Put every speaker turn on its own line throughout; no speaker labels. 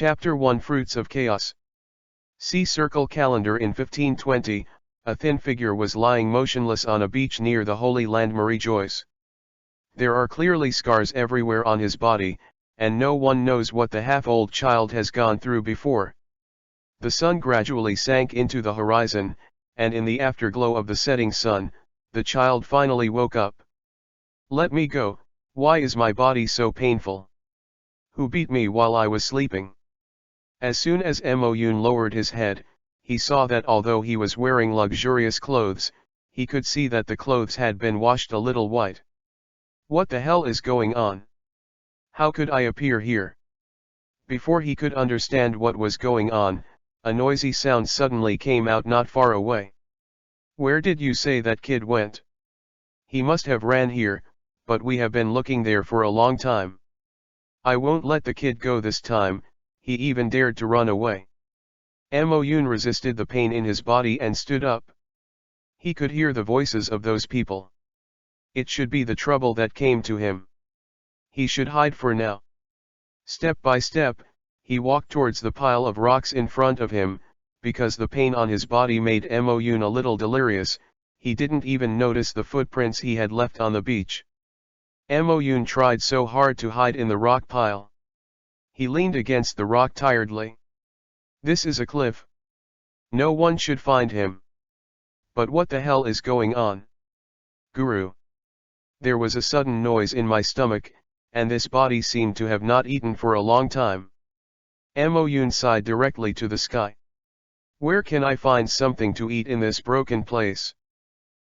Chapter 1 Fruits of Chaos. See Circle Calendar. In 1520, a thin figure was lying motionless on a beach near the Holy Land. Marie Joyce. There are clearly scars everywhere on his body, and no one knows what the half-old child has gone through before. The sun gradually sank into the horizon, and in the afterglow of the setting sun, the child finally woke up. "Let me go, why is my body so painful? Who beat me while I was sleeping?" As soon as Moon lowered his head, he saw that although he was wearing luxurious clothes, he could see that the clothes had been washed a little white. "What the hell is going on? How could I appear here?" Before he could understand what was going on, a noisy sound suddenly came out not far away. "Where did you say that kid went? He must have ran here, but we have been looking there for a long time. I won't let the kid go this time." He even dared to run away. Moon resisted the pain in his body and stood up. He could hear the voices of those people. It should be the trouble that came to him. He should hide for now. Step by step, he walked towards the pile of rocks in front of him. Because the pain on his body made Moon a little delirious, he didn't even notice the footprints he had left on the beach. Moon tried so hard to hide in the rock pile. He leaned against the rock tiredly. This is a cliff. No one should find him. But what the hell is going on? Guru. There was a sudden noise in my stomach, and this body seemed to have not eaten for a long time. Moon sighed directly to the sky. Where can I find something to eat in this broken place?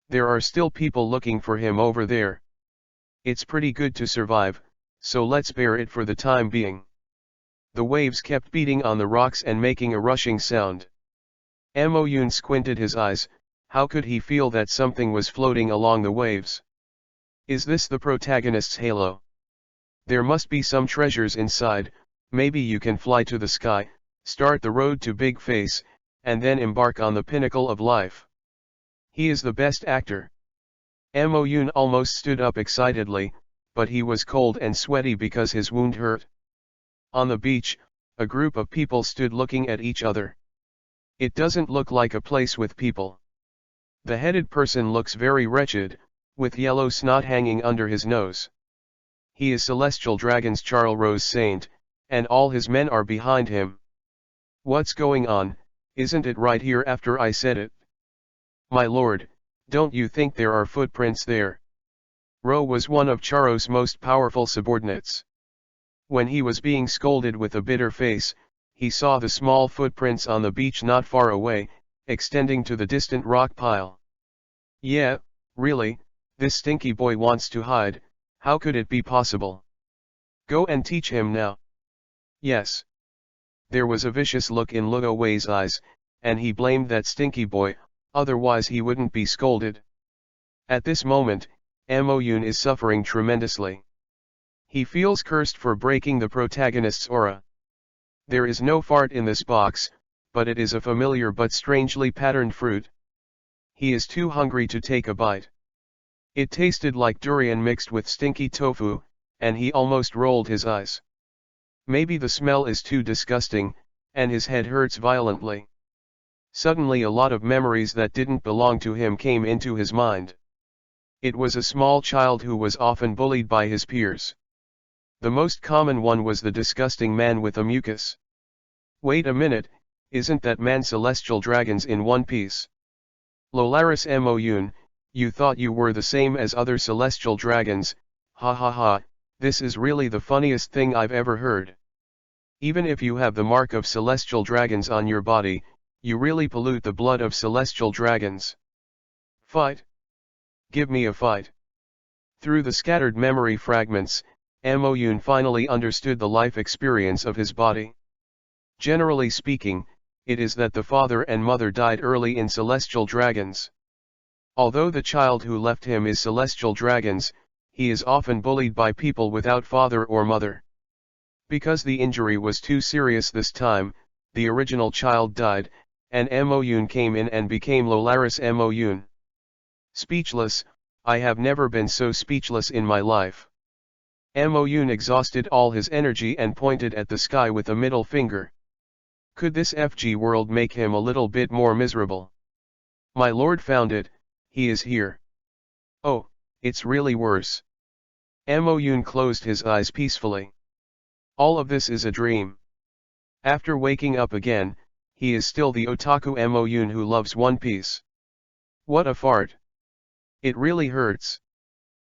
There are still people looking for him over there. It's pretty good to survive, so let's bear it for the time being. The waves kept beating on the rocks and making a rushing sound. Moon squinted his eyes. How could he feel that something was floating along the waves? Is this the protagonist's halo? There must be some treasures inside. Maybe you can fly to the sky, start the road to Big Face, and then embark on the pinnacle of life. He is the best actor. Moon almost stood up excitedly, but he was cold and sweaty because his wound hurt. On the beach, a group of people stood looking at each other. It doesn't look like a place with people. The headed person looks very wretched, with yellow snot hanging under his nose. He is Celestial Dragon's Charles Saint, and all his men are behind him. What's going on? Isn't it right here after I said it? My lord, don't you think there are footprints there? Ro was one of Charo's most powerful subordinates. When he was being scolded with a bitter face, he saw the small footprints on the beach not far away, extending to the distant rock pile. Yeah, really, this stinky boy wants to hide. How could it be possible? Go and teach him now. Yes. There was a vicious look in Luo Wei's eyes, and he blamed that stinky boy, otherwise he wouldn't be scolded. At this moment, Moon is suffering tremendously. He feels cursed for breaking the protagonist's aura. There is no fart in this box, but it is a familiar but strangely patterned fruit. He is too hungry to take a bite. It tasted like durian mixed with stinky tofu, and he almost rolled his eyes. Maybe the smell is too disgusting, and his head hurts violently. Suddenly a lot of memories that didn't belong to him came into his mind. It was a small child who was often bullied by his peers. The most common one was the disgusting man with a mucus. Wait a minute, isn't that man Celestial Dragons in one piece? Lolaris Moon, you thought you were the same as other Celestial Dragons, ha ha ha, this is really the funniest thing I've ever heard. Even if you have the mark of Celestial Dragons on your body, you really pollute the blood of Celestial Dragons. Fight. Give me a fight. Through the scattered memory fragments, Moon finally understood the life experience of his body. Generally speaking, it is that the father and mother died early in Celestial Dragons. Although the child who left him is Celestial Dragons, he is often bullied by people without father or mother. Because the injury was too serious this time, the original child died, and Moon came in and became Lolaris Moon. Speechless, I have never been so speechless in my life. Amo Yun exhausted all his energy and pointed at the sky with a middle finger. Could this FG world make him a little bit more miserable? My lord found it, he is here. Oh, it's really worse. Amo Yun closed his eyes peacefully. All of this is a dream. After waking up again, he is still the otaku Amo Yun who loves One Piece. What a fart. It really hurts.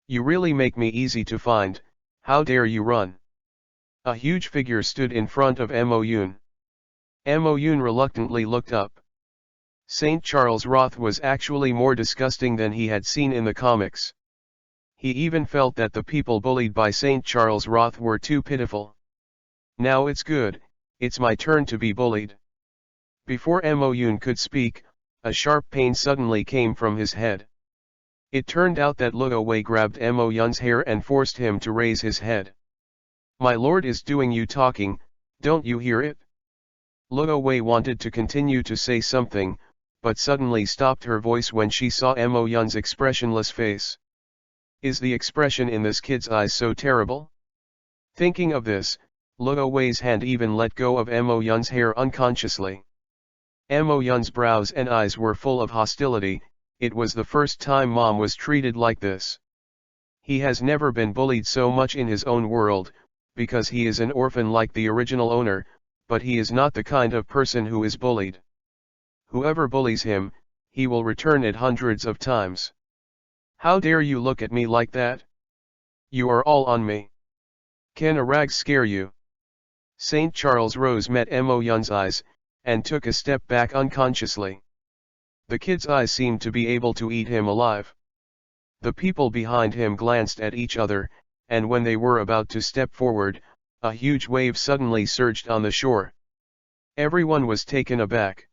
You really make me easy to find, how dare you run? A huge figure stood in front of Amo Yun. Amo Yun reluctantly looked up. St. Charles Roth was actually more disgusting than he had seen in the comics. He even felt that the people bullied by St. Charles Roth were too pitiful. Now it's good, it's my turn to be bullied. Before Amo Yun could speak, a sharp pain suddenly came from his head. It turned out that Luo Wei grabbed Amo Yun's hair and forced him to raise his head. My lord is doing you talking, don't you hear it? Luo Wei wanted to continue to say something, but suddenly stopped her voice when she saw Amo Yun's expressionless face. Is the expression in this kid's eyes so terrible? Thinking of this, Luo Wei's hand even let go of Amo Yun's hair unconsciously. Amo Yun's brows and eyes were full of hostility. It was the first time Mom was treated like this. He has never been bullied so much in his own world, because he is an orphan like the original owner, but he is not the kind of person who is bullied. Whoever bullies him, he will return it hundreds of times. How dare you look at me like that? You are all on me. Can a rag scare you? St. Charles Rose met Amo Yun's eyes, and took a step back unconsciously. The kid's eyes seemed to be able to eat him alive. The people behind him glanced at each other, and when they were about to step forward, a huge wave suddenly surged on the shore. Everyone was taken aback.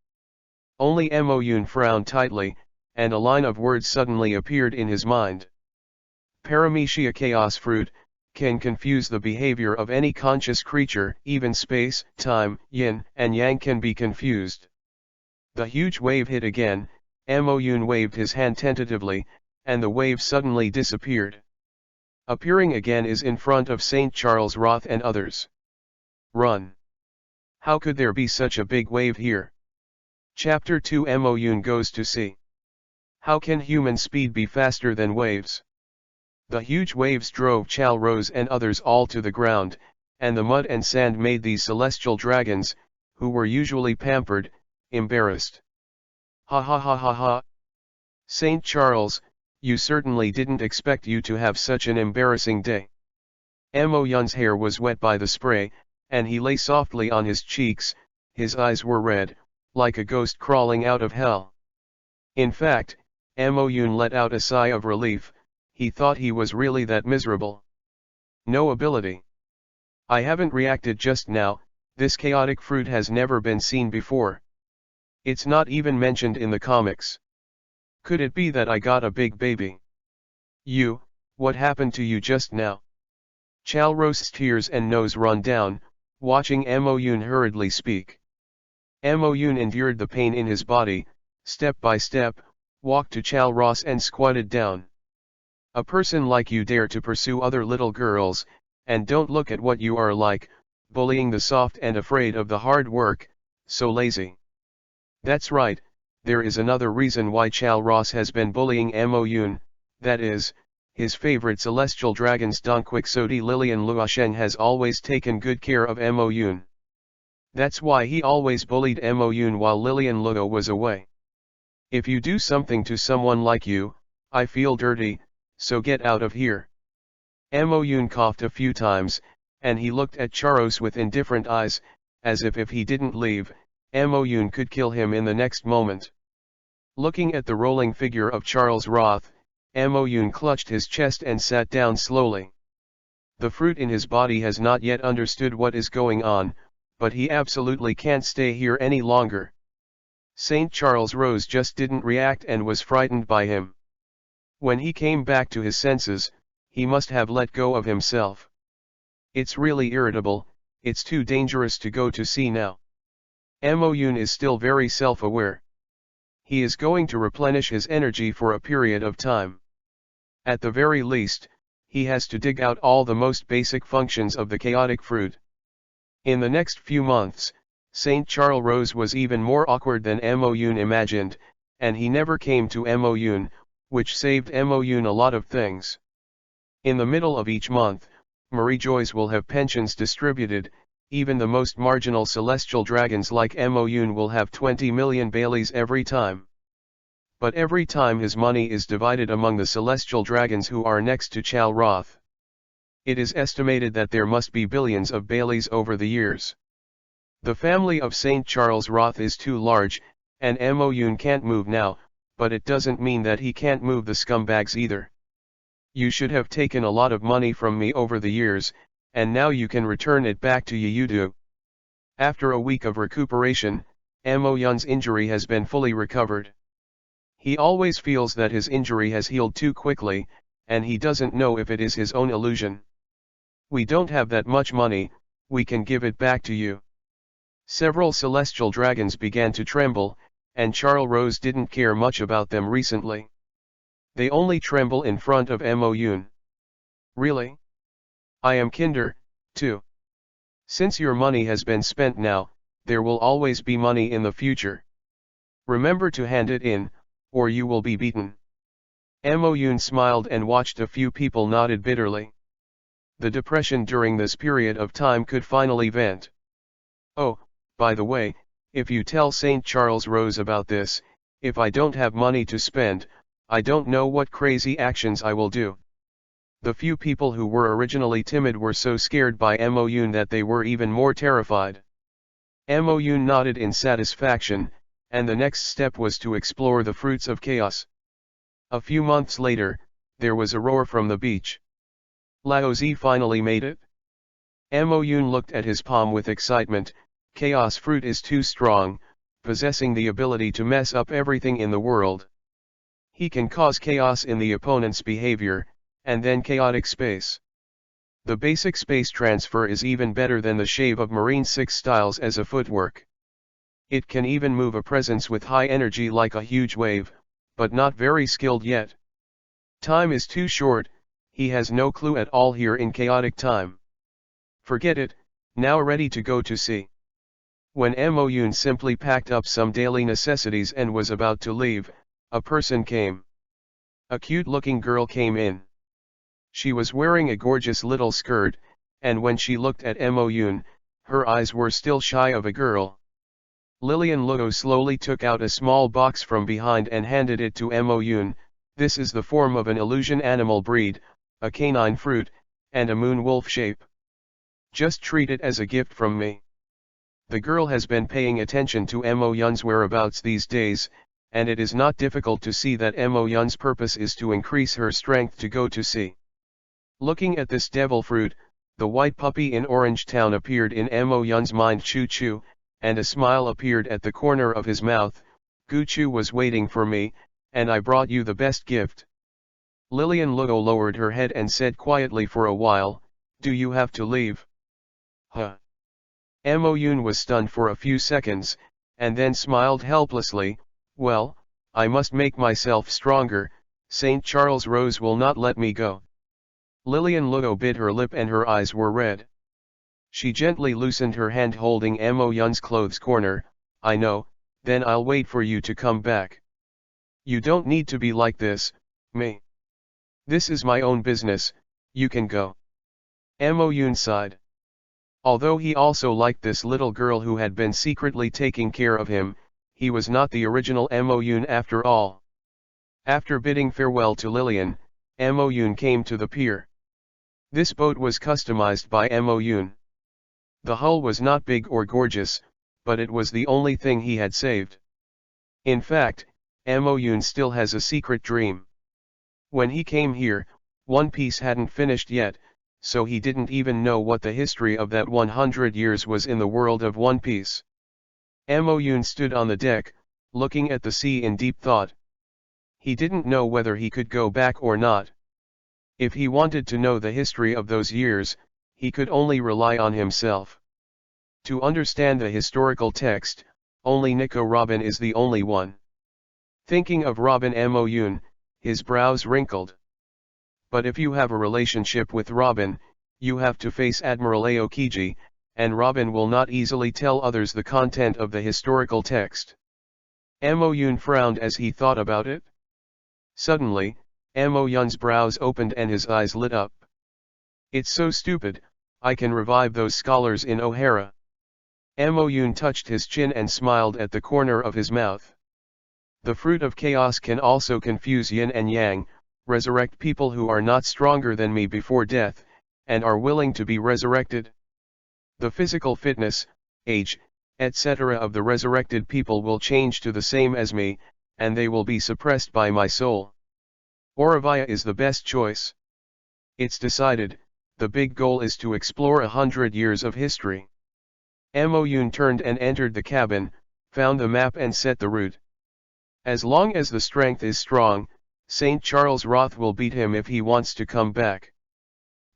Only Amo Yun frowned tightly, and a line of words suddenly appeared in his mind. Paramecia chaos fruit, can confuse the behavior of any conscious creature, even space, time, yin, and yang can be confused. The huge wave hit again, Amo Yun waved his hand tentatively, and the wave suddenly disappeared. Appearing again is in front of St. Charles Roth and others. Run! How could there be such a big wave here? Chapter 2 Amo Yun goes to sea. How can human speed be faster than waves? The huge waves drove Chal Rose and others all to the ground, and the mud and sand made these celestial dragons, who were usually pampered, embarrassed. Ha ha ha ha ha. St. Charles, you certainly didn't expect you to have such an embarrassing day. Amo Yun's hair was wet by the spray, and he lay softly on his cheeks, his eyes were red, like a ghost crawling out of hell. In fact, Amo Yun let out a sigh of relief. He thought he was really that miserable. No ability. I haven't reacted just now, this chaotic fruit has never been seen before. It's not even mentioned in the comics. Could it be that I got a big baby? What happened to you just now? Chal Rose's tears and nose run down, watching Amo Yun hurriedly speak. Amo Yun endured the pain in his body, step by step, walked to Chal Rose and squatted down. A person like you dare to pursue other little girls, and don't look at what you are like, bullying the soft and afraid of the hard work, so lazy. That's right, there is another reason why Chal Rose has been bullying Amo Yun, that is, his favorite celestial dragons Don Quixote Lilian Luosheng has always taken good care of Amo Yun. That's why he always bullied Amo Yun while Lilian Luo was away. If you do something to someone like you, I feel dirty, so get out of here. Amo Yun coughed a few times, and he looked at Charos with indifferent eyes, as if he didn't leave, Amo Yun could kill him in the next moment. Looking at the rolling figure of Charles Roth, Amo Yun clutched his chest and sat down slowly. The fruit in his body has not yet understood what is going on, but he absolutely can't stay here any longer. St. Charles Rose just didn't react and was frightened by him. When he came back to his senses, he must have let go of himself. It's really irritable, it's too dangerous to go to sea now. Amo Yun is still very self-aware. He is going to replenish his energy for a period of time. At the very least, he has to dig out all the most basic functions of the chaotic fruit. In the next few months, St. Charles Rose was even more awkward than Moon imagined, and he never came to Moon, which saved Moon a lot of things. In the middle of each month, Marie Joyce will have pensions distributed. Even the most marginal celestial dragons like Moon will have 20 million Baileys every time. But every time his money is divided among the celestial dragons who are next to Chal Roth. It is estimated that there must be billions of Baileys over the years. The family of St. Charles Roth is too large, and Moon can't move now, but it doesn't mean that he can't move the scumbags either. You should have taken a lot of money from me over the years, and now you can return it back to you. After a week of recuperation, Moon's injury has been fully recovered. He always feels that his injury has healed too quickly, and he doesn't know if it is his own illusion. We don't have that much money, we can give it back to you. Several celestial dragons began to tremble, and Charles Rose didn't care much about them recently. They only tremble in front of Moon. Really? I am Kinder, too. Since your money has been spent now, there will always be money in the future. Remember to hand it in, or you will be beaten. Moon smiled and watched a few people nodded bitterly. The depression during this period of time could finally vent. Oh, by the way, if you tell St. Charles Rose about this, if I don't have money to spend, I don't know what crazy actions I will do. The few people who were originally timid were so scared by Moon that they were even more terrified. Moon nodded in satisfaction, and the next step was to explore the fruits of chaos. A few months later, there was a roar from the beach. Laozi finally made it? Moon looked at his palm with excitement. Chaos fruit is too strong, possessing the ability to mess up everything in the world. He can cause chaos in the opponent's behavior, and then chaotic space. The basic space transfer is even better than the shave of Marine 6 styles as a footwork. It can even move a presence with high energy like a huge wave, but not very skilled yet. Time is too short, he has no clue at all here in chaotic time. Forget it, now ready to go to sea. When Moon simply packed up some daily necessities and was about to leave, a person came. A cute-looking girl came in. She was wearing a gorgeous little skirt, and when she looked at Moon, her eyes were still shy of a girl. Lillian Lugo slowly took out a small box from behind and handed it to Moon. This is the form of an illusion animal breed, a canine fruit, and a moon wolf shape. Just treat it as a gift from me. The girl has been paying attention to Moon's whereabouts these days, and it is not difficult to see that Moon's purpose is to increase her strength to go to sea. Looking at this devil fruit, the white puppy in Orange Town appeared in Moon's mind. Choo-choo, and a smile appeared at the corner of his mouth. Guchu was waiting for me, and I brought you the best gift. Lillian Lugo lowered her head and said quietly for a while, do you have to leave? Huh. Moon was stunned for a few seconds, and then smiled helplessly, well, I must make myself stronger, St. Charles Rose will not let me go. Lillian Lugo bit her lip and her eyes were red. She gently loosened her hand holding Moon's clothes corner. I know, then I'll wait for you to come back. You don't need to be like this, me. This is my own business, you can go. Moon sighed. Although he also liked this little girl who had been secretly taking care of him, he was not the original Moon after all. After bidding farewell to Lillian, Moon came to the pier. This boat was customized by Moon. The hull was not big or gorgeous, but it was the only thing he had saved. In fact, Moon still has a secret dream. When he came here, One Piece hadn't finished yet, so he didn't even know what the history of that 100 years was in the world of One Piece. Moon stood on the deck, looking at the sea in deep thought. He didn't know whether he could go back or not. If he wanted to know the history of those years, he could only rely on himself. To understand the historical text, only Nico Robin is the only one. Thinking of Robin Moon, his brows wrinkled. But if you have a relationship with Robin, you have to face Admiral Aokiji, and Robin will not easily tell others the content of the historical text. Amoyun frowned as he thought about it. Suddenly, Amoyun's brows opened and his eyes lit up. It's so stupid, I can revive those scholars in O'Hara. Amoyun touched his chin and smiled at the corner of his mouth. The fruit of chaos can also confuse yin and yang, resurrect people who are not stronger than me before death, and are willing to be resurrected. The physical fitness, age, etc. of the resurrected people will change to the same as me, and they will be suppressed by my soul. Auravaya is the best choice. It's decided, the big goal is to explore 100 years of history. Amoyun turned and entered the cabin, found the map and set the route. As long as the strength is strong, St. Charles Roth will beat him if he wants to come back.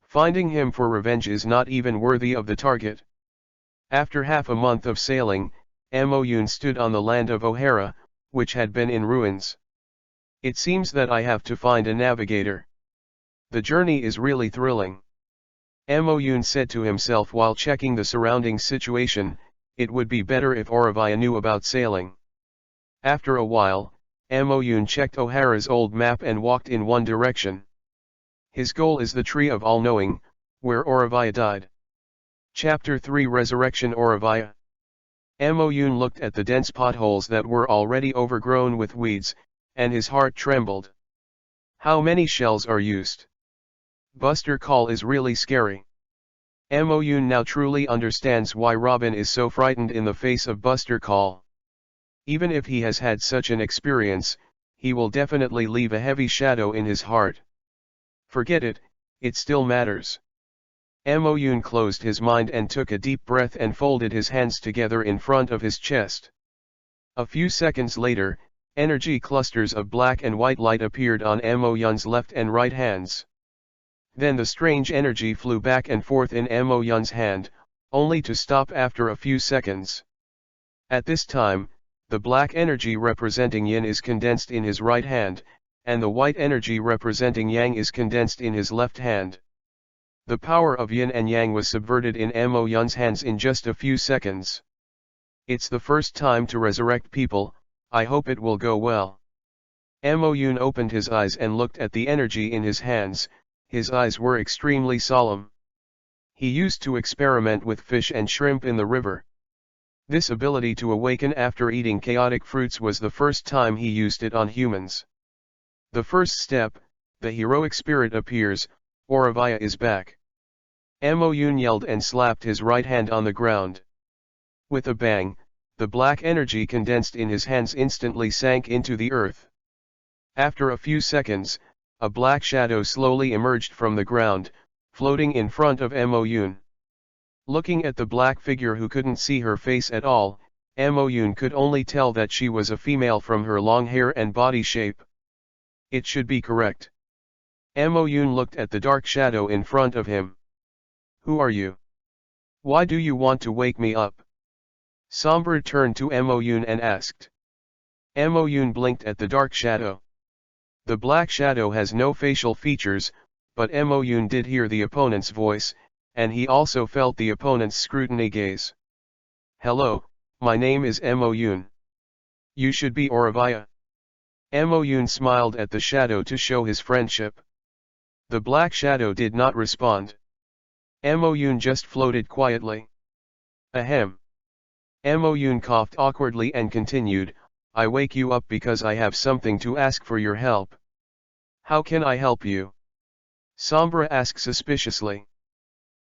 Finding him for revenge is not even worthy of the target. After half a month of sailing, Amoyun stood on the land of O'Hara, which had been in ruins. It seems that I have to find a navigator. The journey is really thrilling. Amoyun said to himself while checking the surrounding situation, it would be better if Auravaya knew about sailing. After a while, Amoyun checked O'Hara's old map and walked in one direction. His goal is the Tree of All-Knowing, where Auravaya died. Chapter 3 Resurrection Auravaya. Amoyun looked at the dense potholes that were already overgrown with weeds, and his heart trembled. How many shells are used? Buster Call is really scary. Amoyun now truly understands why Robin is so frightened in the face of Buster Call. Even if he has had such an experience, he will definitely leave a heavy shadow in his heart. Forget it, it still matters. Amoyun closed his mind and took a deep breath and folded his hands together in front of his chest. A few seconds later, energy clusters of black and white light appeared on Amoyun's left and right hands. Then the strange energy flew back and forth in Amoyun's hand, only to stop after a few seconds. At this time, the black energy representing yin is condensed in his right hand, and the white energy representing yang is condensed in his left hand. The power of yin and yang was subverted in Amoyun's hands in just a few seconds. It's the first time to resurrect people, I hope it will go well. Amoyun opened his eyes and looked at the energy in his hands, his eyes were extremely solemn. He used to experiment with fish and shrimp in the river. This ability to awaken after eating chaotic fruits was the first time he used it on humans. The first step, the heroic spirit appears, Auravaya is back. Amoyun yelled and slapped his right hand on the ground. With a bang, the black energy condensed in his hands instantly sank into the earth. After a few seconds, a black shadow slowly emerged from the ground, floating in front of Amoyun. Looking at the black figure who couldn't see her face at all, Amoyun could only tell that she was a female from her long hair and body shape. It should be correct. Amoyun looked at the dark shadow in front of him. Who are you? Why do you want to wake me up? Sombra turned to Amoyun and asked. Amoyun blinked at the dark shadow. The black shadow has no facial features, but Amoyun did hear the opponent's voice, and he also felt the opponent's scrutiny gaze. Hello, my name is Amoyun. You should be Auravaya. Amoyun smiled at the shadow to show his friendship. The black shadow did not respond. Amoyun just floated quietly. Ahem. Amoyun coughed awkwardly and continued, I wake you up because I have something to ask for your help. How can I help you? Sombra asked suspiciously.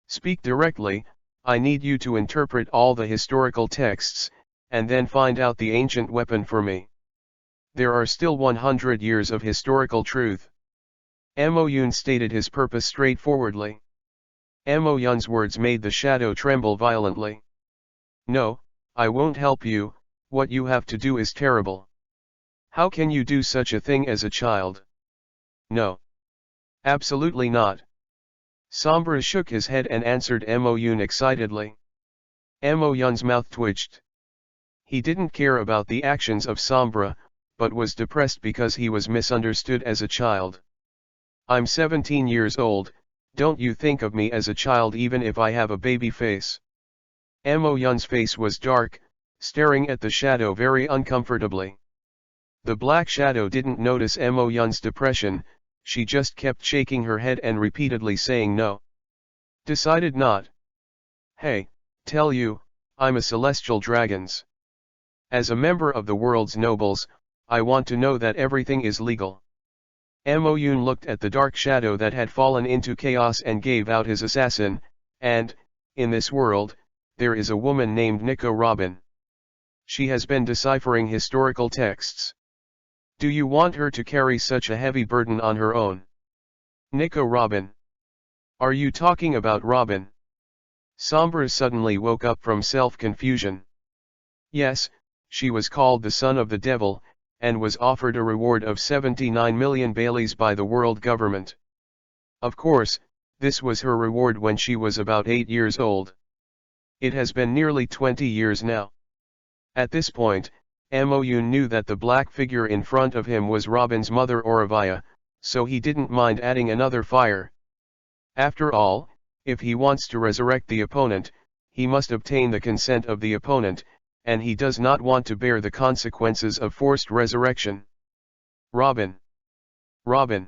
Speak directly, I need you to interpret all the historical texts, and then find out the ancient weapon for me. There are still 100 years of historical truth. Amoyun stated his purpose straightforwardly. Amoyun's words made the shadow tremble violently. No, I won't help you, what you have to do is terrible. How can you do such a thing as a child? No. Absolutely not. Sombra shook his head and answered Amoyun excitedly. Amoyun's mouth twitched. He didn't care about the actions of Sombra, but was depressed because he was misunderstood as a child. I'm 17 years old, don't you think of me as a child even if I have a baby face? Mo Yun's face was dark, staring at the shadow very uncomfortably. The black shadow didn't notice Mo Yun's depression, she just kept shaking her head and repeatedly saying no. Decided not. Hey, tell you, I'm a celestial dragons. As a member of the world's nobles, I want to know that everything is legal. Mo Yun looked at the dark shadow that had fallen into chaos and gave out his assassin, and, in this world, there is a woman named Nico Robin. She has been deciphering historical texts. Do you want her to carry such a heavy burden on her own? Nico Robin. Are you talking about Robin? Sombra suddenly woke up from self-confusion. Yes, she was called the son of the devil, and was offered a reward of 79 million baileys by the world government. Of course, this was her reward when she was about 8 years old. It has been nearly 20 years now. At this point, Mo Yun knew that the black figure in front of him was Robin's mother Auravia, so he didn't mind adding another fire. After all, if he wants to resurrect the opponent, he must obtain the consent of the opponent, and he does not want to bear the consequences of forced resurrection. Robin. Robin.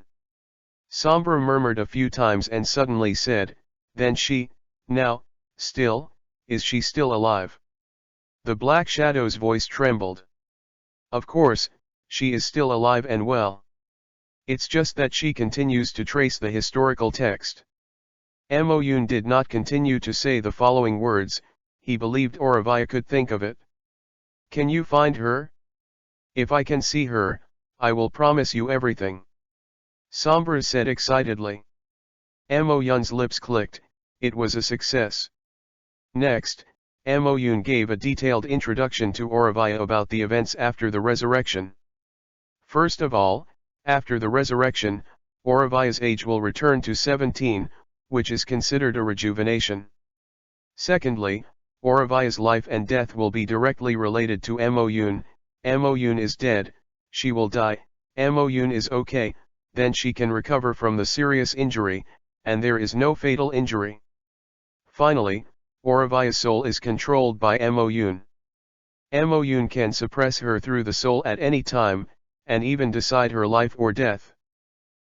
Sombra murmured a few times and suddenly said, then she, now, still, is she still alive? The black shadow's voice trembled. Of course, she is still alive and well. It's just that she continues to trace the historical text. Mo Yun did not continue to say the following words, he believed Auravia could think of it. Can you find her? If I can see her, I will promise you everything. Sombra said excitedly. Mo Yun's lips clicked, it was a success. Next, Mo Yun gave a detailed introduction to Auravia about the events after the resurrection. First of all, after the resurrection, Auravia's age will return to 17, which is considered a rejuvenation. Secondly, Auravia's life and death will be directly related to Mo Yun. Mo Yun is dead, she will die. Mo Yun is okay, then she can recover from the serious injury, and there is no fatal injury. Finally, Auravia's soul is controlled by Mo Yun. Mo Yun can suppress her through the soul at any time, and even decide her life or death.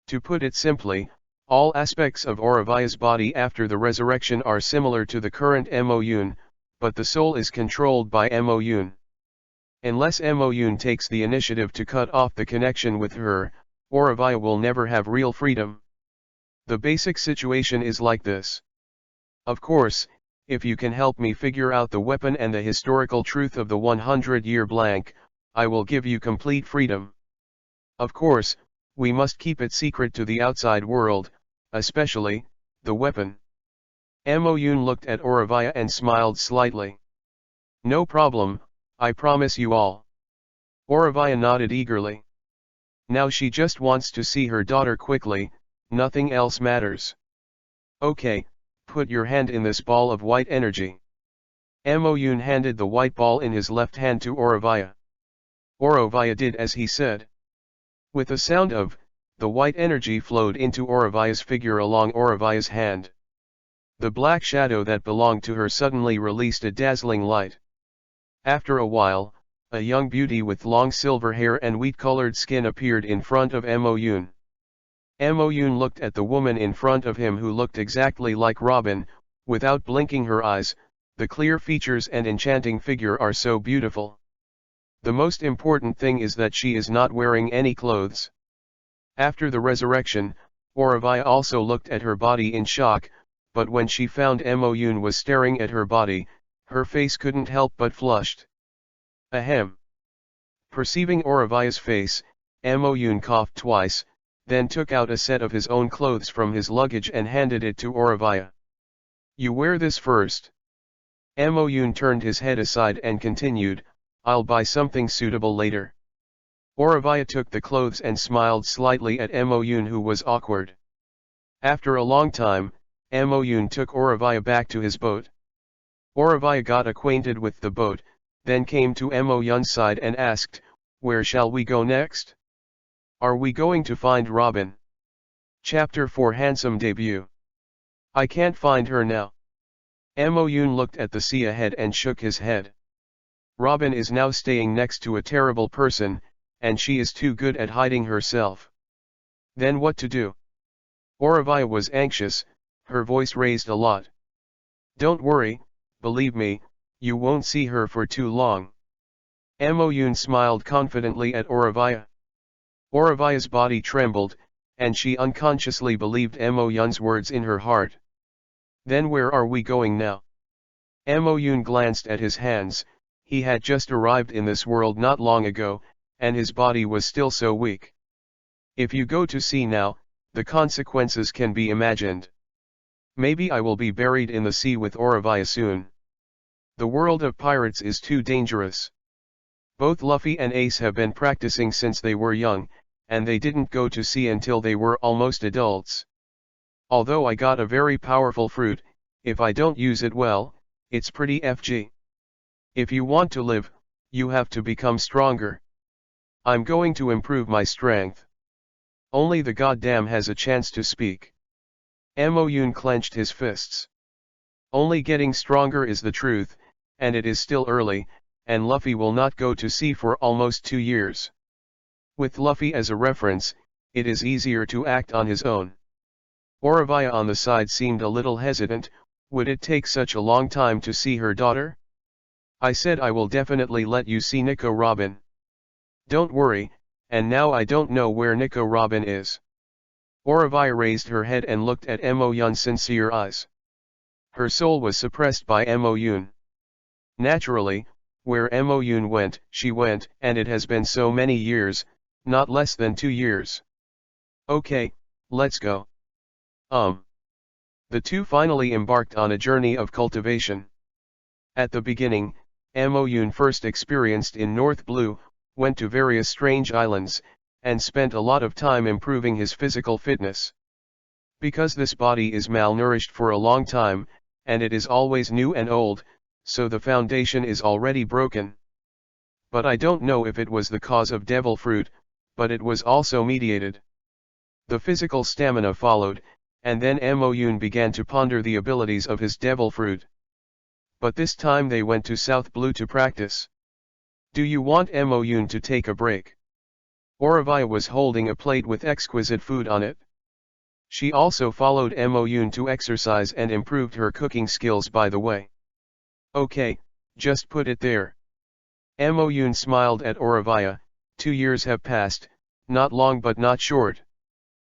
To put it simply, all aspects of Auravia's body after the resurrection are similar to the current Mo Yun, but the soul is controlled by Mo Yun. Unless Mo Yun takes the initiative to cut off the connection with her, Auravia will never have real freedom. The basic situation is like this. Of course, if you can help me figure out the weapon and the historical truth of the 100-year blank, I will give you complete freedom. Of course, we must keep it secret to the outside world, especially, the weapon. Mo Yun looked at Auravia and smiled slightly. No problem, I promise you all. Auravia nodded eagerly. Now she just wants to see her daughter quickly, nothing else matters. Okay, put your hand in this ball of white energy. Mo Yun handed the white ball in his left hand to Auravia. Auravia did as he said. With a sound of, the white energy flowed into Auravia's figure along Auravia's hand. The black shadow that belonged to her suddenly released a dazzling light. After a while, a young beauty with long silver hair and wheat-colored skin appeared in front of Mo Yun. Mo Yun looked at the woman in front of him who looked exactly like Robin, without blinking her eyes, the clear features and enchanting figure are so beautiful. The most important thing is that she is not wearing any clothes. After the resurrection, Auravia also looked at her body in shock, but when she found Mo Yun was staring at her body, her face couldn't help but flushed. Ahem. Perceiving Auravia's face, Mo Yun coughed twice, then took out a set of his own clothes from his luggage and handed it to Auravia. You wear this first. Mo Yun turned his head aside and continued, I'll buy something suitable later. Auravia took the clothes and smiled slightly at Mo Yun, who was awkward. After a long time, Mo Yun took Auravia back to his boat. Auravia got acquainted with the boat, then came to Mo Yun's side and asked, where shall we go next? Are we going to find Robin? Chapter 4 Handsome Debut. I can't find her now. Mo Yoon looked at the sea ahead and shook his head. Robin is now staying next to a terrible person, and she is too good at hiding herself. Then what to do? Auravia was anxious, her voice raised a lot. Don't worry, believe me, you won't see her for too long. Mo Yoon smiled confidently at Auravia. Auravia's body trembled, and she unconsciously believed Mo Yoon's words in her heart. Then where are we going now? Mo Yoon glanced at his hands. He had just arrived in this world not long ago, and his body was still so weak. If you go to sea now, the consequences can be imagined. Maybe I will be buried in the sea with Auravia soon. The world of pirates is too dangerous. Both Luffy and Ace have been practicing since they were young, and they didn't go to sea until they were almost adults. Although I got a very powerful fruit, if I don't use it well, it's pretty FG. If you want to live, you have to become stronger. I'm going to improve my strength. Only the goddamn has a chance to speak. Mo Yoon clenched his fists. Only getting stronger is the truth, and it is still early, and Luffy will not go to sea for almost 2 years. With Luffy as a reference, it is easier to act on his own. Auravia on the side seemed a little hesitant. Would it take such a long time to see her daughter? I said I will definitely let you see Nico Robin. Don't worry, and now I don't know where Nico Robin is. Auravia raised her head and looked at Mo Yoon's sincere eyes. Her soul was suppressed by Mo Yoon. Naturally, where Mo Yoon went, she went, and it has been so many years, not less than 2 years. Okay, let's go. The two finally embarked on a journey of cultivation. At the beginning, Mo Yoon first experienced in North Blue, went to various strange islands, and spent a lot of time improving his physical fitness. Because this body is malnourished for a long time, and it is always new and old, so the foundation is already broken. But I don't know if it was the cause of devil fruit, but it was also mediated. The physical stamina followed, and then Mo Yoon began to ponder the abilities of his devil fruit. But this time they went to South Blue to practice. Do you want Mo Yoon to take a break? Auravia was holding a plate with exquisite food on it. She also followed Mo Yoon to exercise and improved her cooking skills by the way. Okay, just put it there. Mo Yoon smiled at Auravia. 2 years have passed, not long but not short.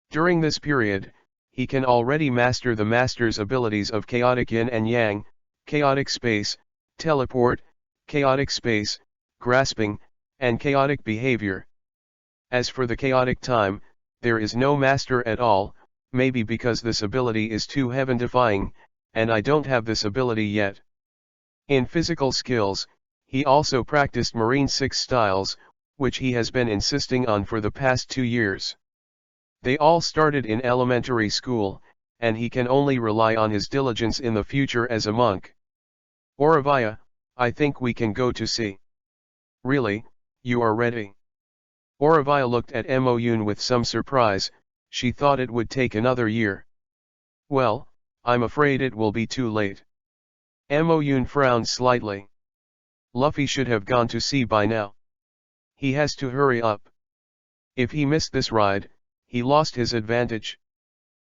During this period, he can already master the master's abilities of chaotic yin and yang, chaotic space, teleport, chaotic space, grasping, and chaotic behavior. As for the chaotic time, there is no master at all, maybe because this ability is too heaven-defying, and I don't have this ability yet. In physical skills, he also practiced Marine 6 styles, which he has been insisting on for the past 2 years. They all started in elementary school, and he can only rely on his diligence in the future as a monk. Auravia, I think we can go to sea. Really, you are ready? Auravia looked at Mo Yoon with some surprise. She thought it would take another year. Well, I'm afraid it will be too late. Mo Yoon frowned slightly. Luffy should have gone to sea by now. He has to hurry up. If he missed this ride, he lost his advantage.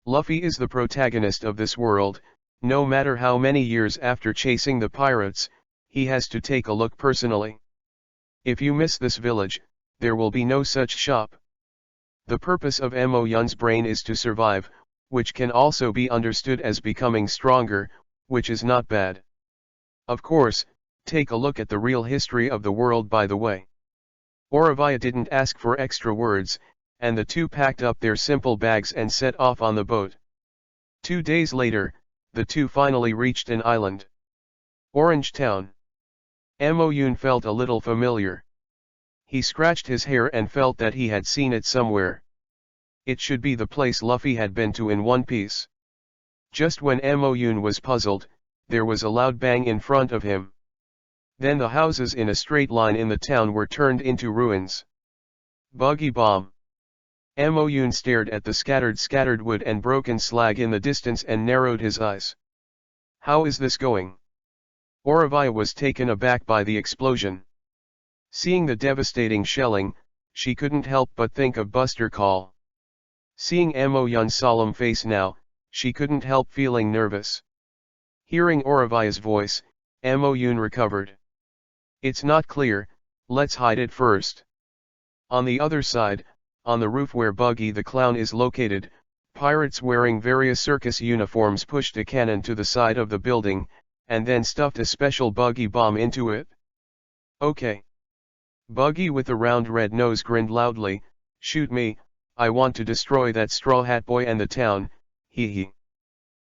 Luffy is the protagonist of this world. No matter how many years after chasing the pirates, he has to take a look personally. If you miss this village, there will be no such shop. The purpose of Mo Yoon's brain is to survive, which can also be understood as becoming stronger, which is not bad. Of course, take a look at the real history of the world by the way. Auravia didn't ask for extra words, and the two packed up their simple bags and set off on the boat. 2 days later, the two finally reached an island. Orange Town. Mo Yoon felt a little familiar. He scratched his hair and felt that he had seen it somewhere. It should be the place Luffy had been to in One Piece. Just when Mo Yoon was puzzled, there was a loud bang in front of him. Then the houses in a straight line in the town were turned into ruins. Buggy bomb. Amoyun stared at the scattered wood and broken slag in the distance and narrowed his eyes. How is this going? Auravia was taken aback by the explosion. Seeing the devastating shelling, she couldn't help but think of Buster Call. Seeing Amoyun's solemn face now, she couldn't help feeling nervous. Hearing Auravia's voice, Amoyun recovered. It's not clear, let's hide it first. On the other side, on the roof where Buggy the Clown is located, pirates wearing various circus uniforms pushed a cannon to the side of the building, and then stuffed a special buggy bomb into it. Okay. Buggy with the round red nose grinned loudly, shoot me, I want to destroy that Straw Hat Boy and the town, hee hee.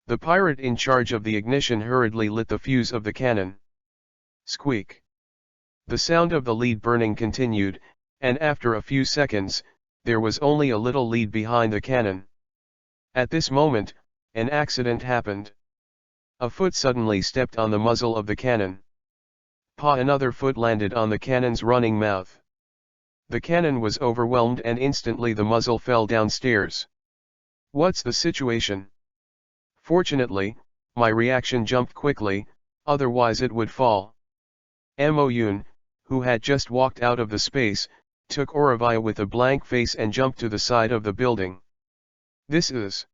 The pirate in charge of the ignition hurriedly lit the fuse of the cannon. Squeak. The sound of the lead burning continued, and after a few seconds, there was only a little lead behind the cannon. At this moment, an accident happened. A foot suddenly stepped on the muzzle of the cannon. Another foot landed on the cannon's running mouth. The cannon was overwhelmed and instantly the muzzle fell downstairs. What's the situation? Fortunately, my reaction jumped quickly, otherwise it would fall. Amoyun, who had just walked out of the space, took Auravia with a blank face and jumped to the side of the building. This is...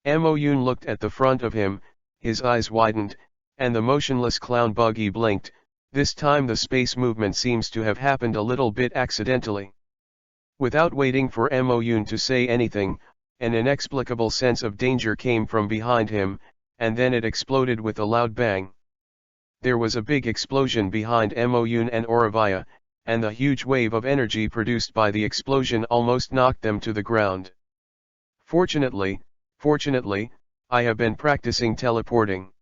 Amoyun looked at the front of him, his eyes widened, and the motionless clown buggy blinked. This time the space movement seems to have happened a little bit accidentally. Without waiting for Amoyun to say anything, an inexplicable sense of danger came from behind him, and then it exploded with a loud bang. There was a big explosion behind Amoyun and Auravia, and the huge wave of energy produced by the explosion almost knocked them to the ground. Fortunately, I have been practicing teleporting.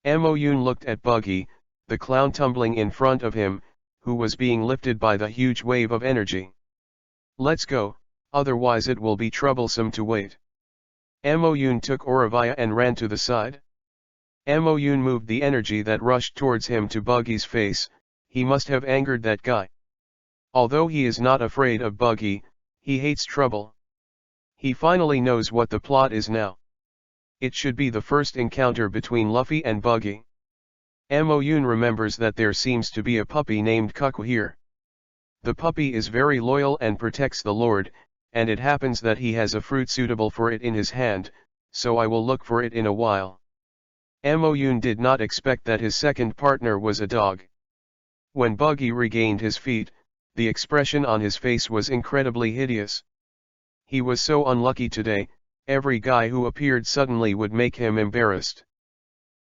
Amoyun looked at Buggy, the clown tumbling in front of him, who was being lifted by the huge wave of energy. Let's go, otherwise it will be troublesome to wait. Amoyun took Auravia and ran to the side. Amoyun moved the energy that rushed towards him to Buggy's face. He must have angered that guy. Although he is not afraid of Buggy, he hates trouble. He finally knows what the plot is now. It should be the first encounter between Luffy and Buggy. Amoyun remembers that there seems to be a puppy named Cuckoo here. The puppy is very loyal and protects the Lord, and it happens that he has a fruit suitable for it in his hand, so I will look for it in a while. Amoyun did not expect that his second partner was a dog. When Buggy regained his feet, the expression on his face was incredibly hideous. He was so unlucky today, every guy who appeared suddenly would make him embarrassed.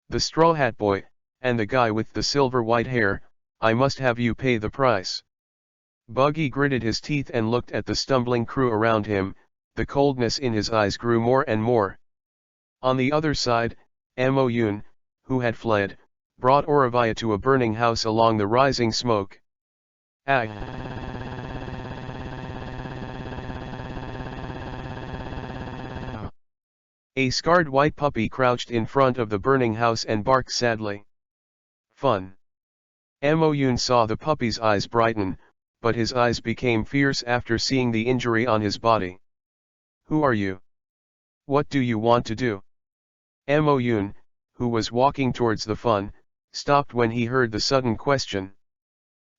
The Straw Hat Boy, and the guy with the silver white hair, I must have you pay the price. Buggy gritted his teeth and looked at the stumbling crew around him, the coldness in his eyes grew more and more. On the other side, Amoyun, who had fled, brought Auravia to a burning house along the rising smoke. A scarred white puppy crouched in front of the burning house and barked sadly. Fun. Amoyun saw the puppy's eyes brighten, but his eyes became fierce after seeing the injury on his body. Who are you? What do you want to do? Amoyun, who was walking towards the fun, stopped when he heard the sudden question.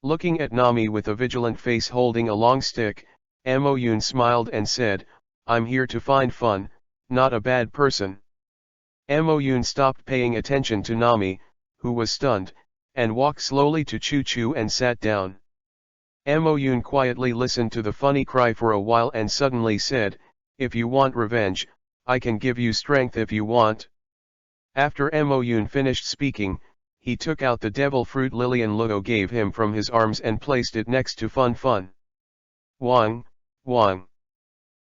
Looking at Nami with a vigilant face holding a long stick, Amoyun smiled and said, I'm here to find fun, not a bad person. Amoyun stopped paying attention to Nami, who was stunned, and walked slowly to Choo Choo and sat down. Amoyun quietly listened to the funny cry for a while and suddenly said, if you want revenge, I can give you strength if you want. After Amoyun finished speaking, he took out the devil fruit Lilian Luo gave him from his arms and placed it next to Fun Fun. Wang, Wang.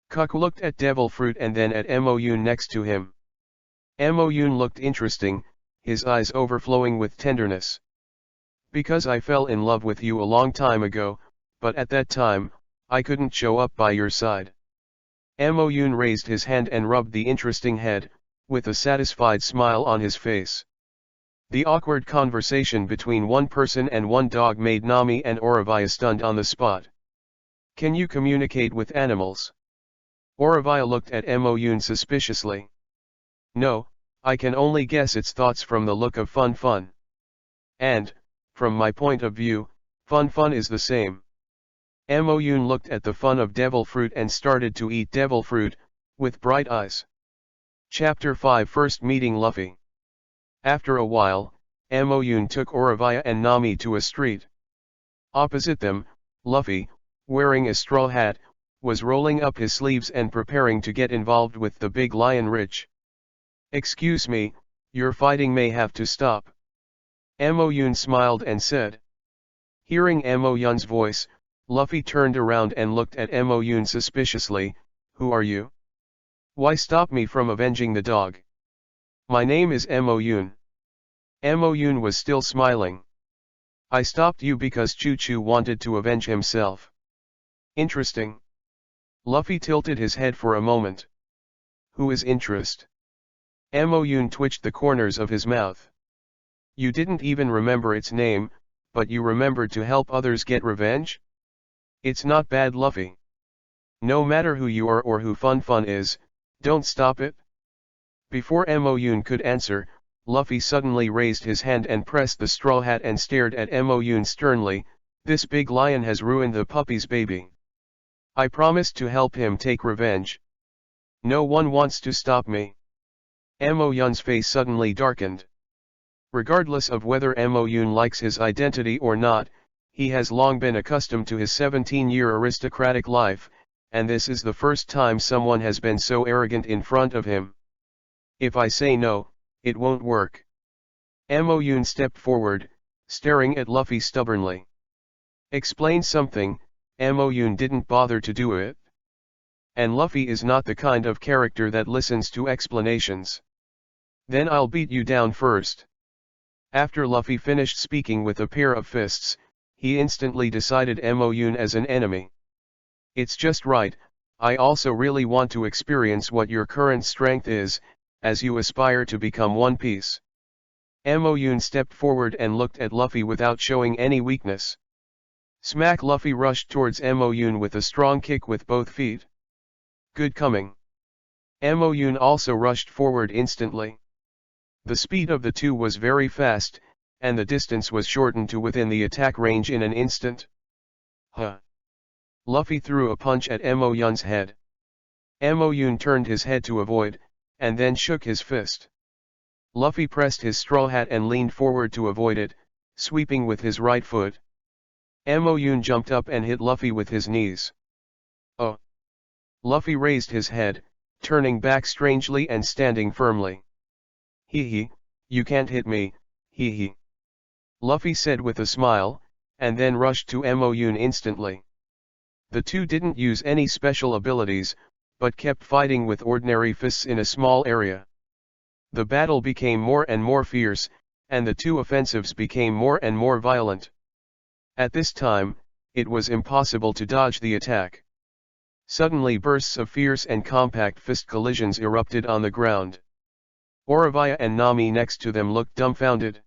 Cuck looked at devil fruit and then at Amoyun next to him. Amoyun looked interesting, his eyes overflowing with tenderness. Because I fell in love with you a long time ago, but at that time, I couldn't show up by your side. Amoyun raised his hand and rubbed the interesting head, with a satisfied smile on his face. The awkward conversation between one person and one dog made Nami and Auravia stunned on the spot. Can you communicate with animals? Auravia looked at Moyun suspiciously. No, I can only guess its thoughts from the look of Fun Fun. And, from my point of view, Fun Fun is the same. Moyun looked at the fun of devil fruit and started to eat devil fruit, with bright eyes. Chapter 5 First Meeting Luffy. After a while, Moyun took Auravia and Nami to a street. Opposite them, Luffy, wearing a straw hat, was rolling up his sleeves and preparing to get involved with the big lion Rich. Excuse me, your fighting may have to stop. Moyun smiled and said. Hearing Moyun's voice, Luffy turned around and looked at Moyun suspiciously. Who are you? Why stop me from avenging the dog? My name is Moyun. Moyun was still smiling. I stopped you because Choo Choo wanted to avenge himself. Interesting. Luffy tilted his head for a moment. Who is Interest? Moyun twitched the corners of his mouth. You didn't even remember its name, but you remembered to help others get revenge? It's not bad, Luffy. No matter who you are or who Fun Fun is, don't stop it. Before Moyun could answer, Luffy suddenly raised his hand and pressed the straw hat and stared at Moyun sternly. This big lion has ruined the puppy's baby. I promised to help him take revenge. No one wants to stop me. Moyun's face suddenly darkened. Regardless of whether Moyun likes his identity or not, he has long been accustomed to his 17-year aristocratic life, and this is the first time someone has been so arrogant in front of him. If I say no, it won't work. Moyun stepped forward, staring at Luffy stubbornly. Explain something. Moyun didn't bother to do it. And Luffy is not the kind of character that listens to explanations. Then I'll beat you down first. After Luffy finished speaking with a pair of fists, he instantly decided Moyun as an enemy. It's just right, I also really want to experience what your current strength is, as you aspire to become One Piece. Moyun stepped forward and looked at Luffy without showing any weakness. Smack! Luffy rushed towards Moyun with a strong kick with both feet. Good coming. Moyun also rushed forward instantly. The speed of the two was very fast, and the distance was shortened to within the attack range in an instant. Huh! Luffy threw a punch at Moyun's head. Moyun turned his head to avoid, and then shook his fist. Luffy pressed his straw hat and leaned forward to avoid it, sweeping with his right foot. Moyun jumped up and hit Luffy with his knees. Oh! Luffy raised his head, turning back strangely and standing firmly. Hee, you can't hit me, hee. Luffy said with a smile, and then rushed to Moyun instantly. The two didn't use any special abilities, but kept fighting with ordinary fists in a small area. The battle became more and more fierce, and the two offensives became more and more violent. At this time, it was impossible to dodge the attack. Suddenly bursts of fierce and compact fist collisions erupted on the ground. Auravia and Nami next to them looked dumbfounded.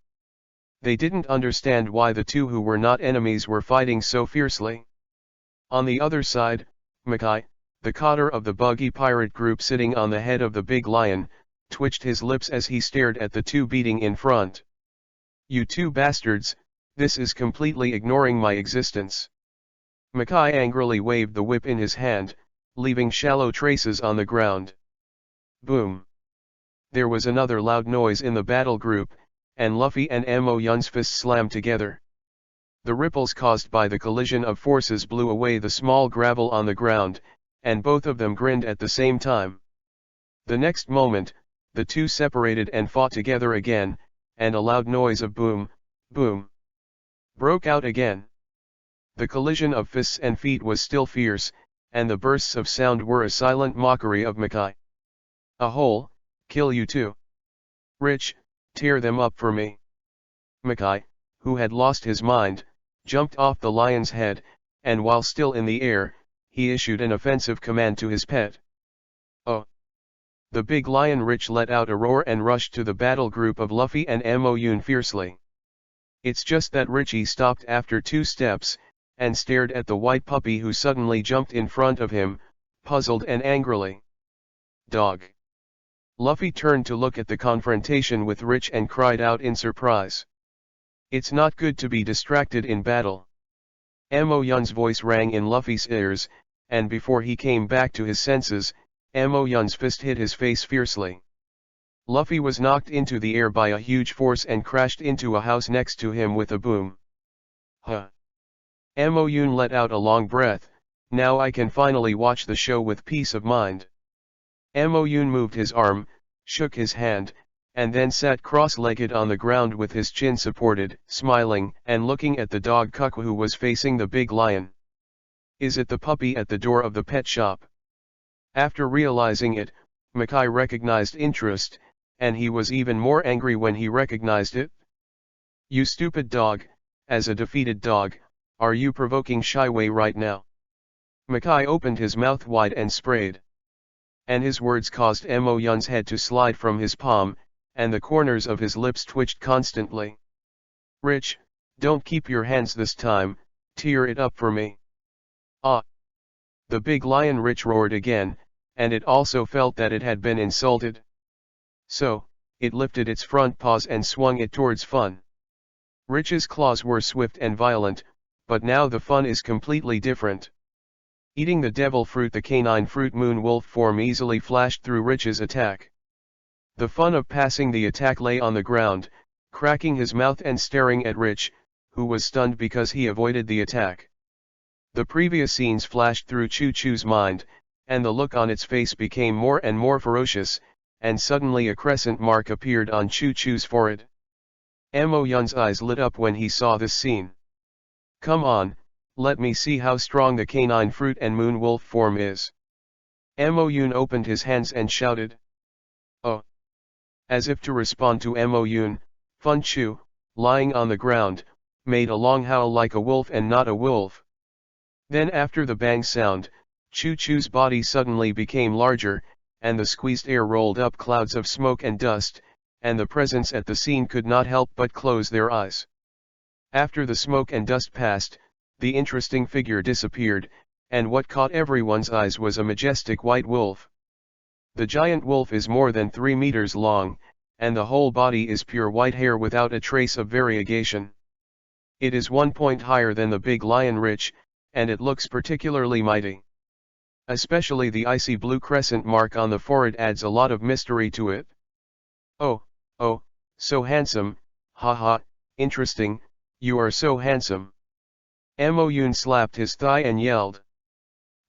They didn't understand why the two who were not enemies were fighting so fiercely. On the other side, Makai, the cotter of the buggy pirate group sitting on the head of the big lion, twitched his lips as he stared at the two beating in front. You two bastards, this is completely ignoring my existence. Makai angrily waved the whip in his hand, leaving shallow traces on the ground. Boom! There was another loud noise in the battle group, and Luffy and Moyun's fists slammed together. The ripples caused by the collision of forces blew away the small gravel on the ground, and both of them grinned at the same time. The next moment, the two separated and fought together again, and a loud noise of boom, boom, broke out again. The collision of fists and feet was still fierce, and the bursts of sound were a silent mockery of Makai. A hole, kill you two. Rich, tear them up for me. Makai, who had lost his mind, jumped off the lion's head, and while still in the air, he issued an offensive command to his pet. Oh! The big lion Rich let out a roar and rushed to the battle group of Luffy and Moyun fiercely. It's just that Richie stopped after 2 steps, and stared at the white puppy who suddenly jumped in front of him, puzzled and angrily. Dog. Luffy turned to look at the confrontation with Rich and cried out in surprise. It's not good to be distracted in battle. Mo Yun's voice rang in Luffy's ears, and before he came back to his senses, Mo Yun's fist hit his face fiercely. Luffy was knocked into the air by a huge force and crashed into a house next to him with a boom. Huh. Mo Yun let out a long breath. Now I can finally watch the show with peace of mind. Mo Yun moved his arm, shook his hand, and then sat cross-legged on the ground with his chin supported, smiling and looking at the dog Cuckoo who was facing the big lion. Is it the puppy at the door of the pet shop? After realizing it, Makai recognized interest, and he was even more angry when he recognized it. You stupid dog, as a defeated dog, are you provoking Shiwei right now? Makai opened his mouth wide and sprayed. And his words caused Mo Yun's head to slide from his palm, and the corners of his lips twitched constantly. Rich, don't keep your hands this time, tear it up for me. Ah! The big lion Rich roared again, and it also felt that it had been insulted. So, it lifted its front paws and swung it towards Fun. Rich's claws were swift and violent, but now the fun is completely different. Eating the devil fruit, the canine fruit moon wolf form easily flashed through Rich's attack. The fun of passing the attack lay on the ground, cracking his mouth and staring at Rich, who was stunned because he avoided the attack. The previous scenes flashed through Choo Choo's mind, and the look on its face became more and more ferocious, and suddenly a crescent mark appeared on Choo Choo's forehead. Mo Yun's eyes lit up when he saw this scene. Come on, let me see how strong the canine fruit and moon wolf form is. Mo Yun opened his hands and shouted. Oh! As if to respond to Mo Yun, Fun Chu, lying on the ground, made a long howl like a wolf and not a wolf. Then after the bang sound, Choo Choo's body suddenly became larger, and the squeezed air rolled up clouds of smoke and dust, and the presents at the scene could not help but close their eyes. After the smoke and dust passed, the interesting figure disappeared, and what caught everyone's eyes was a majestic white wolf. The giant wolf is more than 3 meters long, and the whole body is pure white hair without a trace of variegation. It is 1 point higher than the big lion Rich, and it looks particularly mighty. Especially the icy blue crescent mark on the forehead adds a lot of mystery to it. Oh, so handsome, haha, interesting, you are so handsome. Mo Yun slapped his thigh and yelled.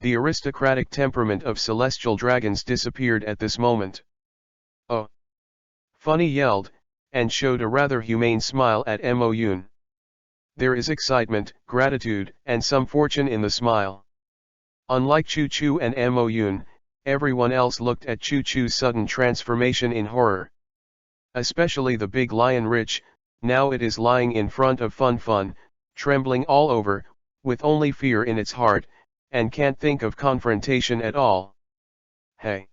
The aristocratic temperament of celestial dragons disappeared at this moment. Oh! Funny yelled, and showed a rather humane smile at Mo Yun. There is excitement, gratitude, and some fortune in the smile. Unlike Choo Choo and Mo Yun, everyone else looked at Choo Choo's sudden transformation in horror. Especially the big lion Rich, now it is lying in front of Fun, trembling all over, with only fear in its heart, and can't think of confrontation at all. Hey!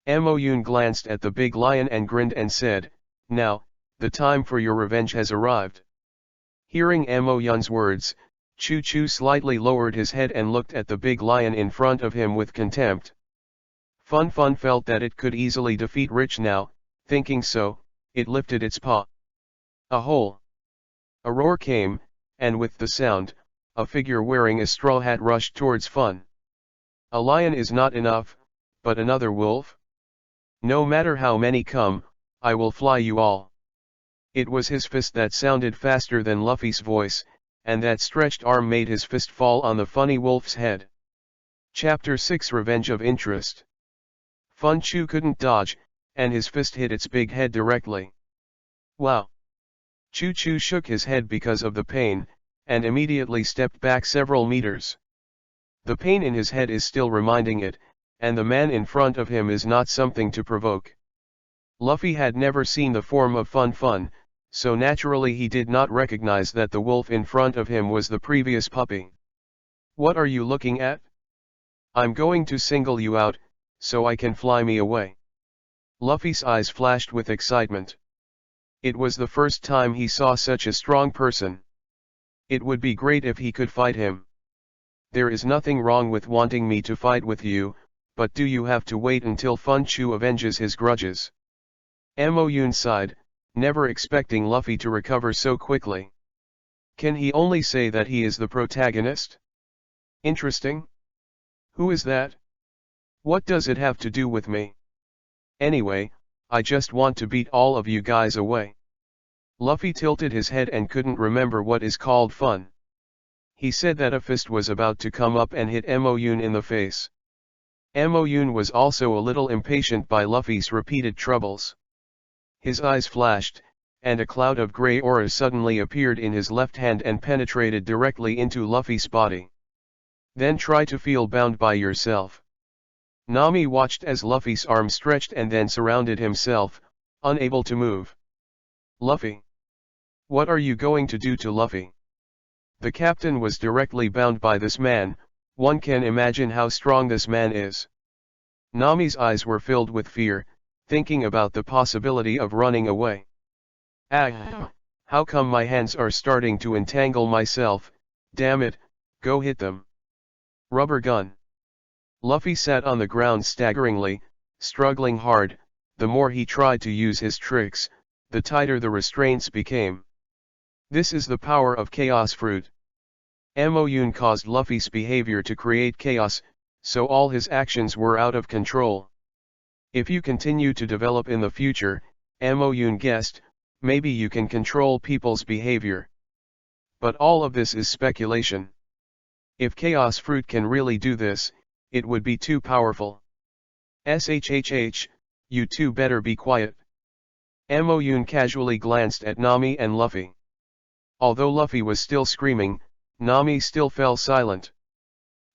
Mo Yun glanced at the big lion and grinned and said, now, the time for your revenge has arrived. Hearing Mo Yun's words, Choo Choo slightly lowered his head and looked at the big lion in front of him with contempt. Fun felt that it could easily defeat Rich now, thinking so, it lifted its paw. A hole! A roar came, and with the sound, a figure wearing a straw hat rushed towards Fun. A lion is not enough, but another wolf? No matter how many come, I will fly you all. It was his fist that sounded faster than Luffy's voice, and that stretched arm made his fist fall on the funny wolf's head. Chapter 6 Revenge of Interest. Fun Chu couldn't dodge, and his fist hit its big head directly. Wow! Choo Choo shook his head because of the pain, and immediately stepped back several meters. The pain in his head is still reminding it, and the man in front of him is not something to provoke. Luffy had never seen the form of Fun, so naturally he did not recognize that the wolf in front of him was the previous puppy. What are you looking at? I'm going to single you out, so I can fly me away. Luffy's eyes flashed with excitement. It was the first time he saw such a strong person. It would be great if he could fight him. There is nothing wrong with wanting me to fight with you, but do you have to wait until Funchu avenges his grudges? Mo Yun sighed, never expecting Luffy to recover so quickly. Can he only say that he is the protagonist? Interesting. Who is that? What does it have to do with me? Anyway, I just want to beat all of you guys away. Luffy tilted his head and couldn't remember what is called fun. He said that a fist was about to come up and hit Mo Yun in the face. Mo Yun was also a little impatient by Luffy's repeated troubles. His eyes flashed, and a cloud of grey aura suddenly appeared in his left hand and penetrated directly into Luffy's body. Then try to feel bound by yourself. Nami watched as Luffy's arm stretched and then surrounded himself, unable to move. Luffy. What are you going to do to Luffy? The captain was directly bound by this man, one can imagine how strong this man is. Nami's eyes were filled with fear, thinking about the possibility of running away. Ah, how come my hands are starting to entangle myself, damn it, go hit them. Rubber gun. Luffy sat on the ground staggeringly, struggling hard. The more he tried to use his tricks, the tighter the restraints became. This is the power of Chaos Fruit. Mo Yun caused Luffy's behavior to create chaos, so all his actions were out of control. If you continue to develop in the future, Mo Yun guessed, maybe you can control people's behavior. But all of this is speculation. If Chaos Fruit can really do this, it would be too powerful. SHHH, you two better be quiet. Mo Yun casually glanced at Nami and Luffy. Although Luffy was still screaming, Nami still fell silent.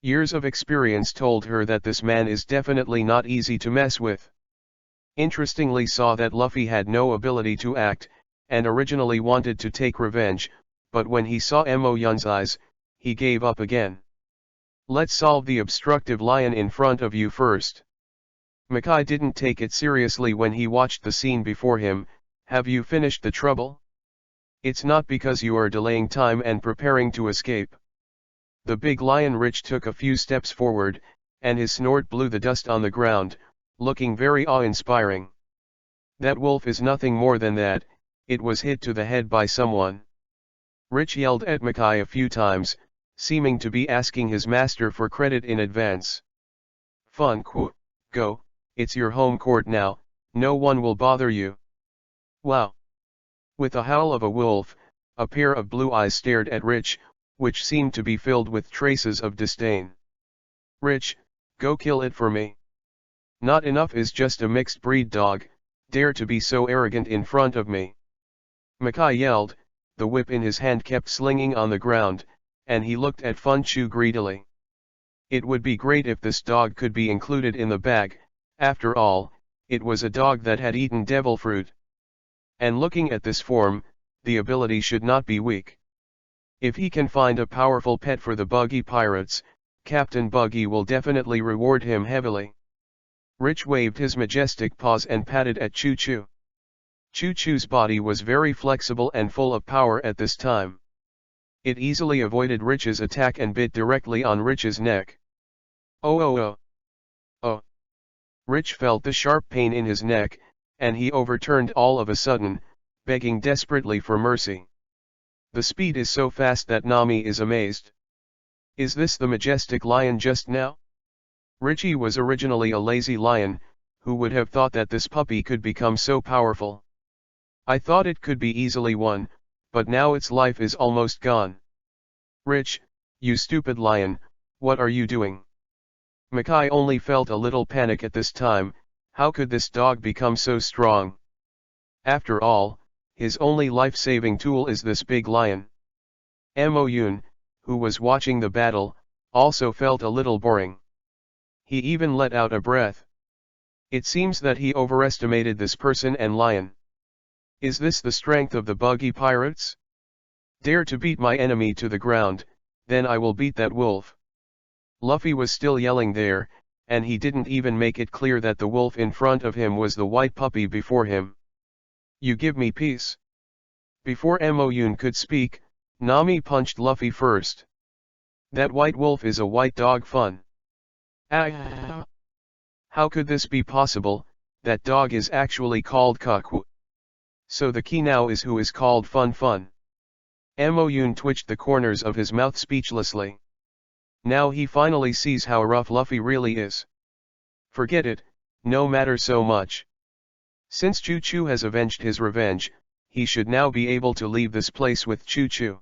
Years of experience told her that this man is definitely not easy to mess with. Interestingly saw that Luffy had no ability to act, and originally wanted to take revenge, but when he saw Mo Yun's eyes, he gave up again. Let's solve the obstructive lion in front of you first. Mackay didn't take it seriously when he watched the scene before him. Have you finished the trouble? It's not because you are delaying time and preparing to escape. The big lion Rich took a few steps forward, and his snort blew the dust on the ground, looking very awe-inspiring. That wolf is nothing more than that, it was hit to the head by someone. Rich yelled at Mackay a few times, seeming to be asking his master for credit in advance. Fun quote, go, it's your home court now, no one will bother you. Wow. With the howl of a wolf, a pair of blue eyes stared at Rich, which seemed to be filled with traces of disdain. Rich, go kill it for me. Not enough is just a mixed breed dog, dare to be so arrogant in front of me. Mackay yelled, the whip in his hand kept slinging on the ground, and he looked at Funchu greedily. It would be great if this dog could be included in the bag, after all, it was a dog that had eaten devil fruit. And looking at this form, the ability should not be weak. If he can find a powerful pet for the Buggy Pirates, Captain Buggy will definitely reward him heavily. Rich waved his majestic paws and patted at Choo Choo. Choo Choo's body was very flexible and full of power at this time. It easily avoided Rich's attack and bit directly on Rich's neck. Oh oh oh. Oh. Rich felt the sharp pain in his neck, and he overturned all of a sudden, begging desperately for mercy. The speed is so fast that Nami is amazed. Is this the majestic lion just now? Richie was originally a lazy lion, who would have thought that this puppy could become so powerful? I thought it could be easily won, but now its life is almost gone. Rich, you stupid lion, what are you doing? Mackay only felt a little panic at this time. How could this dog become so strong? After all, his only life-saving tool is this big lion. Mo Yun, who was watching the battle, also felt a little boring. He even let out a breath. It seems that he overestimated this person and lion. Is this the strength of the Buggy Pirates? Dare to beat my enemy to the ground, then I will beat that wolf. Luffy was still yelling there, and he didn't even make it clear that the wolf in front of him was the white puppy before him. You give me peace. Before Mo Yun could speak, Nami punched Luffy first. That white wolf is a white dog fun. Ah! How could this be possible? That dog is actually called Kakwu. So the key now is who is called Fun Fun. Moyun twitched the corners of his mouth speechlessly. Now he finally sees how rough Luffy really is. Forget it, no matter so much. Since Choo Choo has avenged his revenge, he should now be able to leave this place with Choo Choo.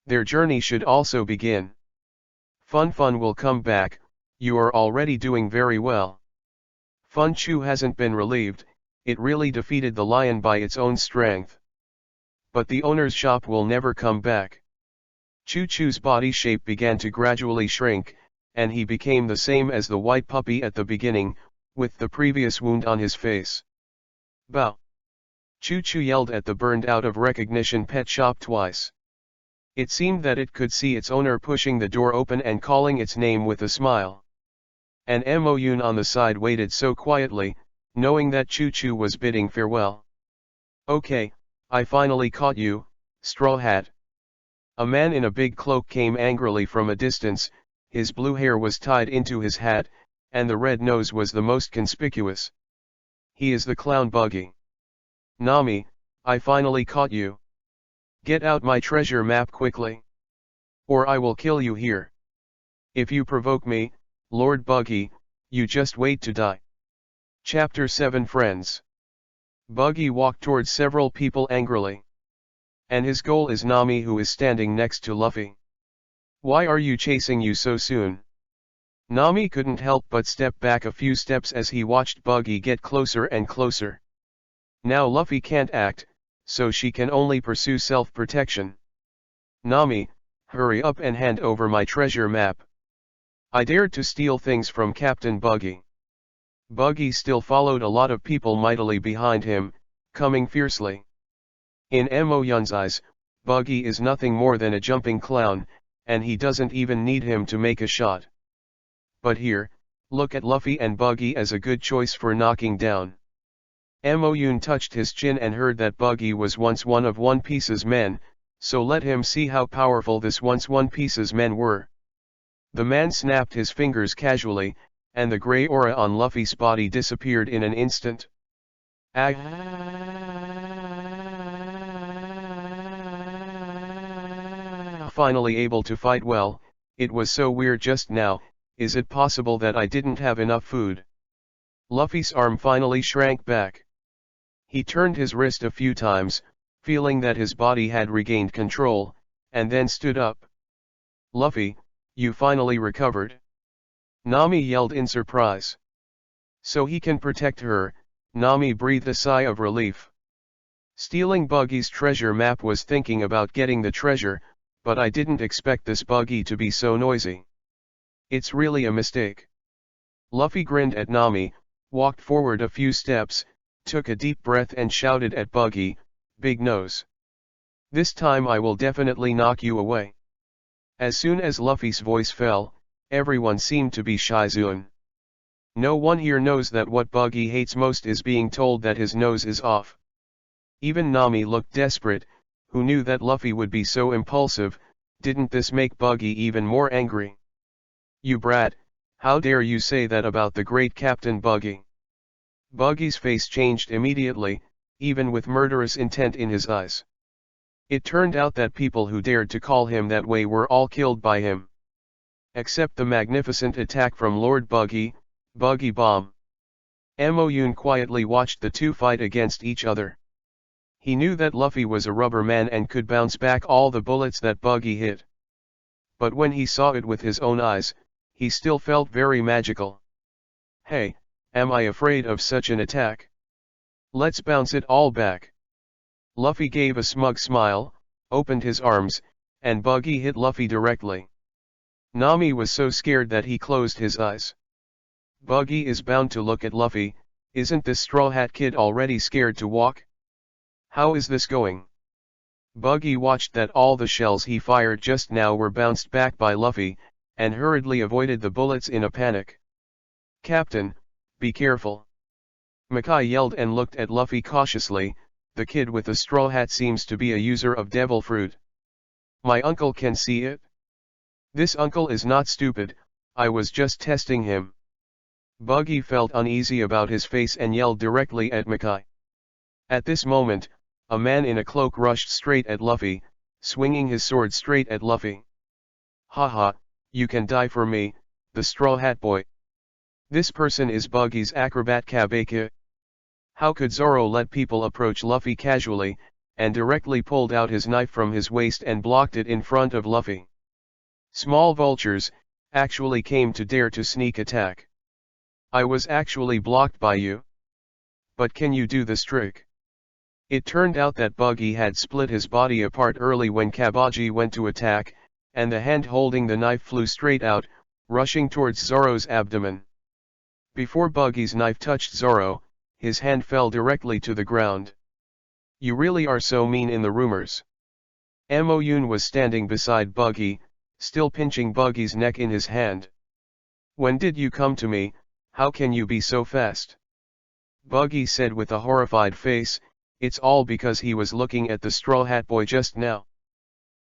Their journey should also begin. Fun Fun will come back, you are already doing very well. Fun Choo hasn't been relieved, it really defeated the lion by its own strength. But the owner's shop will never come back. Choo Choo's body shape began to gradually shrink, and he became the same as the white puppy at the beginning, with the previous wound on his face. Bow! Choo Choo yelled at the burned out of recognition pet shop twice. It seemed that it could see its owner pushing the door open and calling its name with a smile. And Moyun on the side waited so quietly, knowing that Choo Choo was bidding farewell. Okay, I finally caught you, Straw Hat. A man in a big cloak came angrily from a distance, his blue hair was tied into his hat, and the red nose was the most conspicuous. He is the clown Buggy. Nami, I finally caught you. Get out my treasure map quickly. Or I will kill you here. If you provoke me, Lord Buggy, you just wait to die. Chapter 7 Friends. Buggy walked towards several people angrily. And his goal is Nami, who is standing next to Luffy. Why are you chasing you so soon? Nami couldn't help but step back a few steps as he watched Buggy get closer and closer. Now Luffy can't act, so she can only pursue self-protection. Nami, hurry up and hand over my treasure map. I dared to steal things from Captain Buggy. Buggy still followed a lot of people mightily behind him, coming fiercely. In Moyun's eyes, Buggy is nothing more than a jumping clown, and he doesn't even need him to make a shot. But here, look at Luffy and Buggy as a good choice for knocking down. Moyun touched his chin and heard that Buggy was once one of One Piece's men, so let him see how powerful this once One Piece's men were. The man snapped his fingers casually, and the grey aura on Luffy's body disappeared in an instant. Finally able to fight well, it was so weird just now, is it possible that I didn't have enough food? Luffy's arm finally shrank back. He turned his wrist a few times, feeling that his body had regained control, and then stood up. Luffy, you finally recovered? Nami yelled in surprise. So he can protect her, Nami breathed a sigh of relief. Stealing Buggy's treasure map was thinking about getting the treasure, but I didn't expect this Buggy to be so noisy. It's really a mistake. Luffy grinned at Nami, walked forward a few steps, took a deep breath and shouted at Buggy, Big Nose. This time I will definitely knock you away. As soon as Luffy's voice fell, everyone seemed to be Shizoon. No one here knows that what Buggy hates most is being told that his nose is off. Even Nami looked desperate, who knew that Luffy would be so impulsive. Didn't this make Buggy even more angry? You brat, how dare you say that about the great Captain Buggy? Buggy's face changed immediately, even with murderous intent in his eyes. It turned out that people who dared to call him that way were all killed by him. Except the magnificent attack from Lord Buggy, Buggy Bomb. Moyun quietly watched the two fight against each other. He knew that Luffy was a rubber man and could bounce back all the bullets that Buggy hit. But when he saw it with his own eyes, he still felt very magical. Hey, am I afraid of such an attack? Let's bounce it all back. Luffy gave a smug smile, opened his arms, and Buggy hit Luffy directly. Nami was so scared that he closed his eyes. Buggy is bound to look at Luffy. Isn't this Straw Hat Kid already scared to walk? How is this going? Buggy watched that all the shells he fired just now were bounced back by Luffy, and hurriedly avoided the bullets in a panic. Captain, be careful. Makai yelled and looked at Luffy cautiously. The kid with the straw hat seems to be a user of devil fruit. My uncle can see it? This uncle is not stupid, I was just testing him. Buggy felt uneasy about his face and yelled directly at Mackay. At this moment, a man in a cloak rushed straight at Luffy, swinging his sword straight at Luffy. Haha, you can die for me, the Straw Hat Boy. This person is Buggy's acrobat Kabaka. How could Zoro let people approach Luffy casually, and directly pulled out his knife from his waist and blocked it in front of Luffy? Small vultures, actually came to dare to sneak attack. I was actually blocked by you. But can you do this trick? It turned out that Buggy had split his body apart early when Kabaji went to attack, and the hand holding the knife flew straight out, rushing towards Zoro's abdomen. Before Buggy's knife touched Zoro, his hand fell directly to the ground. You really are so mean in the rumors. Moyun was standing beside Buggy, still pinching Buggy's neck in his hand. When did you come to me? How can you be so fast? Buggy said with a horrified face, it's all because he was looking at the Straw Hat Boy just now.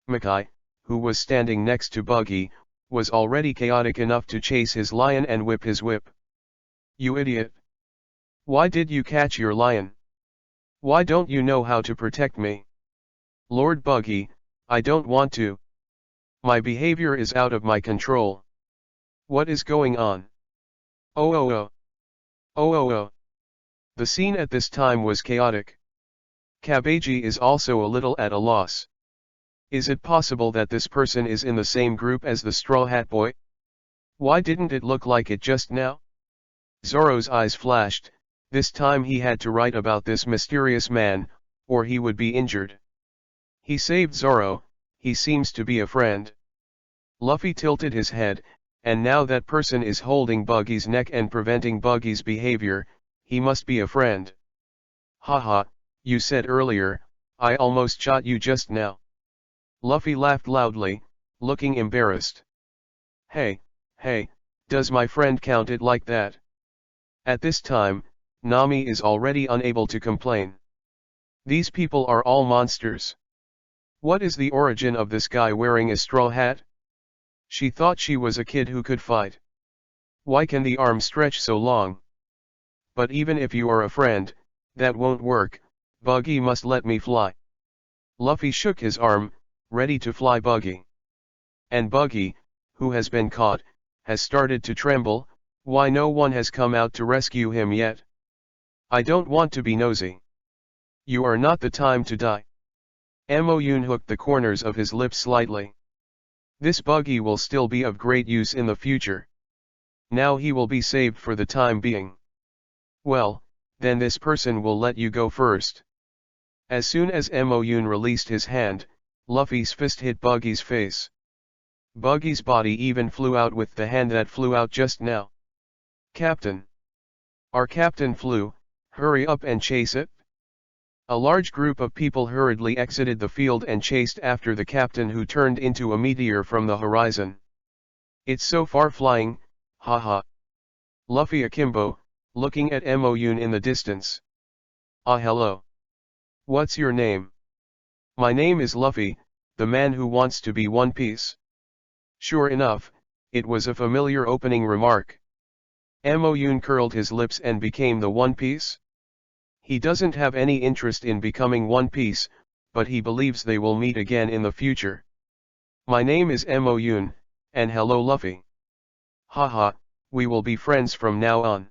Mackay, who was standing next to Buggy, was already chaotic enough to chase his lion and whip his whip. You idiot! Why did you catch your lion? Why don't you know how to protect me? Lord Buggy, I don't want to. My behavior is out of my control. What is going on? Oh oh oh. Oh oh oh. The scene at this time was chaotic. Kabaji is also a little at a loss. Is it possible that this person is in the same group as the Straw Hat Boy? Why didn't it look like it just now? Zoro's eyes flashed, this time he had to write about this mysterious man, or he would be injured. He saved Zoro, he seems to be a friend. Luffy tilted his head, and now that person is holding Buggy's neck and preventing Buggy's behavior, he must be a friend. Haha, you said earlier, I almost shot you just now. Luffy laughed loudly, looking embarrassed. Hey, does my friend count it like that? At this time, Nami is already unable to complain. These people are all monsters. What is the origin of this guy wearing a straw hat? She thought she was a kid who could fight. Why can the arm stretch so long? But even if you are a friend, that won't work, Buggy must let me fly. Luffy shook his arm, ready to fly Buggy. And Buggy, who has been caught, has started to tremble. Why no one has come out to rescue him yet? I don't want to be nosy. You are not the time to die. Moyun hooked the corners of his lips slightly. This Buggy will still be of great use in the future. Now he will be saved for the time being. Well, then this person will let you go first. As soon as Moyun released his hand, Luffy's fist hit Buggy's face. Buggy's body even flew out with the hand that flew out just now. Captain! Our captain flew, hurry up and chase it. A large group of people hurriedly exited the field and chased after the captain, who turned into a meteor from the horizon. It's so far flying, haha. Luffy akimbo, looking at Moyun in the distance. Ah, hello. What's your name? My name is Luffy, the man who wants to be One Piece. Sure enough, it was a familiar opening remark. Moyun curled his lips and became the One Piece? He doesn't have any interest in becoming One Piece, but he believes they will meet again in the future. My name is Moyun, and hello Luffy. Haha, we will be friends from now on.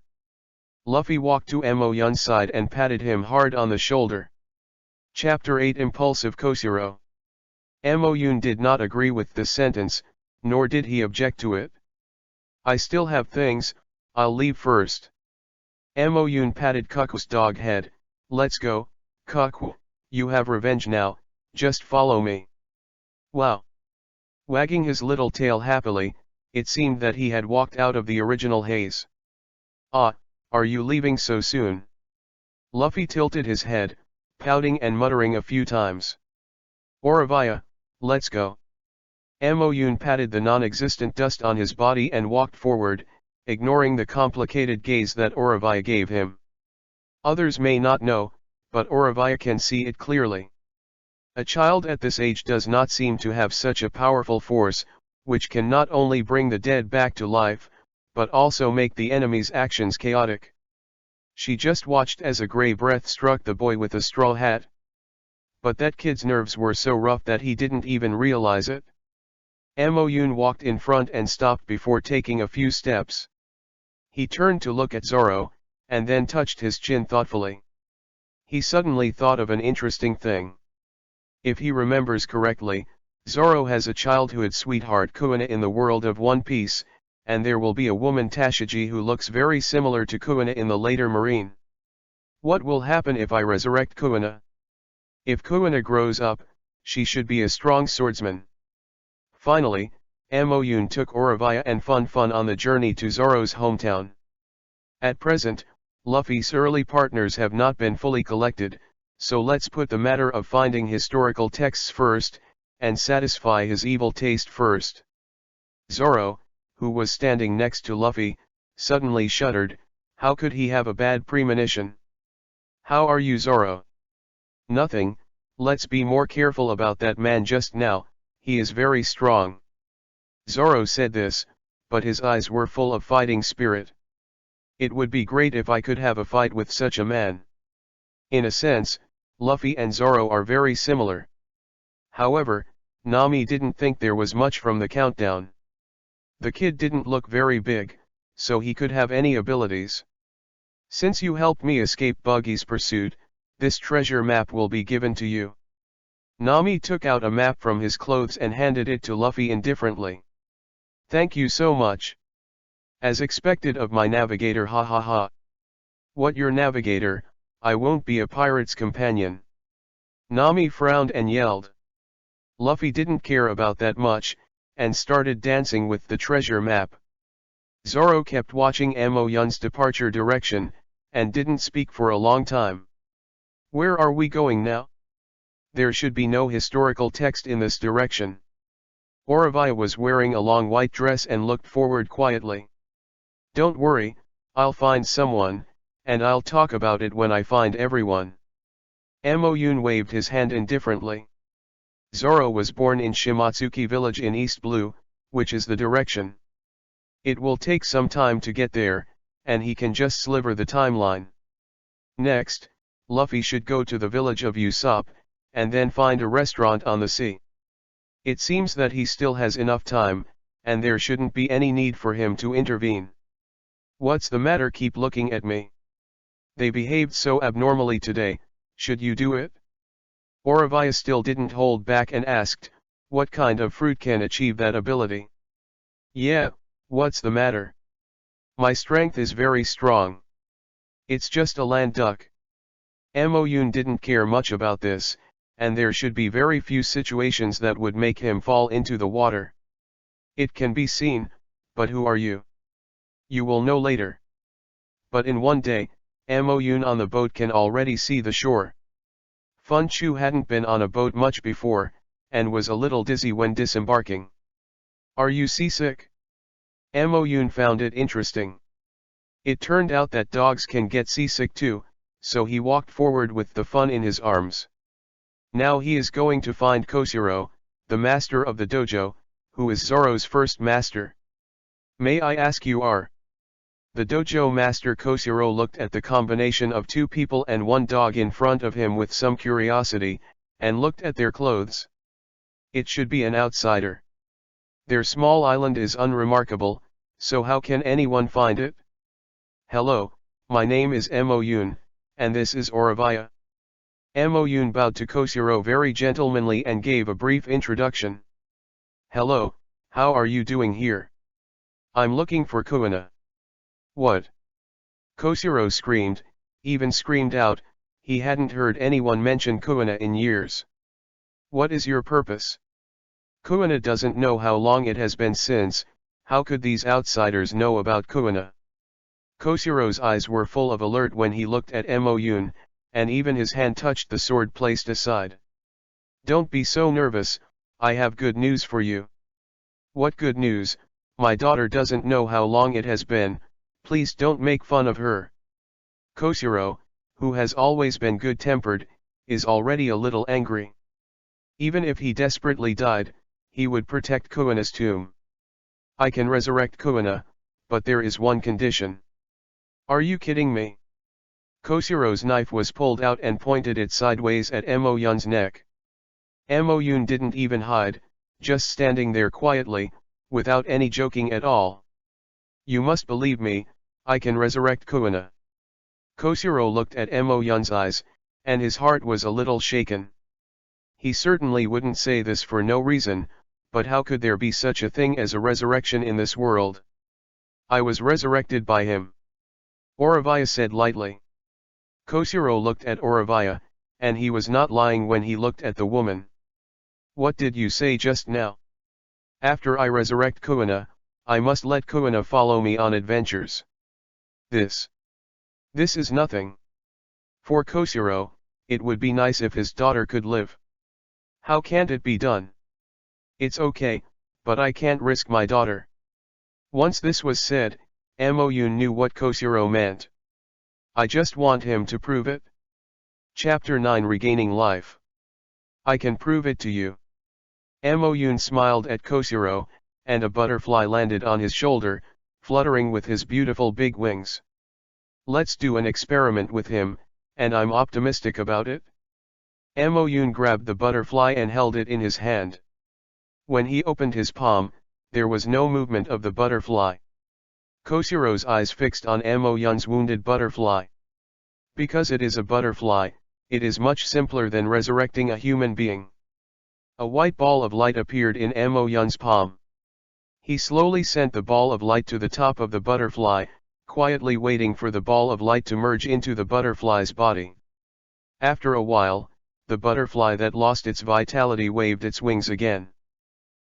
Luffy walked to Moyun's side and patted him hard on the shoulder. Chapter 8 Impulsive Koshiro. Moyun did not agree with this sentence, nor did he object to it. I still have things, I'll leave first. Moyun patted Kuku's dog head. Let's go, Kuku, you have revenge now, just follow me. Wow. Wagging his little tail happily, it seemed that he had walked out of the original haze. Ah, are you leaving so soon? Luffy tilted his head, pouting and muttering a few times. Oravia, let's go. Moyun patted the non-existent dust on his body and walked forward, ignoring the complicated gaze that Oravia gave him. Others may not know, but Oravia can see it clearly. A child at this age does not seem to have such a powerful force, which can not only bring the dead back to life, but also make the enemy's actions chaotic. She just watched as a gray breath struck the boy with a straw hat. But that kid's nerves were so rough that he didn't even realize it. Mo-yoon walked in front and stopped before taking a few steps. He turned to look at Zoro, and then touched his chin thoughtfully. He suddenly thought of an interesting thing. If he remembers correctly, Zoro has a childhood sweetheart Kuina in the world of One Piece, and there will be a woman Tashigi who looks very similar to Kuina in the later marine. What will happen if I resurrect Kuina? If Kuina grows up, she should be a strong swordsman. Finally, Mo-yoon took Oravia and Fun Fun on the journey to Zoro's hometown. At present, Luffy's early partners have not been fully collected, so let's put the matter of finding historical texts first, and satisfy his evil taste first. Zoro, who was standing next to Luffy, suddenly shuddered. How could he have a bad premonition? How are you, Zoro? Nothing, let's be more careful about that man just now, he is very strong. Zoro said this, but his eyes were full of fighting spirit. It would be great if I could have a fight with such a man. In a sense, Luffy and Zoro are very similar. However, Nami didn't think there was much from the countdown. The kid didn't look very big, so he could have any abilities. Since you helped me escape Buggy's pursuit, this treasure map will be given to you. Nami took out a map from his clothes and handed it to Luffy indifferently. Thank you so much. As expected of my navigator, ha ha ha. What, your navigator? I won't be a pirate's companion. Nami frowned and yelled. Luffy didn't care about that much, and started dancing with the treasure map. Zoro kept watching Mo-yoon's departure direction, and didn't speak for a long time. Where are we going now? There should be no historical text in this direction. Oravia was wearing a long white dress and looked forward quietly. Don't worry, I'll find someone, and I'll talk about it when I find everyone. Mo-yoon waved his hand indifferently. Zoro was born in Shimatsuki village in East Blue, which is the direction. It will take some time to get there, and he can just sliver the timeline. Next, Luffy should go to the village of Usopp, and then find a restaurant on the sea. It seems that he still has enough time, and there shouldn't be any need for him to intervene. What's the matter? Keep looking at me. They behaved so abnormally today, should you do it? Oravia still didn't hold back and asked, what kind of fruit can achieve that ability? Yeah, what's the matter? My strength is very strong. It's just a land duck. Mo-yoon didn't care much about this, and there should be very few situations that would make him fall into the water. It can be seen, but who are you? You will know later. But in one day, Mo-yoon on the boat can already see the shore. Fun Chu hadn't been on a boat much before, and was a little dizzy when disembarking. Are you seasick? Mo-yoon found it interesting. It turned out that dogs can get seasick too, so he walked forward with the Fun in his arms. Now he is going to find Koshiro, the master of the dojo, who is Zoro's first master. May I ask you are? The dojo master Koshiro looked at the combination of two people and one dog in front of him with some curiosity, and looked at their clothes. It should be an outsider. Their small island is unremarkable, so how can anyone find it? Hello, my name is Mo-yoon, and this is Oravia. Mo-yoon bowed to Koshiro very gentlemanly and gave a brief introduction. Hello, how are you doing here? I'm looking for Kuina. What? Koshiro screamed, even screamed out, he hadn't heard anyone mention Kuina in years. What is your purpose? Kuina doesn't know how long it has been since, how could these outsiders know about Kuina? Koshiro's eyes were full of alert when he looked at Mo-yoon, and even his hand touched the sword placed aside. Don't be so nervous, I have good news for you. What good news? My daughter doesn't know how long it has been, please don't make fun of her. Koshiro, who has always been good-tempered, is already a little angry. Even if he desperately died, he would protect Kuina's tomb. I can resurrect Kuina, but there is one condition. Are you kidding me? Koshiro's knife was pulled out and pointed it sideways at Emo Yun's neck. Emo Yun didn't even hide, just standing there quietly, without any joking at all. You must believe me, I can resurrect Kuina. Koshiro looked at Emo Yun's eyes, and his heart was a little shaken. He certainly wouldn't say this for no reason, but how could there be such a thing as a resurrection in this world? I was resurrected by him. Oravia said lightly. Koshiro looked at Oravia, and he was not lying when he looked at the woman. What did you say just now? After I resurrect Kuina, I must let Kuina follow me on adventures. This is nothing. For Koshiro, it would be nice if his daughter could live. How can't it be done? It's okay, but I can't risk my daughter. Once this was said, Emo Yun knew what Koshiro meant. I just want him to prove it. Chapter 9 Regaining Life. I can prove it to you. Emo Yun smiled at Koshiro, and a butterfly landed on his shoulder, fluttering with his beautiful big wings. Let's do an experiment with him, and I'm optimistic about it. Emo Yun grabbed the butterfly and held it in his hand. When he opened his palm, there was no movement of the butterfly. Koshiro's eyes fixed on Emo Yun's wounded butterfly. Because it is a butterfly, it is much simpler than resurrecting a human being. A white ball of light appeared in Emo Yun's palm. He slowly sent the ball of light to the top of the butterfly, quietly waiting for the ball of light to merge into the butterfly's body. After a while, the butterfly that lost its vitality waved its wings again.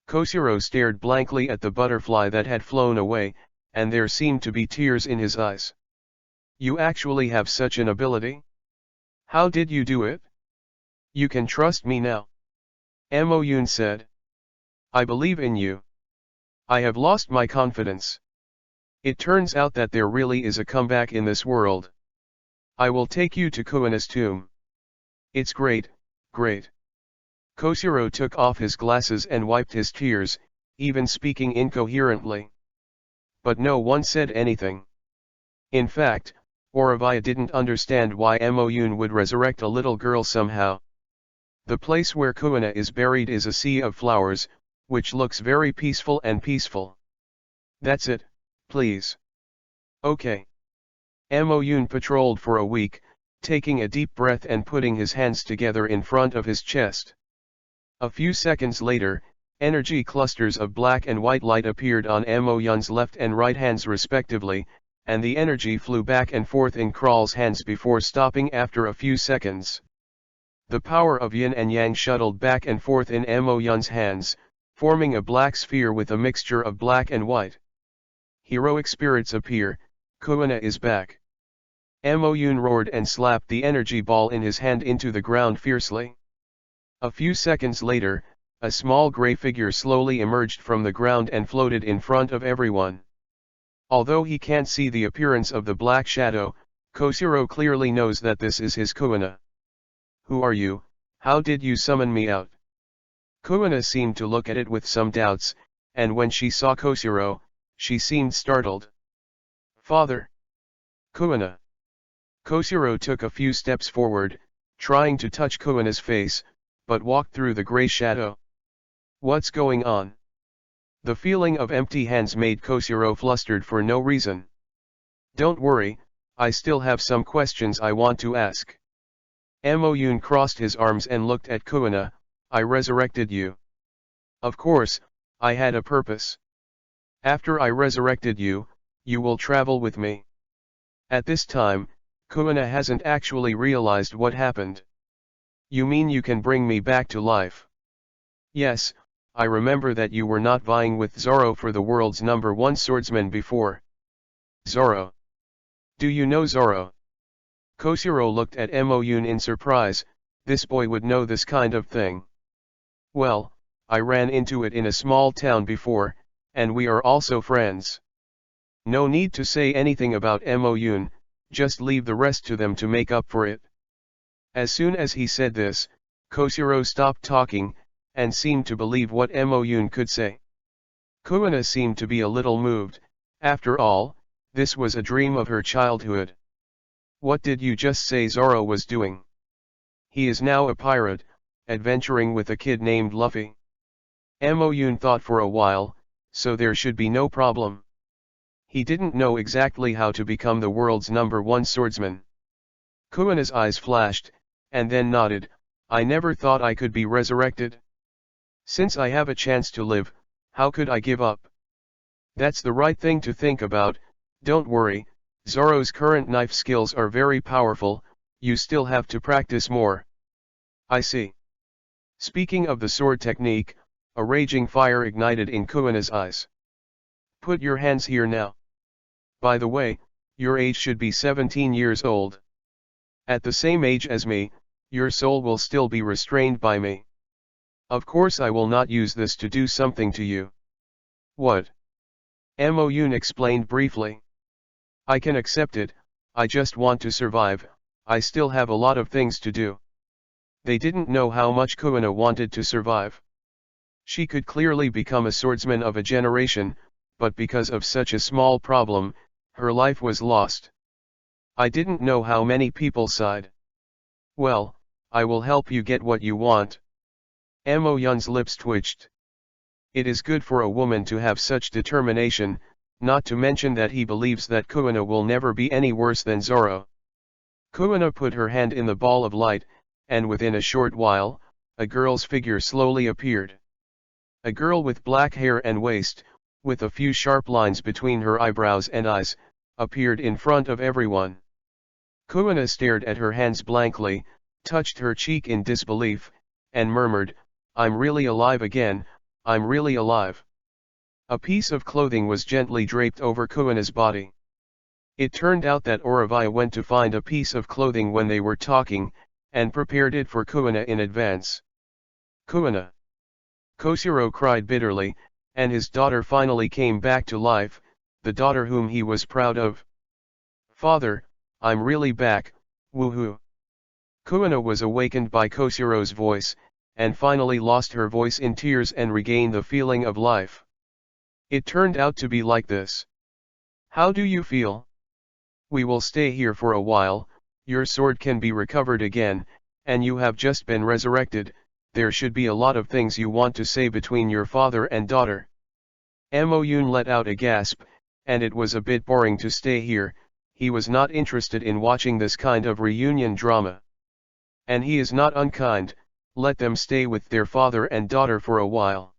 Koshiro stared blankly at the butterfly that had flown away, and there seemed to be tears in his eyes. You actually have such an ability? How did you do it? You can trust me now. Emo Yun said. I believe in you. I have lost my confidence. It turns out that there really is a comeback in this world. I will take you to Kuina's tomb. It's great, great. Koshiro took off his glasses and wiped his tears, even speaking incoherently. But no one said anything. In fact, Oravia didn't understand why Emo Yun would resurrect a little girl somehow. The place where Kuina is buried is a sea of flowers, which looks very peaceful and peaceful. That's it, please. Okay. Emo Yun patrolled for a week, taking a deep breath and putting his hands together in front of his chest. A few seconds later, energy clusters of black and white light appeared on Emo Yun's left and right hands respectively, and the energy flew back and forth in Kral's hands before stopping after a few seconds. The power of yin and yang shuttled back and forth in Emo Yun's hands, forming a black sphere with a mixture of black and white. Heroic spirits appear, Kuina is back. Emo Yun roared and slapped the energy ball in his hand into the ground fiercely. A few seconds later, a small gray figure slowly emerged from the ground and floated in front of everyone. Although he can't see the appearance of the black shadow, Koshiro clearly knows that this is his Kuina. Who are you? How did you summon me out? Kuina seemed to look at it with some doubts, and when she saw Koshiro, she seemed startled. Father! Kuina! Koshiro took a few steps forward, trying to touch Kuina's face, but walked through the gray shadow. What's going on? The feeling of empty hands made Koshiro flustered for no reason. Don't worry, I still have some questions I want to ask. Emo Yun crossed his arms and looked at Kuina. I resurrected you. Of course, I had a purpose. After I resurrected you, you will travel with me. At this time, Kuina hasn't actually realized what happened. You mean you can bring me back to life? Yes, I remember that you were not vying with Zoro for the world's #1 swordsman before. Zoro. Do you know Zoro? Koshiro looked at Emo Yun in surprise. This boy would know this kind of thing. Well, I ran into it in a small town before, and we are also friends. No need to say anything about Emo Yun, just leave the rest to them to make up for it. As soon as he said this, Koshiro stopped talking, and seemed to believe what Moyun could say. Kuina seemed to be a little moved. After all, this was a dream of her childhood. What did you just say Zoro was doing? He is now a pirate, adventuring with a kid named Luffy. Moyun thought for a while, so there should be no problem. He didn't know exactly how to become the world's #1 swordsman. Kuina's eyes flashed, and then nodded. I never thought I could be resurrected. Since I have a chance to live, how could I give up? That's the right thing to think about. Don't worry, Zoro's current knife skills are very powerful, you still have to practice more. I see. Speaking of the sword technique, a raging fire ignited in Kuina's eyes. Put your hands here now. By the way, your age should be 17 years old. At the same age as me, your soul will still be restrained by me. Of course I will not use this to do something to you. What? Moyun explained briefly. I can accept it, I just want to survive, I still have a lot of things to do. They didn't know how much Kuina wanted to survive. She could clearly become a swordsman of a generation, but because of such a small problem, her life was lost. I didn't know how many people sighed. Well, I will help you get what you want. Moyun's lips twitched. It is good for a woman to have such determination, not to mention that he believes that Kuina will never be any worse than Zoro. Kuina put her hand in the ball of light, and within a short while, a girl's figure slowly appeared. A girl with black hair and waist, with a few sharp lines between her eyebrows and eyes, appeared in front of everyone. Kuina stared at her hands blankly, touched her cheek in disbelief, and murmured, I'm really alive again, I'm really alive. A piece of clothing was gently draped over Kuina's body. It turned out that Aureviya went to find a piece of clothing when they were talking, and prepared it for Kuina in advance. Kuina! Koshiro cried bitterly, and his daughter finally came back to life, the daughter whom he was proud of. Father, I'm really back, woohoo! Kuina was awakened by Koshiro's voice, and finally lost her voice in tears and regained the feeling of life. It turned out to be like this. How do you feel? We will stay here for a while, your sword can be recovered again, and you have just been resurrected, there should be a lot of things you want to say between your father and daughter. Moyun let out a gasp, and it was a bit boring to stay here, he was not interested in watching this kind of reunion drama. And he is not unkind, let them stay with their father and daughter for a while.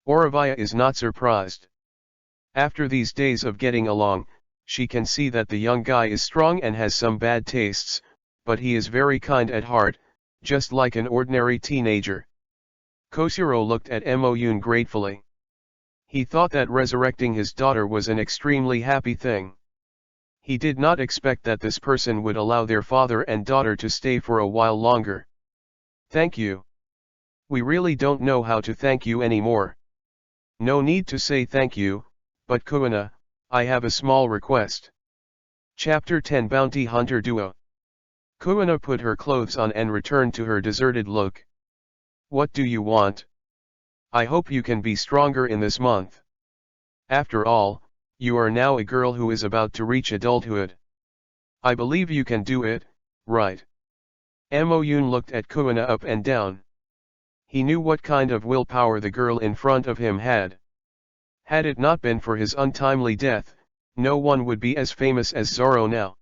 Aureviya is not surprised. After these days of getting along, she can see that the young guy is strong and has some bad tastes, but he is very kind at heart, just like an ordinary teenager. Koshiro looked at Moyun gratefully. He thought that resurrecting his daughter was an extremely happy thing. He did not expect that this person would allow their father and daughter to stay for a while longer. Thank you. We really don't know how to thank you anymore. No need to say thank you, but Kuina, I have a small request. Chapter 10 Bounty Hunter Duo. Kuina put her clothes on and returned to her deserted look. What do you want? I hope you can be stronger in this month. After all, you are now a girl who is about to reach adulthood. I believe you can do it, right? Moyun looked at Kuina up and down. He knew what kind of willpower the girl in front of him had. Had it not been for his untimely death, no one would be as famous as Zoro now.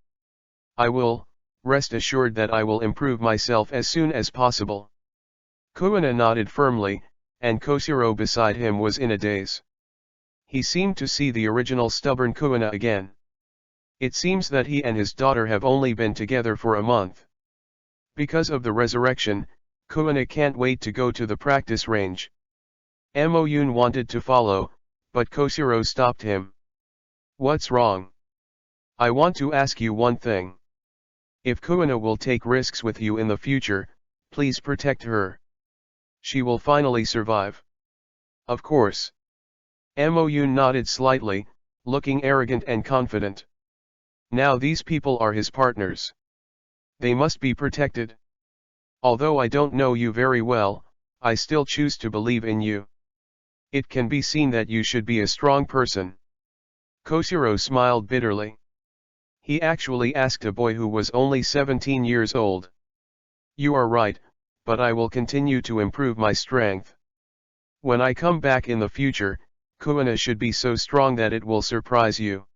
I will, rest assured that I will improve myself as soon as possible. Kuina nodded firmly, and Koshiro beside him was in a daze. He seemed to see the original stubborn Kuina again. It seems that he and his daughter have only been together for a month. Because of the resurrection, Kuina can't wait to go to the practice range. Moyun wanted to follow, but Koshiro stopped him. What's wrong? I want to ask you one thing. If Kuina will take risks with you in the future, please protect her. She will finally survive. Of course. Moyun nodded slightly, looking arrogant and confident. Now these people are his partners. They must be protected. Although I don't know you very well, I still choose to believe in you. It can be seen that you should be a strong person. Koshiro smiled bitterly. He actually asked a boy who was only 17 years old. You are right, but I will continue to improve my strength. When I come back in the future, Kuina should be so strong that it will surprise you.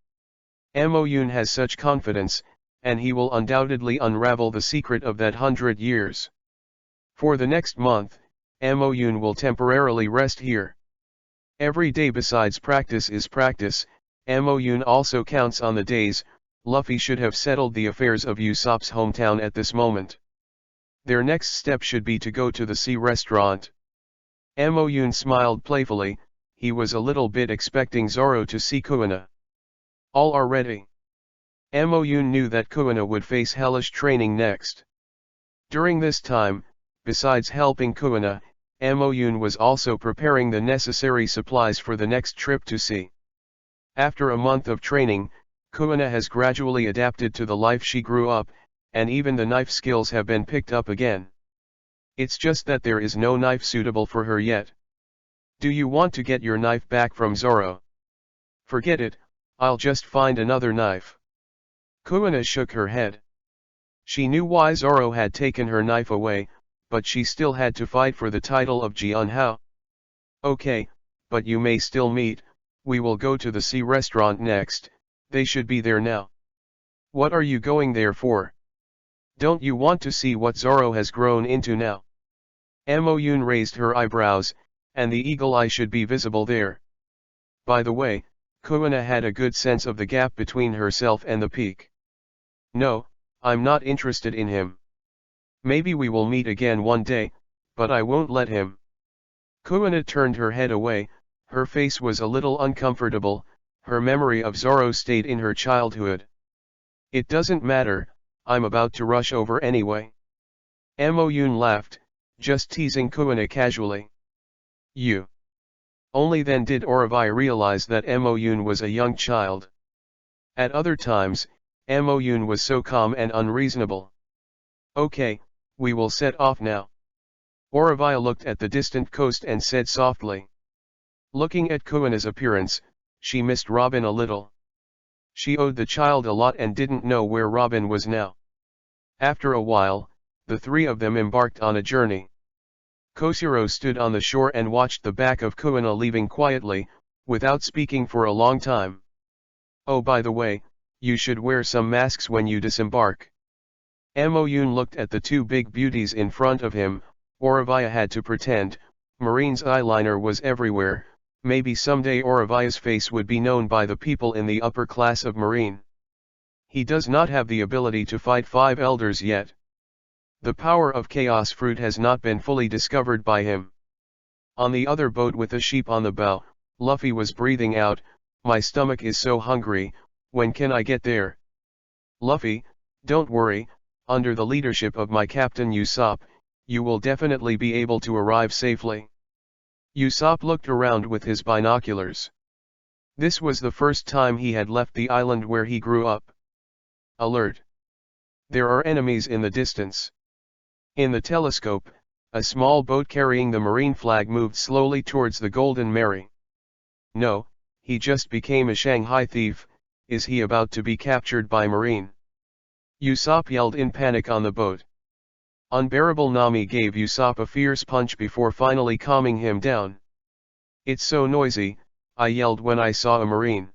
Moyun has such confidence, and he will undoubtedly unravel the secret of that 100 years. For the next month, Moyun will temporarily rest here. Every day besides practice is practice. Moyun also counts on the days. Luffy should have settled the affairs of Usopp's hometown at this moment. Their next step should be to go to the sea restaurant. Moyun smiled playfully. He was a little bit expecting Zoro to see Kuina. All are ready. Moyun knew that Kuina would face hellish training next. During this time, besides helping Kuina, Moyun was also preparing the necessary supplies for the next trip to sea. After a month of training, Kuina has gradually adapted to the life she grew up, and even the knife skills have been picked up again. It's just that there is no knife suitable for her yet. Do you want to get your knife back from Zoro? Forget it, I'll just find another knife. Kuina shook her head. She knew why Zoro had taken her knife away, but she still had to fight for the title of Jianhao. Okay, but you may still meet. We will go to the sea restaurant next. They should be there now. What are you going there for? Don't you want to see what Zoro has grown into now? Moyun raised her eyebrows, and the eagle eye should be visible there. By the way, Kuina had a good sense of the gap between herself and the peak. No, I'm not interested in him. Maybe we will meet again one day, but I won't let him. Kuina turned her head away. Her face was a little uncomfortable. Her memory of Zoro stayed in her childhood. It doesn't matter, I'm about to rush over anyway. Moyun laughed, just teasing Kuina casually. You. Only then did Oravai realize that Moyun was a young child. At other times, Moyun was so calm and unreasonable. Okay, we will set off now. Oravai looked at the distant coast and said softly. Looking at Kuina's appearance, she missed Robin a little. She owed the child a lot and didn't know where Robin was now. After a while, the three of them embarked on a journey. Koshiro stood on the shore and watched the back of Kuina leaving quietly, without speaking for a long time. Oh, by the way, you should wear some masks when you disembark. Moyun looked at the two big beauties in front of him. Oravai had to pretend. Marine's eyeliner was everywhere. Maybe someday Oravai's face would be known by the people in the upper class of Marine. He does not have the ability to fight 5 elders yet. The power of Chaos Fruit has not been fully discovered by him. On the other boat with the sheep on the bow, Luffy was breathing out, my stomach is so hungry, when can I get there? Luffy, don't worry, under the leadership of my captain Usopp, you will definitely be able to arrive safely. Usopp looked around with his binoculars. This was the first time he had left the island where he grew up. Alert! There are enemies in the distance. In the telescope, a small boat carrying the marine flag moved slowly towards the Golden Mary. No, he just became a Shanghai thief. Is he about to be captured by Marine? Usopp yelled in panic on the boat. Unbearable Nami gave Usopp a fierce punch before finally calming him down. It's so noisy, I yelled when I saw a Marine.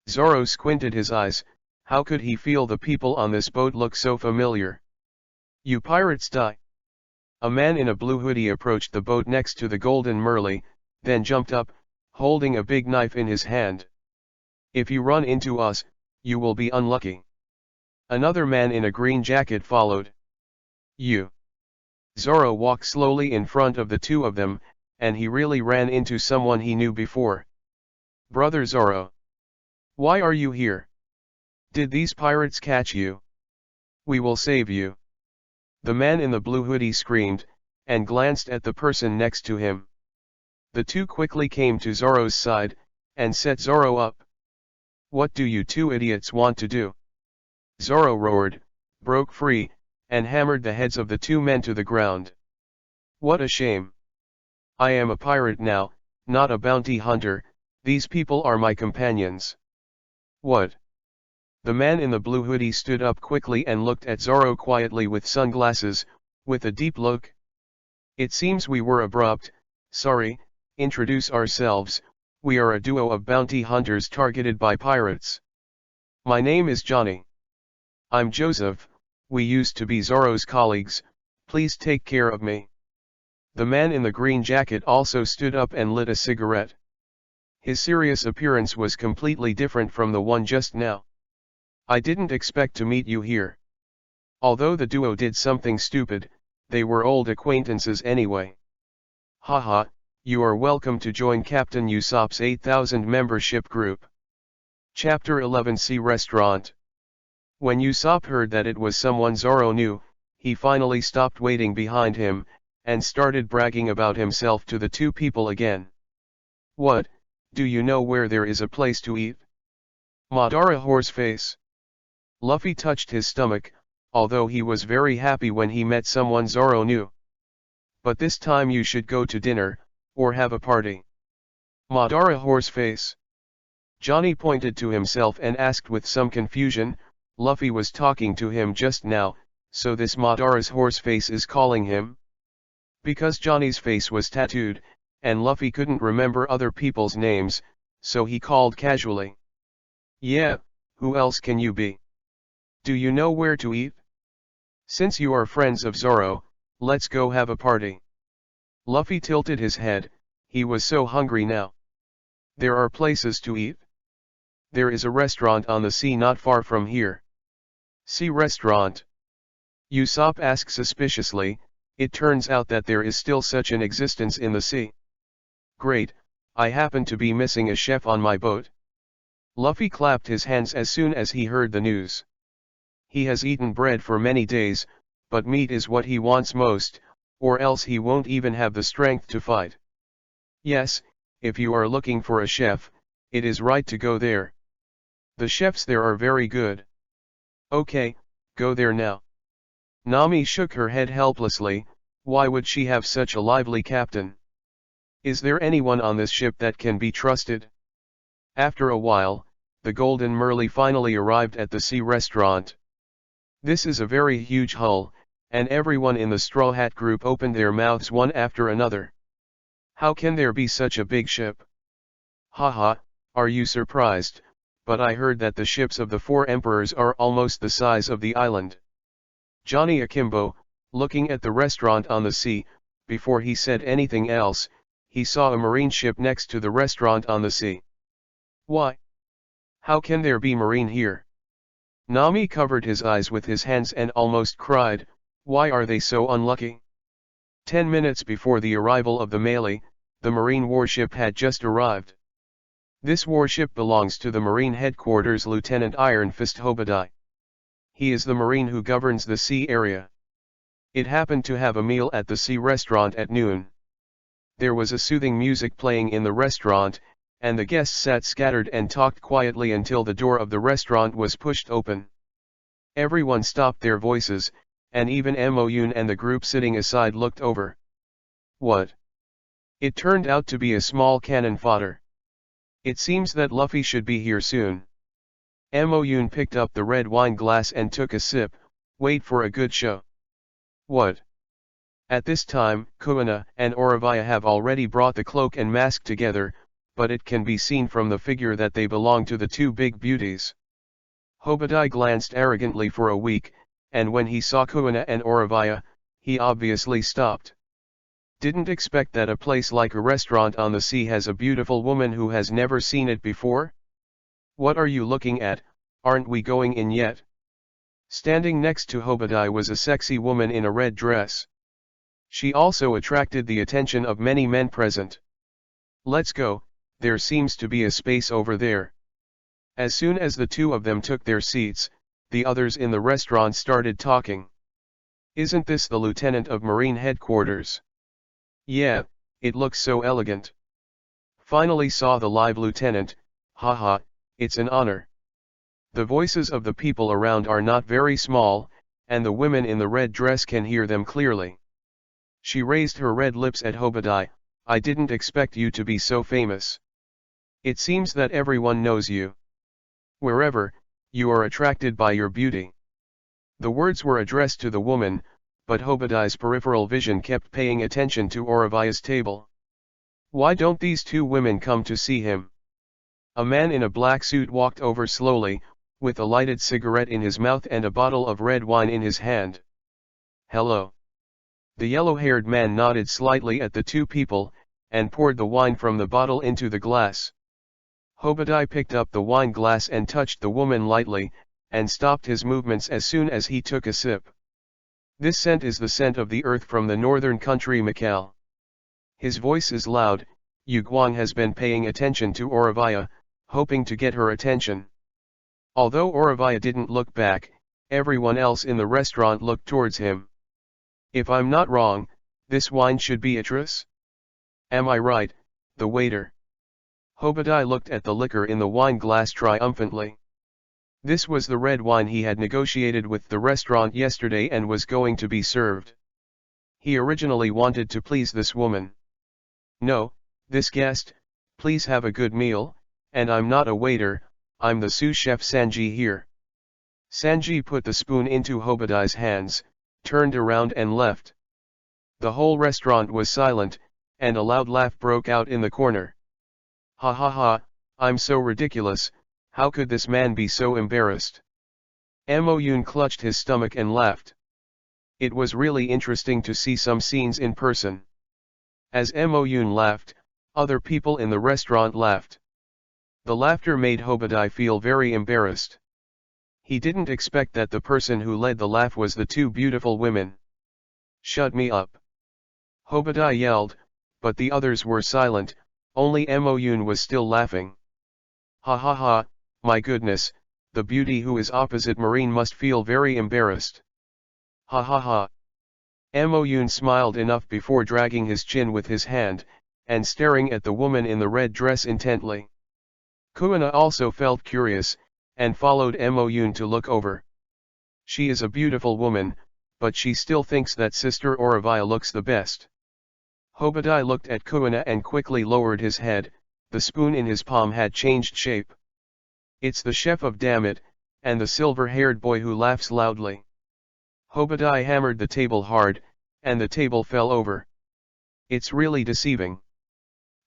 Zoro squinted his eyes. How could he feel the people on this boat look so familiar? You pirates die! A man in a blue hoodie approached the boat next to the Golden Merly, then jumped up, holding a big knife in his hand. If you run into us, you will be unlucky. Another man in a green jacket followed. You. Zoro walked slowly in front of the two of them, and he really ran into someone he knew before. Brother Zoro. Why are you here? Did these pirates catch you? We will save you. The man in the blue hoodie screamed, and glanced at the person next to him. The two quickly came to Zoro's side, and set Zoro up. What do you two idiots want to do? Zoro roared, broke free, and hammered the heads of the two men to the ground. What a shame. I am a pirate now, not a bounty hunter, these people are my companions. What? The man in the blue hoodie stood up quickly and looked at Zoro quietly with sunglasses, with a deep look. It seems we were abrupt, sorry, introduce ourselves, we are a duo of bounty hunters targeted by pirates. My name is Johnny. I'm Joseph, we used to be Zoro's colleagues, please take care of me. The man in the green jacket also stood up and lit a cigarette. His serious appearance was completely different from the one just now. I didn't expect to meet you here. Although the duo did something stupid, they were old acquaintances anyway. Haha, you are welcome to join Captain Usopp's 8,000 membership group. Chapter 11 Sea Restaurant. When Usopp heard that it was someone Zoro knew, he finally stopped waiting behind him, and started bragging about himself to the two people again. What, do you know where there is a place to eat? Madara Horseface. Luffy touched his stomach, although he was very happy when he met someone Zoro knew. But this time you should go to dinner, or have a party. Madara Horseface. Johnny pointed to himself and asked with some confusion, Luffy was talking to him just now, so this Madara's Horseface is calling him? Because Johnny's face was tattooed, and Luffy couldn't remember other people's names, so he called casually. Yeah, who else can you be? Do you know where to eat? Since you are friends of Zoro, let's go have a party. Luffy tilted his head, he was so hungry now. There are places to eat. There is a restaurant on the sea not far from here. Sea restaurant? Usopp asked suspiciously, it turns out that there is still such an existence in the sea. Great, I happen to be missing a chef on my boat. Luffy clapped his hands as soon as he heard the news. He has eaten bread for many days, but meat is what he wants most, or else he won't even have the strength to fight. Yes, if you are looking for a chef, it is right to go there. The chefs there are very good. Okay, go there now. Nami shook her head helplessly, why would she have such a lively captain? Is there anyone on this ship that can be trusted? After a while, the Golden Merly finally arrived at the sea restaurant. This is a very huge hull, and everyone in the Straw Hat group opened their mouths one after another. How can there be such a big ship? Haha, are you surprised, but I heard that the ships of the four emperors are almost the size of the island. Johnny Akimbo, looking at the restaurant on the sea, before he said anything else, he saw a marine ship next to the restaurant on the sea. Why? How can there be marine here? Nami covered his eyes with his hands and almost cried, why are they so unlucky? 10 minutes before the arrival of the Melee, the marine warship had just arrived. This warship belongs to the Marine Headquarters Lieutenant Iron Fist Hobadai. He is the Marine who governs the sea area. It happened to have a meal at the sea restaurant at noon. There was a soothing music playing in the restaurant, and the guests sat scattered and talked quietly until the door of the restaurant was pushed open. Everyone stopped their voices, and even Moyun and the group sitting aside looked over. What? It turned out to be a small cannon fodder. It seems that Luffy should be here soon. Moyun picked up the red wine glass and took a sip, wait for a good show. What? At this time, Kuina and Oravaya have already brought the cloak and mask together, but it can be seen from the figure that they belong to the two big beauties. Hobadai glanced arrogantly for a week, and when he saw Kuina and Oravaya, he obviously stopped. Didn't expect that a place like a restaurant on the sea has a beautiful woman who has never seen it before? What are you looking at, aren't we going in yet? Standing next to Hobadai was a sexy woman in a red dress. She also attracted the attention of many men present. Let's go, there seems to be a space over there. As soon as the two of them took their seats, the others in the restaurant started talking. Isn't this the lieutenant of Marine Headquarters? Yeah, it looks so elegant. Finally saw the live lieutenant, haha, it's an honor. The voices of the people around are not very small, and the women in the red dress can hear them clearly. She raised her red lips at Hobadai, I didn't expect you to be so famous. It seems that everyone knows you. Wherever, you are attracted by your beauty. The words were addressed to the woman, but Obadiah's peripheral vision kept paying attention to Oravia's table. Why don't these two women come to see him? A man in a black suit walked over slowly, with a lighted cigarette in his mouth and a bottle of red wine in his hand. Hello. The yellow-haired man nodded slightly at the two people, and poured the wine from the bottle into the glass. Obadiah picked up the wine glass and touched the woman lightly, and stopped his movements as soon as he took a sip. This scent is the scent of the earth from the northern country Macau. His voice is loud. Yu Guang has been paying attention to Oravia, hoping to get her attention. Although Oravia didn't look back, everyone else in the restaurant looked towards him. If I'm not wrong, this wine should be Itras? Am I right, the waiter? Obadiah looked at the liquor in the wine glass triumphantly. This was the red wine he had negotiated with the restaurant yesterday and was going to be served. He originally wanted to please this woman. No, this guest, please have a good meal, and I'm not a waiter, I'm the sous chef Sanji here. Sanji put the spoon into Obadiah's hands, turned around and left. The whole restaurant was silent, and a loud laugh broke out in the corner. Ha ha ha, I'm so ridiculous, how could this man be so embarrassed? Mo Yun clutched his stomach and laughed. It was really interesting to see some scenes in person. As Mo Yun laughed, other people in the restaurant laughed. The laughter made Obadiah feel very embarrassed. He didn't expect that the person who led the laugh was the two beautiful women. Shut me up. Obadiah yelled, but the others were silent, only Mo Yun was still laughing. Ha ha ha, my goodness, the beauty who is opposite Marine must feel very embarrassed. Ha ha ha. Mo Yun smiled enough before dragging his chin with his hand, and staring at the woman in the red dress intently. Kuina also felt curious, and followed Mo Yun to look over. She is a beautiful woman, but she still thinks that Sister Oravia looks the best. Obadiah looked at Kuina and quickly lowered his head. The spoon in his palm had changed shape. It's the chef of Dammit, and the silver-haired boy who laughs loudly. Obadiah hammered the table hard, and the table fell over. It's really deceiving.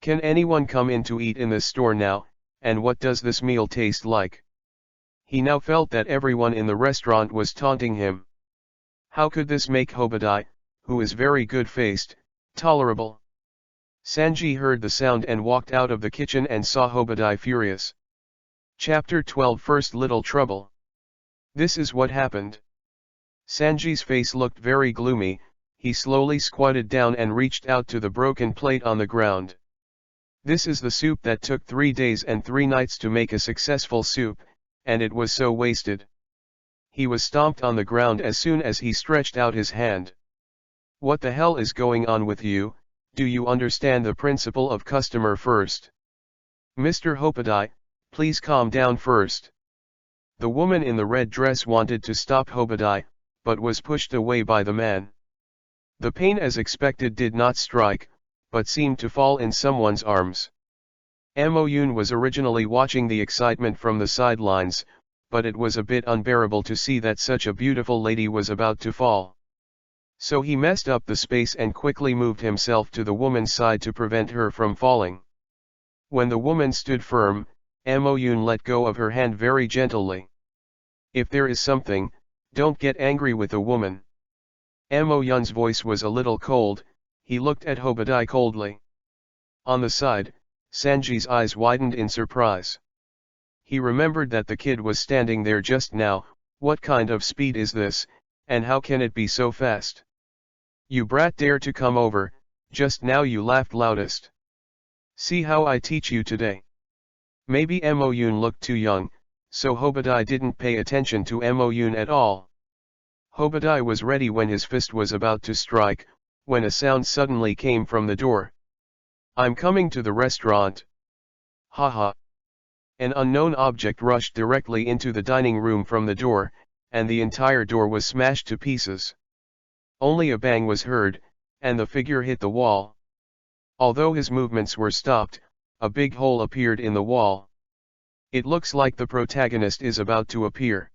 Can anyone come in to eat in this store now, and what does this meal taste like? He now felt that everyone in the restaurant was taunting him. How could this make Obadiah, who is very good-faced, tolerable? Sanji heard the sound and walked out of the kitchen and saw Obadiah furious. Chapter 12 First Little Trouble. This is what happened. Sanji's face looked very gloomy. He slowly squatted down and reached out to the broken plate on the ground. This is the soup that took 3 days and 3 nights to make a successful soup, and it was so wasted. He was stomped on the ground as soon as he stretched out his hand. What the hell is going on with you? Do you understand the principle of customer first? Mr. Obadiah, please calm down first. The woman in the red dress wanted to stop Obadiah, but was pushed away by the man. The pain as expected did not strike, but seemed to fall in someone's arms. Mo Yun was originally watching the excitement from the sidelines, but it was a bit unbearable to see that such a beautiful lady was about to fall. So he messed up the space and quickly moved himself to the woman's side to prevent her from falling. When the woman stood firm, Mo Yun let go of her hand very gently. If there is something, don't get angry with a woman. Mo Yun's voice was a little cold. He looked at Obadiah coldly. On the side, Sanji's eyes widened in surprise. He remembered that the kid was standing there just now. What kind of speed is this, and how can it be so fast? You brat dare to come over, just now you laughed loudest. See how I teach you today. Maybe Mo Yun looked too young, so Obadiah didn't pay attention to Mo Yun at all. Obadiah was ready when his fist was about to strike, when a sound suddenly came from the door. I'm coming to the restaurant. Haha. An unknown object rushed directly into the dining room from the door, and the entire door was smashed to pieces. Only a bang was heard, and the figure hit the wall. Although his movements were stopped, a big hole appeared in the wall. It looks like the protagonist is about to appear.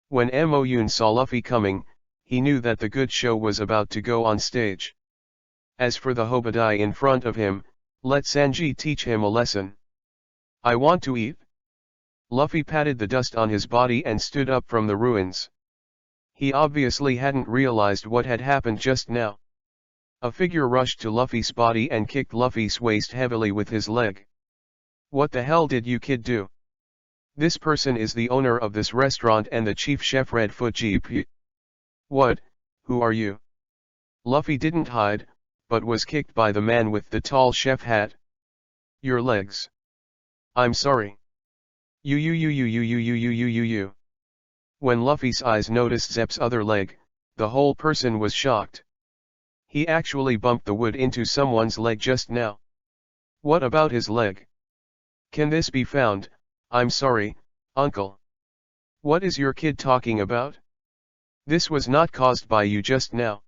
When Mo Yoon saw Luffy coming, he knew that the good show was about to go on stage. As for the Hobadai in front of him, let Sanji teach him a lesson. I want to eat. Luffy patted the dust on his body and stood up from the ruins. He obviously hadn't realized what had happened just now. A figure rushed to Luffy's body and kicked Luffy's waist heavily with his leg. What the hell did you kid do? This person is the owner of this restaurant and the chief chef Redfoot GP. What, who are you? Luffy didn't hide, but was kicked by the man with the tall chef hat. Your legs. I'm sorry. You. When Luffy's eyes noticed Zepp's other leg, the whole person was shocked. He actually bumped the wood into someone's leg just now. What about his leg? Can this be found? I'm sorry, uncle. What is your kid talking about? This was not caused by you just now.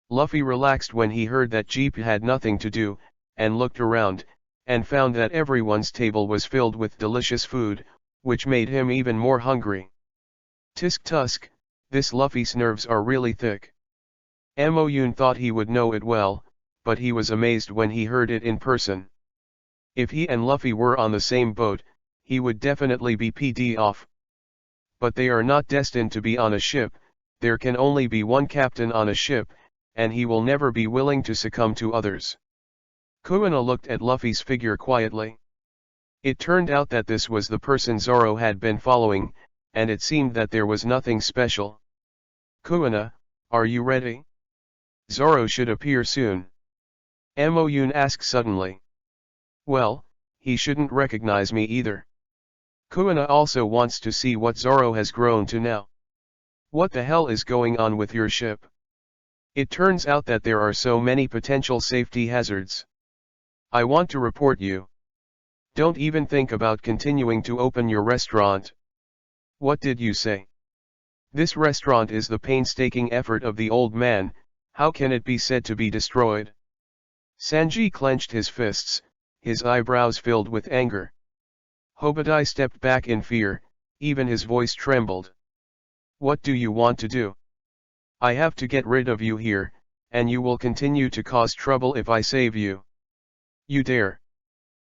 Luffy relaxed when he heard that Jeep had nothing to do, and looked around, and found that everyone's table was filled with delicious food, which made him even more hungry. Tisk tusk, this Luffy's nerves are really thick. Mo Yoon thought he would know it well, but he was amazed when he heard it in person. If he and Luffy were on the same boat, he would definitely be PD off. But they are not destined to be on a ship, there can only be one captain on a ship, and he will never be willing to succumb to others. Kuina looked at Luffy's figure quietly. It turned out that this was the person Zoro had been following, and it seemed that there was nothing special. Kuina, are you ready? Zoro should appear soon. Mo Yoon asked suddenly. Well, he shouldn't recognize me either. Kuina also wants to see what Zoro has grown to now. What the hell is going on with your ship? It turns out that there are so many potential safety hazards. I want to report you. Don't even think about continuing to open your restaurant. What did you say? This restaurant is the painstaking effort of the old man, how can it be said to be destroyed? Sanji clenched his fists, his eyebrows filled with anger. Hobadai stepped back in fear, even his voice trembled. What do you want to do? I have to get rid of you here, and you will continue to cause trouble if I save you. You dare.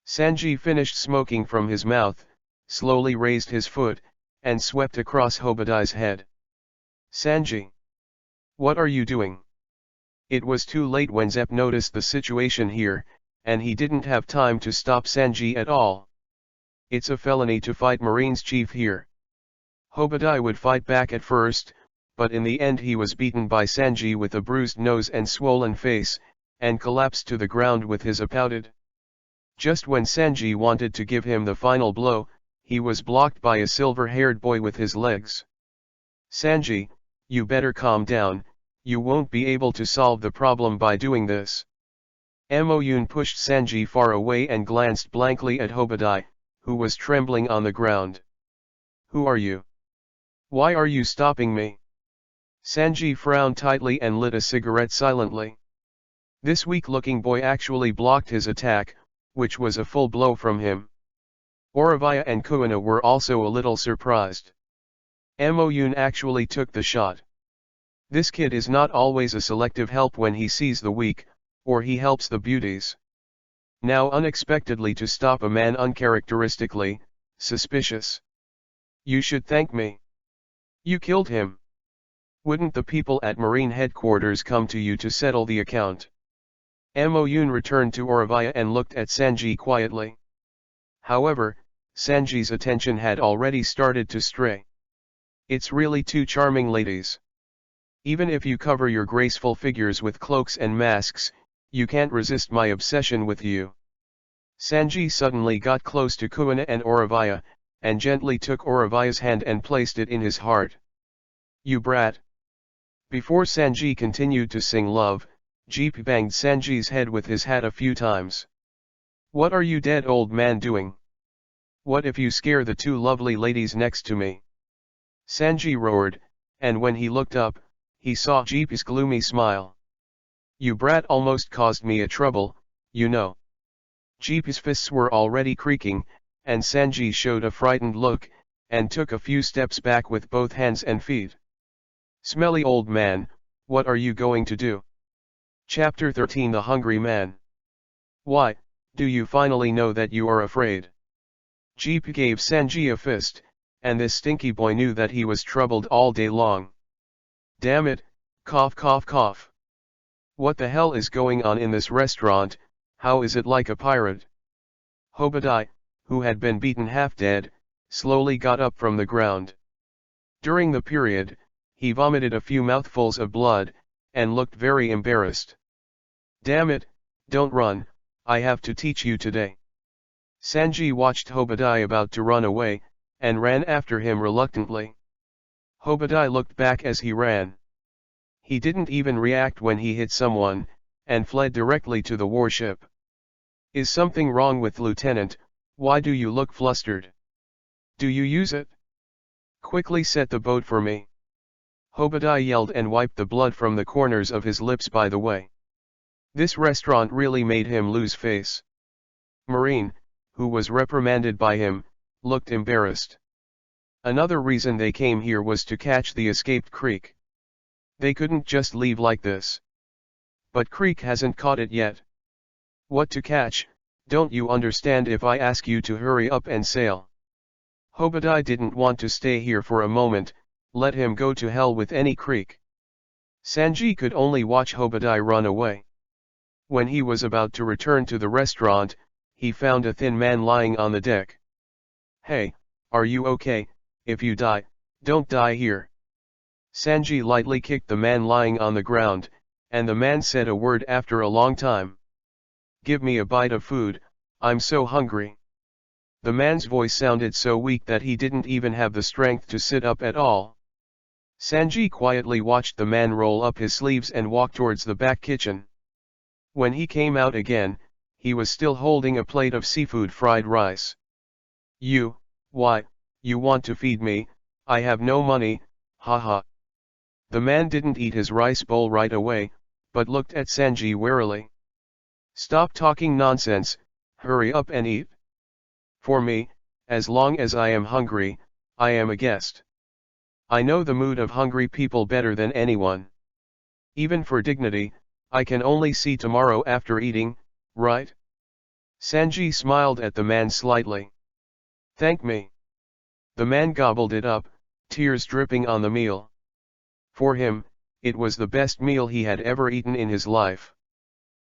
Sanji finished smoking from his mouth, slowly raised his foot, and swept across Hobadai's head. Sanji! What are you doing? It was too late when Zepp noticed the situation here, and he didn't have time to stop Sanji at all. It's a felony to fight Marine's chief here. Hobadai would fight back at first, but in the end he was beaten by Sanji with a bruised nose and swollen face, and collapsed to the ground with his pouted. Just when Sanji wanted to give him the final blow, he was blocked by a silver-haired boy with his legs. Sanji, you better calm down, you won't be able to solve the problem by doing this. Mo Yoon pushed Sanji far away and glanced blankly at Hobadai, who was trembling on the ground. Who are you? Why are you stopping me? Sanji frowned tightly and lit a cigarette silently. This weak-looking boy actually blocked his attack, which was a full blow from him. Oravia and Kuina were also a little surprised. Mo Yoon actually took the shot. This kid is not always a selective help when he sees the weak, or he helps the beauties. Now unexpectedly to stop a man uncharacteristically, suspicious. You should thank me. You killed him. Wouldn't the people at Marine headquarters come to you to settle the account? Mo Yoon returned to Oravia and looked at Sanji quietly. However, Sanji's attention had already started to stray. It's really two charming ladies. Even if you cover your graceful figures with cloaks and masks, you can't resist my obsession with you. Sanji suddenly got close to Kuina and Oravia, and gently took Oravia's hand and placed it in his heart. You brat. Before Sanji continued to sing love, Jeep banged Sanji's head with his hat a few times. What are you dead old man doing? What if you scare the two lovely ladies next to me? Sanji roared, and when he looked up, he saw Jeep's gloomy smile. "You brat almost caused me a trouble, you know." Jeep's fists were already creaking, and Sanji showed a frightened look, and took a few steps back with both hands and feet. "Smelly old man, what are you going to do?" Chapter 13 The Hungry Man. "Why, do you finally know that you are afraid?" Jeep gave Sanji a fist, and this stinky boy knew that he was troubled all day long. "Damn it, cough cough cough. What the hell is going on in this restaurant? How is it like a pirate?" Hobadiah, who had been beaten half dead, slowly got up from the ground. During the period, he vomited a few mouthfuls of blood, and looked very embarrassed. "Damn it, don't run, I have to teach you today." Sanji watched Hobadiah about to run away, and ran after him reluctantly. Hobadiah looked back as he ran. He didn't even react when he hit someone, and fled directly to the warship. "Is something wrong with Lieutenant? Why do you look flustered? Do you use it? Quickly set the boat for me." Hobadiah yelled and wiped the blood from the corners of his lips by the way. This restaurant really made him lose face. Marine, who was reprimanded by him, looked embarrassed. Another reason they came here was to catch the escaped Creek. They couldn't just leave like this. But Creek hasn't caught it yet. "What to catch? Don't you understand if I ask you to hurry up and sail?" Hobadiah didn't want to stay here for a moment. Let him go to hell with any Creek. Sanji could only watch Hobadiah run away. When he was about to return to the restaurant, he found a thin man lying on the deck. "Hey, are you okay? If you die, don't die here." Sanji lightly kicked the man lying on the ground, and the man said a word after a long time. "Give me a bite of food, I'm so hungry." The man's voice sounded so weak that he didn't even have the strength to sit up at all. Sanji quietly watched the man roll up his sleeves and walk towards the back kitchen. When he came out again, he was still holding a plate of seafood fried rice. Why, you want to feed me? I have no money, haha." The man didn't eat his rice bowl right away, but looked at Sanji warily. "Stop talking nonsense, hurry up and eat. For me, as long as I am hungry, I am a guest. I know the mood of hungry people better than anyone. Even for dignity, I can only see tomorrow after eating, right?" Sanji smiled at the man slightly. "Thank me." The man gobbled it up, tears dripping on the meal. For him, it was the best meal he had ever eaten in his life.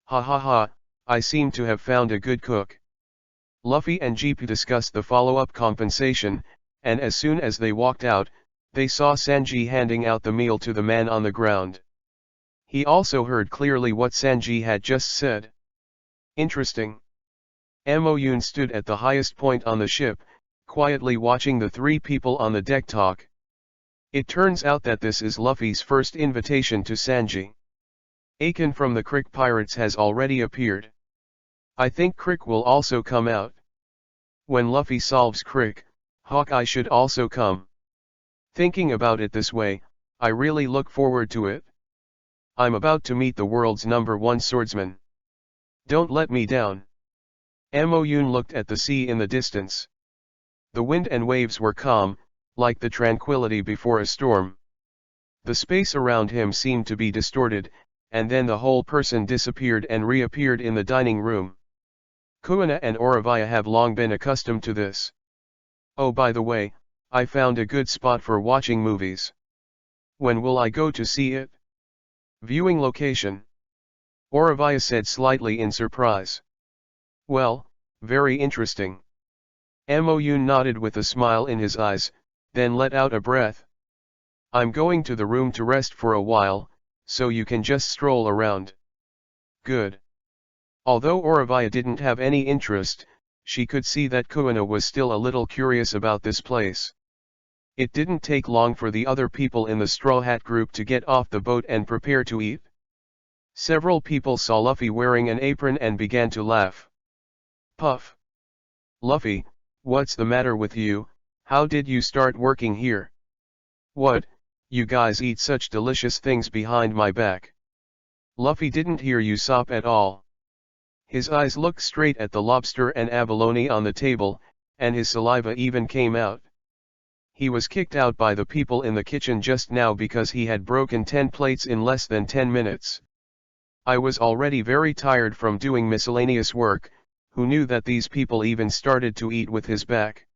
"Ha ha ha, I seem to have found a good cook." Luffy and Jeep discussed the follow-up compensation, and as soon as they walked out, they saw Sanji handing out the meal to the man on the ground. He also heard clearly what Sanji had just said. Interesting. Moyun stood at the highest point on the ship, quietly watching the three people on the deck talk. It turns out that this is Luffy's first invitation to Sanji. Akin from the Crick Pirates has already appeared. I think Crick will also come out. When Luffy solves Crick, Hawkeye should also come. Thinking about it this way, I really look forward to it. I'm about to meet the world's #1 swordsman. Don't let me down. Moyun looked at the sea in the distance. The wind and waves were calm, like the tranquility before a storm. The space around him seemed to be distorted, and then the whole person disappeared and reappeared in the dining room. Kuina and Oravia have long been accustomed to this. "Oh, by the way, I found a good spot for watching movies. When will I go to see it?" "Viewing location?" Oravia said slightly in surprise. "Well, very interesting." Moyun nodded with a smile in his eyes, then let out a breath. "I'm going to the room to rest for a while, so you can just stroll around." "Good." Although Oravia didn't have any interest, she could see that Kuina was still a little curious about this place. It didn't take long for the other people in the Straw Hat group to get off the boat and prepare to eat. Several people saw Luffy wearing an apron and began to laugh. Puff. "Luffy, what's the matter with you? How did you start working here?" What, you guys eat such delicious things behind my back? Luffy didn't hear Usopp at all. His eyes looked straight at the lobster and abalone on the table, and his saliva even came out. He was kicked out by the people in the kitchen just now because he had broken 10 plates in less than 10 minutes. I was already very tired from doing miscellaneous work. Who knew that these people even started to eat with his back?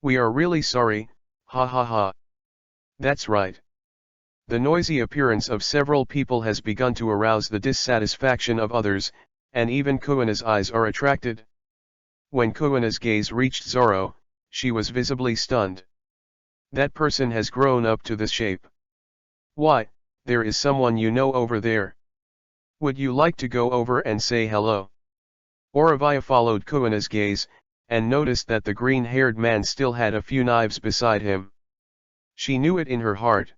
We are really sorry, ha ha ha. That's right. The noisy appearance of several people has begun to arouse the dissatisfaction of others, and even Kuina's eyes are attracted. When Kuina's gaze reached Zoro, she was visibly stunned. That person has grown up to this shape. Why, there is someone you know over there. Would you like to go over and say hello? Oravia followed Kuina's gaze, and noticed that the green-haired man still had a few knives beside him. She knew it in her heart.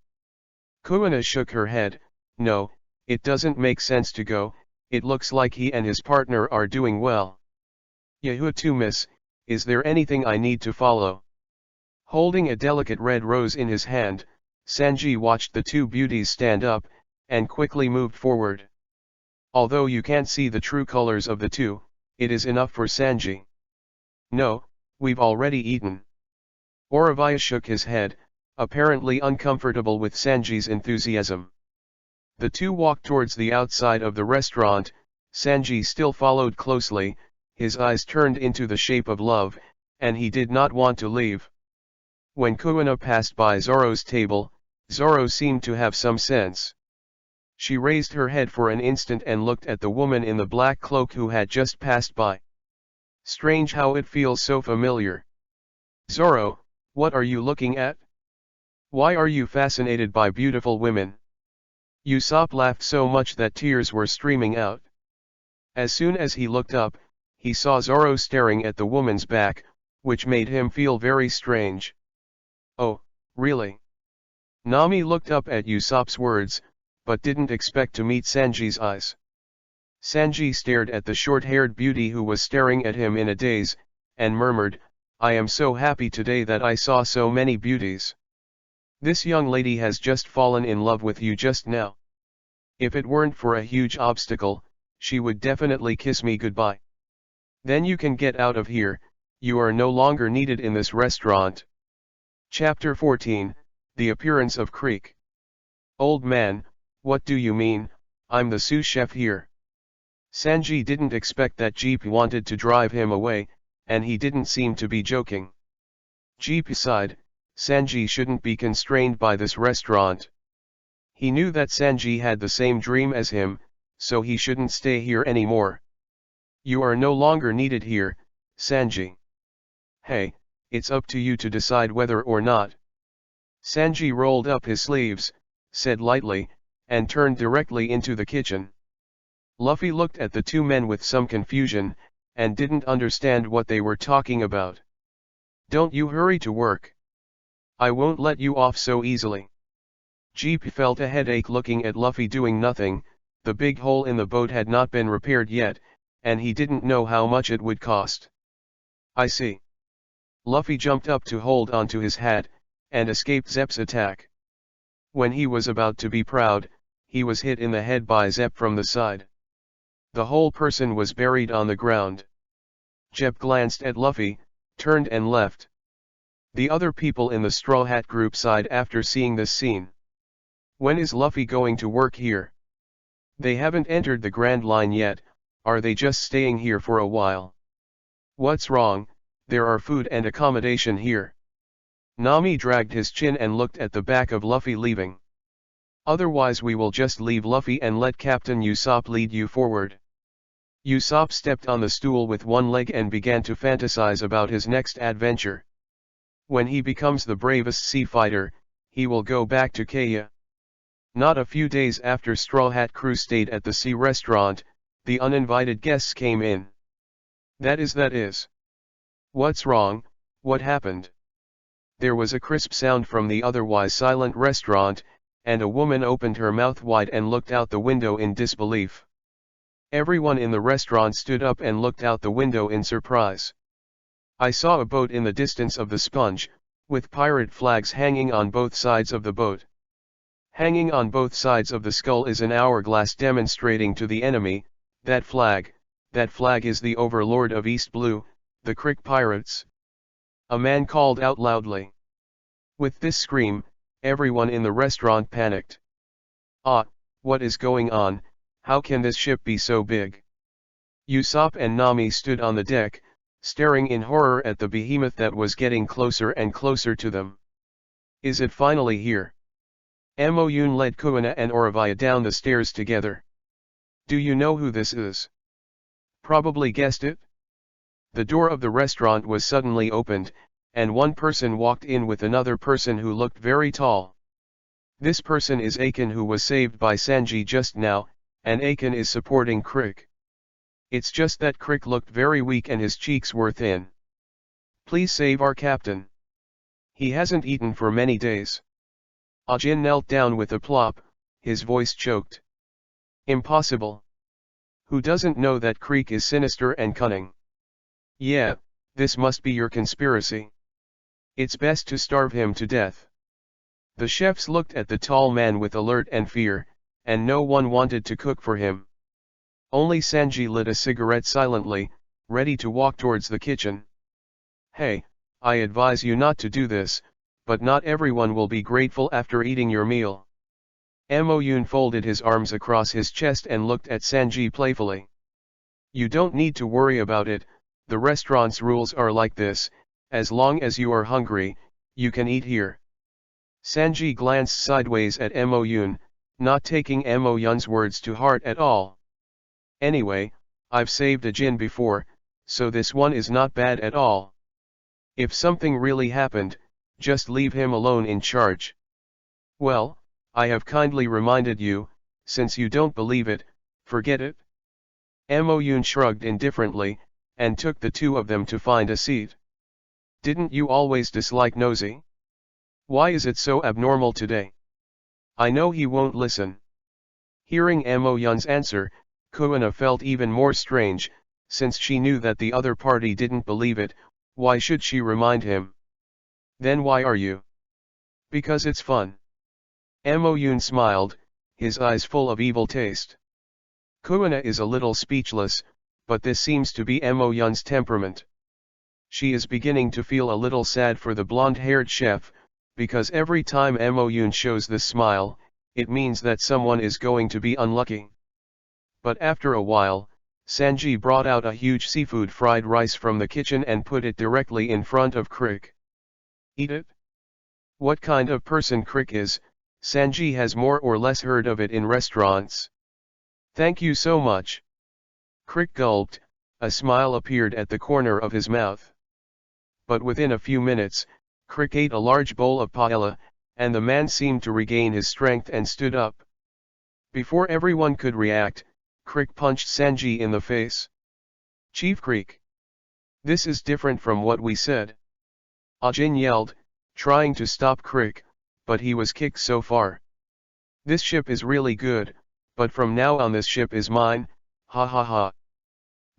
Kuina shook her head. No, it doesn't make sense to go. It looks like he and his partner are doing well. Yahoo too, miss, is there anything I need to follow? Holding a delicate red rose in his hand, Sanji watched the two beauties stand up, and quickly moved forward. Although you can't see the true colors of the two, it is enough for Sanji. No, we've already eaten. Oravia shook his head, apparently uncomfortable with Sanji's enthusiasm. The two walked towards the outside of the restaurant. Sanji still followed closely, his eyes turned into the shape of love, and he did not want to leave. When Kuina passed by Zoro's table, Zoro seemed to have some sense. She raised her head for an instant and looked at the woman in the black cloak who had just passed by. Strange how it feels so familiar. Zoro, what are you looking at? Why are you fascinated by beautiful women? Usopp laughed so much that tears were streaming out. As soon as he looked up, he saw Zoro staring at the woman's back, which made him feel very strange. Oh, really? Nami looked up at Usopp's words, but didn't expect to meet Sanji's eyes. Sanji stared at the short-haired beauty who was staring at him in a daze, and murmured, I am so happy today that I saw so many beauties. This young lady has just fallen in love with you just now. If it weren't for a huge obstacle, she would definitely kiss me goodbye. Then you can get out of here, you are no longer needed in this restaurant. Chapter 14, The Appearance of Creek. Old man, what do you mean? I'm the sous chef here. Sanji didn't expect that Jeep wanted to drive him away, and he didn't seem to be joking. Jeep sighed. Sanji shouldn't be constrained by this restaurant. He knew that Sanji had the same dream as him, so he shouldn't stay here anymore. You are no longer needed here, Sanji. Hey, it's up to you to decide whether or not. Sanji rolled up his sleeves, said lightly, and turned directly into the kitchen. Luffy looked at the two men with some confusion, and didn't understand what they were talking about. Don't you hurry to work. I won't let you off so easily. Jeep felt a headache looking at Luffy doing nothing. The big hole in the boat had not been repaired yet, and he didn't know how much it would cost. I see. Luffy jumped up to hold onto his hat, and escaped Zepp's attack. When he was about to be proud, he was hit in the head by Zepp from the side. The whole person was buried on the ground. Zepp glanced at Luffy, turned and left. The other people in the Straw Hat group sighed after seeing this scene. When is Luffy going to work here? They haven't entered the Grand Line yet, are they just staying here for a while? What's wrong? There are food and accommodation here. Nami dragged his chin and looked at the back of Luffy leaving. Otherwise we will just leave Luffy and let Captain Usopp lead you forward. Usopp stepped on the stool with one leg and began to fantasize about his next adventure. When he becomes the bravest sea fighter, he will go back to Kaya. Not a few days after Straw Hat crew stayed at the sea restaurant, the uninvited guests came in. That is. What's wrong, what happened? There was a crisp sound from the otherwise silent restaurant, and a woman opened her mouth wide and looked out the window in disbelief. Everyone in the restaurant stood up and looked out the window in surprise. I saw a boat in the distance of the sponge, with pirate flags hanging on both sides of the boat. Hanging on both sides of the skull is an hourglass demonstrating to the enemy, that flag is the overlord of East Blue, the Crick pirates. A man called out loudly. With this scream, everyone in the restaurant panicked. Ah, what is going on? How can this ship be so big? Usopp and Nami stood on the deck, staring in horror at the behemoth that was getting closer and closer to them. Is it finally here? Moyun led Kuina and Oravia down the stairs together. Do you know who this is? Probably guessed it? The door of the restaurant was suddenly opened, and one person walked in with another person who looked very tall. This person is Aiken, who was saved by Sanji just now, and Aiken is supporting Crick. It's just that Crick looked very weak and his cheeks were thin. Please save our captain. He hasn't eaten for many days. Ajin knelt down with a plop, his voice choked. Impossible. Who doesn't know that Crick is sinister and cunning? Yeah, this must be your conspiracy. It's best to starve him to death. The chefs looked at the tall man with alert and fear, and no one wanted to cook for him. Only Sanji lit a cigarette silently, ready to walk towards the kitchen. Hey, I advise you not to do this, but not everyone will be grateful after eating your meal. Moyun folded his arms across his chest and looked at Sanji playfully. You don't need to worry about it, the restaurant's rules are like this, as long as you are hungry, you can eat here. Sanji glanced sideways at Moyun, not taking Moyun's words to heart at all. Anyway, I've saved a Jin before, so this one is not bad at all. If something really happened, just leave him alone in charge. Well, I have kindly reminded you, since you don't believe it, forget it. Moyun shrugged indifferently, and took the two of them to find a seat. Didn't you always dislike Nosy? Why is it so abnormal today? I know he won't listen. Hearing Moyun's answer, Kuina felt even more strange, since she knew that the other party didn't believe it. Why should she remind him? Then why are you? Because it's fun. Moyun smiled, his eyes full of evil taste. Kuina is a little speechless, but this seems to be Moyun's temperament. She is beginning to feel a little sad for the blonde-haired chef, because every time Moyun shows this smile, it means that someone is going to be unlucky. But after a while, Sanji brought out a huge seafood fried rice from the kitchen and put it directly in front of Crick. Eat it? What kind of person Crick is, Sanji has more or less heard of it in restaurants. Thank you so much. Crick gulped, a smile appeared at the corner of his mouth. But within a few minutes, Crick ate a large bowl of paella, and the man seemed to regain his strength and stood up. Before everyone could react, Crick punched Sanji in the face. Chief Crick! This is different from what we said. Ajin yelled, trying to stop Crick, but he was kicked so far. This ship is really good, but from now on this ship is mine, ha ha ha.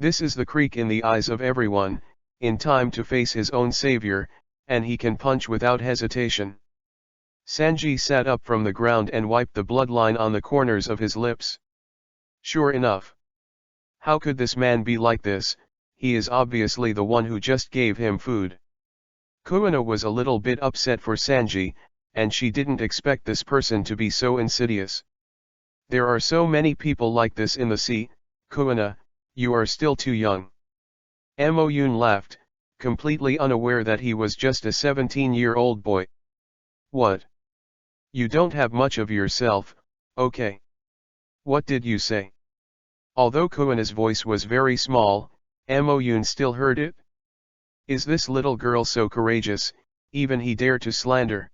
This is the Crick in the eyes of everyone, in time to face his own savior, and he can punch without hesitation. Sanji sat up from the ground and wiped the bloodline on the corners of his lips. Sure enough. How could this man be like this? He is obviously the one who just gave him food. Kuina was a little bit upset for Sanji, and she didn't expect this person to be so insidious. There are so many people like this in the sea, Kuina, you are still too young. Moyun laughed, completely unaware that he was just a 17-year-old boy. What? You don't have much of yourself, okay. What did you say? Although Kuina's voice was very small, Moyun still heard it. Is this little girl so courageous, even he dared to slander?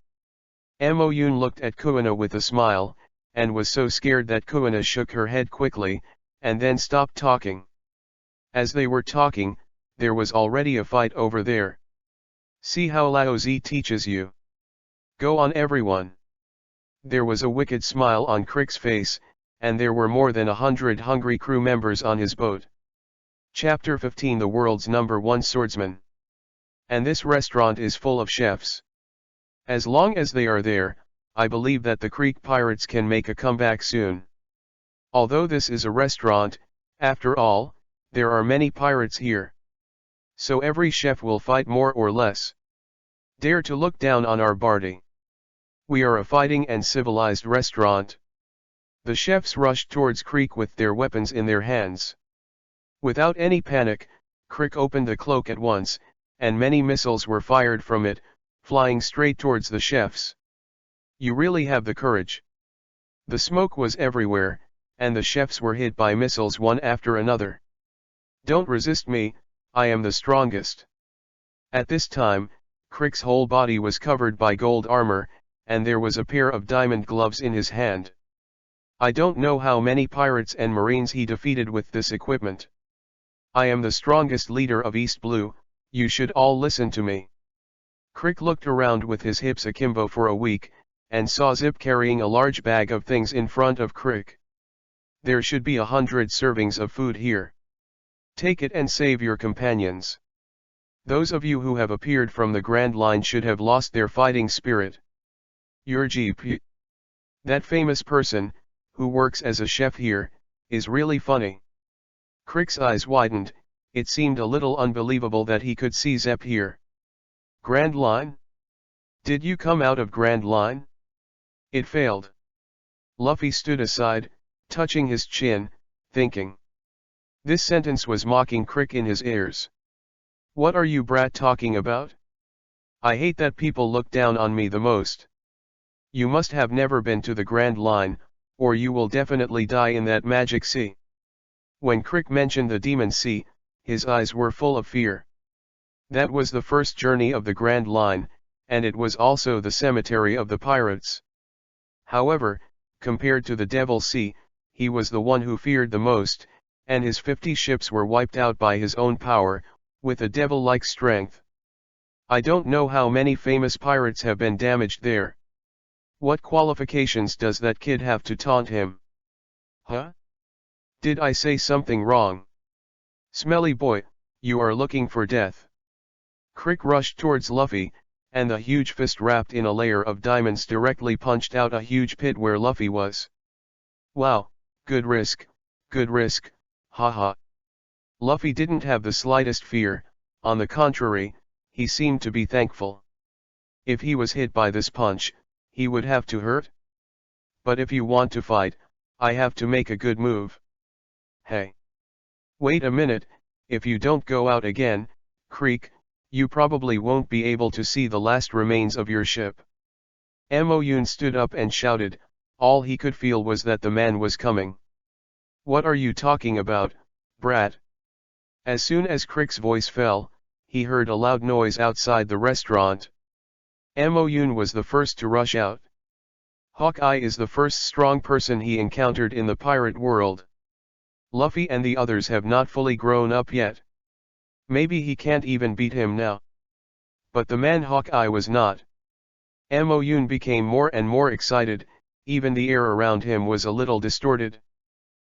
Moyun looked at Kuina with a smile, and was so scared that Kuina shook her head quickly, and then stopped talking. As they were talking, there was already a fight over there. See how Lao Zi teaches you. Go on everyone. There was a wicked smile on Crick's face, and there were more than 100 hungry crew members on his boat. Chapter 15 The world's #1 swordsman. And this restaurant is full of chefs. As long as they are there, I believe that the Creek Pirates can make a comeback soon. Although this is a restaurant, after all, there are many pirates here. So every chef will fight more or less. Dare to look down on our party. We are a fighting and civilized restaurant. The chefs rushed towards Creek with their weapons in their hands. Without any panic, Creek opened the cloak at once, and many missiles were fired from it, flying straight towards the chefs. You really have the courage. The smoke was everywhere, and the chefs were hit by missiles one after another. Don't resist me, I am the strongest. At this time, Crick's whole body was covered by gold armor, and there was a pair of diamond gloves in his hand. I don't know how many pirates and marines he defeated with this equipment. I am the strongest leader of East Blue, you should all listen to me. Crick looked around with his hips akimbo for a week, and saw Zip carrying a large bag of things in front of Crick. There should be 100 servings of food here. Take it and save your companions. Those of you who have appeared from the Grand Line should have lost their fighting spirit. Your GP. That famous person, who works as a chef here, is really funny. Crick's eyes widened, it seemed a little unbelievable that he could see Zep here. Grand Line? Did you come out of Grand Line? It failed. Luffy stood aside, touching his chin, thinking. This sentence was mocking Crick in his ears. What are you brat talking about? I hate that people look down on me the most. You must have never been to the Grand Line, or you will definitely die in that magic sea. When Crick mentioned the Demon Sea, his eyes were full of fear. That was the first journey of the Grand Line, and it was also the cemetery of the pirates. However, compared to the Devil Sea, he was the one who feared the most, and his 50 ships were wiped out by his own power, with a devil-like strength. I don't know how many famous pirates have been damaged there. What qualifications does that kid have to taunt him? Huh? Did I say something wrong? Smelly boy, you are looking for death. Crick rushed towards Luffy, and the huge fist wrapped in a layer of diamonds directly punched out a huge pit where Luffy was. Wow, good risk, haha. Luffy didn't have the slightest fear, on the contrary, he seemed to be thankful. If he was hit by this punch, he would have to hurt. But if you want to fight, I have to make a good move. Hey. Wait a minute, if you don't go out again, Creek, you probably won't be able to see the last remains of your ship. Moyun stood up and shouted, all he could feel was that the man was coming. What are you talking about, brat? As soon as Crick's voice fell, he heard a loud noise outside the restaurant. Moyun was the first to rush out. Hawkeye is the first strong person he encountered in the pirate world. Luffy and the others have not fully grown up yet. Maybe he can't even beat him now. But the man Hawkeye was not. Moyun became more and more excited, even the air around him was a little distorted.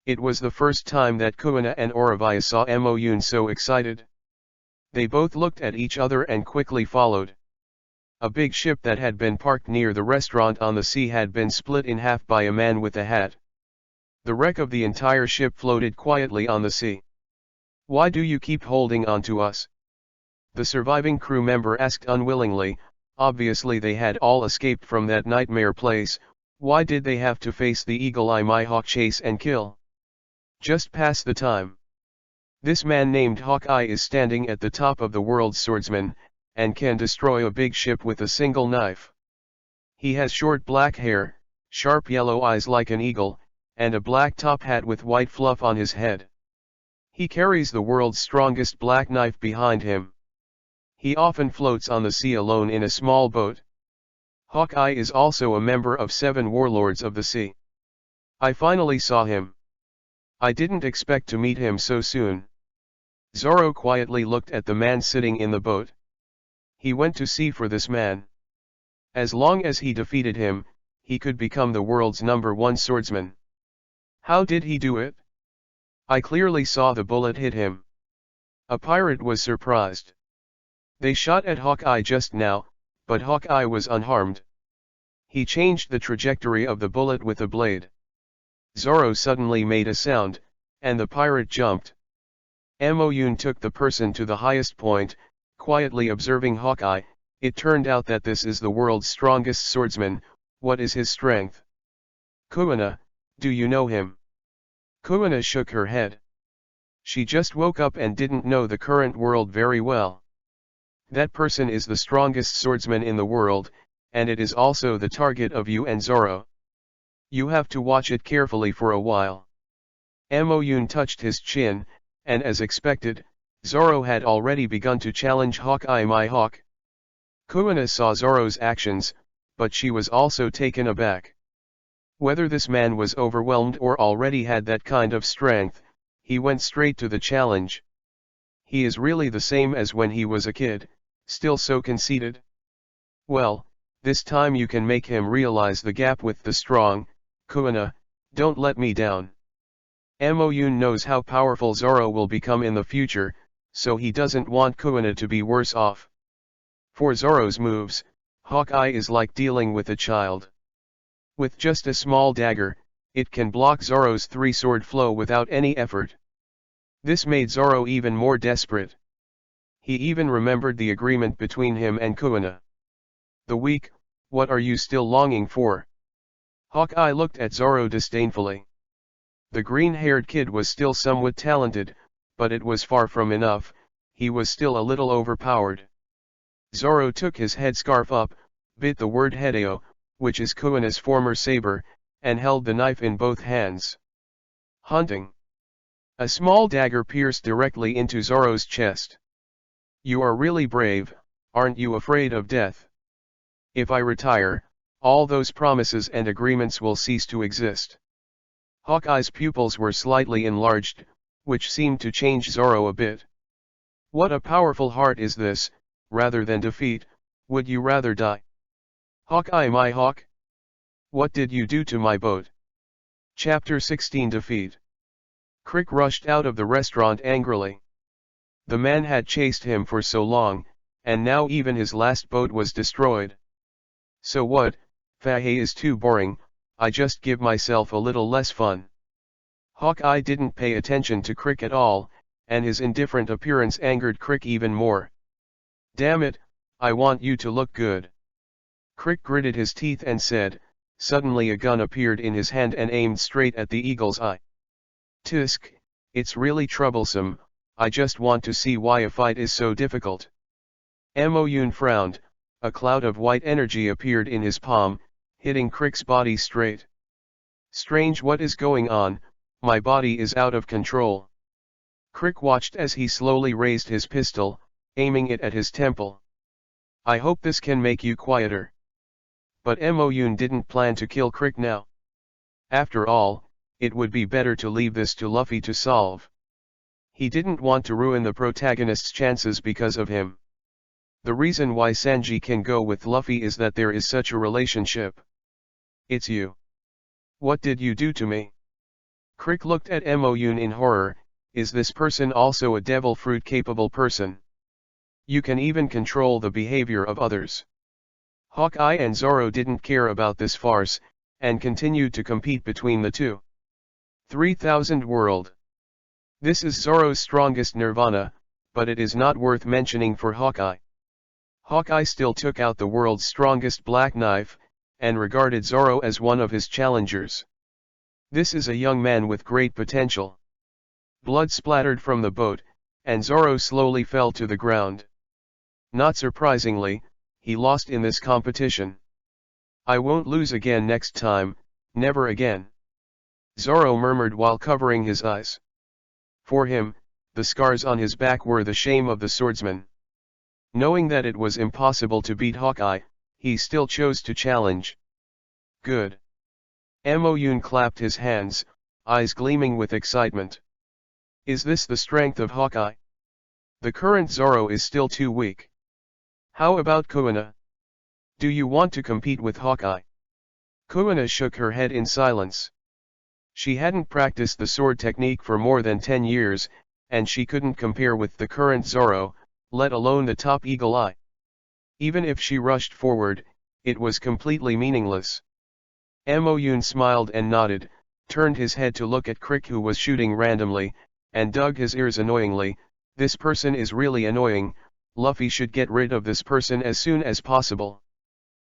It was the first time that Kuina and Oravia saw Moyun so excited. They both looked at each other and quickly followed. A big ship that had been parked near the restaurant on the sea had been split in half by a man with a hat. The wreck of the entire ship floated quietly on the sea. Why do you keep holding on to us? The surviving crew member asked unwillingly, obviously they had all escaped from that nightmare place, why did they have to face the eagle-eye Mihawk chase and kill? Just pass the time. This man named Hawkeye is standing at the top of the world's swordsman, and can destroy a big ship with a single knife. He has short black hair, sharp yellow eyes like an eagle, and a black top hat with white fluff on his head. He carries the world's strongest black knife behind him. He often floats on the sea alone in a small boat. Hawkeye is also a member of 7 warlords of the sea. I finally saw him. I didn't expect to meet him so soon. Zoro quietly looked at the man sitting in the boat. He went to sea for this man. As long as he defeated him, he could become the world's #1 swordsman. How did he do it? I clearly saw the bullet hit him. A pirate was surprised. They shot at Hawkeye just now, But Hawkeye was unharmed. He changed the trajectory of the bullet with a blade. Zoro suddenly made a sound, and the pirate jumped. Moyun took the person to the highest point, quietly observing Hawkeye. It turned out that this is the world's strongest swordsman. What is his strength? Kuina, do you know him? Kuina shook her head. She just woke up and didn't know the current world very well. That person is the strongest swordsman in the world, and it is also the target of you and Zoro. You have to watch it carefully for a while. Moyun touched his chin, and as expected, Zoro had already begun to challenge Hawkeye. My hawk. Kuina saw Zoro's actions, but she was also taken aback. Whether this man was overwhelmed or already had that kind of strength, he went straight to the challenge. He is really the same as when he was a kid, still so conceited. Well, this time you can make him realize the gap with the strong. Kuina, don't let me down. Moyun knows how powerful Zoro will become in the future, so he doesn't want Kuina to be worse off. For Zoro's moves, Hawkeye is like dealing with a child. With just a small dagger, it can block Zoro's three-sword flow without any effort. This made Zoro even more desperate. He even remembered the agreement between him and Kuina. The weak, what are you still longing for? Hawkeye looked at Zoro disdainfully. The green-haired kid was still somewhat talented, but it was far from enough. He was still a little overpowered. Zoro took his headscarf up, bit the word Hideo, which is Kuina's former saber, and held the knife in both hands. Hunting. A small dagger pierced directly into Zoro's chest. You are really brave, aren't you afraid of death? If I retire, all those promises and agreements will cease to exist. Hawkeye's pupils were slightly enlarged, which seemed to change Zoro a bit. What a powerful heart is this, rather than defeat, would you rather die? Hawkeye, my hawk? What did you do to my boat? Chapter 16 Defeat. Crick rushed out of the restaurant angrily. The man had chased him for so long, and now even his last boat was destroyed. So what, Fahey is too boring, I just give myself a little less fun. Hawkeye didn't pay attention to Crick at all, and his indifferent appearance angered Crick even more. Damn it, I want you to look good. Crick gritted his teeth and said. Suddenly a gun appeared in his hand and aimed straight at the eagle's eye. Tisk, it's really troublesome, I just want to see why a fight is so difficult. Moyun frowned, a cloud of white energy appeared in his palm, hitting Crick's body straight. Strange, what is going on, my body is out of control. Crick watched as he slowly raised his pistol, aiming it at his temple. I hope this can make you quieter. But Moyun didn't plan to kill Crick now. After all, it would be better to leave this to Luffy to solve. He didn't want to ruin the protagonist's chances because of him. The reason why Sanji can go with Luffy is that there is such a relationship. It's you. What did you do to me? Crick looked at Moyun in horror. Is this person also a devil fruit capable person? You can even control the behavior of others. Hawkeye and Zoro didn't care about this farce, and continued to compete between the two. 3000 World. This is Zoro's strongest nirvana, but it is not worth mentioning for Hawkeye. Hawkeye still took out the world's strongest black knife, and regarded Zoro as one of his challengers. This is a young man with great potential. Blood splattered from the boat, and Zoro slowly fell to the ground. Not surprisingly, he lost in this competition. I won't lose again next time, never again. Zoro murmured while covering his eyes. For him, the scars on his back were the shame of the swordsman. Knowing that it was impossible to beat Hawkeye, he still chose to challenge. Good. Moyun clapped his hands, eyes gleaming with excitement. Is this the strength of Hawkeye? The current Zoro is still too weak. How about Kuina? Do you want to compete with Hawkeye? Kuina shook her head in silence. She hadn't practiced the sword technique for more than 10 years, and she couldn't compare with the current Zoro, let alone the top Eagle Eye. Even if she rushed forward, it was completely meaningless. Mo Yoon smiled and nodded, turned his head to look at Crick, who was shooting randomly, and dug his ears annoyingly. This person is really annoying. Luffy should get rid of this person as soon as possible.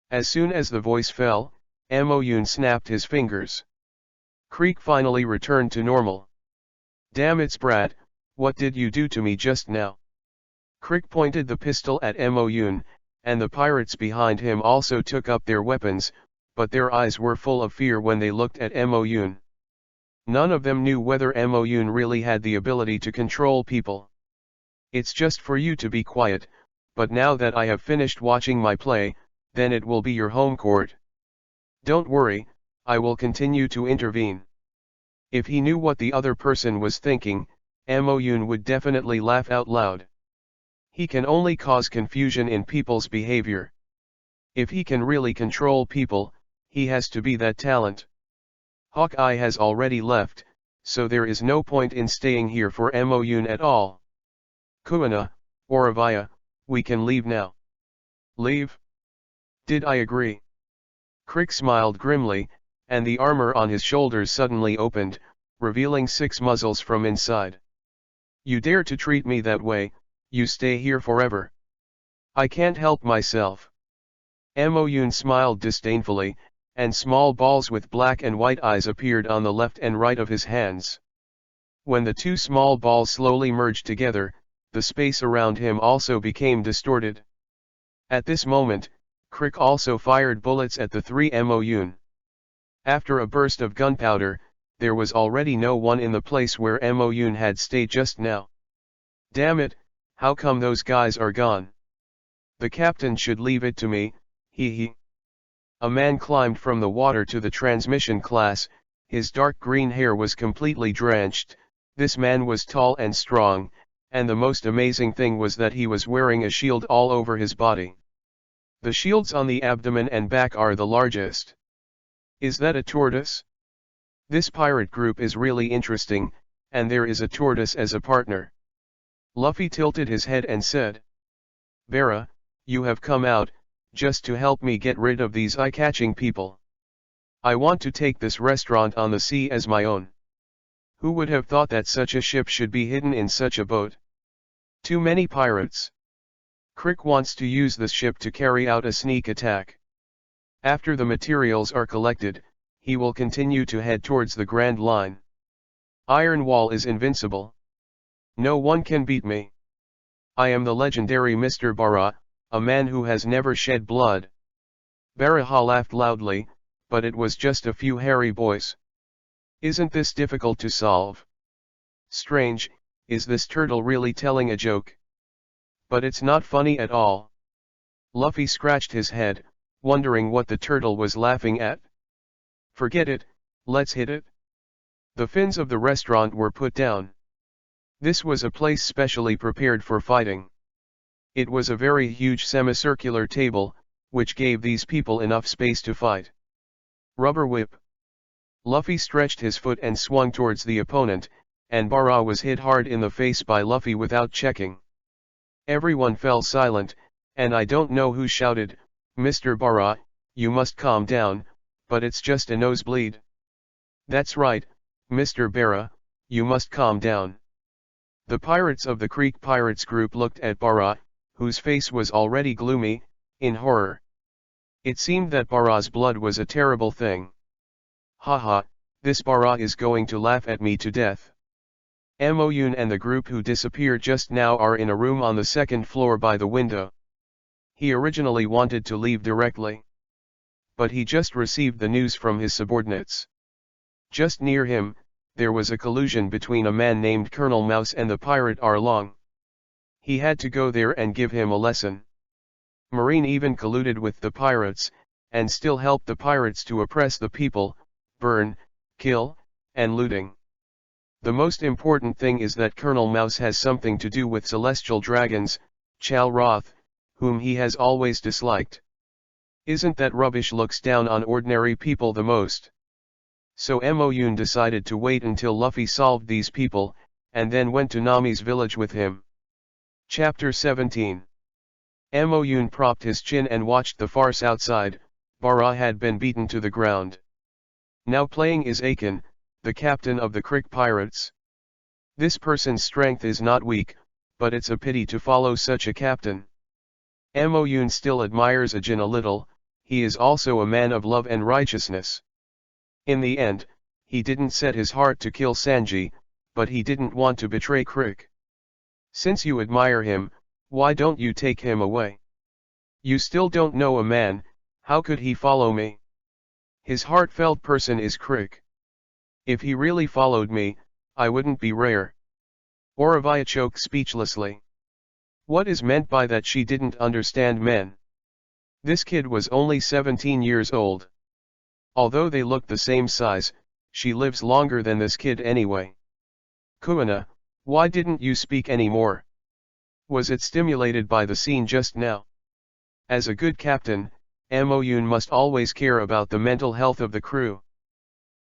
As soon as the voice fell, Mo Yoon snapped his fingers. Crick finally returned to normal. Damn it, Sprat, what did you do to me just now? Crick pointed the pistol at Mo Yoon, and the pirates behind him also took up their weapons, but their eyes were full of fear when they looked at Mo Yoon. None of them knew whether Mo Yoon really had the ability to control people. It's just for you to be quiet, but now that I have finished watching my play, then it will be your home court. Don't worry, I will continue to intervene. If he knew what the other person was thinking, Mo Yoon would definitely laugh out loud. He can only cause confusion in people's behavior. If he can really control people, he has to be that talent. Hawkeye has already left, so there is no point in staying here for Mo Yoon at all. Kuina, Oravaya, we can leave now. Leave? Did I agree? Crick smiled grimly, and the armor on his shoulders suddenly opened, revealing 6 muzzles from inside. You dare to treat me that way, you stay here forever. I can't help myself. Mo Yoon smiled disdainfully, and small balls with black and white eyes appeared on the left and right of his hands. When the 2 small balls slowly merged together, the space around him also became distorted. At this moment, Crick also fired bullets at the 3 Mo Yoon. After a burst of gunpowder, there was already no one in the place where Mo Yoon had stayed just now. Damn it, how come those guys are gone? The captain should leave it to me, hee. A man climbed from the water to the transmission class. His dark green hair was completely drenched. This man was tall and strong, and the most amazing thing was that he was wearing a shield all over his body. The shields on the abdomen and back are the largest. Is that a tortoise? This pirate group is really interesting, and there is a tortoise as a partner. Luffy tilted his head and said, Vera, you have come out, just to help me get rid of these eye-catching people. I want to take this restaurant on the sea as my own. Who would have thought that such a ship should be hidden in such a boat? Too many pirates. Crick wants to use this ship to carry out a sneak attack. After the materials are collected, he will continue to head towards the Grand Line. Iron Wall is invincible. No one can beat me. I am the legendary Mr. Bara, a man who has never shed blood. Baraha laughed loudly, but it was just a few hairy boys. Isn't this difficult to solve? Strange, is this turtle really telling a joke? But it's not funny at all. Luffy scratched his head, wondering what the turtle was laughing at. Forget it, let's hit it. The fins of the restaurant were put down. This was a place specially prepared for fighting. It was a very huge semicircular table, which gave these people enough space to fight. Rubber whip. Luffy stretched his foot and swung towards the opponent, and Bara was hit hard in the face by Luffy without checking. Everyone fell silent, and I don't know who shouted, Mr. Bara, you must calm down, but it's just a nosebleed. That's right, Mr. Bara, you must calm down. The pirates of the Creek Pirates group looked at Bara, whose face was already gloomy, in horror. It seemed that Bara's blood was a terrible thing. Haha, this Bara is going to laugh at me to death. Mo Yoon and the group who disappeared just now are in a room on the 2nd floor by the window. He originally wanted to leave directly. But he just received the news from his subordinates. Just near him, there was a collusion between a man named Colonel Mouse and the pirate Arlong. He had to go there and give him a lesson. Marine even colluded with the pirates, and still helped the pirates to oppress the people, burn, kill, and looting. The most important thing is that Colonel Mouse has something to do with celestial dragons, Chal Roth, whom he has always disliked. Isn't that rubbish? Looks down on ordinary people the most. So Mo Yoon decided to wait until Luffy solved these people, and then went to Nami's village with him. Chapter 17. Amoyun propped his chin and watched the farce outside. Bara had been beaten to the ground. Now playing is Akin, the captain of the Crick pirates. This person's strength is not weak, but it's a pity to follow such a captain. Amoyun still admires Ajin a little, he is also a man of love and righteousness. In the end, he didn't set his heart to kill Sanji, but he didn't want to betray Crick. Since you admire him, why don't you take him away? You still don't know a man, how could he follow me? His heartfelt person is Crick. If he really followed me, I wouldn't be rare. Oravia choked speechlessly. What is meant by that? She didn't understand men. This kid was only 17 years old. Although they looked the same size, she lives longer than this kid anyway. Kuina, why didn't you speak anymore? Was it stimulated by the scene just now? As a good captain, Amoyun must always care about the mental health of the crew.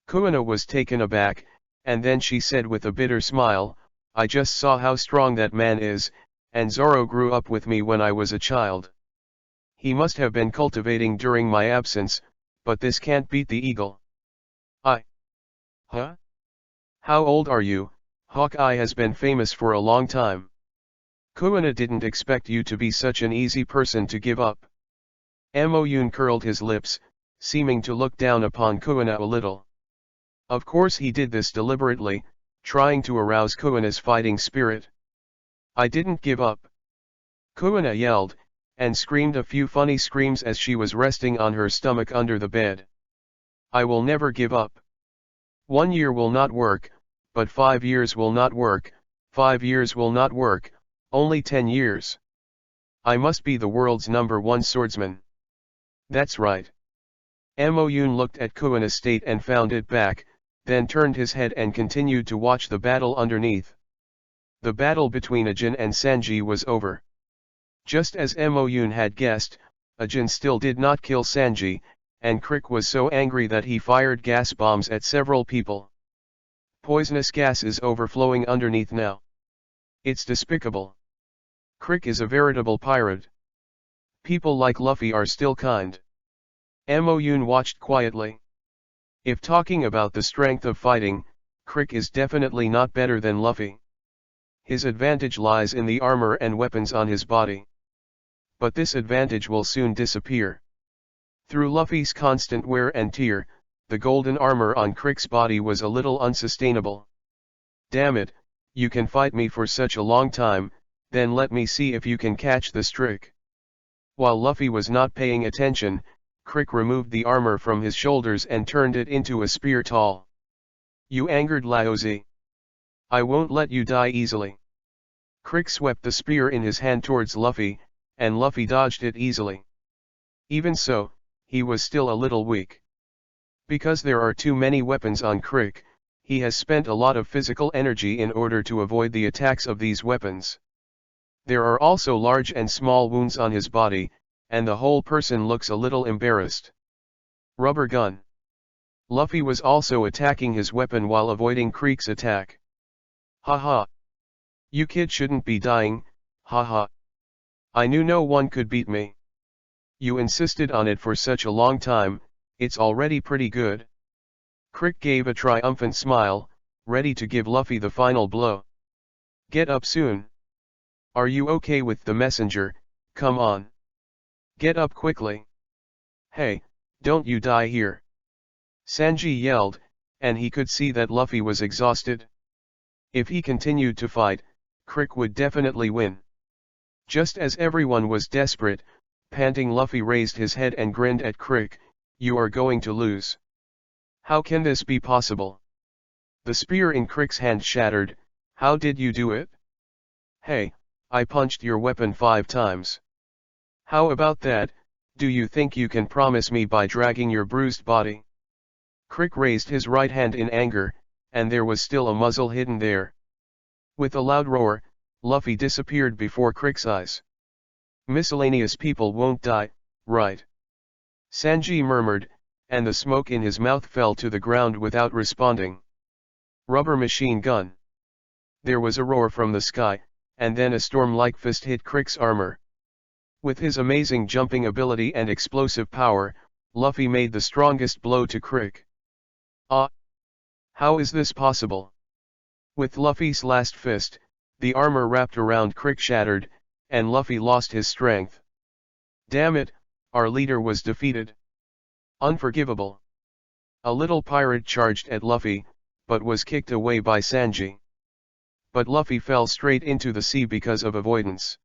Kuina was taken aback, and then she said with a bitter smile, I just saw how strong that man is, and Zoro grew up with me when I was a child. He must have been cultivating during my absence, but this can't beat the eagle. Huh? How old are you? Hawkeye has been famous for a long time. Kuina didn't expect you to be such an easy person to give up. Amoyun curled his lips, seeming to look down upon Kuina a little. Of course he did this deliberately, trying to arouse Kuina's fighting spirit. I didn't give up. Kuina yelled, and screamed a few funny screams as she was resting on her stomach under the bed. I will never give up. 1 year will not work, but 5 years will not work, 5 years will not work, only 10 years. I must be the world's #1 swordsman. That's right. Amoyun looked at Kuina's state and found it back, then turned his head and continued to watch the battle underneath. The battle between Ajin and Sanji was over. Just as Amoyun had guessed, Ajin still did not kill Sanji, and Crick was so angry that he fired gas bombs at several people. Poisonous gas is overflowing underneath now. It's despicable. Crick is a veritable pirate. People like Luffy are still kind. Amoyun watched quietly. If talking about the strength of fighting, Crick is definitely not better than Luffy. His advantage lies in the armor and weapons on his body. But this advantage will soon disappear. Through Luffy's constant wear and tear, the golden armor on Crick's body was a little unsustainable. Damn it, you can fight me for such a long time, then let me see if you can catch this trick. While Luffy was not paying attention, Crick removed the armor from his shoulders and turned it into a spear tall. You angered Laozi. I won't let you die easily. Crick swept the spear in his hand towards Luffy, and Luffy dodged it easily. Even so, he was still a little weak. Because there are too many weapons on Crick, he has spent a lot of physical energy in order to avoid the attacks of these weapons. There are also large and small wounds on his body, and the whole person looks a little embarrassed. Rubber gun. Luffy was also attacking his weapon while avoiding Crick's attack. Haha. You kid shouldn't be dying, haha. I knew no one could beat me. You insisted on it for such a long time, it's already pretty good. Crick gave a triumphant smile, ready to give Luffy the final blow. Get up soon. Are you okay with the messenger? Come on. Get up quickly. Hey, don't you die here. Sanji yelled, and he could see that Luffy was exhausted. If he continued to fight, Crick would definitely win. Just as everyone was desperate, panting, Luffy raised his head and grinned at Crick. You are going to lose. How can this be possible? The spear in Crick's hand shattered. How did you do it? Hey, I punched your weapon 5 times. How about that? Do you think you can promise me by dragging your bruised body? Crick raised his right hand in anger, and there was still a muzzle hidden there. With a loud roar, Luffy disappeared before Crick's eyes. Miscellaneous people won't die, right? Sanji murmured, and the smoke in his mouth fell to the ground without responding. Rubber machine gun. There was a roar from the sky, and then a storm-like fist hit Crick's armor. With his amazing jumping ability and explosive power, Luffy made the strongest blow to Crick. Ah! How is this possible? With Luffy's last fist, the armor wrapped around Crick shattered, and Luffy lost his strength. Damn it, our leader was defeated. Unforgivable. A little pirate charged at Luffy, but was kicked away by Sanji. But Luffy fell straight into the sea because of avoidance.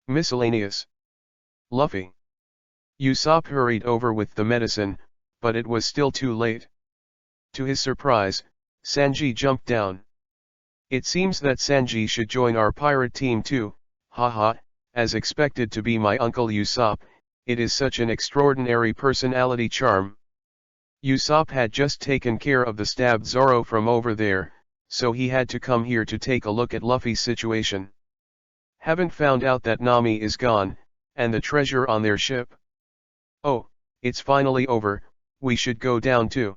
Miscellaneous. Luffy. Usopp hurried over with the medicine, but it was still too late. To his surprise, Sanji jumped down. It seems that Sanji should join our pirate team too, haha, as expected to be my uncle Usopp, it is such an extraordinary personality charm. Usopp had just taken care of the stabbed Zoro from over there, so he had to come here to take a look at Luffy's situation. Haven't found out that Nami is gone, and the treasure on their ship? Oh, it's finally over, we should go down too.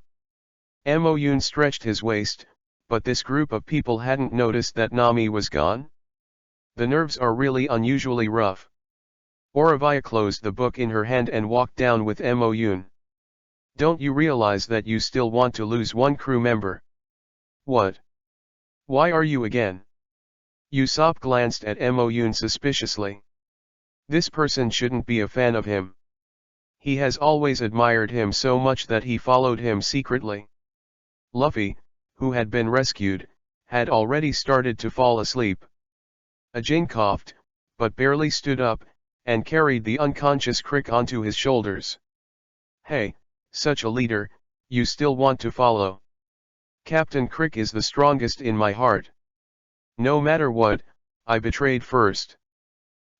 Moyun stretched his waist, but this group of people hadn't noticed that Nami was gone? The nerves are really unusually rough. Oravia closed the book in her hand and walked down with Moyun. Don't you realize that you still want to lose one crew member? What? Why are you again? Usopp glanced at Moyun suspiciously. This person shouldn't be a fan of him. He has always admired him so much that he followed him secretly. Luffy, who had been rescued, had already started to fall asleep. Ajin coughed, but barely stood up, and carried the unconscious Crick onto his shoulders. Hey, such a leader, you still want to follow? Captain Crick is the strongest in my heart. No matter what, I betrayed first.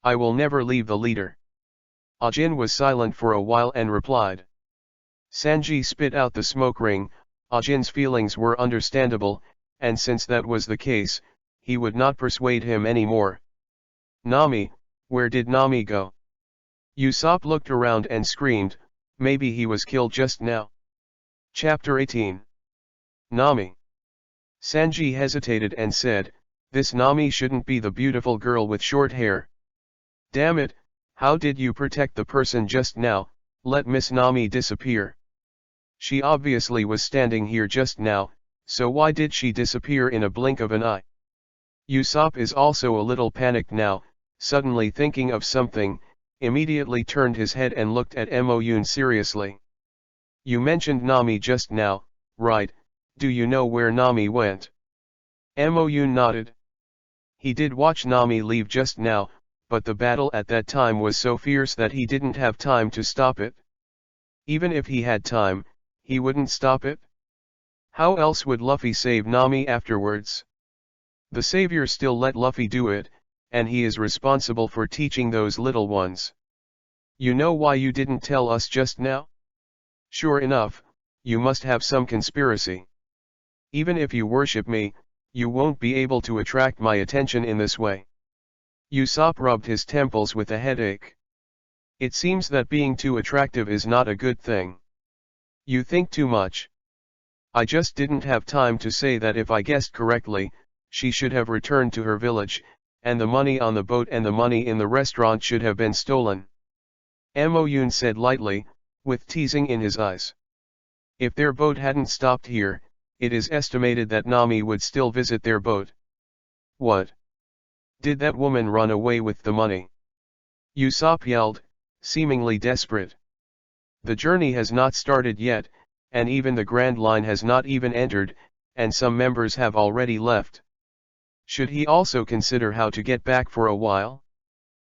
I will never leave the leader. Ajin was silent for a while and replied. Sanji spit out the smoke ring. Ajin's feelings were understandable, and since that was the case, he would not persuade him anymore. Nami, where did Nami go? Usopp looked around and screamed, maybe he was killed just now. Chapter 18. Nami. Sanji hesitated and said, this Nami shouldn't be the beautiful girl with short hair. Damn it, how did you protect the person just now? Let Miss Nami disappear. She obviously was standing here just now, so why did she disappear in a blink of an eye? Usopp is also a little panicked now, suddenly thinking of something, immediately turned his head and looked at Moyun seriously. You mentioned Nami just now, right? Do you know where Nami went? Moyun nodded. He did watch Nami leave just now, but the battle at that time was so fierce that he didn't have time to stop it. Even if he had time, he wouldn't stop it. How else would Luffy save Nami afterwards? The savior still let Luffy do it, and he is responsible for teaching those little ones. You know why you didn't tell us just now? Sure enough, you must have some conspiracy. Even if you worship me, you won't be able to attract my attention in this way. Usopp rubbed his temples with a headache. It seems that being too attractive is not a good thing. You think too much. I just didn't have time to say that if I guessed correctly, she should have returned to her village, and the money on the boat and the money in the restaurant should have been stolen. Moyun said lightly, with teasing in his eyes. If their boat hadn't stopped here, it is estimated that Nami would still visit their boat. What? Did that woman run away with the money? Usopp yelled, seemingly desperate. The journey has not started yet, and even the Grand Line has not even entered, and some members have already left. Should he also consider how to get back for a while?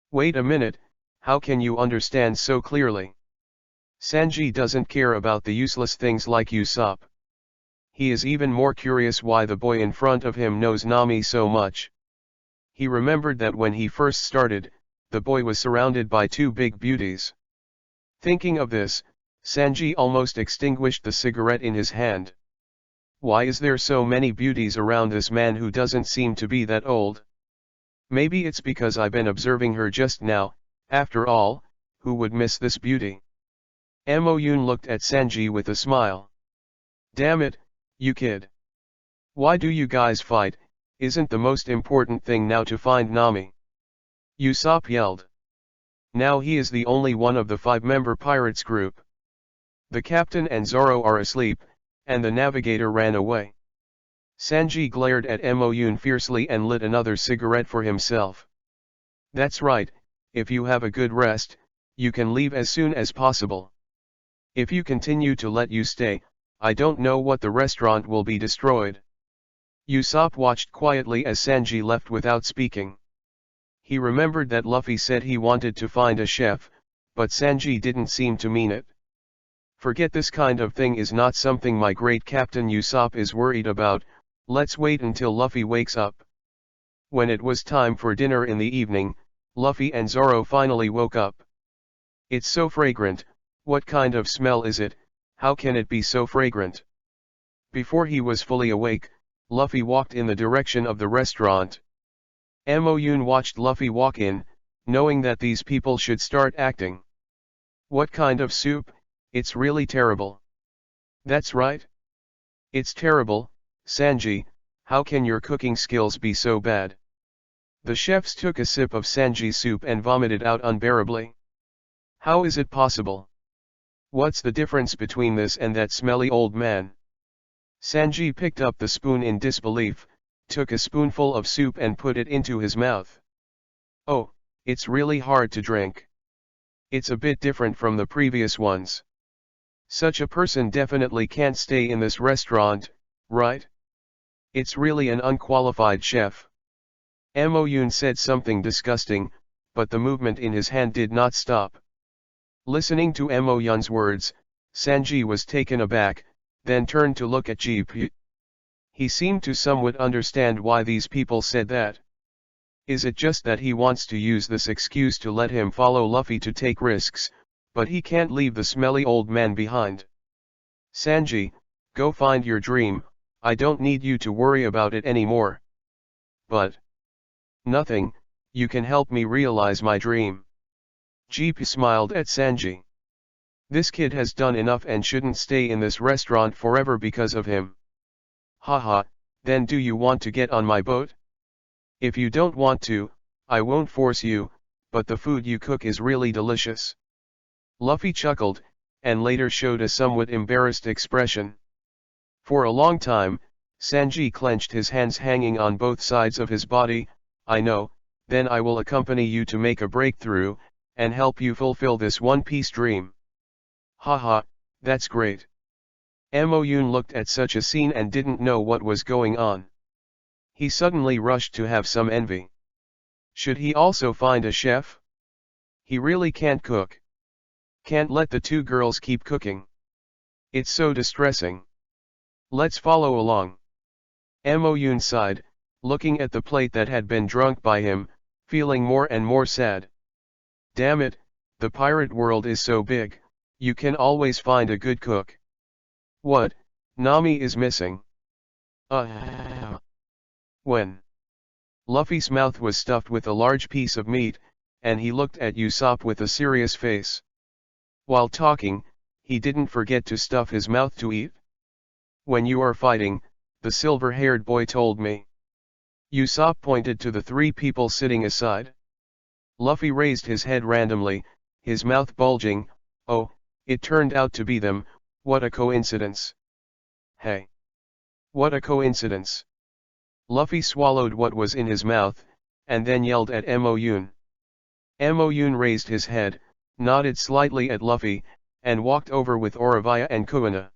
Wait a minute, how can you understand so clearly? Sanji doesn't care about the useless things like Usopp. He is even more curious why the boy in front of him knows Nami so much. He remembered that when he first started, the boy was surrounded by two big beauties. Thinking of this, Sanji almost extinguished the cigarette in his hand. Why is there so many beauties around this man who doesn't seem to be that old? Maybe it's because I've been observing her just now, after all, who would miss this beauty? Moyun looked at Sanji with a smile. Damn it, you kid. Why do you guys fight? Isn't the most important thing now to find Nami? Usopp yelled. Now he is the only one of the 5-member pirates group. The captain and Zoro are asleep, and the navigator ran away. Sanji glared at Moyun fiercely and lit another cigarette for himself. That's right, if you have a good rest, you can leave as soon as possible. If you continue to let you stay, I don't know what the restaurant will be destroyed. Usopp watched quietly as Sanji left without speaking. He remembered that Luffy said he wanted to find a chef, but Sanji didn't seem to mean it. Forget this kind of thing is not something my great captain Usopp is worried about, let's wait until Luffy wakes up. When it was time for dinner in the evening, Luffy and Zoro finally woke up. It's so fragrant, what kind of smell is it, how can it be so fragrant? Before he was fully awake, Luffy walked in the direction of the restaurant. Moyun watched Luffy walk in, knowing that these people should start acting. What kind of soup? It's really terrible. That's right. It's terrible, Sanji, how can your cooking skills be so bad? The chefs took a sip of Sanji's soup and vomited out unbearably. How is it possible? What's the difference between this and that smelly old man? Sanji picked up the spoon in disbelief, took a spoonful of soup and put it into his mouth. Oh, it's really hard to drink. It's a bit different from the previous ones. Such a person definitely can't stay in this restaurant, right? It's really an unqualified chef. Moyun said something disgusting, but the movement in his hand did not stop. Listening to Moyun's words, Sanji was taken aback, then turned to look at EPUB. He seemed to somewhat understand why these people said that. Is it just that he wants to use this excuse to let him follow Luffy to take risks, but he can't leave the smelly old man behind? Sanji, go find your dream, I don't need you to worry about it anymore. But nothing, you can help me realize my dream. EPUB smiled at Sanji. This kid has done enough and shouldn't stay in this restaurant forever because of him. Haha, then do you want to get on my boat? If you don't want to, I won't force you, but the food you cook is really delicious. Luffy chuckled, and later showed a somewhat embarrassed expression. For a long time, Sanji clenched his hands hanging on both sides of his body. I know, then I will accompany you to make a breakthrough, and help you fulfill this one-piece dream. Haha, that's great. Moyun looked at such a scene and didn't know what was going on. He suddenly rushed to have some envy. Should he also find a chef? He really can't cook. Can't let the two girls keep cooking. It's so distressing. Let's follow along. Moyun sighed, looking at the plate that had been drunk by him, feeling more and more sad. Damn it, the pirate world is so big, you can always find a good cook. What, Nami is missing? When? Luffy's mouth was stuffed with a large piece of meat, and he looked at Usopp with a serious face. While talking, he didn't forget to stuff his mouth to eat. When you are fighting, the silver-haired boy told me. Usopp pointed to the three people sitting aside. Luffy raised his head randomly, his mouth bulging. Oh, it turned out to be them, what a coincidence. Hey. What a coincidence. Luffy swallowed what was in his mouth, and then yelled at Moyun. Moyun raised his head, nodded slightly at Luffy, and walked over with Oravia and Kuina.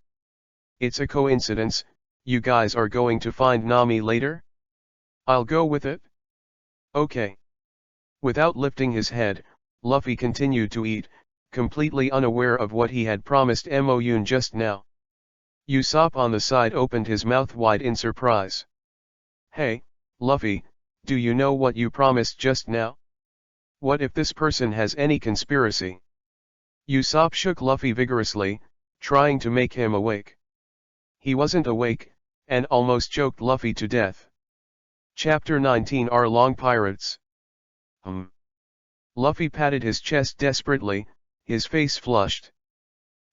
It's a coincidence, you guys are going to find Nami later? I'll go with it. Okay. Without lifting his head, Luffy continued to eat, completely unaware of what he had promised Moyun just now. Usopp on the side opened his mouth wide in surprise. Hey, Luffy, do you know what you promised just now? What if this person has any conspiracy? Usopp shook Luffy vigorously, trying to make him awake. He wasn't awake, and almost choked Luffy to death. Chapter 19 Our Long Pirates. Luffy patted his chest desperately, his face flushed.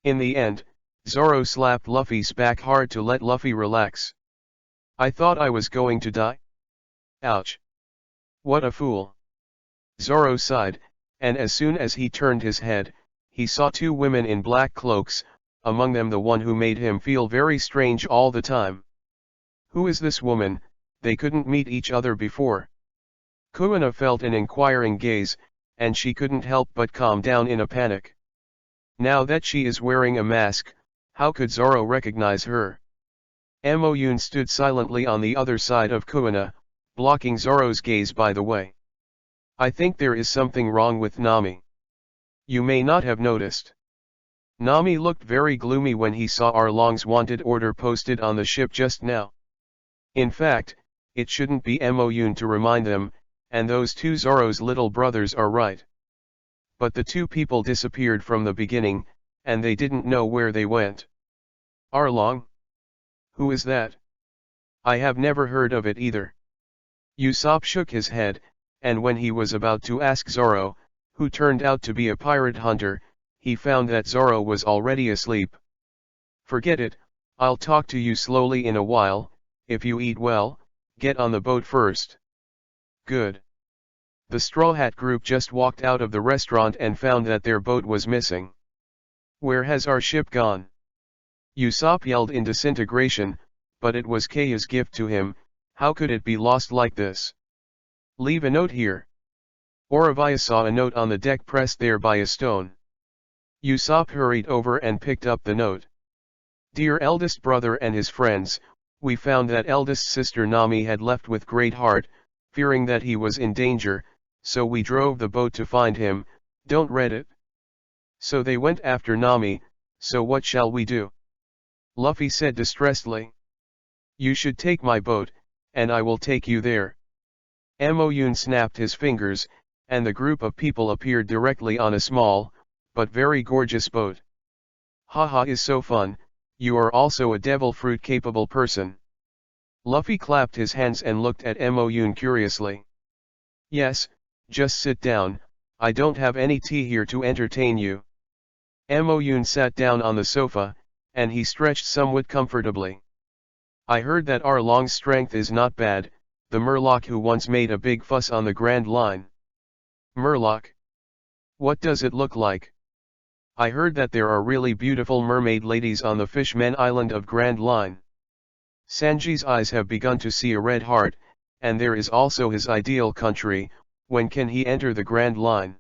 In the end, Zoro slapped Luffy's back hard to let Luffy relax. I thought I was going to die? Ouch. What a fool. Zoro sighed, and as soon as he turned his head, he saw two women in black cloaks, among them the one who made him feel very strange all the time. Who is this woman? They couldn't meet each other before. Kuina felt an inquiring gaze, and she couldn't help but calm down in a panic. Now that she is wearing a mask, how could Zoro recognize her? Moyun stood silently on the other side of Kuina, blocking Zoro's gaze by the way. I think there is something wrong with Nami. You may not have noticed. Nami looked very gloomy when he saw Arlong's wanted order posted on the ship just now. In fact, it shouldn't be Moyun to remind them, and those two Zoro's little brothers are right. But the two people disappeared from the beginning, and they didn't know where they went. Arlong? Who is that? I have never heard of it either. Usopp shook his head, and when he was about to ask Zoro, who turned out to be a pirate hunter, he found that Zoro was already asleep. Forget it, I'll talk to you slowly in a while. If you eat well, get on the boat first. Good. The Straw Hat group just walked out of the restaurant and found that their boat was missing. Where has our ship gone? Usopp yelled in disintegration, but it was Kaya's gift to him. How could it be lost like this? Leave a note here. Oravia saw a note on the deck pressed there by a stone. Usopp hurried over and picked up the note. Dear eldest brother and his friends, we found that eldest sister Nami had left with great heart, fearing that he was in danger, so we drove the boat to find him. Don't read it. So they went after Nami, so what shall we do? Luffy said distressedly. You should take my boat, and I will take you there. Moyun snapped his fingers, and the group of people appeared directly on a small, but very gorgeous boat. Haha, is so fun. You are also a devil fruit capable person. Luffy clapped his hands and looked at Moyun curiously. Yes, just sit down, I don't have any tea here to entertain you. Moyun sat down on the sofa, and he stretched somewhat comfortably. I heard that Arlong's strength is not bad, the Murloc who once made a big fuss on the Grand Line. Murloc? What does it look like? I heard that there are really beautiful mermaid ladies on the Fishmen Island of Grand Line. Sanji's eyes have begun to see a red heart, and there is also his ideal country. When can he enter the Grand Line?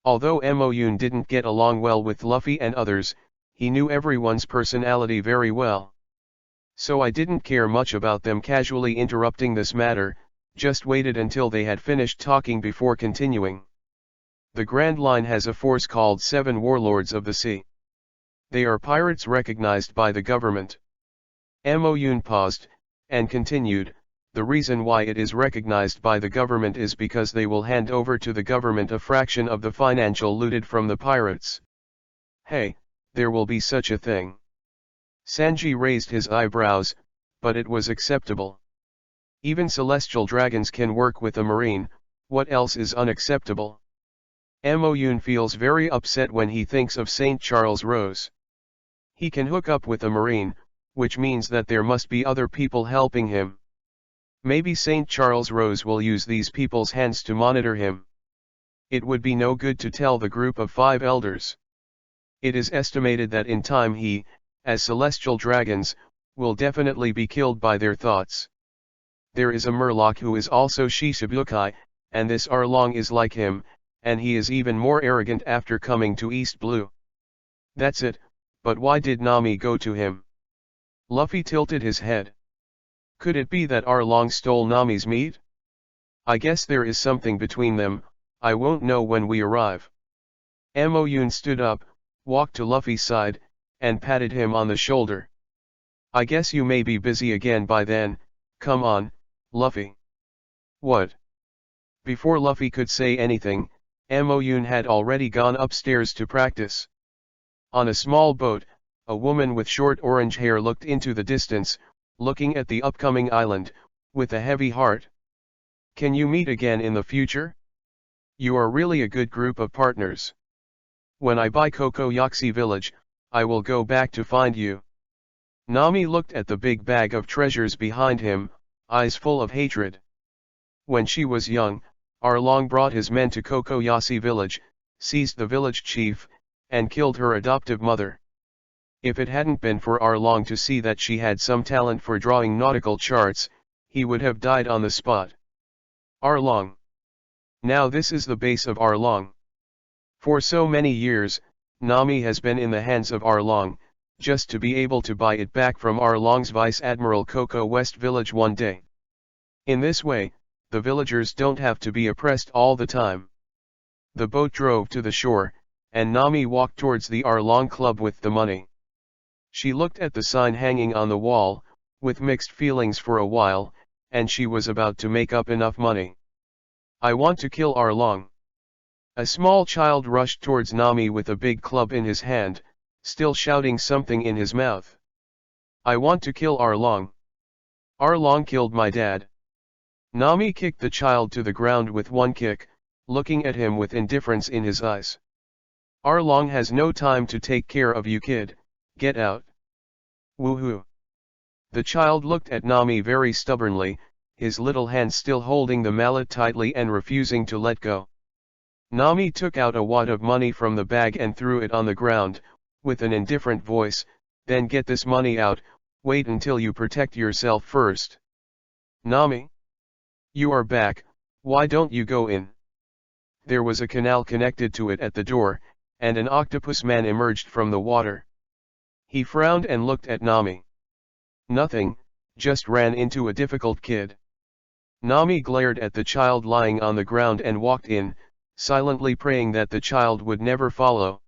Although Moyun didn't get along well with Luffy and others, he knew everyone's personality very well. So I didn't care much about them casually interrupting this matter, just waited until they had finished talking before continuing. The Grand Line has a force called 7 Warlords of the Sea. They are pirates recognized by the government. Moyun paused, and continued, the reason why it is recognized by the government is because they will hand over to the government a fraction of the financial looted from the pirates. Hey, there will be such a thing. Sanji raised his eyebrows, but it was acceptable. Even celestial dragons can work with a marine, what else is unacceptable? Moyun feels very upset when he thinks of St. Charles Rose. He can hook up with a marine, which means that there must be other people helping him. Maybe St. Charles Rose will use these people's hands to monitor him. It would be no good to tell the group of 5 elders. It is estimated that in time he, as celestial dragons, will definitely be killed by their thoughts. There is a Murloc who is also Shichibukai, and this Arlong is like him, and he is even more arrogant after coming to East Blue. That's it, but why did Nami go to him? Luffy tilted his head. Could it be that Arlong stole Nami's meat? I guess there is something between them, I won't know when we arrive. Moyun stood up, walked to Luffy's side, and patted him on the shoulder. I guess you may be busy again by then, come on, Luffy. What? Before Luffy could say anything, Moyun had already gone upstairs to practice. On a small boat, a woman with short orange hair looked into the distance, looking at the upcoming island, with a heavy heart. Can you meet again in the future? You are really a good group of partners. When I buy Kokoyaksi village, I will go back to find you. Nami looked at the big bag of treasures behind him, eyes full of hatred. When she was young, Arlong brought his men to Kokoyasi village, seized the village chief, and killed her adoptive mother. If it hadn't been for Arlong to see that she had some talent for drawing nautical charts, he would have died on the spot. Arlong. Now this is the base of Arlong. For so many years, Nami has been in the hands of Arlong, just to be able to buy it back from Arlong's Vice Admiral Koko West village one day. In this way, the villagers don't have to be oppressed all the time. The boat drove to the shore, and Nami walked towards the Arlong Club with the money. She looked at the sign hanging on the wall, with mixed feelings for a while, and she was about to make up enough money. I want to kill Arlong. A small child rushed towards Nami with a big club in his hand, still shouting something in his mouth. I want to kill Arlong. Arlong killed my dad. Nami kicked the child to the ground with one kick, looking at him with indifference in his eyes. Arlong has no time to take care of you, kid, get out. Woohoo. The child looked at Nami very stubbornly, his little hand still holding the mallet tightly and refusing to let go. Nami took out a wad of money from the bag and threw it on the ground, with an indifferent voice, then get this money out, wait until you protect yourself first. Nami? You are back, why don't you go in? There was a canal connected to it at the door, and an octopus man emerged from the water. He frowned and looked at Nami. Nothing, just ran into a difficult kid. Nami glared at the child lying on the ground and walked in, silently praying that the child would never follow.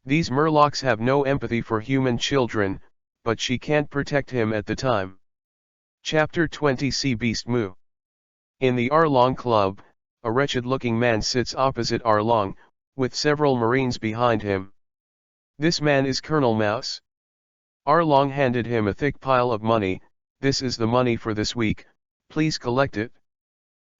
These murlocs have no empathy for human children, but she can't protect him at the time. Chapter 20 Sea Beast Moo. In the Arlong Club, a wretched-looking man sits opposite Arlong, with several marines behind him. This man is Colonel Mouse. Arlong handed him a thick pile of money. This is the money for this week, please collect it.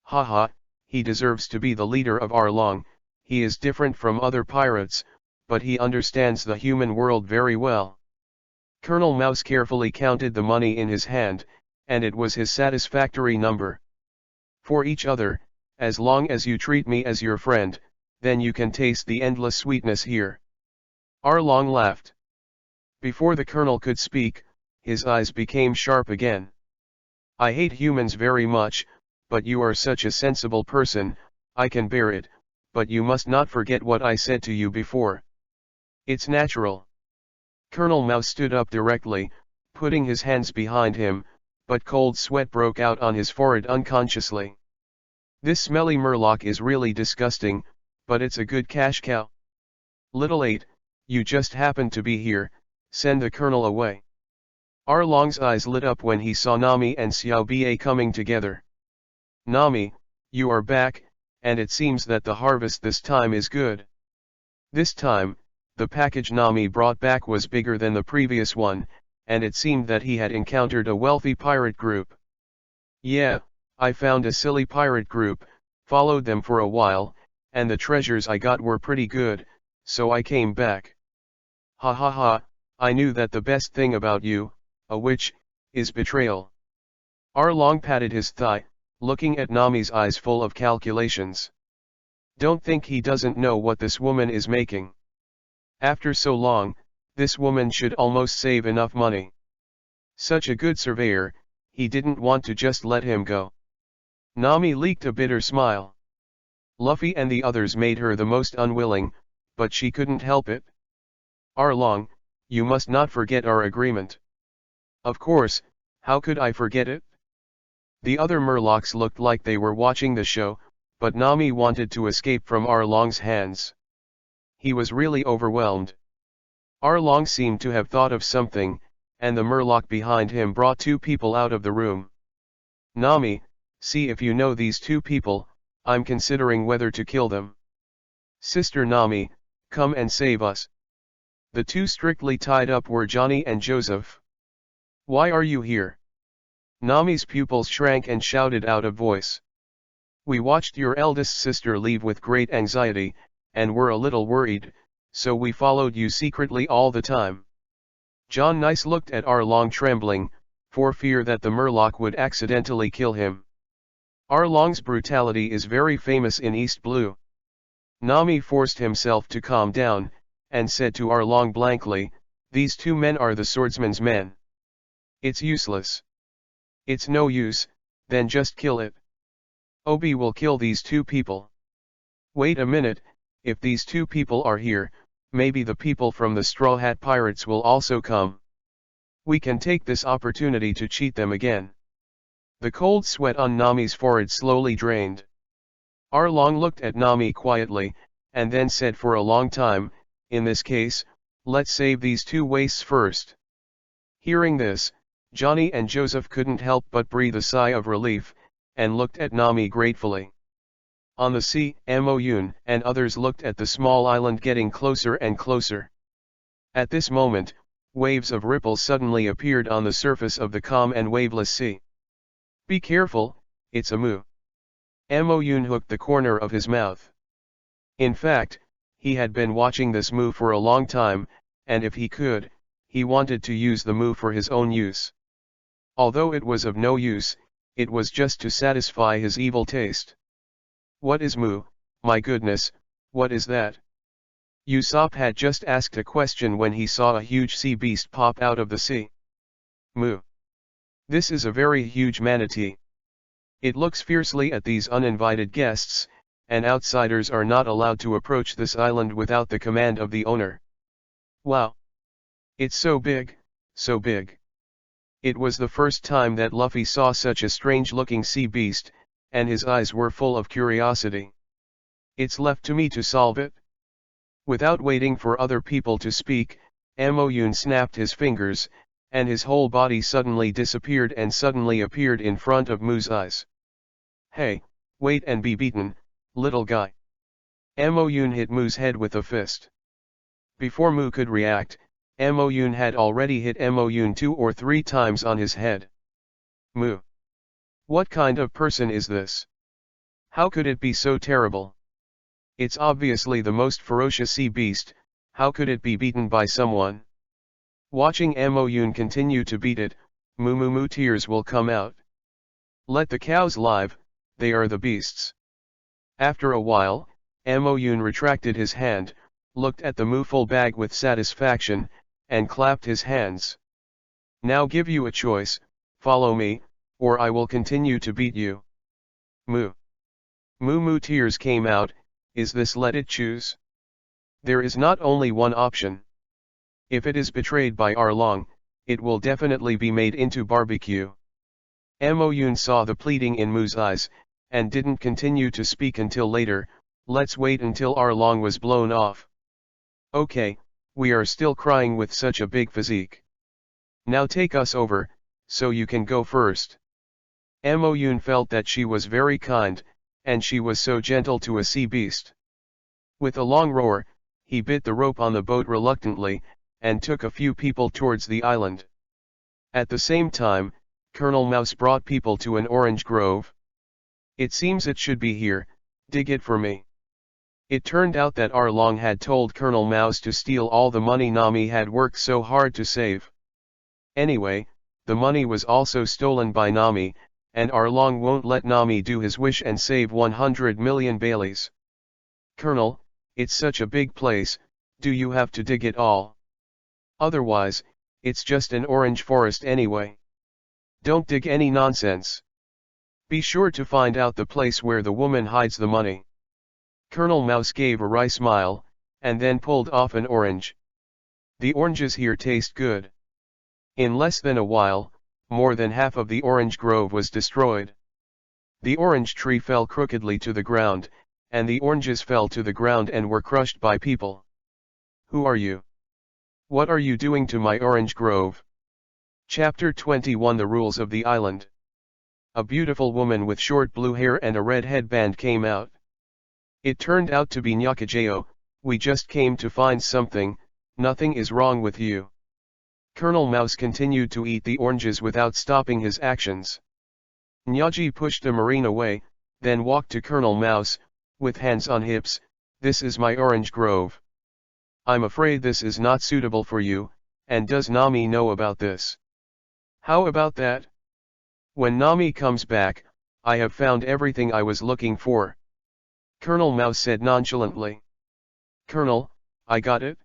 Haha, he deserves to be the leader of Arlong, he is different from other pirates, but he understands the human world very well. Colonel Mouse carefully counted the money in his hand, and it was his satisfactory number. For each other, as long as you treat me as your friend, then you can taste the endless sweetness here. Arlong laughed. Before the colonel could speak, his eyes became sharp again. I hate humans very much, but you are such a sensible person, I can bear it, but you must not forget what I said to you before. It's natural. Colonel Mouse stood up directly, putting his hands behind him, but cold sweat broke out on his forehead unconsciously. This smelly murloc is really disgusting, but it's a good cash cow. Little 8, you just happened to be here, send the colonel away. Arlong's eyes lit up when he saw Nami and Xiao Ba coming together. Nami, you are back, and it seems that the harvest this time is good. This time, the package Nami brought back was bigger than the previous one, and it seemed that he had encountered a wealthy pirate group. Yeah, I found a silly pirate group, followed them for a while, and the treasures I got were pretty good, so I came back. Ha ha ha, I knew that the best thing about you, a witch, is betrayal. Arlong patted his thigh, looking at Nami's eyes full of calculations. Don't think he doesn't know what this woman is making. After so long, this woman should almost save enough money. Such a good surveyor, he didn't want to just let him go. Nami leaked a bitter smile. Luffy and the others made her the most unwilling, but she couldn't help it. Arlong, you must not forget our agreement. Of course, how could I forget it? The other murlocs looked like they were watching the show, but Nami wanted to escape from Arlong's hands. He was really overwhelmed. Arlong seemed to have thought of something, and the murloc behind him brought two people out of the room. Nami, see if you know these two people, I'm considering whether to kill them. Sister Nami, come and save us. The two strictly tied up were Johnny and Joseph. Why are you here? Nami's pupils shrank and shouted out of voice. We watched your eldest sister leave with great anxiety, and were a little worried, so we followed you secretly all the time. John Nice looked at Arlong trembling, for fear that the murloc would accidentally kill him. Arlong's brutality is very famous in East Blue. Nami forced himself to calm down, and said to Arlong blankly, "These two men are the swordsman's men. It's useless. It's no use, then just kill it. Obi will kill these two people. Wait a minute, if these two people are here, maybe the people from the Straw Hat Pirates will also come. We can take this opportunity to cheat them again." The cold sweat on Nami's forehead slowly drained. Arlong looked at Nami quietly, and then said for a long time, "In this case, let's save these two wastes first." Hearing this, Johnny and Joseph couldn't help but breathe a sigh of relief, and looked at Nami gratefully. On the sea, Mo-yun and others looked at the small island getting closer and closer. At this moment, waves of ripples suddenly appeared on the surface of the calm and waveless sea. "Be careful, it's a moo." Mo-yun hooked the corner of his mouth. In fact, he had been watching this moo for a long time, and if he could, he wanted to use the moo for his own use. Although it was of no use, it was just to satisfy his evil taste. "What is moo, my goodness, what is that?" Usopp had just asked a question when he saw a huge sea beast pop out of the sea. "Moo. This is a very huge manatee. It looks fiercely at these uninvited guests, and outsiders are not allowed to approach this island without the command of the owner. Wow! It's so big, so big." It was the first time that Luffy saw such a strange-looking sea beast, and his eyes were full of curiosity. "It's left to me to solve it." Without waiting for other people to speak, Mo-yun snapped his fingers, and his whole body suddenly disappeared and suddenly appeared in front of Moo's eyes. "Hey, wait and be beaten, little guy." Mo-yun hit Moo's head with a fist. Before Moo could react, Mo-yun had already hit Mo-yun 2 or 3 times on his head. "Moo. What kind of person is this? How could it be so terrible? It's obviously the most ferocious sea beast, how could it be beaten by someone?" Watching Mo-yun continue to beat it, Moo tears will come out. "Let the cows live, they are the beasts." After a while, Mo-yun retracted his hand, looked at the moo full bag with satisfaction, and clapped his hands. "Now give you a choice, follow me, or I will continue to beat you." "Moo." Moo tears came out, "Is this let it choose? There is not only one option. If it is betrayed by Arlong, it will definitely be made into barbecue." Mo-yun saw the pleading in Moo's eyes, and didn't continue to speak until later. "Let's wait until Arlong was blown off." "Okay, we are still crying with such a big physique. Now take us over, so you can go first." Mo-yun felt that she was very kind, and she was so gentle to a sea beast. With a long roar, he bit the rope on the boat reluctantly, and took a few people towards the island. At the same time, Colonel Mouse brought people to an orange grove. "It seems it should be here, dig it for me." It turned out that Arlong had told Colonel Mouse to steal all the money Nami had worked so hard to save. Anyway, the money was also stolen by Nami, and Arlong won't let Nami do his wish and save 100 million Baileys. "Colonel, it's such a big place, do you have to dig it all? Otherwise, it's just an orange forest anyway. Don't dig any nonsense. Be sure to find out the place where the woman hides the money." Colonel Mouse gave a wry smile, and then pulled off an orange. "The oranges here taste good." In less than a while, more than half of the orange grove was destroyed. The orange tree fell crookedly to the ground, and the oranges fell to the ground and were crushed by people. "Who are you? What are you doing to my orange grove?" Chapter 21 The Rules of the Island. A beautiful woman with short blue hair and a red headband came out. It turned out to be Nyakajeo. "We just came to find something, nothing is wrong with you." Colonel Mouse continued to eat the oranges without stopping his actions. Nyaji pushed the marine away, then walked to Colonel Mouse, with hands on hips. "This is my orange grove. I'm afraid this is not suitable for you, and does Nami know about this?" "How about that? When Nami comes back, I have found everything I was looking for. Colonel Mouse said nonchalantly. Colonel, I got it?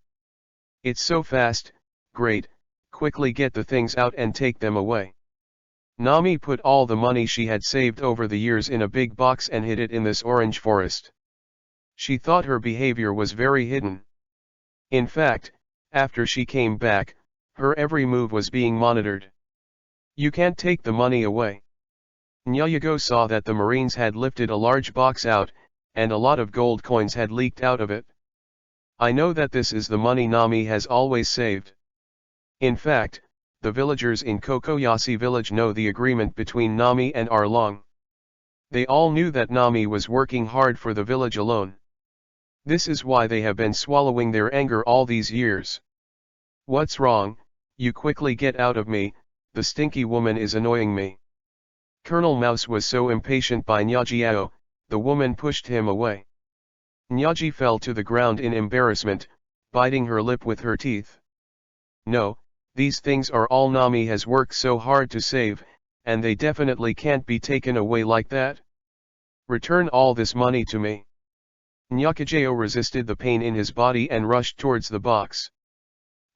It's so fast, great, quickly get the things out and take them away. Nami put all the money she had saved over the years in a big box and hid it in this orange forest. She thought her behavior was very hidden. In fact, after she came back, her every move was being monitored. You can't take the money away. Nyayago saw that the Marines had lifted a large box out, and a lot of gold coins had leaked out of it. I know that this is the money Nami has always saved. In fact, the villagers in Kokoyashi village know the agreement between Nami and Arlong. They all knew that Nami was working hard for the village alone. This is why they have been swallowing their anger all these years. What's wrong? You quickly get out of me, the stinky woman is annoying me. Colonel Mouse was so impatient by Nyajiao, the woman pushed him away. Nyaji fell to the ground in embarrassment, biting her lip with her teeth. No, these things are all Nami has worked so hard to save, and they definitely can't be taken away like that. Return all this money to me. Nyakajao resisted the pain in his body and rushed towards the box.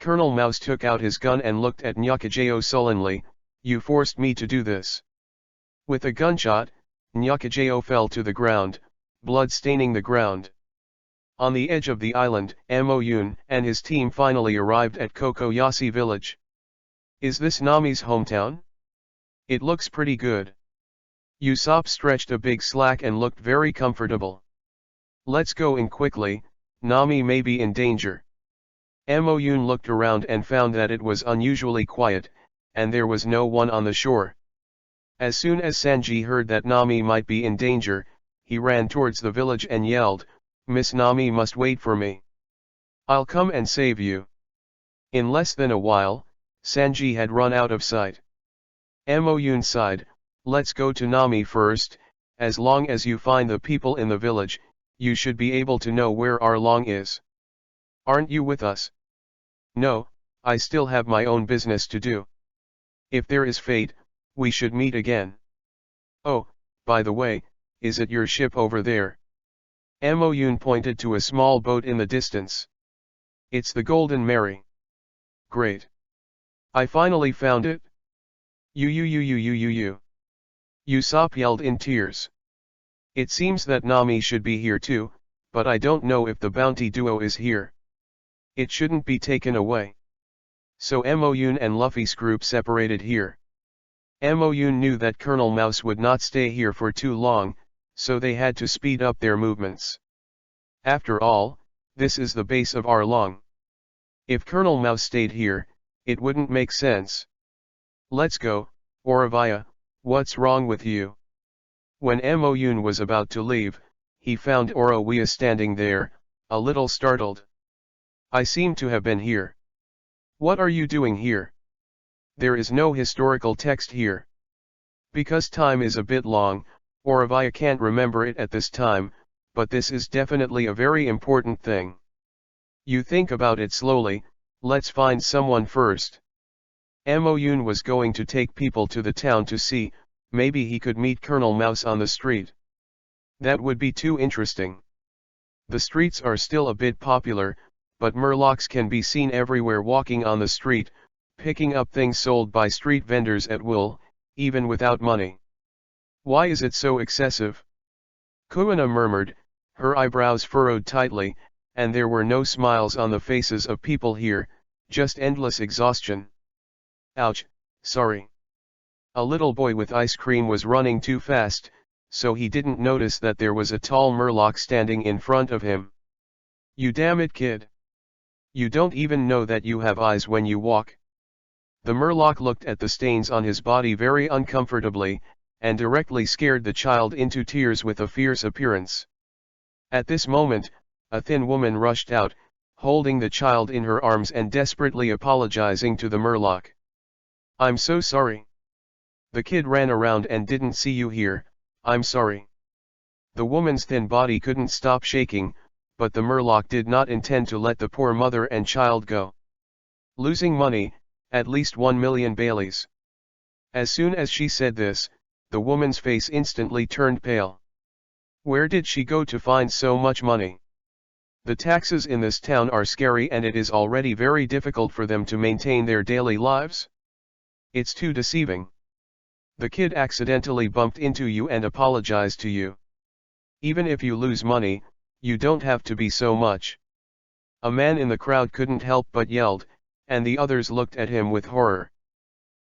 Colonel Mouse took out his gun and looked at Nyakajao sullenly. You forced me to do this. With a gunshot, Nyakajao fell to the ground, blood staining the ground. On the edge of the island, Amoyun and his team finally arrived at Kokoyashi village. Is this Nami's hometown? It looks pretty good. Usopp stretched a big slack and looked very comfortable. Let's go in quickly, Nami may be in danger. Amoyun looked around and found that it was unusually quiet, and there was no one on the shore. As soon as Sanji heard that Nami might be in danger, he ran towards the village and yelled, Miss Nami must wait for me. I'll come and save you. In less than a while, Sanji had run out of sight. Amoyun sighed, let's go to Nami first. As long as you find the people in the village, you should be able to know where Arlong is. Aren't you with us? No, I still have my own business to do. If there is fate, we should meet again. Oh, by the way, is it your ship over there? Amoyun pointed to a small boat in the distance. It's the Golden Mary. Great. I finally found it. Usopp yelled in tears. It seems that Nami should be here too, but I don't know if the bounty duo is here. It shouldn't be taken away. So Amoyun and Luffy's group separated here. Amoyun knew that Colonel Mouse would not stay here for too long, so they had to speed up their movements. After all, this is the base of Arlong. If Colonel Mouse stayed here, it wouldn't make sense. Let's go, Oravia, what's wrong with you? When Amoyun was about to leave, he found Oravia standing there, a little startled. I seem to have been here. What are you doing here? There is no historical text here. Because time is a bit long, Oravia can't remember it at this time, but this is definitely a very important thing. You think about it slowly, let's find someone first. Amoyun was going to take people to the town to see, maybe he could meet Colonel Mouse on the street. That would be too interesting. The streets are still a bit popular, but Murlocs can be seen everywhere walking on the street, picking up things sold by street vendors at will, even without money. Why is it so excessive? Kuina murmured, her eyebrows furrowed tightly, and there were no smiles on the faces of people here, just endless exhaustion. Ouch, sorry. A little boy with ice cream was running too fast, so he didn't notice that there was a tall Murloc standing in front of him. You damn it, kid. You don't even know that you have eyes when you walk. The Murloc looked at the stains on his body very uncomfortably, and directly scared the child into tears with a fierce appearance. At this moment, a thin woman rushed out, holding the child in her arms and desperately apologizing to the Murloc. I'm so sorry. The kid ran around and didn't see you here, I'm sorry. The woman's thin body couldn't stop shaking, but the Murloc did not intend to let the poor mother and child go. Losing money, at least 1 million Baileys. As soon as she said this, The woman's face instantly turned pale. Where did she go to find so much money? The taxes in this town are scary and it is already very difficult for them to maintain their daily lives. It's too deceiving. The kid accidentally bumped into you and apologized to you. Even if you lose money, you don't have to be so much. A man in the crowd couldn't help but yelled, and the others looked at him with horror.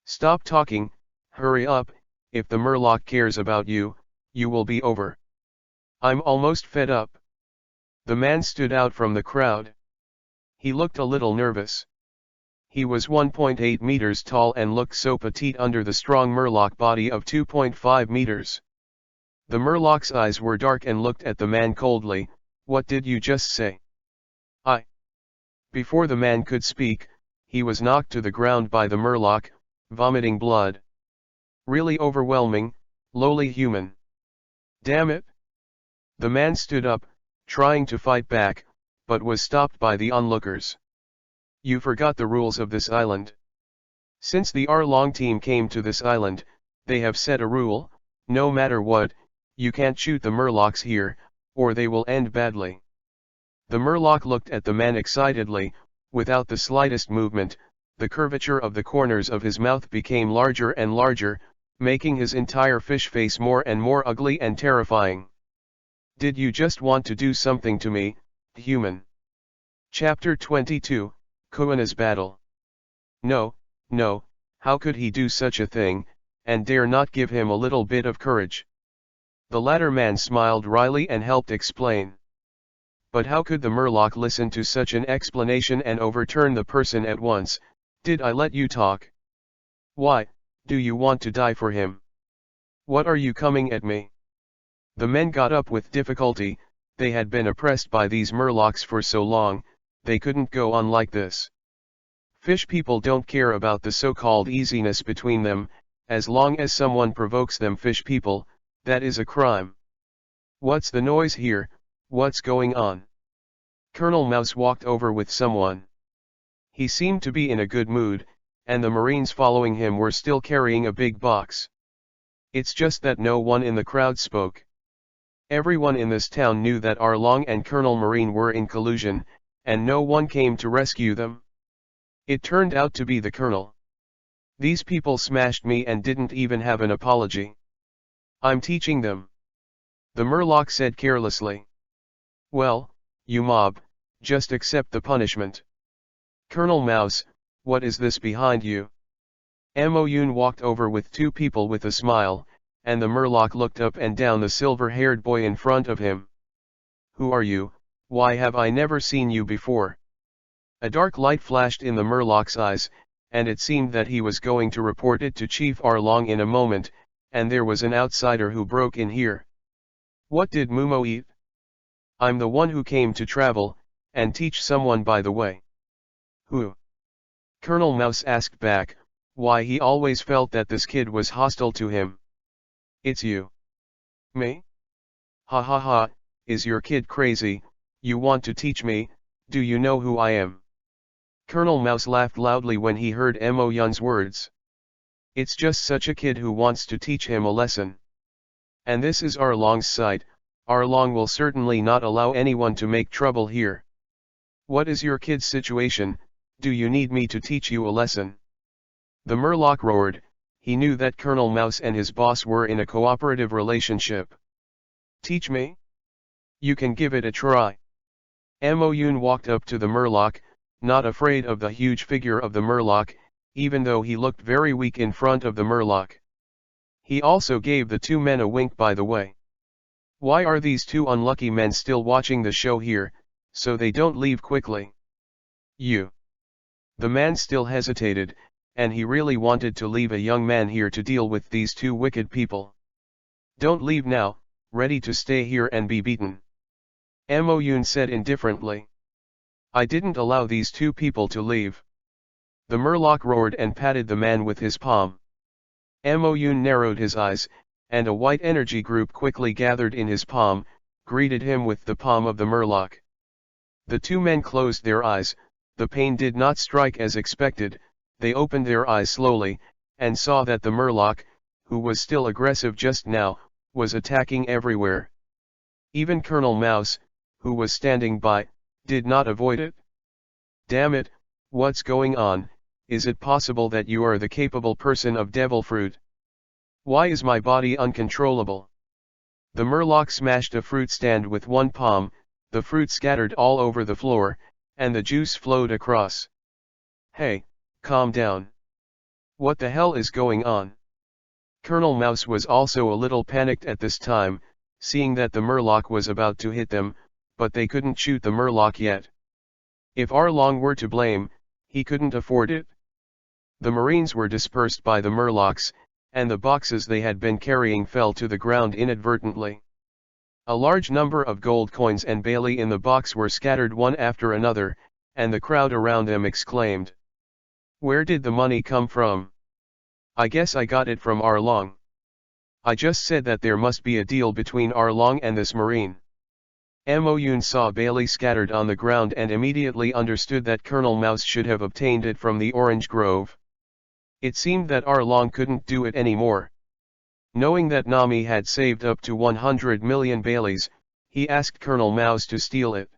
Stop talking, hurry up, if the Murloc cares about you, you will be over. I'm almost fed up. The man stood out from the crowd. He looked a little nervous. He was 1.8 meters tall and looked so petite under the strong Murloc body of 2.5 meters. The Murloc's eyes were dark and looked at the man coldly. What did you just say? I. Before the man could speak, he was knocked to the ground by the Murloc, vomiting blood. Really overwhelming, lowly human. Damn it! The man stood up, trying to fight back, but was stopped by the onlookers. You forgot the rules of this island. Since the Arlong team came to this island, they have set a rule, no matter what, you can't shoot the Murlocs here, or they will end badly. The Murloc looked at the man excitedly, without the slightest movement. The curvature of the corners of his mouth became larger and larger, making his entire fish face more and more ugly and terrifying. Did you just want to do something to me, human? Chapter 22, Koana's Battle. No, no, how could he do such a thing, and dare not give him a little bit of courage? The latter man smiled wryly and helped explain. But how could the Murloc listen to such an explanation and overturn the person at once? Did I let you talk? Why, do you want to die for him? What are you coming at me? The men got up with difficulty. They had been oppressed by these Murlocs for so long, they couldn't go on like this. Fish people don't care about the so-called easiness between them. As long as someone provokes them fish people, that is a crime. What's the noise here? What's going on? Colonel Mouse walked over with someone. He seemed to be in a good mood, and the Marines following him were still carrying a big box. It's just that no one in the crowd spoke. Everyone in this town knew that Arlong and Colonel Marine were in collusion, and no one came to rescue them. It turned out to be the Colonel. These people smashed me and didn't even have an apology. I'm teaching them. The Murloc said carelessly. Well, you mob, just accept the punishment. Colonel Mouse, what is this behind you? Mo Yun walked over with two people with a smile, and the Murloc looked up and down the silver-haired boy in front of him. Who are you? Why have I never seen you before? A dark light flashed in the Murloc's eyes, and it seemed that he was going to report it to Chief Arlong in a moment, and there was an outsider who broke in here. What did Mumo eat? I'm the one who came to travel, and teach someone by the way. Who? Colonel Mouse asked back, why he always felt that this kid was hostile to him. It's you. Me? Ha ha ha, is your kid crazy? You want to teach me? Do you know who I am? Colonel Mouse laughed loudly when he heard Mo Yun's words. It's just such a kid who wants to teach him a lesson. And this is Arlong's site. Arlong will certainly not allow anyone to make trouble here. What is your kid's situation? Do you need me to teach you a lesson? The Murloc roared. He knew that Colonel Mouse and his boss were in a cooperative relationship. Teach me? You can give it a try. Mo Yun walked up to the Murloc, not afraid of the huge figure of the Murloc, even though he looked very weak in front of the Murloc. He also gave the two men a wink by the way. Why are these two unlucky men still watching the show here, so they don't leave quickly? You. The man still hesitated, and he really wanted to leave a young man here to deal with these two wicked people. Don't leave now, ready to stay here and be beaten. Mo Yun said indifferently. I didn't allow these two people to leave. The Murloc roared and patted the man with his palm. Mo Yun narrowed his eyes, and a white energy group quickly gathered in his palm, greeted him with the palm of the Murloc. The two men closed their eyes. The pain did not strike as expected. They opened their eyes slowly, and saw that the Murloc, who was still aggressive just now, was attacking everywhere. Even Colonel Mouse, who was standing by, did not avoid it. Damn it, what's going on? Is it possible that you are the capable person of devil fruit? Why is my body uncontrollable? The Murloc smashed a fruit stand with one palm, the fruit scattered all over the floor, and the juice flowed across. Hey, calm down. What the hell is going on? Colonel Mouse was also a little panicked at this time, seeing that the Murloc was about to hit them, but they couldn't shoot the Murloc yet. If Arlong were to blame, he couldn't afford it. The Marines were dispersed by the Murlocs, and the boxes they had been carrying fell to the ground inadvertently. A large number of gold coins and Bailey in the box were scattered one after another, and the crowd around them exclaimed, "Where did the money come from? I guess I got it from Arlong. I just said that there must be a deal between Arlong and this Marine." Moyun saw Bailey scattered on the ground and immediately understood that Colonel Mouse should have obtained it from the orange grove. It seemed that Arlong couldn't do it anymore. Knowing that Nami had saved up to 100 million Baileys, he asked Colonel Mouse to steal it.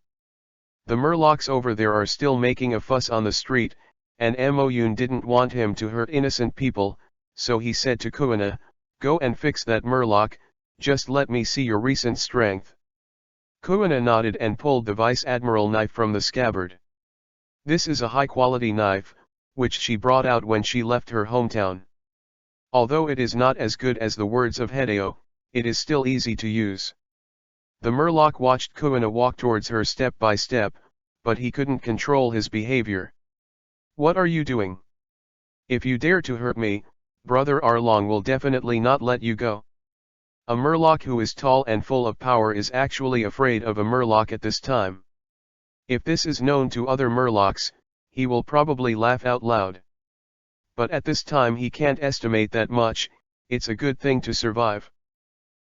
The Murlocs over there are still making a fuss on the street, and Moyun didn't want him to hurt innocent people, so he said to Kuina, "Go and fix that Murloc, just let me see your recent strength." Kuina nodded and pulled the Vice Admiral knife from the scabbard. This is a high-quality knife, which she brought out when she left her hometown. Although it is not as good as the words of Hideo, it is still easy to use. The Murloc watched Kuina walk towards her step by step, but he couldn't control his behavior. "What are you doing? If you dare to hurt me, Brother Arlong will definitely not let you go." A Murloc who is tall and full of power is actually afraid of a Murloc at this time. If this is known to other Murlocs, he will probably laugh out loud. But at this time he can't estimate that much, it's a good thing to survive.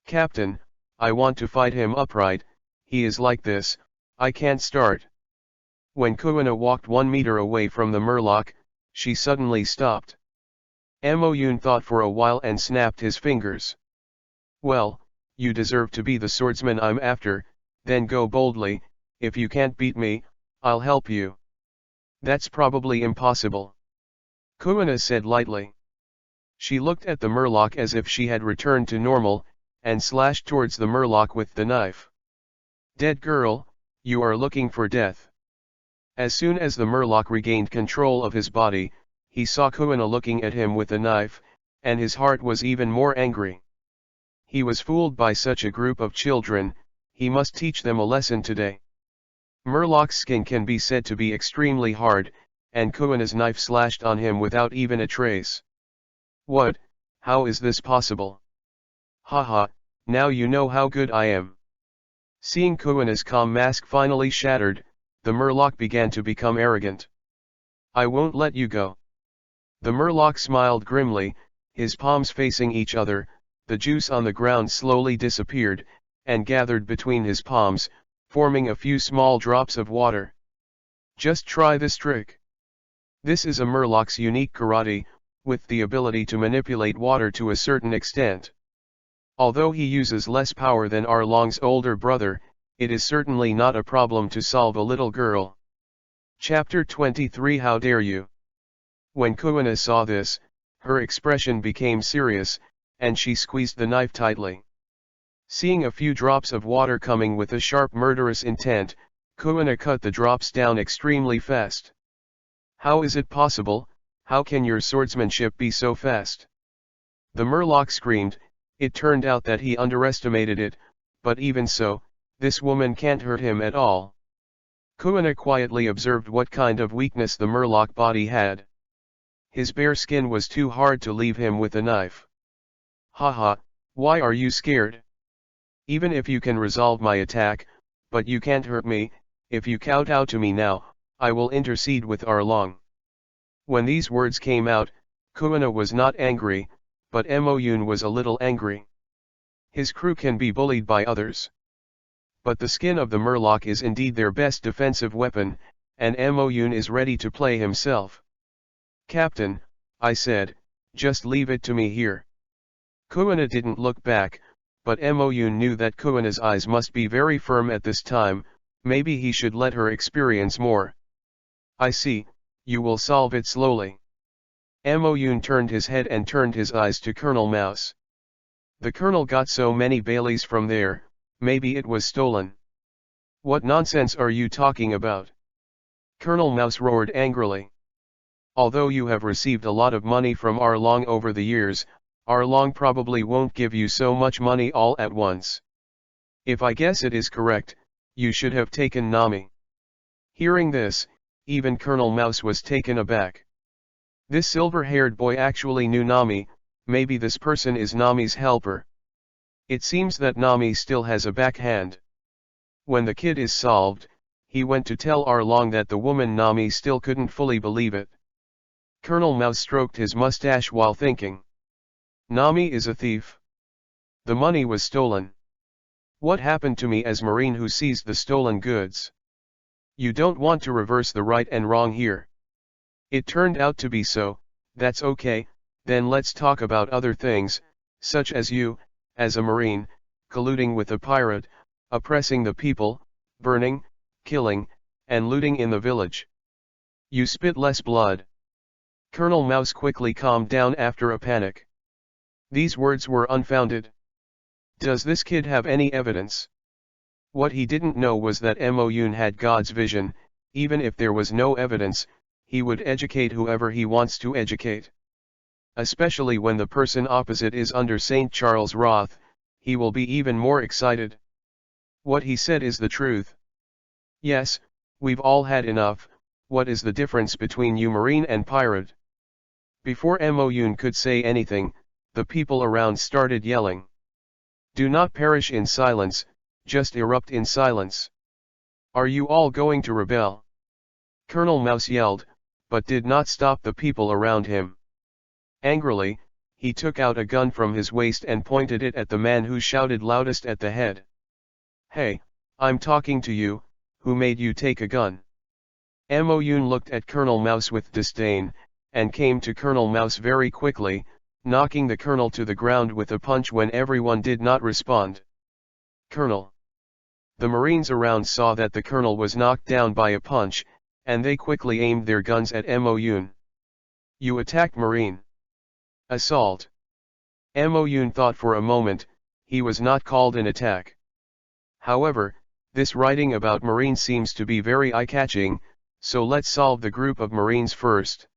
"Captain, I want to fight him upright, he is like this, I can't start." When Kuina walked 1 meter away from the Murloc, she suddenly stopped. Moyun thought for a while and snapped his fingers. "Well, you deserve to be the swordsman I'm after, then go boldly, if you can't beat me, I'll help you." "That's probably impossible," Kuina said lightly. She looked at the Murloc as if she had returned to normal, and slashed towards the Murloc with the knife. "Dead girl, you are looking for death." As soon as the Murloc regained control of his body, he saw Kuina looking at him with a knife, and his heart was even more angry. He was fooled by such a group of children, he must teach them a lesson today. Murloc's skin can be said to be extremely hard, and Kuina's knife slashed on him without even a trace. "What? How is this possible? Haha, now you know how good I am." Seeing Kuina's calm mask finally shattered, the Murloc began to become arrogant. "I won't let you go." The Murloc smiled grimly, his palms facing each other, the juice on the ground slowly disappeared, and gathered between his palms, forming a few small drops of water. "Just try this trick." This is a Murloc's unique karate, with the ability to manipulate water to a certain extent. Although he uses less power than Arlong's older brother, it is certainly not a problem to solve a little girl. Chapter 23 How Dare You? When Kuina saw this, her expression became serious, and she squeezed the knife tightly. Seeing a few drops of water coming with a sharp murderous intent, Kuina cut the drops down extremely fast. "How is it possible? How can your swordsmanship be so fast?" The Murloc screamed. It turned out that he underestimated it, but even so, this woman can't hurt him at all. Kuina quietly observed what kind of weakness the Murloc body had. His bare skin was too hard to leave him with a knife. "Haha, why are you scared? Even if you can resolve my attack, but you can't hurt me, if you kowtow to me now, I will intercede with Arlong." When these words came out, Kuina was not angry, but Moyun was a little angry. His crew can be bullied by others. But the skin of the Murloc is indeed their best defensive weapon, and Moyun is ready to play himself. "Captain," I said, "just leave it to me here. Kuina didn't look back, but Moyun knew that Kuina's eyes must be very firm at this time. Maybe he should let her experience more. I see, you will solve it slowly. Moyun turned his head and turned his eyes to Colonel Mouse. The colonel got so many Baileys from there, maybe it was stolen. What nonsense are you talking about? Colonel Mouse roared angrily. Although you have received a lot of money from Arlong over the years, Arlong probably won't give you so much money all at once. If I guess it is correct, you should have taken Nami. Hearing this, even Colonel Mouse was taken aback. This silver-haired boy actually knew Nami. Maybe this person is Nami's helper. It seems that Nami still has a backhand. When the kid is solved, he went to tell Arlong that the woman Nami still couldn't fully believe it. Colonel Mouse stroked his mustache while thinking. Nami is a thief. The money was stolen. What happened to me as Marine who seized the stolen goods? You don't want to reverse the right and wrong here. It turned out to be so, that's okay, then let's talk about other things, such as you, as a Marine, colluding with a pirate, oppressing the people, burning, killing, and looting in the village. You spit less blood. Colonel Mouse quickly calmed down after a panic. These words were unfounded. Does this kid have any evidence? What he didn't know was that Moyun had God's vision. Even if there was no evidence, he would educate whoever he wants to educate. Especially when the person opposite is under St. Charles' wrath, he will be even more excited. What he said is the truth. Yes, we've all had enough. What is the difference between you Marine and pirate? Before Moyun could say anything, the people around started yelling. Do not perish in silence, just erupt in silence. Are you all going to rebel? Colonel Mouse yelled, but did not stop the people around him. Angrily, he took out a gun from his waist and pointed it at the man who shouted loudest at the head. Hey, I'm talking to you, who made you take a gun? Moyun looked at Colonel Mouse with disdain, and came to Colonel Mouse very quickly, knocking the colonel to the ground with a punch when everyone did not respond. Colonel. The Marines around saw that the colonel was knocked down by a punch, and they quickly aimed their guns at Moyun. You attacked Marine. Assault. Moyun thought for a moment. He was not called an attack. However, this writing about Marines seems to be very eye-catching, so let's solve the group of Marines first.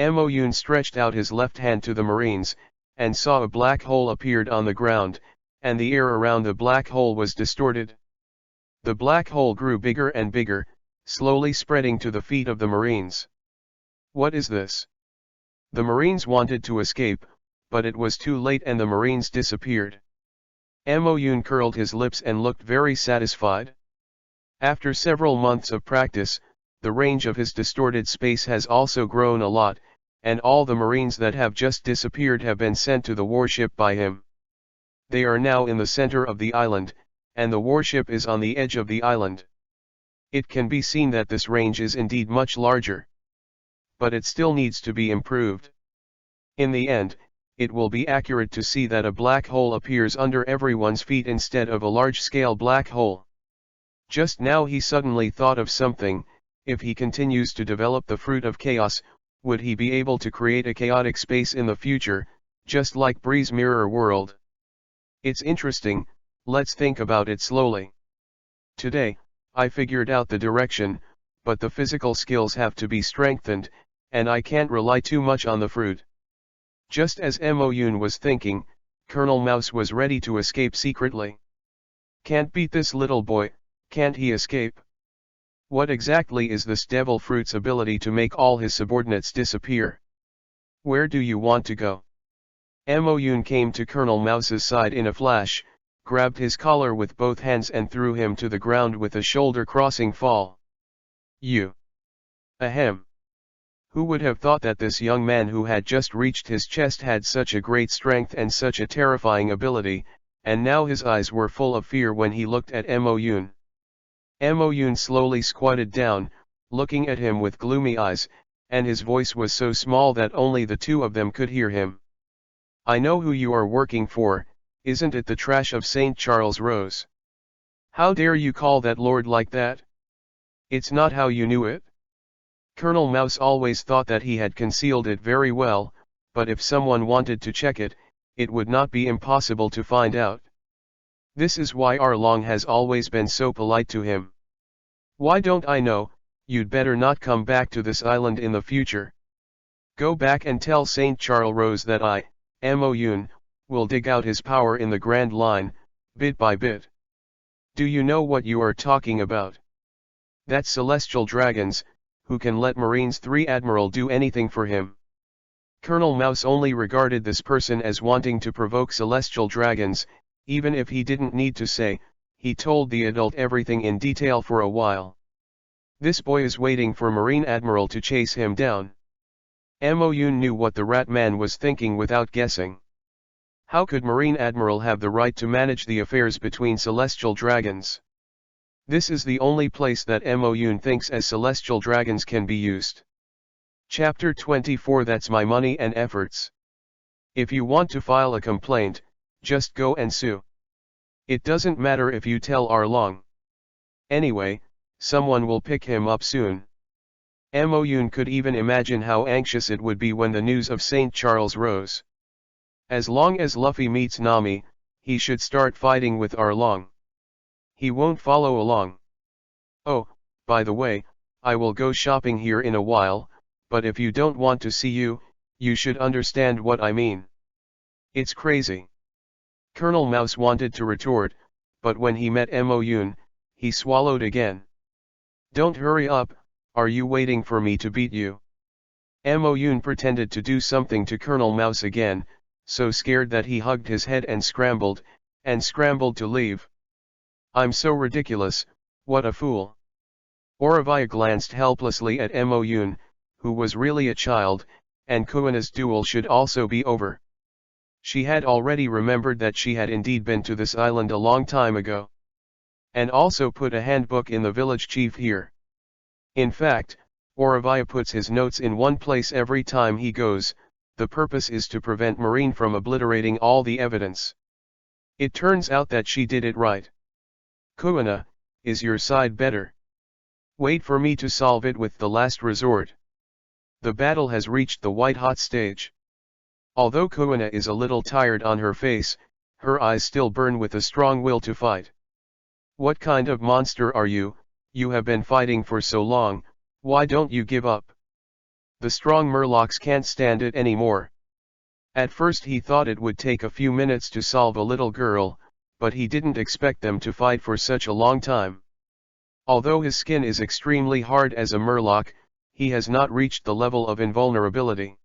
Moyun stretched out his left hand to the Marines, and saw a black hole appeared on the ground, and the air around the black hole was distorted. The black hole grew bigger and bigger, slowly spreading to the feet of the Marines. What is this? The Marines wanted to escape, but it was too late and the Marines disappeared. Moyun curled his lips and looked very satisfied. After several months of practice, the range of his distorted space has also grown a lot, and all the Marines that have just disappeared have been sent to the warship by him. They are now in the center of the island, and the warship is on the edge of the island. It can be seen that this range is indeed much larger. But it still needs to be improved. In the end, it will be accurate to see that a black hole appears under everyone's feet instead of a large-scale black hole. Just now he suddenly thought of something. If he continues to develop the fruit of chaos, would he be able to create a chaotic space in the future, just like Bree's mirror world? It's interesting, let's think about it slowly. Today, I figured out the direction, but the physical skills have to be strengthened, and I can't rely too much on the fruit. Just as Moyun was thinking, Colonel Mouse was ready to escape secretly. Can't beat this little boy, can't he escape? What exactly is this devil fruit's ability to make all his subordinates disappear? Where do you want to go? Moyun came to Colonel Mouse's side in a flash, grabbed his collar with both hands and threw him to the ground with a shoulder-crossing fall. You. Ahem. Who would have thought that this young man who had just reached his chest had such a great strength and such a terrifying ability, and now his eyes were full of fear when he looked at Moyun. Moyun slowly squatted down, looking at him with gloomy eyes, and his voice was so small that only the two of them could hear him. I know who you are working for, isn't it the trash of St. Charles Rose? How dare you call that lord like that? It's not how you knew it. Colonel Mouse always thought that he had concealed it very well, but if someone wanted to check it, it would not be impossible to find out. This is why Arlong has always been so polite to him. Why don't I know? You'd better not come back to this island in the future. Go back and tell St. Charles Rose that I, Mo Yun, will dig out his power in the Grand Line, bit by bit. Do you know what you are talking about? That's celestial dragons, who can let Marine's 3 Admiral do anything for him. Colonel Mouse only regarded this person as wanting to provoke celestial dragons, even if he didn't need to say, he told the adult everything in detail for a while. This boy is waiting for Marine Admiral to chase him down. Mo Yun knew what the rat man was thinking without guessing. How could Marine Admiral have the right to manage the affairs between celestial dragons? This is the only place that Mo Yun thinks as celestial dragons can be used. Chapter 24 That's my money and efforts. If you want to file a complaint, just go and sue. It doesn't matter if you tell Arlong. Anyway, someone will pick him up soon. Mo Yun could even imagine how anxious it would be when the news of St. Charles rose. As long as Luffy meets Nami, he should start fighting with Arlong. He won't follow along. Oh, by the way, I will go shopping here in a while, but if you don't want to see you, you should understand what I mean. It's crazy. Colonel Mouse wanted to retort, but when he met Mo Yun, he swallowed again. Don't hurry up, are you waiting for me to beat you? Mo Yun pretended to do something to Colonel Mouse again, so scared that he hugged his head and scrambled to leave. I'm so ridiculous, what a fool. Aurelia glanced helplessly at Mo Yun, who was really a child, and Kuina's duel should also be over. She had already remembered that she had indeed been to this island a long time ago. And also put a handbook in the village chief here. In fact, Aurelia puts his notes in one place every time he goes. The purpose is to prevent Marine from obliterating all the evidence. It turns out that she did it right. Kuina, is your side better? Wait for me to solve it with the last resort. The battle has reached the white-hot stage. Although Kuina is a little tired on her face, her eyes still burn with a strong will to fight. What kind of monster are you? You have been fighting for so long, why don't you give up? The strong Murlocs can't stand it anymore. At first he thought it would take a few minutes to solve a little girl, but he didn't expect them to fight for such a long time. Although his skin is extremely hard as a Murloc, he has not reached the level of invulnerability.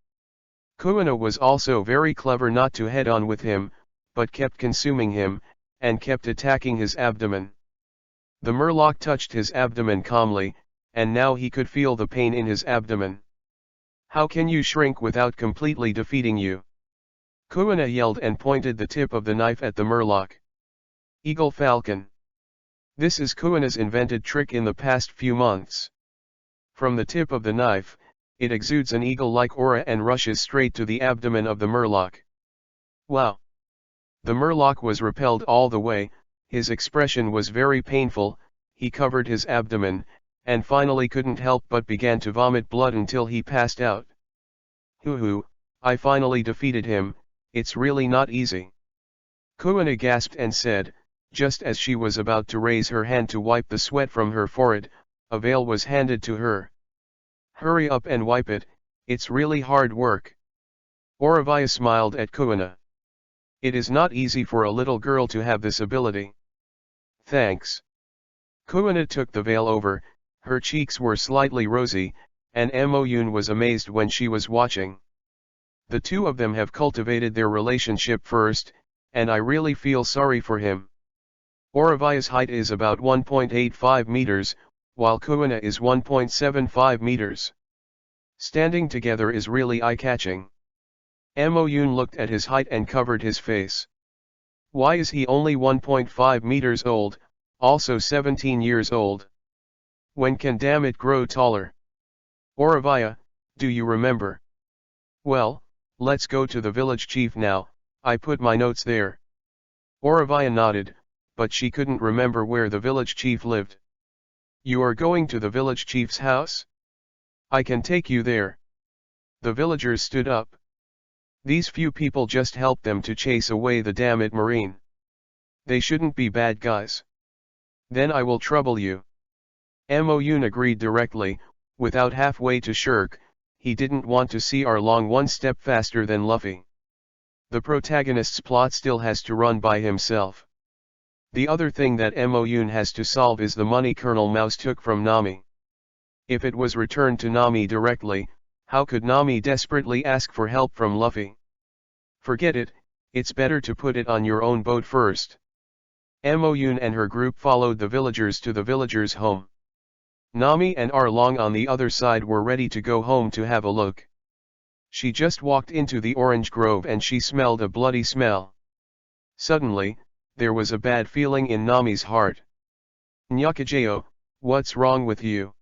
Kuina was also very clever not to head on with him, but kept consuming him, and kept attacking his abdomen. The Murloc touched his abdomen calmly, and now he could feel the pain in his abdomen. How can you shrink without completely defeating you? Kuina yelled and pointed the tip of the knife at the Murloc. Eagle Falcon. This is Kuina's invented trick in the past few months. From the tip of the knife, it exudes an eagle-like aura and rushes straight to the abdomen of the Murloc. Wow! The Murloc was repelled all the way, his expression was very painful, he covered his abdomen, and finally couldn't help but began to vomit blood until he passed out. Hoo-hoo, I finally defeated him, it's really not easy. Kuina gasped and said, just as she was about to raise her hand to wipe the sweat from her forehead, a veil was handed to her. Hurry up and wipe it, it's really hard work. Aurelia smiled at Kuina. It is not easy for a little girl to have this ability. Thanks. Kuina took the veil over, her cheeks were slightly rosy, and Mo Yun was amazed when she was watching. The two of them have cultivated their relationship first, and I really feel sorry for him. Aurelia's height is about 1.85 meters, while Kuina is 1.75 meters. Standing together is really eye-catching. Mo Yun looked at his height and covered his face. Why is he only 1.5 meters old, also 17 years old? When can damn it grow taller? Aurelia, do you remember? Well, let's go to the village chief now, I put my notes there. Oravia nodded, but she couldn't remember where the village chief lived. You are going to the village chief's house? I can take you there. The villagers stood up. These few people just helped them to chase away the damned marine. They shouldn't be bad guys. Then I will trouble you. Moon agreed directly, without halfway to shirk. He didn't want to see Arlong one step faster than Luffy. The protagonist's plot still has to run by himself. The other thing that Moon has to solve is the money Colonel Mouse took from Nami. If it was returned to Nami directly, how could Nami desperately ask for help from Luffy? Forget it, it's better to put it on your own boat first. Moon and her group followed the villagers to the villagers' home. Nami and Arlong on the other side were ready to go home to have a look. She just walked into the orange grove and she smelled a bloody smell. Suddenly, there was a bad feeling in Nami's heart. Nyakajeo, what's wrong with you?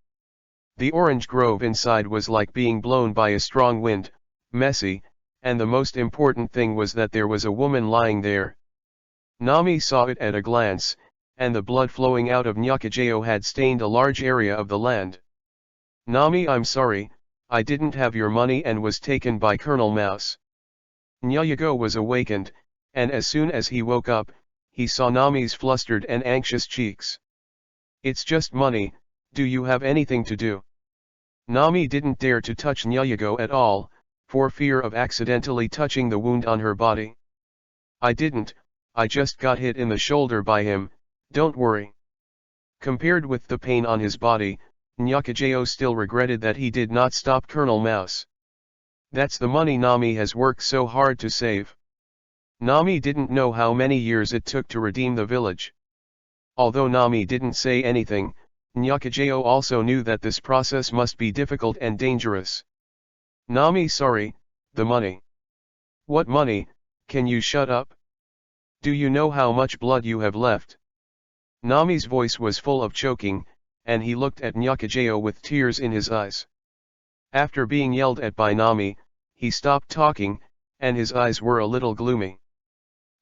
The orange grove inside was like being blown by a strong wind, messy, and the most important thing was that there was a woman lying there. Nami saw it at a glance, and the blood flowing out of Nyakajeo had stained a large area of the land. Nami, I'm sorry, I didn't have your money and was taken by Colonel Mouse. Nyayago was awakened, and as soon as he woke up, he saw Nami's flustered and anxious cheeks. It's just money, do you have anything to do? Nami didn't dare to touch Nyayago at all, for fear of accidentally touching the wound on her body. I didn't, I just got hit in the shoulder by him, don't worry. Compared with the pain on his body, Nyakajeo still regretted that he did not stop Colonel Mouse. That's the money Nami has worked so hard to save. Nami didn't know how many years it took to redeem the village. Although Nami didn't say anything, Nyakajeo also knew that this process must be difficult and dangerous. Nami, sorry, the money. What money? Can you shut up? Do you know how much blood you have left? Nami's voice was full of choking, and he looked at Nyakajeo with tears in his eyes. After being yelled at by Nami, he stopped talking, and his eyes were a little gloomy.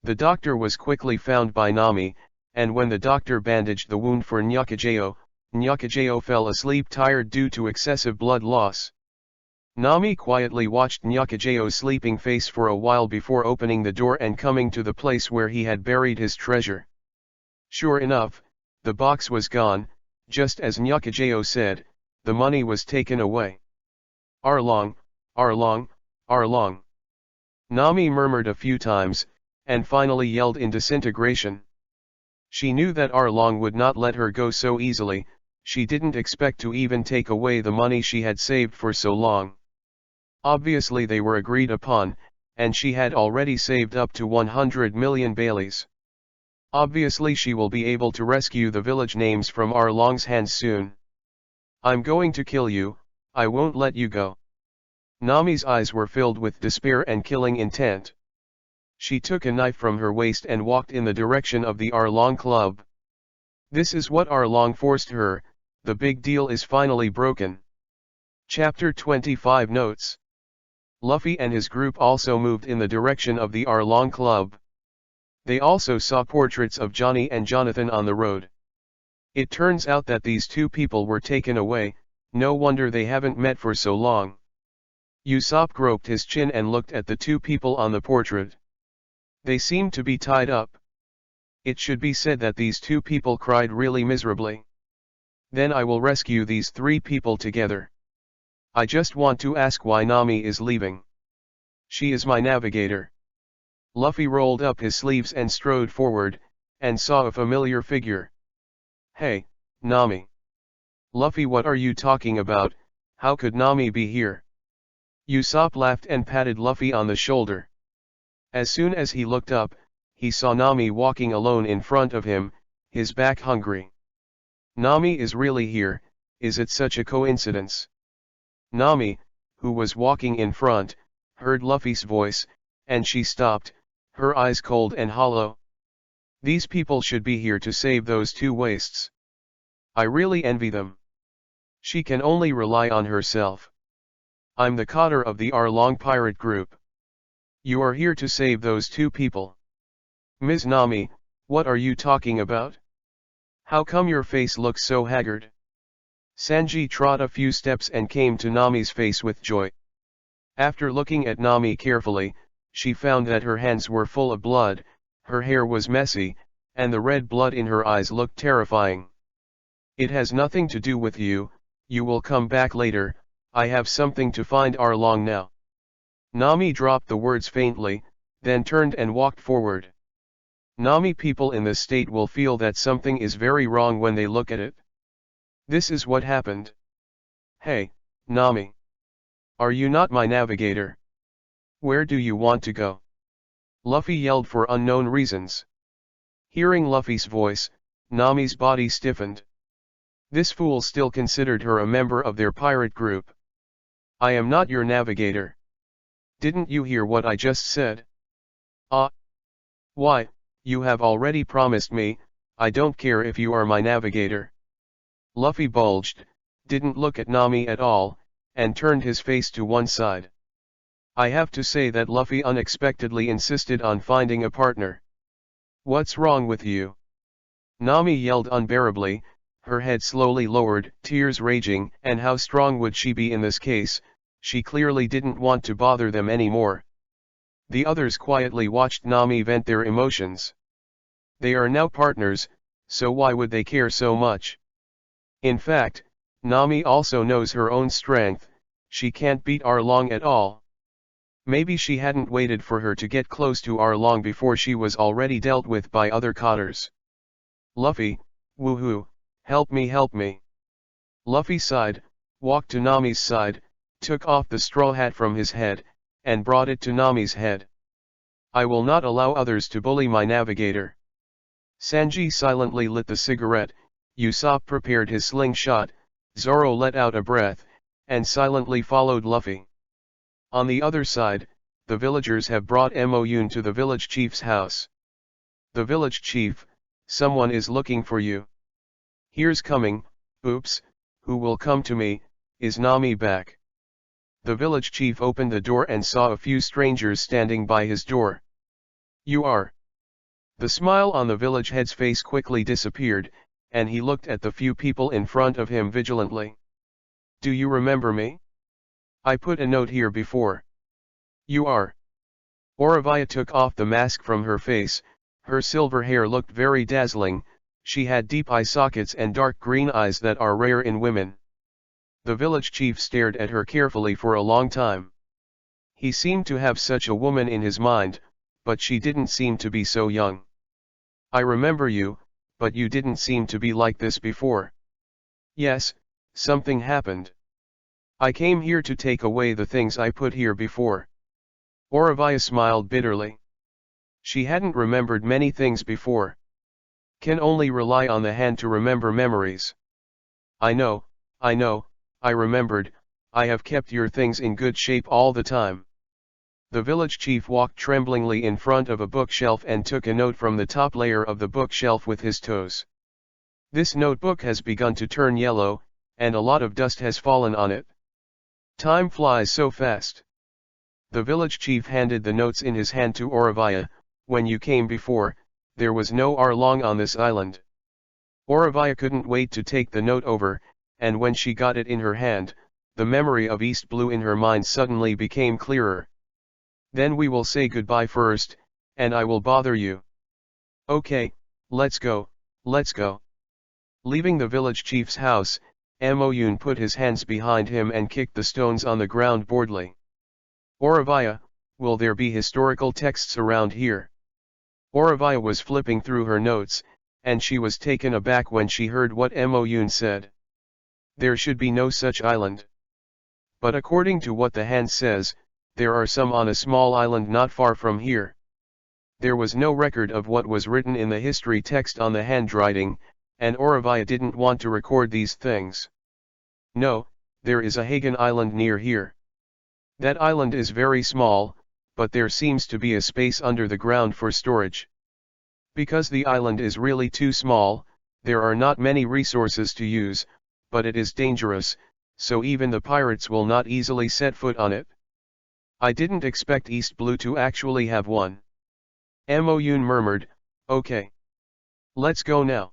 The doctor was quickly found by Nami, and when the doctor bandaged the wound for Nyakajeo, Nyakajeo fell asleep tired due to excessive blood loss. Nami quietly watched Nyakajeo's sleeping face for a while before opening the door and coming to the place where he had buried his treasure. Sure enough, the box was gone, just as Nyakajeo said, the money was taken away. Arlong, Arlong, Arlong. Nami murmured a few times, and finally yelled in disintegration. She knew that Arlong would not let her go so easily. She didn't expect to even take away the money she had saved for so long. Obviously they were agreed upon, and she had already saved up to 100 million Baileys. Obviously she will be able to rescue the village names from Arlong's hands soon. I'm going to kill you, I won't let you go. Nami's eyes were filled with despair and killing intent. She took a knife from her waist and walked in the direction of the Arlong Club. This is what Arlong forced her, the big deal is finally broken. Chapter 25 Notes. Luffy and his group also moved in the direction of the Arlong Club. They also saw portraits of Johnny and Jonathan on the road. It turns out that these two people were taken away, no wonder they haven't met for so long. Usopp groped his chin and looked at the two people on the portrait. They seemed to be tied up. It should be said that these two people cried really miserably. Then I will rescue these three people together. I just want to ask why Nami is leaving. She is my navigator. Luffy rolled up his sleeves and strode forward, and saw a familiar figure. Hey, Nami. Luffy, what are you talking about? How could Nami be here? Usopp laughed and patted Luffy on the shoulder. As soon as he looked up, he saw Nami walking alone in front of him, his back hungry. Nami is really here, is it such a coincidence? Nami, who was walking in front, heard Luffy's voice, and she stopped, her eyes cold and hollow. These people should be here to save those two wastes. I really envy them. She can only rely on herself. I'm the cotter of the Arlong pirate group. You are here to save those two people. Ms. Nami, what are you talking about? How come your face looks so haggard? Sanji trod a few steps and came to Nami's face with joy. After looking at Nami carefully, she found that her hands were full of blood, her hair was messy, and the red blood in her eyes looked terrifying. It has nothing to do with you, you will come back later, I have something to find Arlong now. Nami dropped the words faintly, then turned and walked forward. Nami people in this state will feel that something is very wrong when they look at it. This is what happened. Hey, Nami. Are you not my navigator? Where do you want to go? Luffy yelled for unknown reasons. Hearing Luffy's voice, Nami's body stiffened. This fool still considered her a member of their pirate group. I am not your navigator. Didn't you hear what I just said? Why, you have already promised me, I don't care if you are my navigator. Luffy bulged, didn't look at Nami at all, and turned his face to one side. I have to say that Luffy unexpectedly insisted on finding a partner. What's wrong with you? Nami yelled unbearably, her head slowly lowered, tears raging, and how strong would she be in this case? She clearly didn't want to bother them anymore. The others quietly watched Nami vent their emotions. They are now partners, so why would they care so much? In fact, Nami also knows her own strength, she can't beat Arlong at all. Maybe she hadn't waited for her to get close to Arlong before she was already dealt with by other cotters. Luffy, woohoo, help me help me. Luffy sighed, walked to Nami's side, took off the straw hat from his head, and brought it to Nami's head. I will not allow others to bully my navigator. Sanji silently lit the cigarette, Usopp prepared his slingshot, Zoro let out a breath, and silently followed Luffy. On the other side, the villagers have brought Moyun to the village chief's house. The village chief, someone is looking for you. Here's coming, oops, who will come to me, is Nami back? The village chief opened the door and saw a few strangers standing by his door. You are. The smile on the village head's face quickly disappeared, and he looked at the few people in front of him vigilantly. Do you remember me? I put a note here before. You are. Oravia took off the mask from her face, her silver hair looked very dazzling, she had deep eye sockets and dark green eyes that are rare in women. The village chief stared at her carefully for a long time. He seemed to have such a woman in his mind, but she didn't seem to be so young. I remember you, but you didn't seem to be like this before. Yes, something happened. I came here to take away the things I put here before. Oravia smiled bitterly. She hadn't remembered many things before. Can only rely on the hand to remember memories. I know, I remembered, I have kept your things in good shape all the time. The village chief walked tremblingly in front of a bookshelf and took a note from the top layer of the bookshelf with his toes. This notebook has begun to turn yellow, and a lot of dust has fallen on it. Time flies so fast. The village chief handed the notes in his hand to Oravia. When you came before, there was no Arlong on this island. Oravia couldn't wait to take the note over, and when she got it in her hand, the memory of East Blue in her mind suddenly became clearer. Then we will say goodbye first, and I will bother you. Okay, let's go, let's go. Leaving the village chief's house, Moyun put his hands behind him and kicked the stones on the ground boredly. Oravia, will there be historical texts around here? Oravia was flipping through her notes, and she was taken aback when she heard what Moyun said. There should be no such island. But according to what the hand says, there are some on a small island not far from here. There was no record of what was written in the history text on the handwriting, and Oravia didn't want to record these things. No, there is a Hagen Island near here. That island is very small, but there seems to be a space under the ground for storage. Because the island is really too small, there are not many resources to use, but it is dangerous, so even the pirates will not easily set foot on it. I didn't expect East Blue to actually have one. Moyun murmured, okay. Let's go now.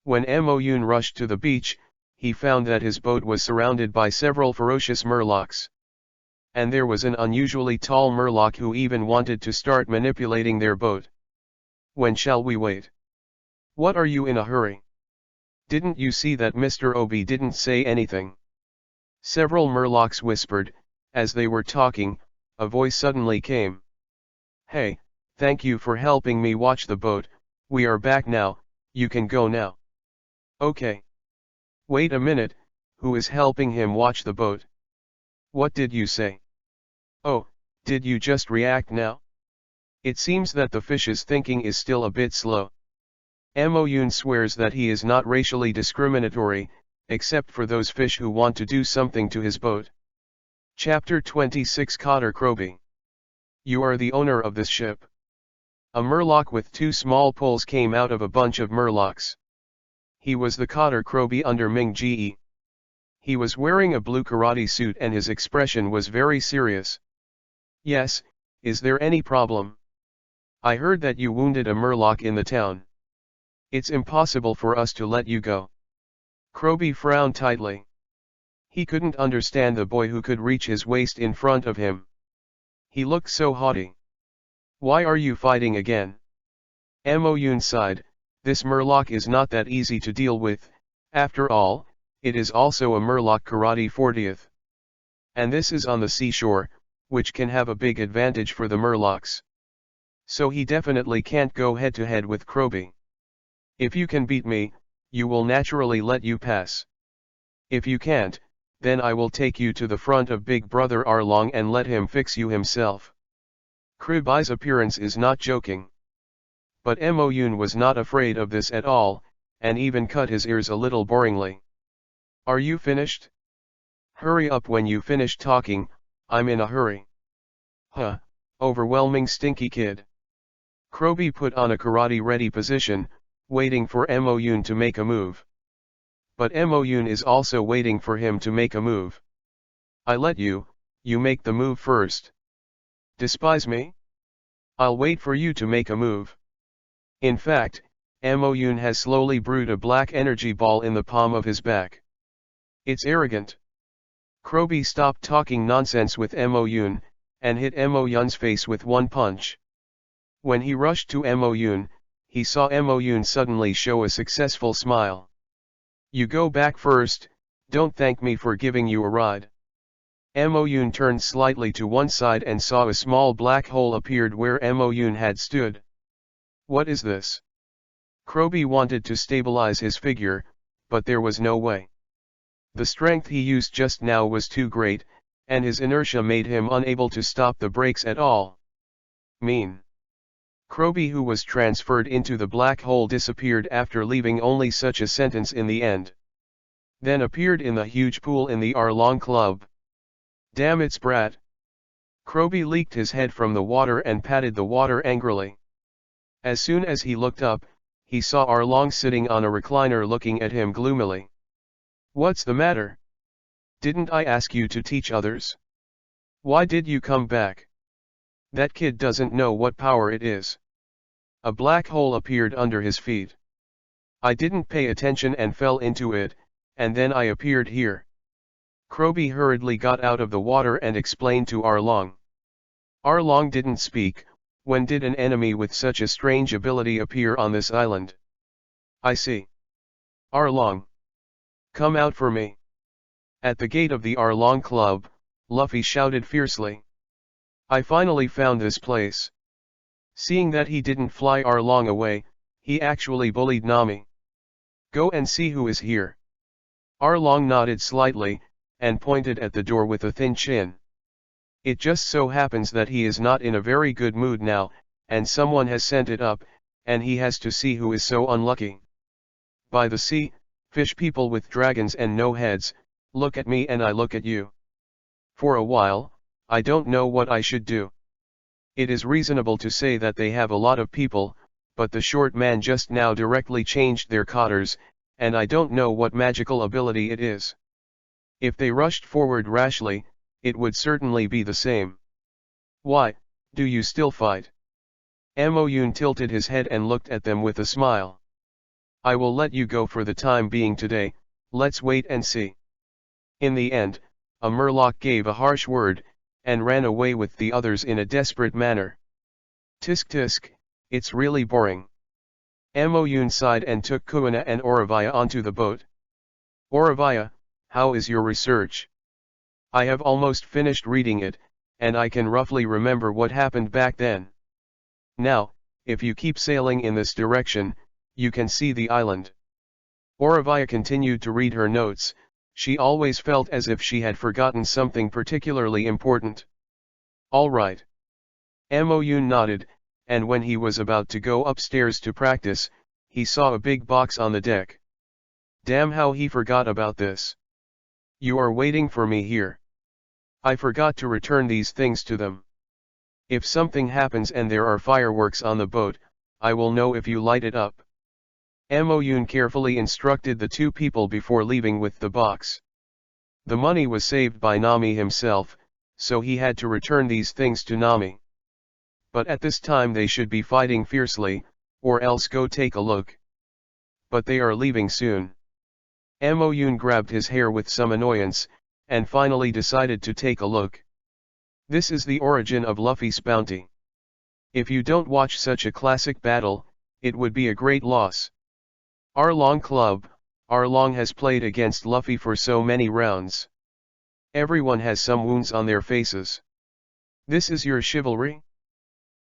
When Moyun rushed to the beach, he found that his boat was surrounded by several ferocious murlocs. And there was an unusually tall murloc who even wanted to start manipulating their boat. When shall we wait? What are you in a hurry? Didn't you see that Mr. Obi didn't say anything? Several murlocs whispered. As they were talking, a voice suddenly came. Hey, thank you for helping me watch the boat, we are back now, you can go now. Okay. Wait a minute, who is helping him watch the boat? What did you say? Oh, did you just react now? It seems that the fish's thinking is still a bit slow. Moyun swears that he is not racially discriminatory, except for those fish who want to do something to his boat. Chapter 26 Cotter Kroby. You are the owner of this ship. A murloc with two small poles came out of a bunch of murlocs. He was the Cotter Kroby under Ming Ge. He was wearing a blue karate suit and his expression was very serious. Yes, is there any problem? I heard that you wounded a murloc in the town. It's impossible for us to let you go. Kroby frowned tightly. He couldn't understand the boy who could reach his waist in front of him. He looked so haughty. Why are you fighting again? Moyun sighed, this murloc is not that easy to deal with, after all, it is also a murloc karate 40th. And this is on the seashore, which can have a big advantage for the murlocs. So he definitely can't go head to head with Kroby. If you can beat me, you will naturally let you pass. If you can't, then I will take you to the front of Big Brother Arlong and let him fix you himself. Kroby's appearance is not joking. But Moyun was not afraid of this at all, and even cut his ears a little boringly. Are you finished? Hurry up when you finish talking, I'm in a hurry. Huh, overwhelming stinky kid. Kroby put on a karate-ready position, waiting for Moyun to make a move. But Moyun is also waiting for him to make a move. I let you make the move first. Despise me? I'll wait for you to make a move. In fact, Moyun has slowly brewed a black energy ball in the palm of his back. It's arrogant. Kroby stopped talking nonsense with Moyun, and hit Moyun's face with one punch. When he rushed to Moyun, he saw Moyun suddenly show a successful smile. You go back first, don't thank me for giving you a ride. Moyun turned slightly to one side and saw a small black hole appeared where Moyun had stood. What is this? Kroby wanted to stabilize his figure, but there was no way. The strength he used just now was too great, and his inertia made him unable to stop the brakes at all. Mean. Kroby, who was transferred into the black hole, disappeared after leaving only such a sentence in the end. Then appeared in the huge pool in the Arlong Club. Damn it's brat. Kroby leaked his head from the water and patted the water angrily. As soon as he looked up, he saw Arlong sitting on a recliner looking at him gloomily. What's the matter? Didn't I ask you to teach others? Why did you come back? That kid doesn't know what power it is. A black hole appeared under his feet. I didn't pay attention and fell into it, and then I appeared here. Kroby hurriedly got out of the water and explained to Arlong. Arlong didn't speak. When did an enemy with such a strange ability appear on this island? I see. Arlong. Come out for me. At the gate of the Arlong Club, Luffy shouted fiercely. I finally found this place. Seeing that he didn't fly Arlong away, he actually bullied Nami. Go and see who is here. Arlong nodded slightly, and pointed at the door with a thin chin. It just so happens that he is not in a very good mood now, and someone has sent it up, and he has to see who is so unlucky. By the sea, fish people with dragons and no heads, look at me and I look at you. For a while, I don't know what I should do. It is reasonable to say that they have a lot of people, but the short man just now directly changed their cotters, and I don't know what magical ability it is. If they rushed forward rashly, it would certainly be the same. Why, do you still fight? Mo Yun tilted his head and looked at them with a smile. I will let you go for the time being today, let's wait and see. In the end, a murloc gave a harsh word, and ran away with the others in a desperate manner. Tisk tisk, it's really boring. Mo Yun sighed and took Kuina and Oravia onto the boat. Oravia, how is your research? I have almost finished reading it, and I can roughly remember what happened back then. Now, if you keep sailing in this direction, you can see the island. Oravia continued to read her notes. She always felt as if she had forgotten something particularly important. All right. Mo Yun nodded, and when he was about to go upstairs to practice, he saw a big box on the deck. Damn, how he forgot about this. You are waiting for me here. I forgot to return these things to them. If something happens and there are fireworks on the boat, I will know if you light it up. Mo Yun carefully instructed the two people before leaving with the box. The money was saved by Nami himself, so he had to return these things to Nami. But at this time they should be fighting fiercely, or else go take a look. But they are leaving soon. Mo Yun grabbed his hair with some annoyance, and finally decided to take a look. This is the origin of Luffy's bounty. If you don't watch such a classic battle, it would be a great loss. Arlong Club, Arlong has played against Luffy for so many rounds. Everyone has some wounds on their faces. This is your chivalry?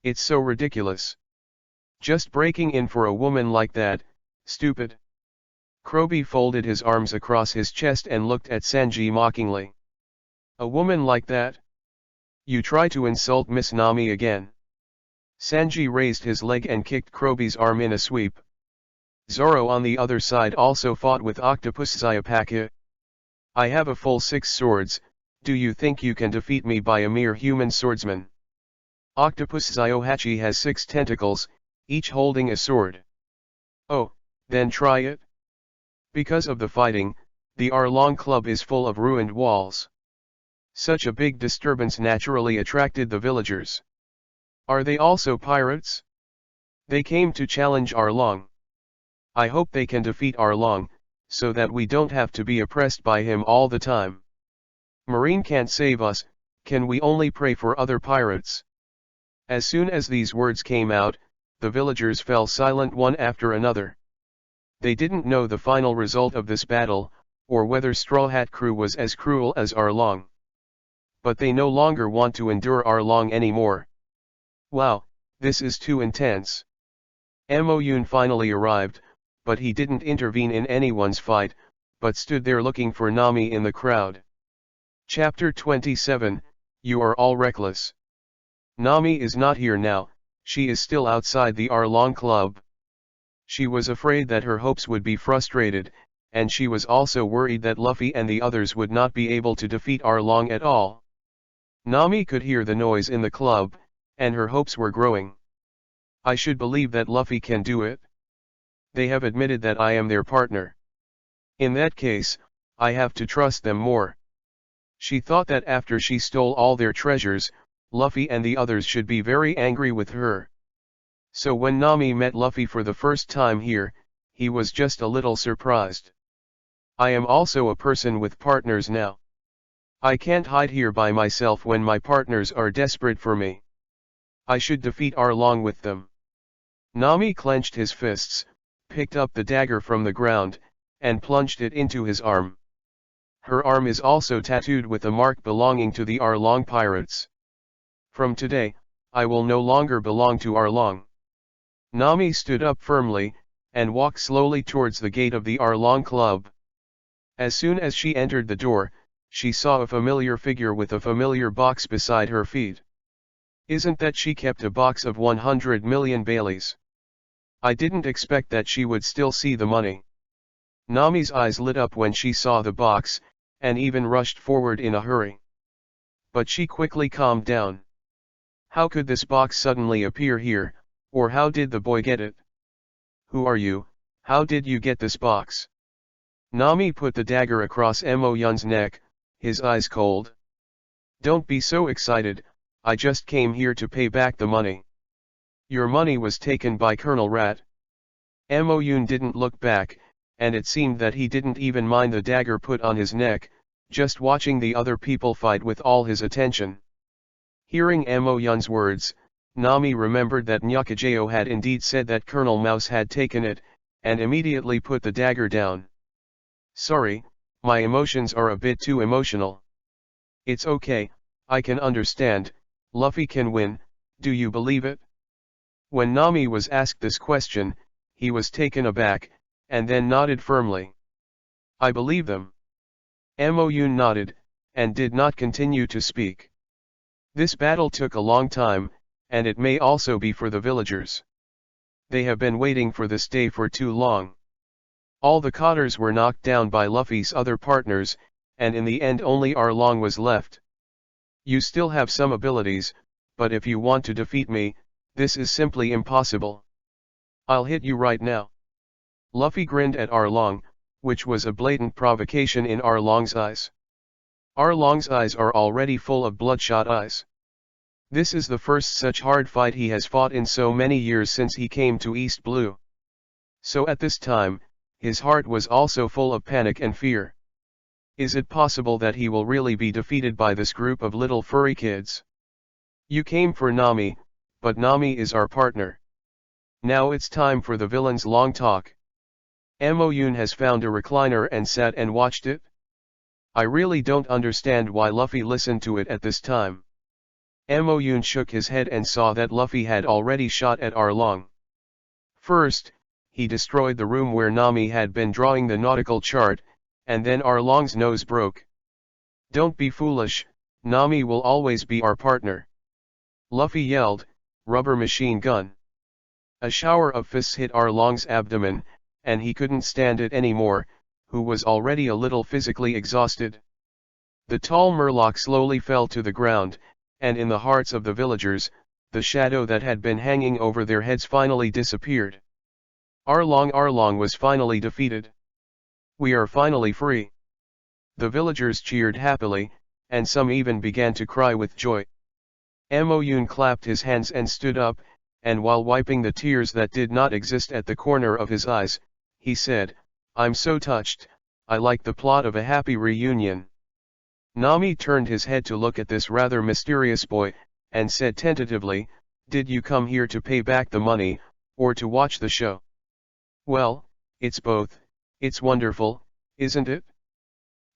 It's so ridiculous. Just breaking in for a woman like that, stupid. Kroby folded his arms across his chest and looked at Sanji mockingly. A woman like that? You try to insult Miss Nami again. Sanji raised his leg and kicked Kroby's arm in a sweep. Zoro on the other side also fought with Octopus Zyapaka. I have a full 6 swords, do you think you can defeat me by a mere human swordsman? Octopus Zyohachi has 6 tentacles, each holding a sword. Oh, then try it. Because of the fighting, the Arlong Club is full of ruined walls. Such a big disturbance naturally attracted the villagers. Are they also pirates? They came to challenge Arlong. I hope they can defeat Arlong, so that we don't have to be oppressed by him all the time. Marine can't save us, can we only pray for other pirates? As soon as these words came out, the villagers fell silent one after another. They didn't know the final result of this battle, or whether Straw Hat Crew was as cruel as Arlong. But they no longer want to endure Arlong anymore. Wow, this is too intense. Mo Yun finally arrived, but he didn't intervene in anyone's fight, but stood there looking for Nami in the crowd. Chapter 27, You Are All Reckless. Nami is not here now, she is still outside the Arlong Club. She was afraid that her hopes would be frustrated, and she was also worried that Luffy and the others would not be able to defeat Arlong at all. Nami could hear the noise in the club, and her hopes were growing. I should believe that Luffy can do it. They have admitted that I am their partner. In that case, I have to trust them more. She thought that after she stole all their treasures, Luffy and the others should be very angry with her. So when Nami met Luffy for the first time here, he was just a little surprised. I am also a person with partners now. I can't hide here by myself when my partners are desperate for me. I should defeat Arlong with them. Nami clenched his fists, picked up the dagger from the ground, and plunged it into his arm. Her arm is also tattooed with a mark belonging to the Arlong pirates. From today, I will no longer belong to Arlong. Nami stood up firmly, and walked slowly towards the gate of the Arlong Club. As soon as she entered the door, she saw a familiar figure with a familiar box beside her feet. Isn't that she kept a box of 100 million Baileys? I didn't expect that she would still see the money. Nami's eyes lit up when she saw the box, and even rushed forward in a hurry. But she quickly calmed down. How could this box suddenly appear here, or how did the boy get it? Who are you, how did you get this box? Nami put the dagger across Mo Yun's neck, his eyes cold. Don't be so excited, I just came here to pay back the money. Your money was taken by Colonel Rat. Mo-yun didn't look back, and it seemed that he didn't even mind the dagger put on his neck, just watching the other people fight with all his attention. Hearing Mo-yun's words, Nami remembered that Nyakajeo had indeed said that Colonel Mouse had taken it, and immediately put the dagger down. Sorry, my emotions are a bit too emotional. It's okay, I can understand, Luffy can win, do you believe it? When Nami was asked this question, he was taken aback, and then nodded firmly. I believe them. Mo-yun nodded, and did not continue to speak. This battle took a long time, and it may also be for the villagers. They have been waiting for this day for too long. All the cotters were knocked down by Luffy's other partners, and in the end only Arlong was left. You still have some abilities, but if you want to defeat me, this is simply impossible. I'll hit you right now. Luffy grinned at Arlong, which was a blatant provocation in Arlong's eyes. Arlong's eyes are already full of bloodshot eyes. This is the first such hard fight he has fought in so many years since he came to East Blue. So at this time, his heart was also full of panic and fear. Is it possible that he will really be defeated by this group of little furry kids? You came for Nami, but Nami is our partner. Now it's time for the villain's long talk. Mo-yun has found a recliner and sat and watched it. I really don't understand why Luffy listened to it at this time. Mo-yun shook his head and saw that Luffy had already shot at Arlong. First, he destroyed the room where Nami had been drawing the nautical chart, and then Arlong's nose broke. Don't be foolish, Nami will always be our partner. Luffy yelled, rubber machine gun. A shower of fists hit Arlong's abdomen, and he couldn't stand it anymore, who was already a little physically exhausted. The tall Murloc slowly fell to the ground, and in the hearts of the villagers, the shadow that had been hanging over their heads finally disappeared. Arlong was finally defeated. We are finally free. The villagers cheered happily, and some even began to cry with joy. Mo-yun clapped his hands and stood up, and while wiping the tears that did not exist at the corner of his eyes, he said, I'm so touched, I like the plot of a happy reunion. Nami turned his head to look at this rather mysterious boy, and said tentatively, did you come here to pay back the money, or to watch the show? Well, it's both, it's wonderful, isn't it?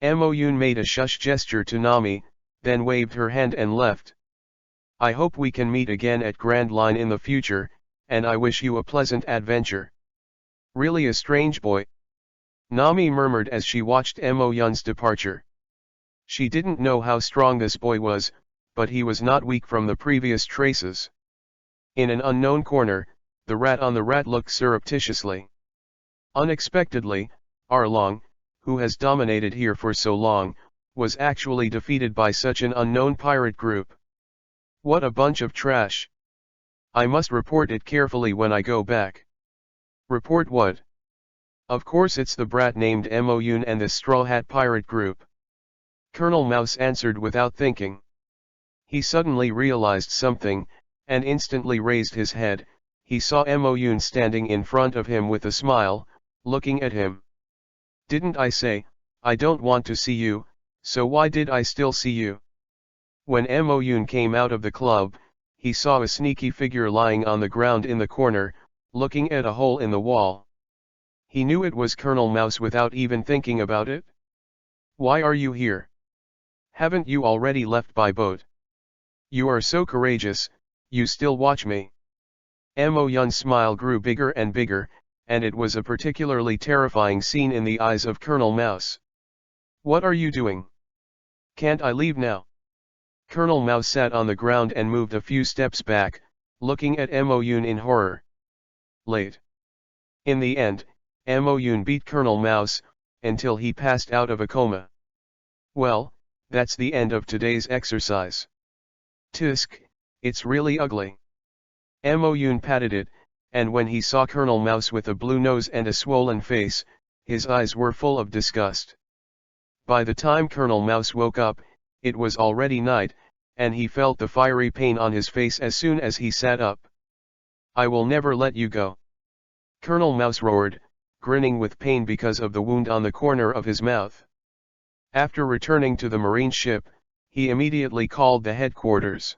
Mo-yun made a shush gesture to Nami, then waved her hand and left. I hope we can meet again at Grand Line in the future, and I wish you a pleasant adventure. Really a strange boy. Nami murmured as she watched Mo-yun's departure. She didn't know how strong this boy was, but he was not weak from the previous traces. In an unknown corner, the rat on the rat looked surreptitiously. Unexpectedly, Arlong, who has dominated here for so long, was actually defeated by such an unknown pirate group. What a bunch of trash. I must report it carefully when I go back. Report what? Of course it's the brat named Mo-yun and this Straw Hat pirate group. Colonel Mouse answered without thinking. He suddenly realized something, and instantly raised his head. He saw Mo-yun standing in front of him with a smile, looking at him. Didn't I say, I don't want to see you, so why did I still see you? When Mo-yun came out of the club, he saw a sneaky figure lying on the ground in the corner, looking at a hole in the wall. He knew it was Colonel Mouse without even thinking about it. Why are you here? Haven't you already left by boat? You are so courageous, you still watch me. Mo-yun's smile grew bigger and bigger, and it was a particularly terrifying scene in the eyes of Colonel Mouse. What are you doing? Can't I leave now? Colonel Mouse sat on the ground and moved a few steps back, looking at Mo-yun in horror. Late. In the end, Mo-yun beat Colonel Mouse, until he passed out of a coma. Well, that's the end of today's exercise. Tisk, it's really ugly. Mo-yun patted it, and when he saw Colonel Mouse with a blue nose and a swollen face, his eyes were full of disgust. By the time Colonel Mouse woke up, it was already night, and he felt the fiery pain on his face as soon as he sat up. "I will never let you go," Colonel Mouse roared, grinning with pain because of the wound on the corner of his mouth. After returning to the marine ship, he immediately called the headquarters.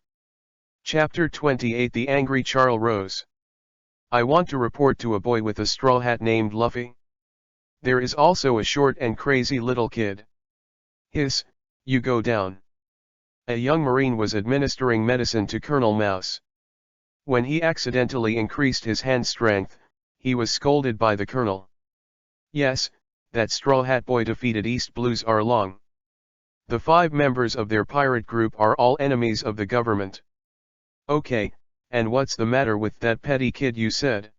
Chapter 28 The Angry Charles Rose. "I want to report to a boy with a straw hat named Luffy. There is also a short and crazy little kid. Hiss, you go down." A young marine was administering medicine to Colonel Mouse. When he accidentally increased his hand strength, he was scolded by the colonel. Yes, that Straw Hat boy defeated East Blues Arlong. The 5 members of their pirate group are all enemies of the government. Okay, and what's the matter with that petty kid you said?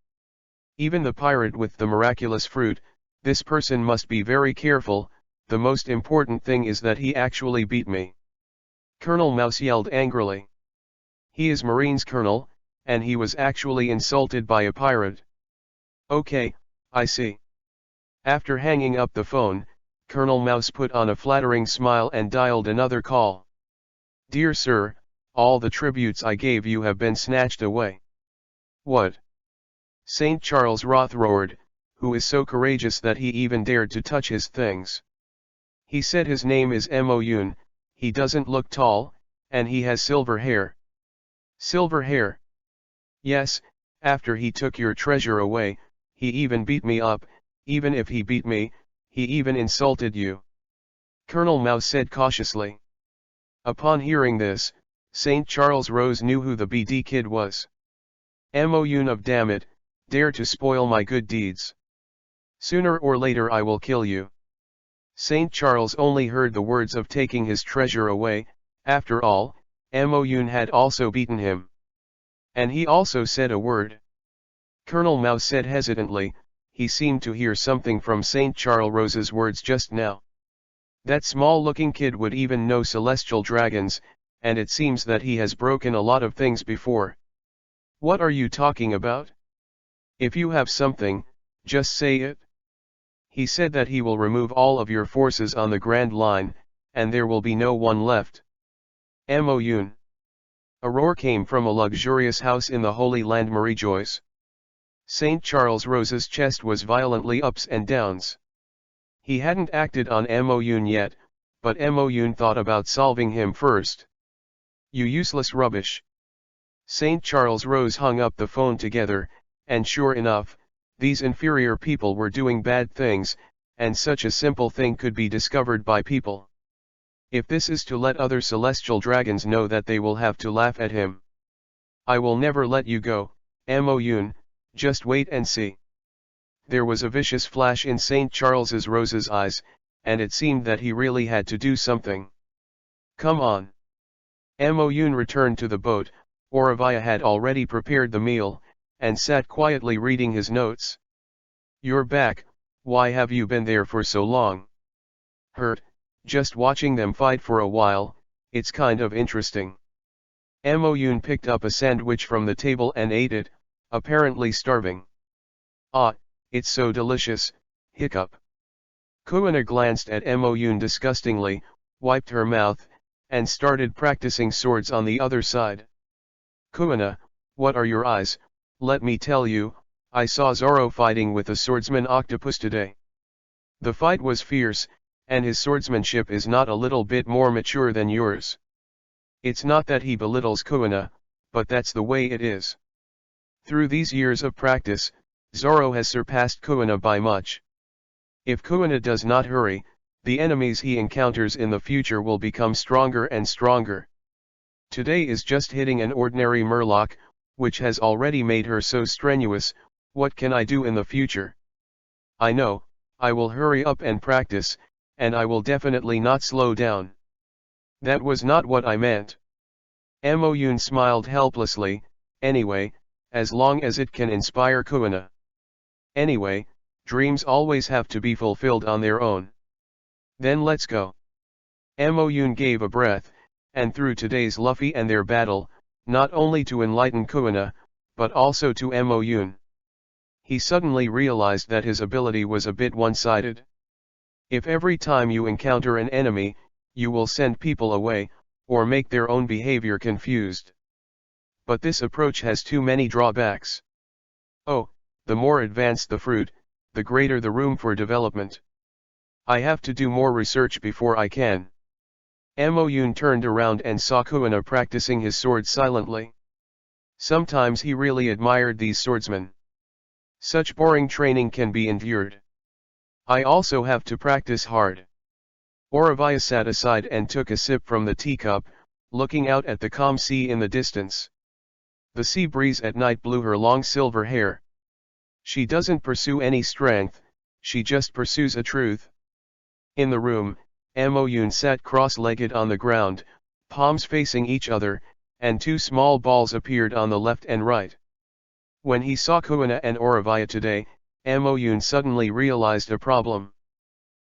Even the pirate with the miraculous fruit, this person must be very careful, the most important thing is that he actually beat me. Colonel Mouse yelled angrily. He is Marine's colonel, and he was actually insulted by a pirate. Okay, I see. After hanging up the phone, Colonel Mouse put on a flattering smile and dialed another call. Dear sir, all the tributes I gave you have been snatched away. What? St. Charles Roth roared, who is so courageous that he even dared to touch his things. He said his name is Moyun, he doesn't look tall, and he has silver hair. Silver hair? Yes, after he took your treasure away, he even beat me up, even if he beat me, he even insulted you. Colonel Mouse said cautiously. Upon hearing this, St. Charles Rose knew who the BD kid was. Moyun of damn it, dare to spoil my good deeds. Sooner or later I will kill you. St. Charles only heard the words of taking his treasure away, after all, Moyun had also beaten him. And he also said a word. Colonel Mouse said hesitantly, he seemed to hear something from St. Charles Rose's words just now. That small-looking kid would even know celestial dragons, and it seems that he has broken a lot of things before. What are you talking about? If you have something, just say it. He said that he will remove all of your forces on the Grand Line, and there will be no one left. Moyun. A roar came from a luxurious house in the Holy Land Marie Joyce. St. Charles Rose's chest was violently ups and downs. He hadn't acted on Moyun yet, but Moyun thought about solving him first. You useless rubbish. St. Charles Rose hung up the phone together, and sure enough, these inferior people were doing bad things, and such a simple thing could be discovered by people. If this is to let other celestial dragons know that they will have to laugh at him. I will never let you go, Moyun, just wait and see. There was a vicious flash in St. Charles Rose's eyes, and it seemed that he really had to do something. Come on. Moyun returned to the boat. Oravia had already prepared the meal, and sat quietly reading his notes. You're back, why have you been there for so long? Hurt, just watching them fight for a while, it's kind of interesting. Moyun picked up a sandwich from the table and ate it, apparently starving. Ah, it's so delicious, hiccup. Kuina glanced at Moyun disgustingly, wiped her mouth, and started practicing swords on the other side. Kuina, what are your eyes? Let me tell you, I saw Zoro fighting with a swordsman octopus today. The fight was fierce, and his swordsmanship is not a little bit more mature than yours. It's not that he belittles Kuina, but that's the way it is. Through these years of practice, Zoro has surpassed Kuina by much. If Kuina does not hurry, the enemies he encounters in the future will become stronger and stronger. Today is just hitting an ordinary murloc, which has already made her so strenuous. What can I do in the future? I know, I will hurry up and practice, and I will definitely not slow down. That was not what I meant. Moyun smiled helplessly, anyway, as long as it can inspire Kuina. Anyway, dreams always have to be fulfilled on their own. Then let's go. Moyun gave a breath, and through today's Luffy and their battle, not only to enlighten Kuina, but also to Moyun. He suddenly realized that his ability was a bit one-sided. If every time you encounter an enemy, you will send people away, or make their own behavior confused. But this approach has too many drawbacks. Oh, the more advanced the fruit, the greater the room for development. I have to do more research before I can. Amoyun turned around and saw Kuina practicing his sword silently. Sometimes he really admired these swordsmen. Such boring training can be endured. I also have to practice hard. Auravia sat aside and took a sip from the teacup, looking out at the calm sea in the distance. The sea breeze at night blew her long silver hair. She doesn't pursue any strength, she just pursues a truth. In the room, Amoyun sat cross-legged on the ground, palms facing each other, and two small balls appeared on the left and right. When he saw Kuina and Auravia today, Amoyun suddenly realized a problem.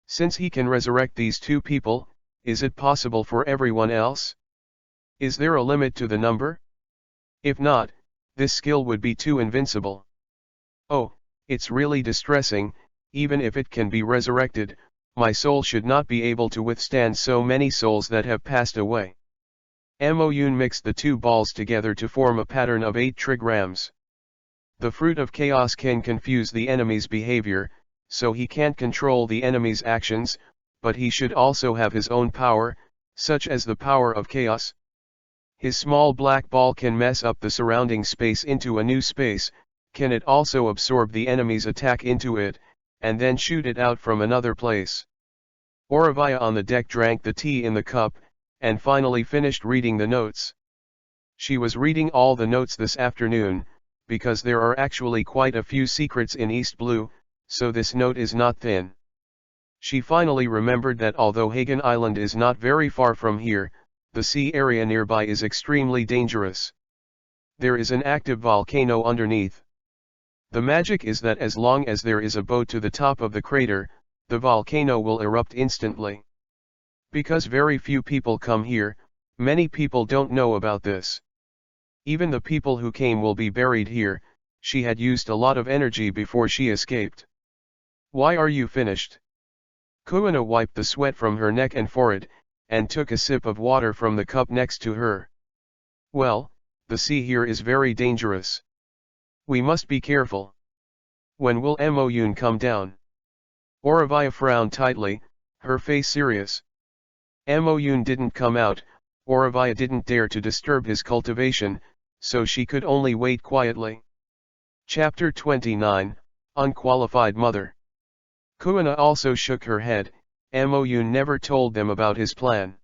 Since he can resurrect these two people, is it possible for everyone else? Is there a limit to the number? If not, this skill would be too invincible. Oh, it's really distressing. Even if it can be resurrected, my soul should not be able to withstand so many souls that have passed away. Amoyun mixed the two balls together to form a pattern of 8 trigrams. The fruit of chaos can confuse the enemy's behavior, so he can't control the enemy's actions, but he should also have his own power, such as the power of chaos. His small black ball can mess up the surrounding space into a new space. Can it also absorb the enemy's attack into it, and then shoot it out from another place? Auravia on the deck drank the tea in the cup, and finally finished reading the notes. She was reading all the notes this afternoon, because there are actually quite a few secrets in East Blue, so this note is not thin. She finally remembered that although Hagen Island is not very far from here, the sea area nearby is extremely dangerous. There is an active volcano underneath. The magic is that as long as there is a boat to the top of the crater, the volcano will erupt instantly. Because very few people come here, many people don't know about this. Even the people who came will be buried here. She had used a lot of energy before she escaped. Why are you finished? Kuina wiped the sweat from her neck and forehead, and took a sip of water from the cup next to her. Well, the sea here is very dangerous. We must be careful. When will Amoyun come down? Auravia frowned tightly, her face serious. Amoyun didn't come out. Auravia didn't dare to disturb his cultivation, so she could only wait quietly. Chapter 29, Unqualified Mother. Kuina also shook her head. Amoyun never told them about his plan.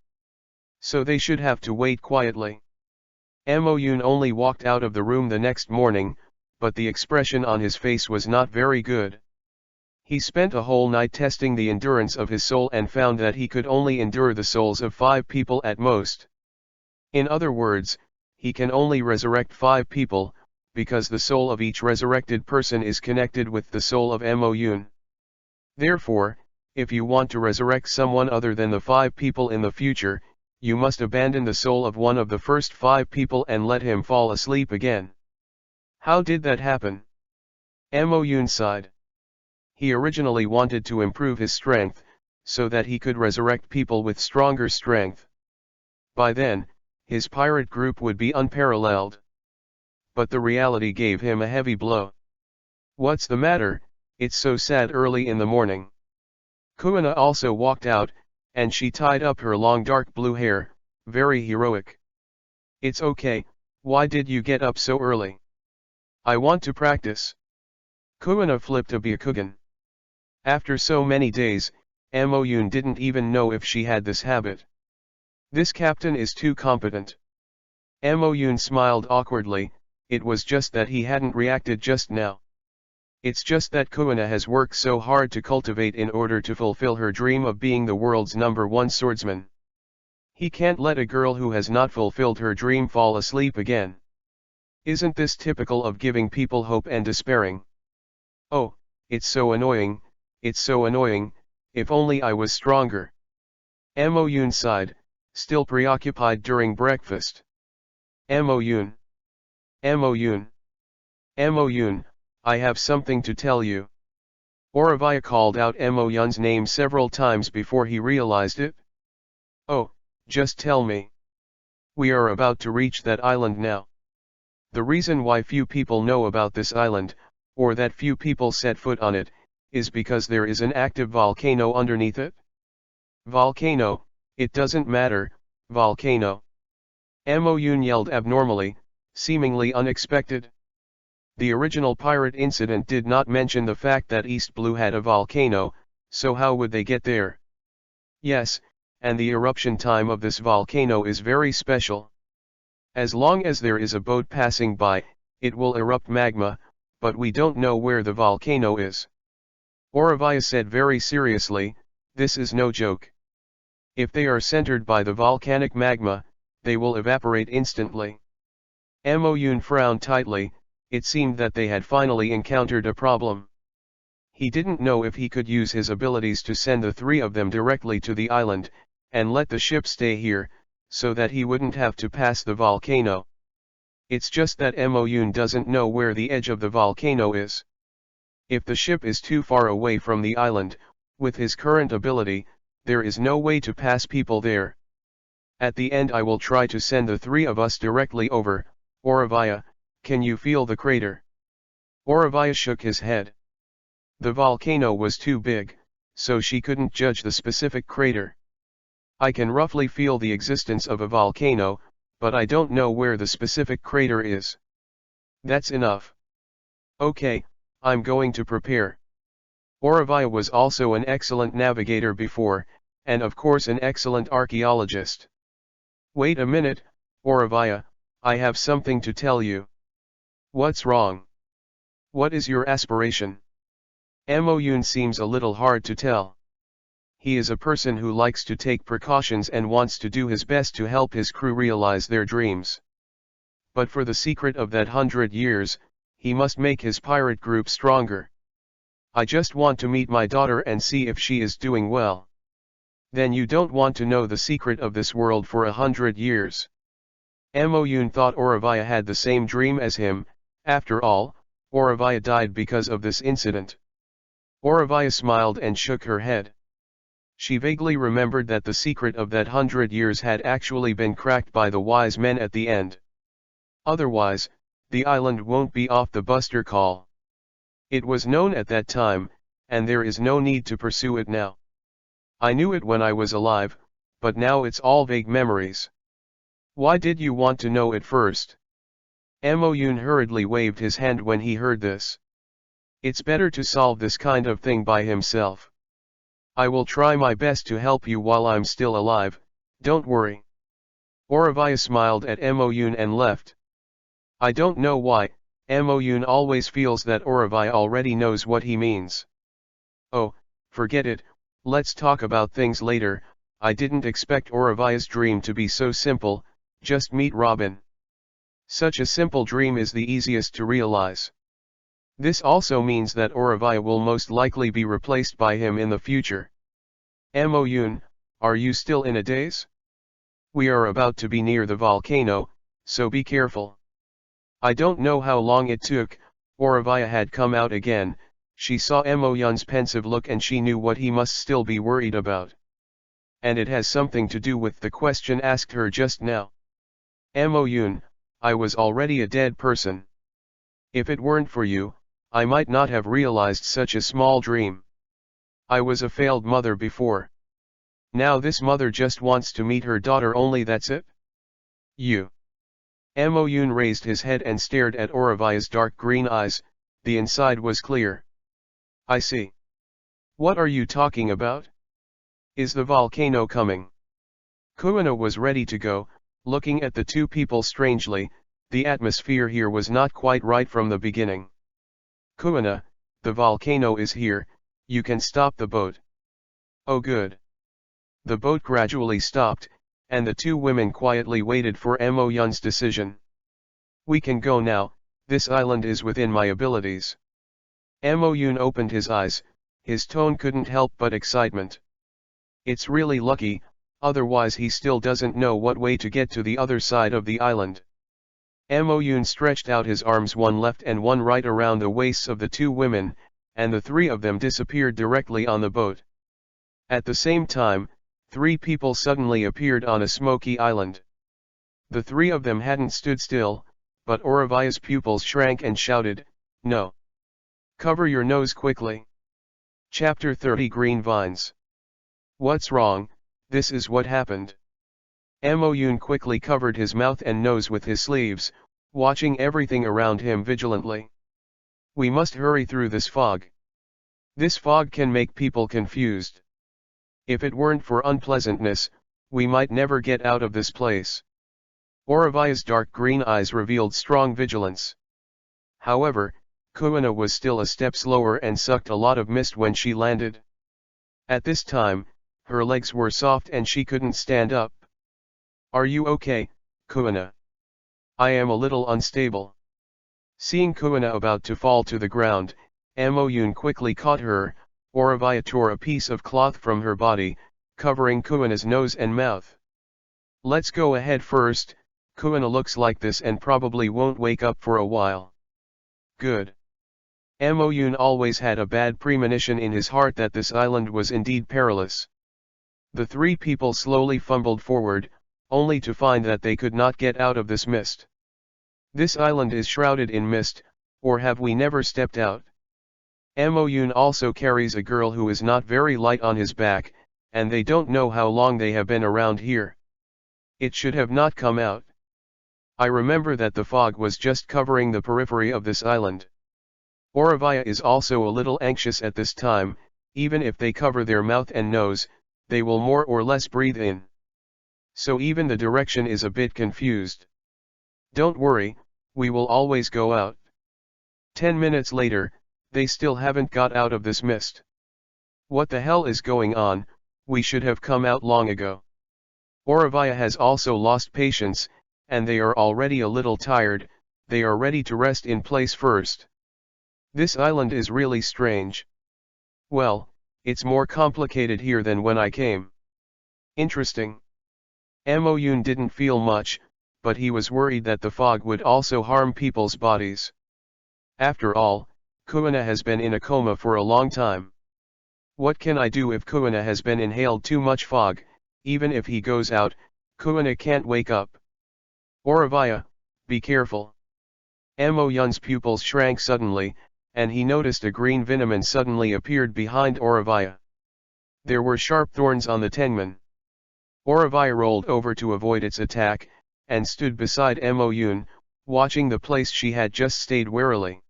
So they should have to wait quietly. Amoyun only walked out of the room the next morning, but the expression on his face was not very good. He spent a whole night testing the endurance of his soul and found that he could only endure the souls of 5 people at most. In other words, he can only resurrect 5 people, because the soul of each resurrected person is connected with the soul of Amoyun. Therefore, if you want to resurrect someone other than the 5 people in the future, you must abandon the soul of one of the first 5 people and let him fall asleep again. How did that happen? Amoyun sighed. He originally wanted to improve his strength, so that he could resurrect people with stronger strength. By then, his pirate group would be unparalleled. But the reality gave him a heavy blow. What's the matter? It's so sad early in the morning. Kuina also walked out, and she tied up her long dark blue hair, very heroic. It's okay, why did you get up so early? I want to practice. Kuina flipped a byakugan. After so many days, Amoyun didn't even know if she had this habit. This captain is too competent. Amoyun smiled awkwardly. It was just that he hadn't reacted just now. It's just that Kuina has worked so hard to cultivate in order to fulfill her dream of being the world's #1 swordsman. He can't let a girl who has not fulfilled her dream fall asleep again. Isn't this typical of giving people hope and despairing? Oh, it's so annoying, it's so annoying, if only I was stronger. Amoyun sighed, still preoccupied during breakfast. Amoyun. Amoyun. Amoyun, I have something to tell you. Auravia called out Amoyun's name several times before he realized it. Oh, just tell me. We are about to reach that island now. The reason why few people know about this island, or that few people set foot on it, is because there is an active volcano underneath it. Volcano, it doesn't matter, volcano. Moon yelled abnormally, seemingly unexpected. The original pirate incident did not mention the fact that East Blue had a volcano, so how would they get there? Yes, and the eruption time of this volcano is very special. As long as there is a boat passing by, it will erupt magma, but we don't know where the volcano is. Auravia said very seriously, this is no joke. If they are centered by the volcanic magma, they will evaporate instantly. Moon frowned tightly, it seemed that they had finally encountered a problem. He didn't know if he could use his abilities to send the three of them directly to the island, and let the ship stay here, so that he wouldn't have to pass the volcano. It's just that Moon doesn't know where the edge of the volcano is. If the ship is too far away from the island, with his current ability, there is no way to pass people there. At the end I will try to send the three of us directly over. Auravia, can you feel the crater? Auravia shook his head. The volcano was too big, so she couldn't judge the specific crater. I can roughly feel the existence of a volcano, but I don't know where the specific crater is. That's enough. Okay, I'm going to prepare. Auravia was also an excellent navigator before, and of course an excellent archaeologist. Wait a minute, Auravia, I have something to tell you. What's wrong? What is your aspiration? Moon seems a little hard to tell. He is a person who likes to take precautions and wants to do his best to help his crew realize their dreams. But for the secret of that 100 years, he must make his pirate group stronger. I just want to meet my daughter and see if she is doing well. Then you don't want to know the secret of this world for 100 years. Moon thought Auravia had the same dream as him. After all, Auravia died because of this incident. Auravia smiled and shook her head. She vaguely remembered that the secret of that 100 years had actually been cracked by the wise men at the end. Otherwise, the island won't be off the Buster Call. It was known at that time, and there is no need to pursue it now. I knew it when I was alive, but now it's all vague memories. Why did you want to know it first? Moon hurriedly waved his hand when he heard this. It's better to solve this kind of thing by himself. I will try my best to help you while I'm still alive, don't worry. Auravia smiled at Moon and left. I don't know why, Moon always feels that Auravia already knows what he means. Oh, forget it, let's talk about things later. I didn't expect Auravia's dream to be so simple, just meet Robin. Such a simple dream is the easiest to realize. This also means that Auravia will most likely be replaced by him in the future. Moon, are you still in a daze? We are about to be near the volcano, so be careful. I don't know how long it took. Auravia had come out again. She saw Moon's pensive look and she knew what he must still be worried about. And it has something to do with the question asked her just now. Moon, I was already a dead person. If it weren't for you, I might not have realized such a small dream. I was a failed mother before. Now this mother just wants to meet her daughter, only that's it? You. Moon raised his head and stared at Auravia's dark green eyes. The inside was clear. I see. What are you talking about? Is the volcano coming? Kobo was ready to go, looking at the two people strangely. The atmosphere here was not quite right from the beginning. Kobo, the volcano is here, you can stop the boat. Oh good. The boat gradually stopped, and the two women quietly waited for Moon's decision. We can go now, this island is within my abilities. Moon opened his eyes, his tone couldn't help but excitement. It's really lucky, otherwise he still doesn't know what way to get to the other side of the island. Moon stretched out his arms, one left and one right, around the waists of the two women, and the three of them disappeared directly on the boat. At the same time, three people suddenly appeared on a smoky island. The three of them hadn't stood still, but Oravia's pupils shrank and shouted, "No! Cover your nose quickly!" Chapter 30 Green Vines. What's wrong? This is what happened. Amoyun quickly covered his mouth and nose with his sleeves, watching everything around him vigilantly. We must hurry through this fog. This fog can make people confused. If it weren't for unpleasantness, we might never get out of this place. Oravia's dark green eyes revealed strong vigilance. However, Kuina was still a step slower and sucked a lot of mist when she landed. At this time, her legs were soft and she couldn't stand up. "Are you okay, Kuina? I am a little unstable." Seeing Kuina about to fall to the ground, Amoyun quickly caught her. Oravia tore a piece of cloth from her body, covering Kuina's nose and mouth. "Let's go ahead first. Kuina looks like this and probably won't wake up for a while." Good. Amoyun always had a bad premonition in his heart that this island was indeed perilous. The three people slowly fumbled forward, only to find that they could not get out of this mist. This island is shrouded in mist, or have we never stepped out? Amoyun also carries a girl who is not very light on his back, and they don't know how long they have been around here. It should have not come out. I remember that the fog was just covering the periphery of this island. Oravia is also a little anxious at this time. Even if they cover their mouth and nose, they will more or less breathe in. So even the direction is a bit confused. Don't worry, we will always go out. 10 minutes later, they still haven't got out of this mist. What the hell is going on? We should have come out long ago. Oravia has also lost patience, and they are already a little tired. They are ready to rest in place first. This island is really strange. Well, it's more complicated here than when I came. Interesting. Amoyun didn't feel much, but he was worried that the fog would also harm people's bodies. After all, Kuina has been in a coma for a long time. What can I do if Kuina has been inhaled too much fog? Even if he goes out, Kuina can't wake up. Oravia, be careful. Amoyun's pupils shrank suddenly, and he noticed a green venoman suddenly appeared behind Oravia. There were sharp thorns on the tengman. Oravia rolled over to avoid its attack, and stood beside Amoyun, watching the place she had just stayed warily.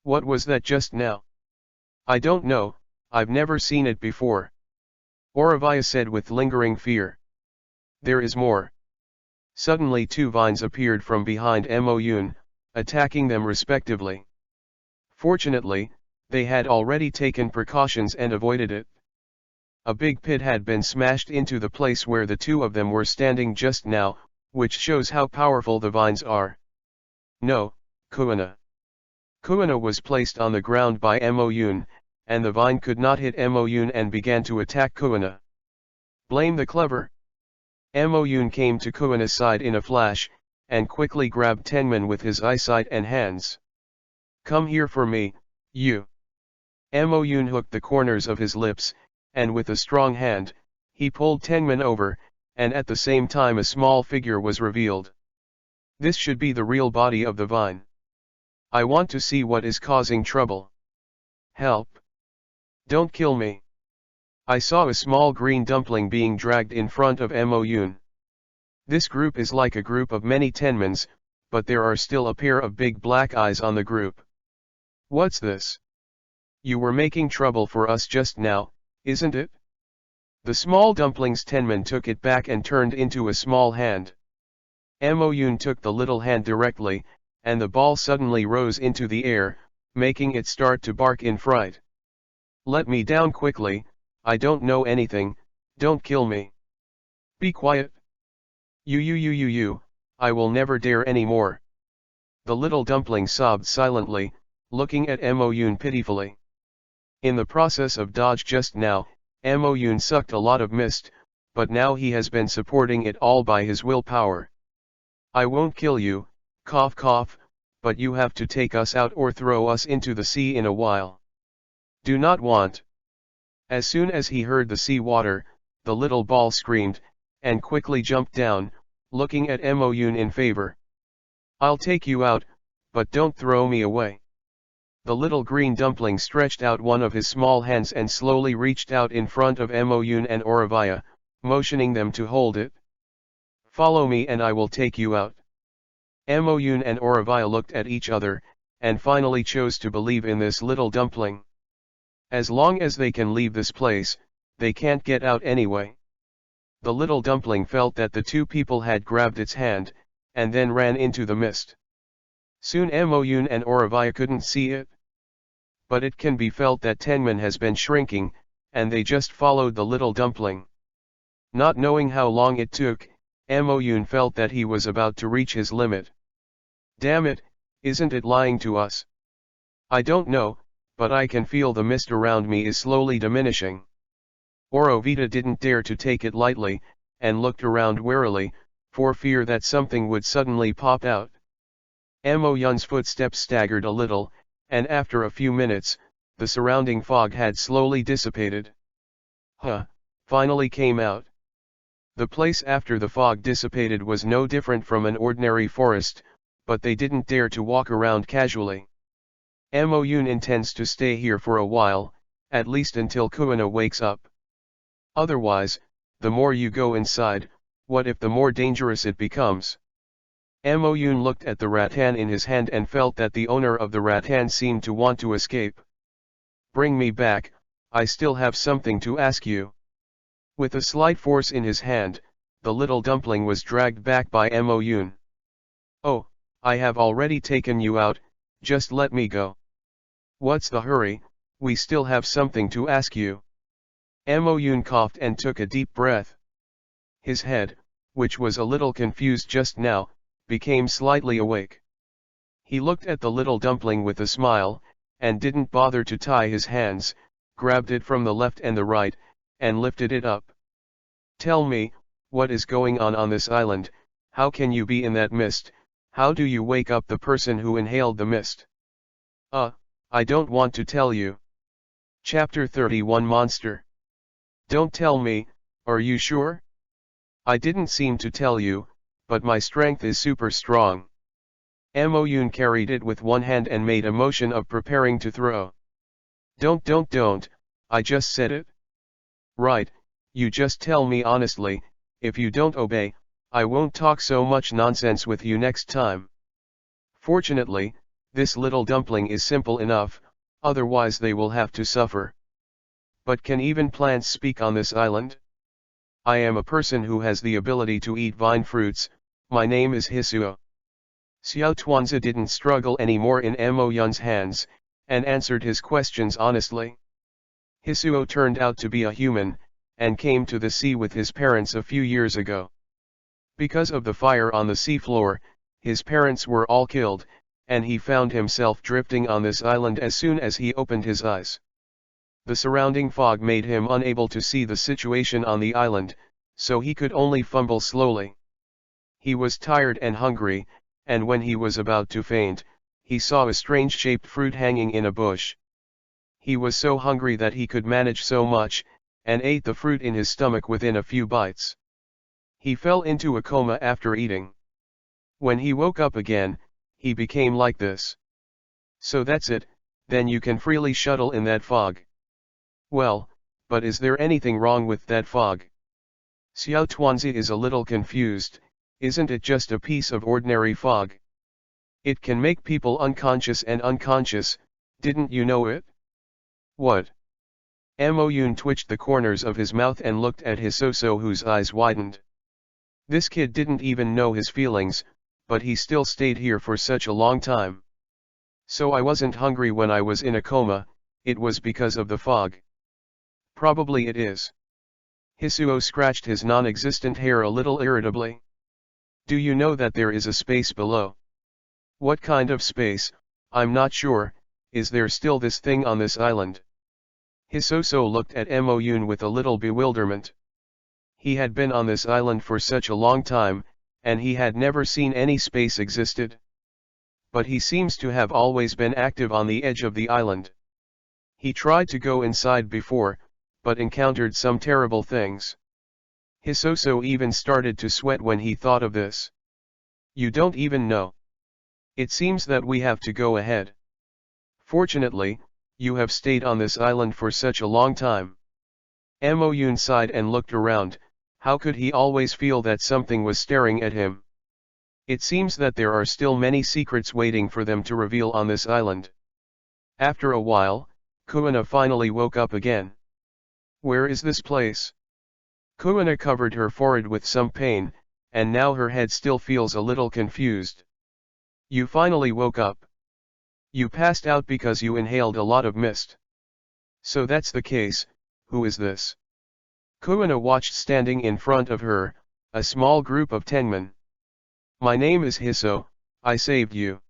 What was that just now? I don't know, I've never seen it before. Oravia said with lingering fear. There is more. Suddenly two vines appeared from behind Amoyun, attacking them respectively. Fortunately, they had already taken precautions and avoided it. A big pit had been smashed into the place where the two of them were standing just now, which shows how powerful the vines are. No, Kuina. Kuina was placed on the ground by Amoyun, and the vine could not hit Amoyun and began to attack Kuina. Blame the clever. Amoyun came to Kuina's side in a flash, and quickly grabbed Tengman with his eyesight and hands. Come here for me, you. Amoyun hooked the corners of his lips, and with a strong hand, he pulled Tengman over, and at the same time a small figure was revealed. This should be the real body of the vine. I want to see what is causing trouble. Help. Don't kill me. I saw a small green dumpling being dragged in front of Amoyun. This group is like a group of many Tenmans, but there are still a pair of big black eyes on the group. What's this? You were making trouble for us just now, isn't it? The small dumpling's Tenman took it back and turned into a small hand. Amoyun took the little hand directly, and the ball suddenly rose into the air, making it start to bark in fright. Let me down quickly, I don't know anything, don't kill me. Be quiet. You, I will never dare any more. The little dumpling sobbed silently, looking at Amoyun pitifully. In the process of dodge just now, Amoyun sucked a lot of mist, but now he has been supporting it all by his willpower. I won't kill you, cough cough, but you have to take us out or throw us into the sea in a while. Do not want. As soon as he heard the sea water, the little ball screamed, and quickly jumped down, looking at Moyun in favor. "I'll take you out, but don't throw me away." The little green dumpling stretched out one of his small hands and slowly reached out in front of Moyun and Oravia, motioning them to hold it. "Follow me and I will take you out." Moyun and Oravia looked at each other, and finally chose to believe in this little dumpling. As long as they can leave this place, they can't get out anyway. The little dumpling felt that the two people had grabbed its hand, and then ran into the mist. Soon Moyun and Oravia couldn't see it. But it can be felt that Tenman has been shrinking, and they just followed the little dumpling. Not knowing how long it took, Moyun felt that he was about to reach his limit. "Damn it, isn't it lying to us? I don't know, but I can feel the mist around me is slowly diminishing." Orovita didn't dare to take it lightly, and looked around warily, for fear that something would suddenly pop out. Moyun's footsteps staggered a little, and after a few minutes, the surrounding fog had slowly dissipated. Finally came out. The place after the fog dissipated was no different from an ordinary forest, but they didn't dare to walk around casually. Moyun intends to stay here for a while, at least until Kuina wakes up. Otherwise, the more you go inside, what if the more dangerous it becomes? Moyun looked at the rattan in his hand and felt that the owner of the rattan seemed to want to escape. "Bring me back, I still have something to ask you." With a slight force in his hand, the little dumpling was dragged back by Moyun. "Oh, I have already taken you out, just let me go." "What's the hurry, we still have something to ask you." Moyun coughed and took a deep breath. His head, which was a little confused just now, became slightly awake. He looked at the little dumpling with a smile, and didn't bother to tie his hands, grabbed it from the left and the right, and lifted it up. "Tell me, what is going on this island? How can you be in that mist? How do you wake up the person who inhaled the mist?" I don't want to tell you." Chapter 31 Monster. "Don't tell me, are you sure?" "I didn't seem to tell you, but my strength is super strong." Moyun carried it with one hand and made a motion of preparing to throw. Don't, I just said it." "Right, you just tell me honestly, if you don't obey, I won't talk so much nonsense with you next time." Fortunately, this little dumpling is simple enough, otherwise they will have to suffer. "But can even plants speak on this island?" "I am a person who has the ability to eat vine fruits, my name is Hisuo." Xiao Tuanzi didn't struggle anymore in Moyun's hands, and answered his questions honestly. Hisuo turned out to be a human, and came to the sea with his parents a few years ago. Because of the fire on the seafloor, his parents were all killed, and he found himself drifting on this island as soon as he opened his eyes. The surrounding fog made him unable to see the situation on the island, so he could only fumble slowly. He was tired and hungry, and when he was about to faint, he saw a strange-shaped fruit hanging in a bush. He was so hungry that he could manage so much, and ate the fruit in his stomach within a few bites. He fell into a coma after eating. When he woke up again, he became like this. "So that's it, then you can freely shuttle in that fog." "Well, but is there anything wrong with that fog?" Xiao Tuanzi is a little confused. "Isn't it just a piece of ordinary fog? It can make people unconscious and unconscious, didn't you know it?" "What?" Moyun twitched the corners of his mouth and looked at Hisoso, whose eyes widened. This kid didn't even know his feelings, but he still stayed here for such a long time. "So I wasn't hungry when I was in a coma, it was because of the fog." "Probably it is." Hisuo scratched his non-existent hair a little irritably. "Do you know that there is a space below?" "What kind of space? I'm not sure. Is there still this thing on this island?" Hisoso looked at Moyun with a little bewilderment. He had been on this island for such a long time, and he had never seen any space existed. But he seems to have always been active on the edge of the island. He tried to go inside before, but encountered some terrible things. Hisoso even started to sweat when he thought of this. You don't even know. It seems that we have to go ahead. Fortunately, you have stayed on this island for such a long time. Amoyun sighed and looked around. How could he always feel that something was staring at him? It seems that there are still many secrets waiting for them to reveal on this island. After a while, Kuina finally woke up again. Where is this place? Kuina covered her forehead with some pain, and now her head still feels a little confused. You finally woke up. You passed out because you inhaled a lot of mist. So that's the case. Who is this? Kuina watched standing in front of her, a small group of 10 men. My name is Hiso, I saved you.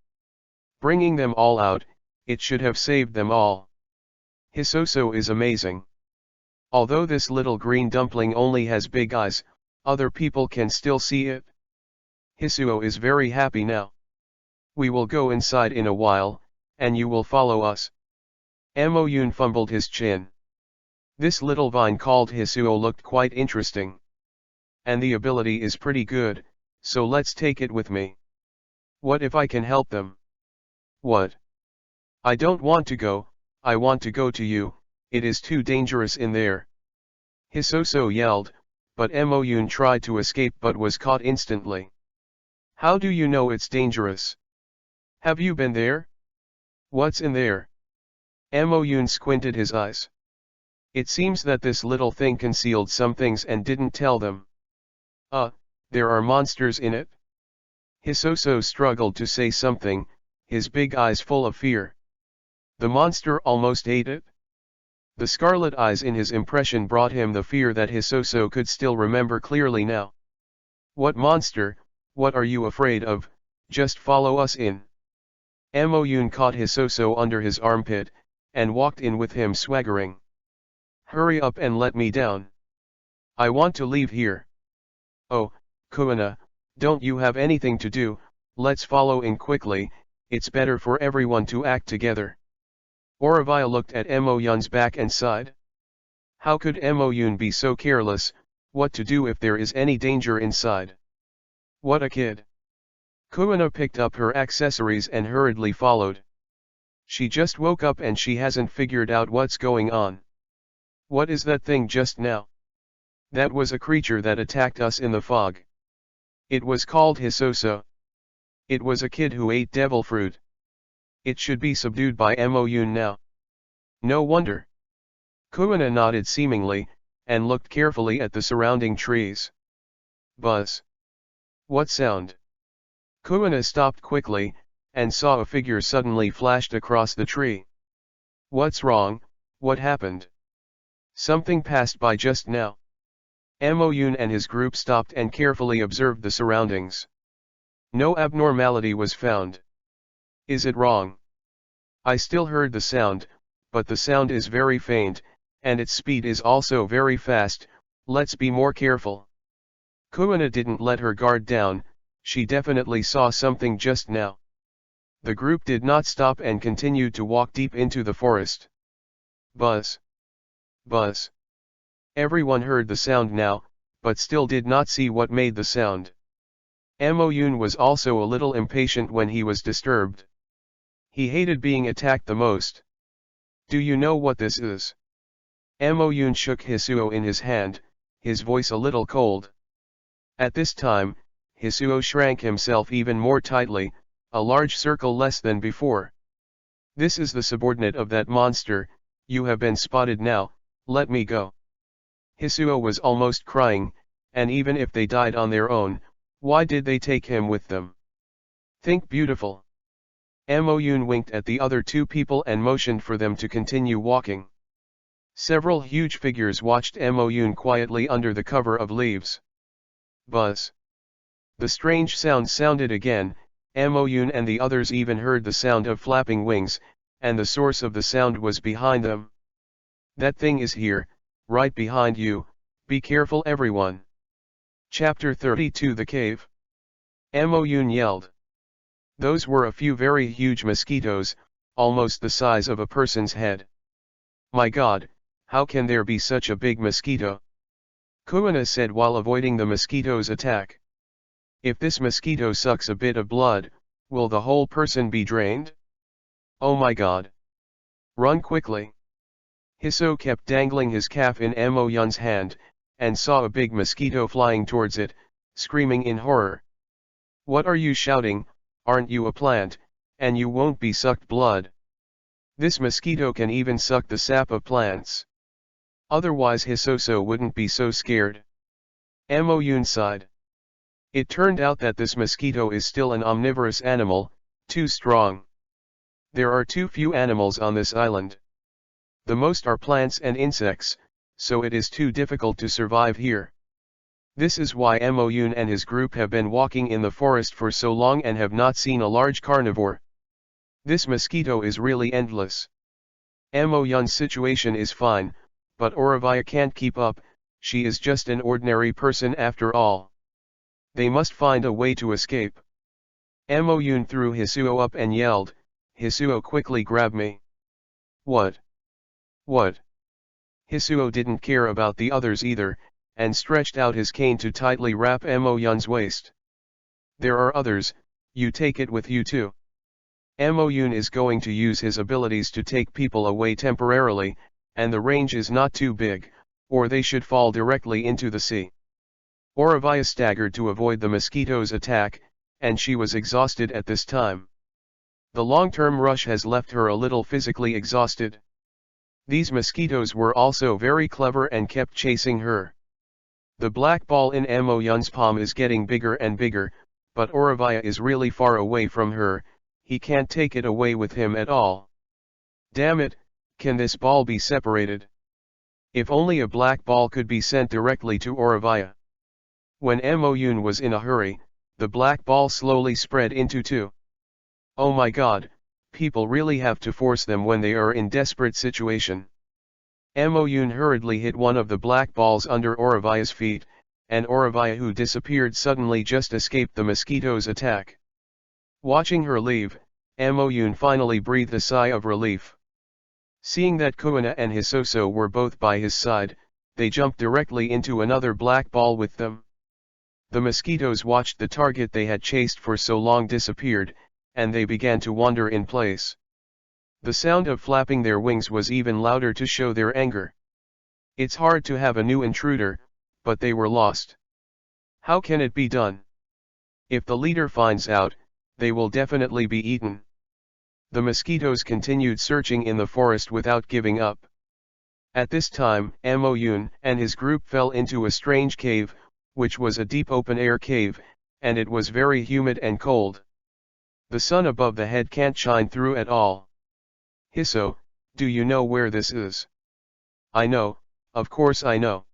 Bringing them all out, it should have saved them all. Hisoso is amazing. Although this little green dumpling only has big eyes, other people can still see it. Hisuo is very happy now. We will go inside in a while, and you will follow us. Amoyun fumbled his chin. This little vine called Hisuo looked quite interesting. And the ability is pretty good, so let's take it with me. What if I can help them? What? I don't want to go, I want to go to you, it is too dangerous in there. Hisoso yelled, but Amoyun tried to escape but was caught instantly. How do you know it's dangerous? Have you been there? What's in there? Amoyun squinted his eyes. It seems that this little thing concealed some things and didn't tell them. There are monsters in it? Hisoso struggled to say something, his big eyes full of fear. The monster almost ate it? The scarlet eyes in his impression brought him the fear that Hisoso could still remember clearly now. What monster, what are you afraid of? Just follow us in. Amoyun caught Hisoso under his armpit, and walked in with him swaggering. Hurry up and let me down. I want to leave here. Oh, Kuina, don't you have anything to do, let's follow in quickly, it's better for everyone to act together. Oravia looked at Amoyun's back and sighed. How could Amoyun be so careless? What to do if there is any danger inside? What a kid. Kuina picked up her accessories and hurriedly followed. She just woke up and she hasn't figured out what's going on. What is that thing just now? That was a creature that attacked us in the fog. It was called Hisoso. It was a kid who ate devil fruit. It should be subdued by Amoyun now. No wonder. Kuina nodded seemingly, and looked carefully at the surrounding trees. Buzz. What sound? Kuina stopped quickly, and saw a figure suddenly flashed across the tree. What's wrong? What happened? Something passed by just now. Amoyun and his group stopped and carefully observed the surroundings. No abnormality was found. Is it wrong? I still heard the sound, but the sound is very faint, and its speed is also very fast, let's be more careful. Kuina didn't let her guard down, she definitely saw something just now. The group did not stop and continued to walk deep into the forest. Buzz. Buzz. Everyone heard the sound now, but still did not see what made the sound. Amoyun was also a little impatient when he was disturbed. He hated being attacked the most. Do you know what this is? Amoyun shook Hisuo in his hand, his voice a little cold. At this time, Hisuo shrank himself even more tightly, a large circle less than before. This is the subordinate of that monster, you have been spotted now, let me go. Hisuo was almost crying, and even if they died on their own, why did they take him with them? Think beautiful. Amoyun winked at the other two people and motioned for them to continue walking. Several huge figures watched Amoyun quietly under the cover of leaves. Buzz. The strange sound sounded again, Amoyun and the others even heard the sound of flapping wings, and the source of the sound was behind them. That thing is here, right behind you, be careful everyone. Chapter 32 The Cave. Amoyun yelled. Those were a few very huge mosquitoes, almost the size of a person's head. My God, how can there be such a big mosquito? Kuina said while avoiding the mosquito's attack. If this mosquito sucks a bit of blood, will the whole person be drained? Oh my god. Run quickly. Hiso kept dangling his calf in Mo Yun's hand, and saw a big mosquito flying towards it, screaming in horror. What are you shouting? Aren't you a plant, and you won't be sucked blood? This mosquito can even suck the sap of plants. Otherwise Hisoso wouldn't be so scared. Mo Yun sighed. It turned out that this mosquito is still an omnivorous animal, too strong. There are too few animals on this island. The most are plants and insects, so it is too difficult to survive here. This is why Mo Yun and his group have been walking in the forest for so long and have not seen a large carnivore. This mosquito is really endless. Mo Yun's situation is fine, but Auravia can't keep up, she is just an ordinary person after all. They must find a way to escape. Mo Yun threw Hisuo up and yelled, Hisuo, quickly grab me. What? What? Hisuo didn't care about the others either, and stretched out his cane to tightly wrap Mo Yun's waist. There are others, you take it with you too. Mo Yun is going to use his abilities to take people away temporarily, and the range is not too big, or they should fall directly into the sea. Auravia staggered to avoid the mosquito's attack, and she was exhausted at this time. The long-term rush has left her a little physically exhausted. These mosquitoes were also very clever and kept chasing her. The black ball in Mo Yun's palm is getting bigger and bigger, but Auravia is really far away from her, he can't take it away with him at all. Damn it, can this ball be separated? If only a black ball could be sent directly to Auravia. When Mo Yun was in a hurry, the black ball slowly spread into two. Oh my god, people really have to force them when they are in desperate situation. Mo Yun hurriedly hit one of the black balls under Auravia's feet, and Auravia, who disappeared suddenly, just escaped the mosquito's attack. Watching her leave, Mo Yun finally breathed a sigh of relief. Seeing that Kuina and Hisoso were both by his side, they jumped directly into another black ball with them. The mosquitoes watched the target they had chased for so long disappeared, and they began to wander in place. The sound of flapping their wings was even louder to show their anger. It's hard to have a new intruder, but they were lost. How can it be done? If the leader finds out, they will definitely be eaten. The mosquitoes continued searching in the forest without giving up. At this time, Mo Yun and his group fell into a strange cave, which was a deep open-air cave, and it was very humid and cold. The sun above the head can't shine through at all. Hiso, do you know where this is? I know, of course I know.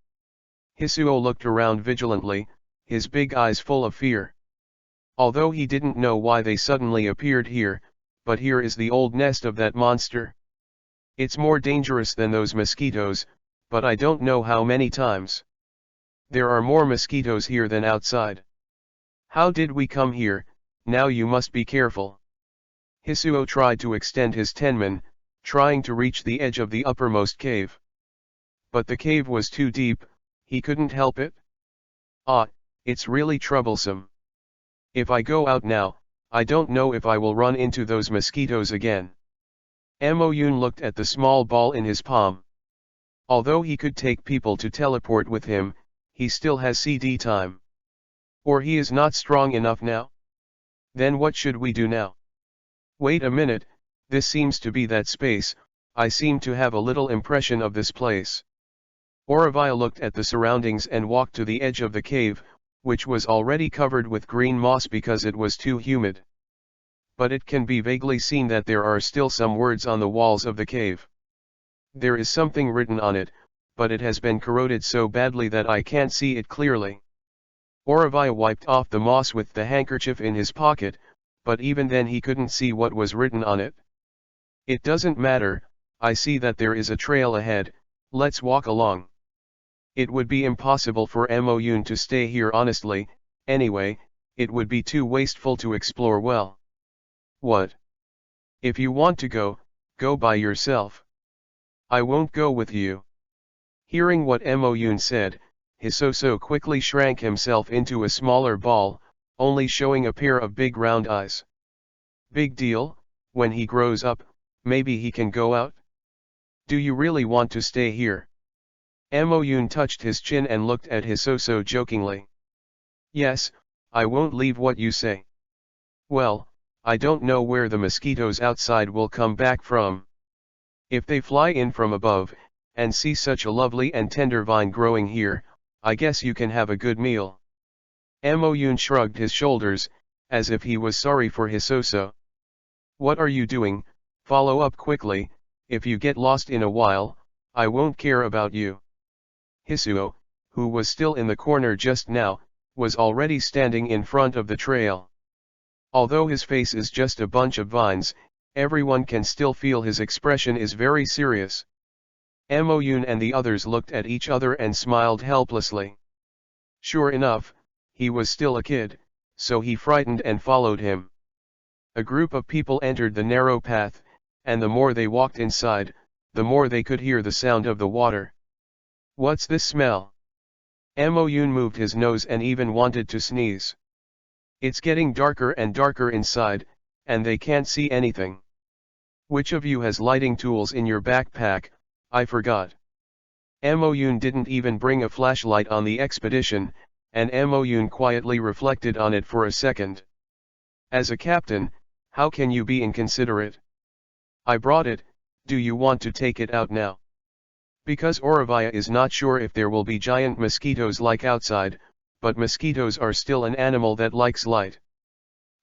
Hisuo looked around vigilantly, his big eyes full of fear. Although he didn't know why they suddenly appeared here, but here is the old nest of that monster. It's more dangerous than those mosquitoes, but I don't know how many times. There are more mosquitoes here than outside. How did we come here? Now you must be careful. Hisuo tried to extend his tenman, trying to reach the edge of the uppermost cave. But the cave was too deep, he couldn't help it. Ah, it's really troublesome. If I go out now, I don't know if I will run into those mosquitoes again. Mo Yun looked at the small ball in his palm. Although he could take people to teleport with him, he still has CD time. Or he is not strong enough now? Then what should we do now? Wait a minute, this seems to be that space, I seem to have a little impression of this place. Auravia looked at the surroundings and walked to the edge of the cave, which was already covered with green moss because it was too humid. But it can be vaguely seen that there are still some words on the walls of the cave. There is something written on it, but it has been corroded so badly that I can't see it clearly. Auravia wiped off the moss with the handkerchief in his pocket, but even then he couldn't see what was written on it. It doesn't matter, I see that there is a trail ahead, let's walk along. It would be impossible for Mo Yun to stay here honestly, anyway, it would be too wasteful to explore well. What? If you want to go, go by yourself. I won't go with you. Hearing what Mo Yun said, Hisoso quickly shrank himself into a smaller ball, only showing a pair of big round eyes. Big deal, when he grows up, maybe he can go out? Do you really want to stay here? Amoyun touched his chin and looked at Hisoso jokingly. Yes, I won't leave what you say. Well, I don't know where the mosquitoes outside will come back from. If they fly in from above, and see such a lovely and tender vine growing here, I guess you can have a good meal. Amoyun shrugged his shoulders, as if he was sorry for Hisoso. What are you doing? Follow up quickly, if you get lost in a while, I won't care about you. Hisuo, who was still in the corner just now, was already standing in front of the trail. Although his face is just a bunch of vines, everyone can still feel his expression is very serious. Amoyun and the others looked at each other and smiled helplessly. Sure enough, he was still a kid, so he frightened and followed him. A group of people entered the narrow path, and the more they walked inside, the more they could hear the sound of the water. What's this smell? Amoyun moved his nose and even wanted to sneeze. It's getting darker and darker inside, and they can't see anything. Which of you has lighting tools in your backpack? I forgot. Amoyun didn't even bring a flashlight on the expedition, and Amoyun quietly reflected on it for a second. As a captain, how can you be inconsiderate? I brought it, do you want to take it out now? Because Oravaya is not sure if there will be giant mosquitoes like outside, but mosquitoes are still an animal that likes light.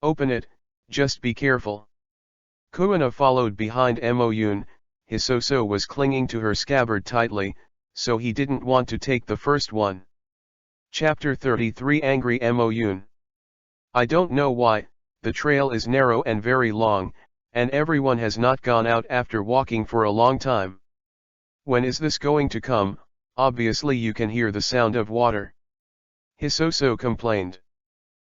Open it, just be careful. Kuina followed behind Amoyun. Hisoso was clinging to her scabbard tightly, so he didn't want to take the first one. Chapter 33 Angry Amoyun. I don't know why, the trail is narrow and very long, and everyone has not gone out after walking for a long time. When is this going to come? Obviously you can hear the sound of water. Hisoso complained.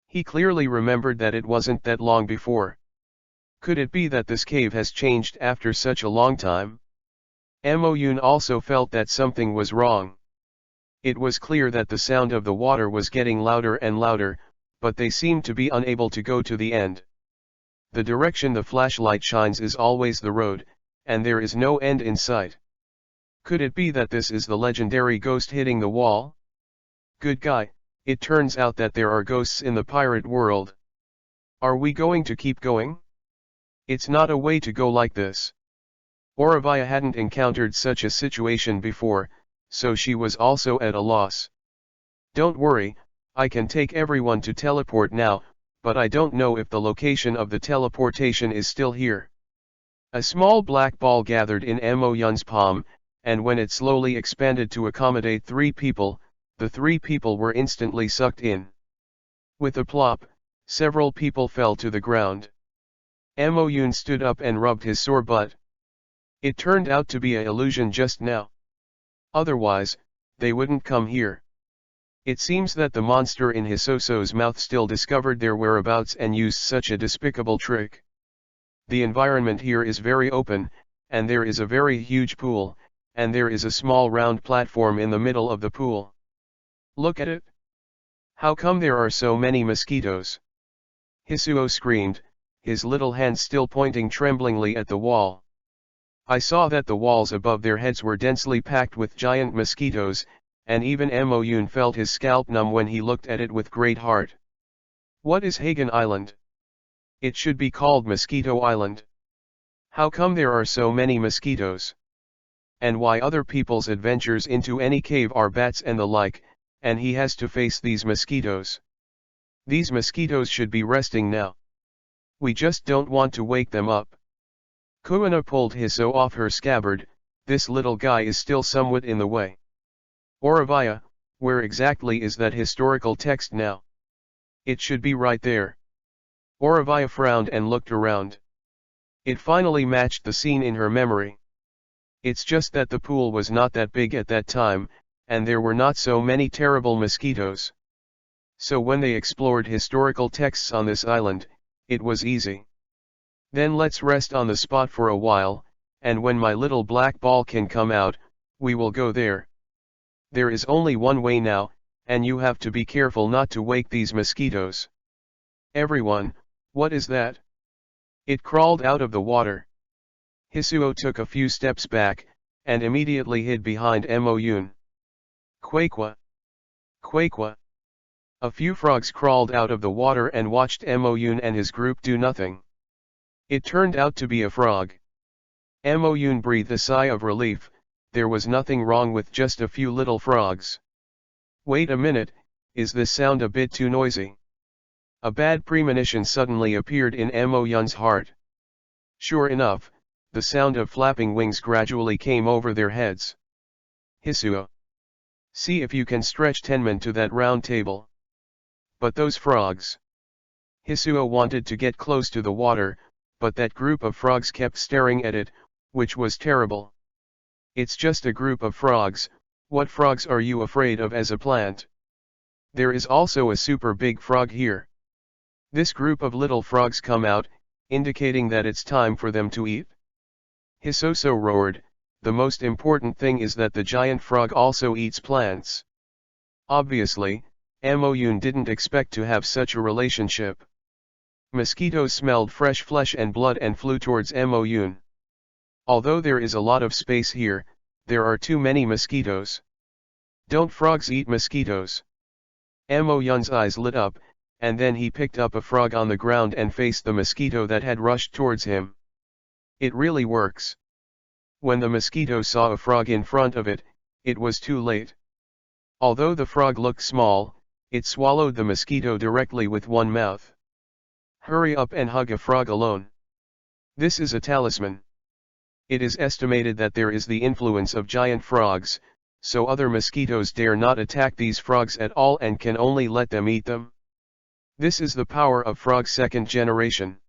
He clearly remembered that it wasn't that long before. Could it be that this cave has changed after such a long time? Amoyun also felt that something was wrong. It was clear that the sound of the water was getting louder and louder, but they seemed to be unable to go to the end. The direction the flashlight shines is always the road, and there is no end in sight. Could it be that this is the legendary ghost hitting the wall? Good guy, it turns out that there are ghosts in the pirate world. Are we going to keep going? It's not a way to go like this. Oravaya hadn't encountered such a situation before, so she was also at a loss. Don't worry, I can take everyone to teleport now, but I don't know if the location of the teleportation is still here. A small black ball gathered in Amoyun's palm, and when it slowly expanded to accommodate 3 people, the 3 people were instantly sucked in. With a plop, several people fell to the ground. Amoyun stood up and rubbed his sore butt. It turned out to be an illusion just now. Otherwise, they wouldn't come here. It seems that the monster in Hisoso's mouth still discovered their whereabouts and used such a despicable trick. The environment here is very open, and there is a very huge pool, and there is a small round platform in the middle of the pool. Look at it. How come there are so many mosquitoes? Hisuo screamed, his little hand still pointing tremblingly at the wall. I saw that the walls above their heads were densely packed with giant mosquitoes, and even Amoyun felt his scalp numb when he looked at it with great heart. What is Hagen Island? It should be called Mosquito Island. How come there are so many mosquitoes? And why other people's adventures into any cave are bats and the like, and he has to face these mosquitoes? These mosquitoes should be resting now. We just don't want to wake them up. Kuina pulled Hiso off her scabbard. This little guy is still somewhat in the way. Oravaya, where exactly is that historical text now? It should be right there. Oravaya frowned and looked around. It finally matched the scene in her memory. It's just that the pool was not that big at that time, and there were not so many terrible mosquitoes. So when they explored historical texts on this island, it was easy. Then let's rest on the spot for a while, and when my little black ball can come out, we will go there. There is only one way now, and you have to be careful not to wake these mosquitoes. Everyone, what is that? It crawled out of the water. Hisuo took a few steps back, and immediately hid behind Moyun. Quakwa! Quakwa! A few frogs crawled out of the water and watched Moyun and his group do nothing. It turned out to be a frog. Moyun breathed a sigh of relief. There was nothing wrong with just a few little frogs. Wait a minute, is this sound a bit too noisy? A bad premonition suddenly appeared in Moyun's heart. Sure enough, the sound of flapping wings gradually came over their heads. Hisuo, see if you can stretch Tenman to that round table. But those frogs. Hisuo wanted to get close to the water, but that group of frogs kept staring at it, which was terrible. It's just a group of frogs. What frogs are you afraid of as a plant? There is also a super big frog here. This group of little frogs come out, indicating that it's time for them to eat. Hisoso roared, the most important thing is that the giant frog also eats plants. Obviously, Moyun didn't expect to have such a relationship. Mosquitoes smelled fresh flesh and blood and flew towards Moyun. Although there is a lot of space here, there are too many mosquitoes. Don't frogs eat mosquitoes? Moyun's eyes lit up, and then he picked up a frog on the ground and faced the mosquito that had rushed towards him. It really works. When the mosquito saw a frog in front of it, it was too late. Although the frog looked small, it swallowed the mosquito directly with one mouth. Hurry up and hug a frog alone. This is a talisman. It is estimated that there is the influence of giant frogs, so other mosquitoes dare not attack these frogs at all and can only let them eat them. This is the power of frog second generation.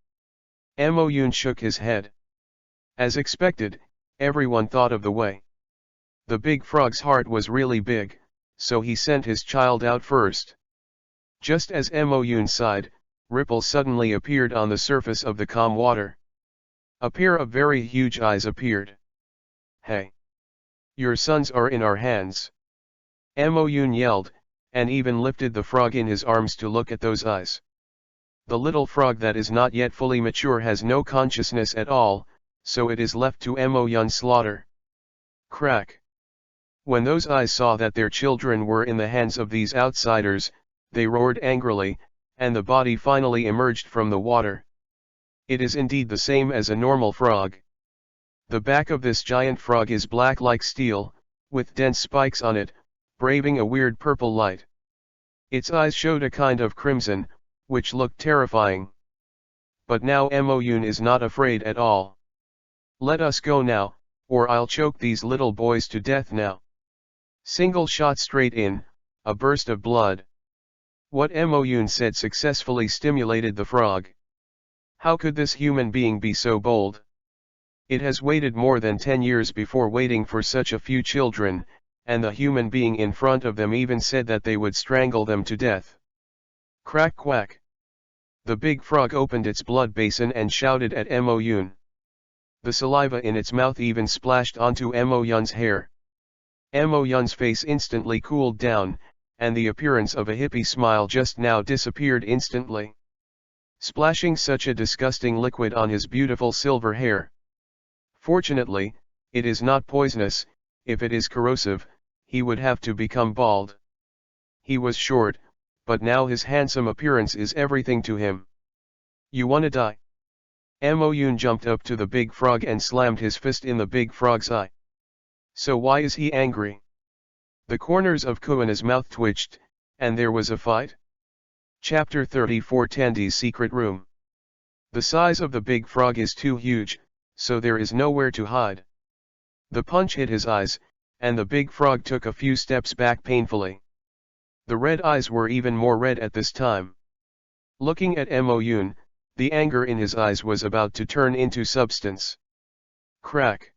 Moyun shook his head. As expected, everyone thought of the way. The big frog's heart was really big, so he sent his child out first. Just as Moyun sighed, ripples suddenly appeared on the surface of the calm water. A pair of very huge eyes appeared. Hey! Your sons are in our hands. Moyun yelled, and even lifted the frog in his arms to look at those eyes. The little frog that is not yet fully mature has no consciousness at all, so it is left to Moyun's slaughter. Crack! When those eyes saw that their children were in the hands of these outsiders, they roared angrily, and the body finally emerged from the water. It is indeed the same as a normal frog. The back of this giant frog is black like steel, with dense spikes on it, braving a weird purple light. Its eyes showed a kind of crimson, which looked terrifying. But now Moyun is not afraid at all. Let us go now, or I'll choke these little boys to death now. Single shot straight in, a burst of blood. What Moyun said successfully stimulated the frog. How could this human being be so bold? It has waited more than 10 years before waiting for such a few children, and the human being in front of them even said that they would strangle them to death. Crack quack. The big frog opened its blood basin and shouted at Moyun. The saliva in its mouth even splashed onto Moyun's hair. Moyun's face instantly cooled down, and the appearance of a hippie smile just now disappeared instantly. Splashing such a disgusting liquid on his beautiful silver hair. Fortunately, it is not poisonous. If it is corrosive, he would have to become bald. He was short, but now his handsome appearance is everything to him. You wanna die? Moyun jumped up to the big frog and slammed his fist in the big frog's eye. So why is he angry? The corners of Kuana's mouth twitched, and there was a fight? Chapter 34 Tandy's Secret Room. The size of the big frog is too huge, so there is nowhere to hide. The punch hit his eyes, and the big frog took a few steps back painfully. The red eyes were even more red at this time. Looking at Moyun, the anger in his eyes was about to turn into substance. Crack!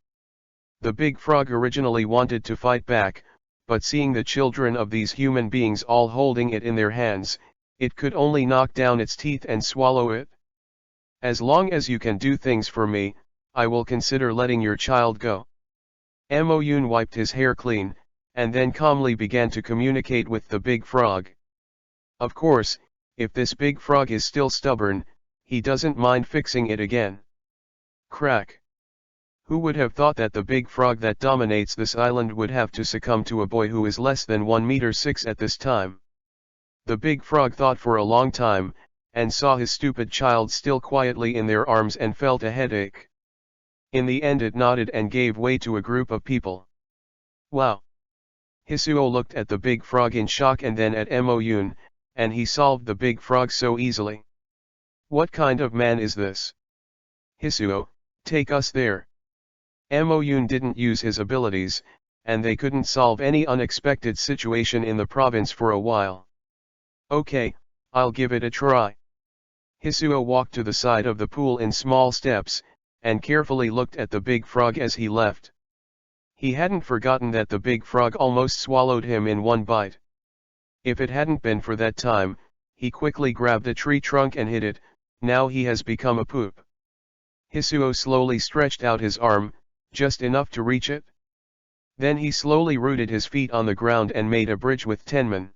The big frog originally wanted to fight back, but seeing the children of these human beings all holding it in their hands, it could only knock down its teeth and swallow it. As long as you can do things for me, I will consider letting your child go. Moyun wiped his hair clean, and then calmly began to communicate with the big frog. Of course, if this big frog is still stubborn, he doesn't mind fixing it again. Crack. Who would have thought that the big frog that dominates this island would have to succumb to a boy who is less than 1 meter 6 at this time? The big frog thought for a long time, and saw his stupid child still quietly in their arms and felt a headache. In the end it nodded and gave way to a group of people. Wow! Hisuo looked at the big frog in shock and then at Moyun, and he solved the big frog so easily. What kind of man is this? Hisuo, take us there. Moyun didn't use his abilities, and they couldn't solve any unexpected situation in the province for a while. Okay, I'll give it a try. Hisuo walked to the side of the pool in small steps, and carefully looked at the big frog as he left. He hadn't forgotten that the big frog almost swallowed him in one bite. If it hadn't been for that time, he quickly grabbed a tree trunk and hit it. Now he has become a poop. Hisuo slowly stretched out his arm, just enough to reach it. Then he slowly rooted his feet on the ground and made a bridge with Tenman.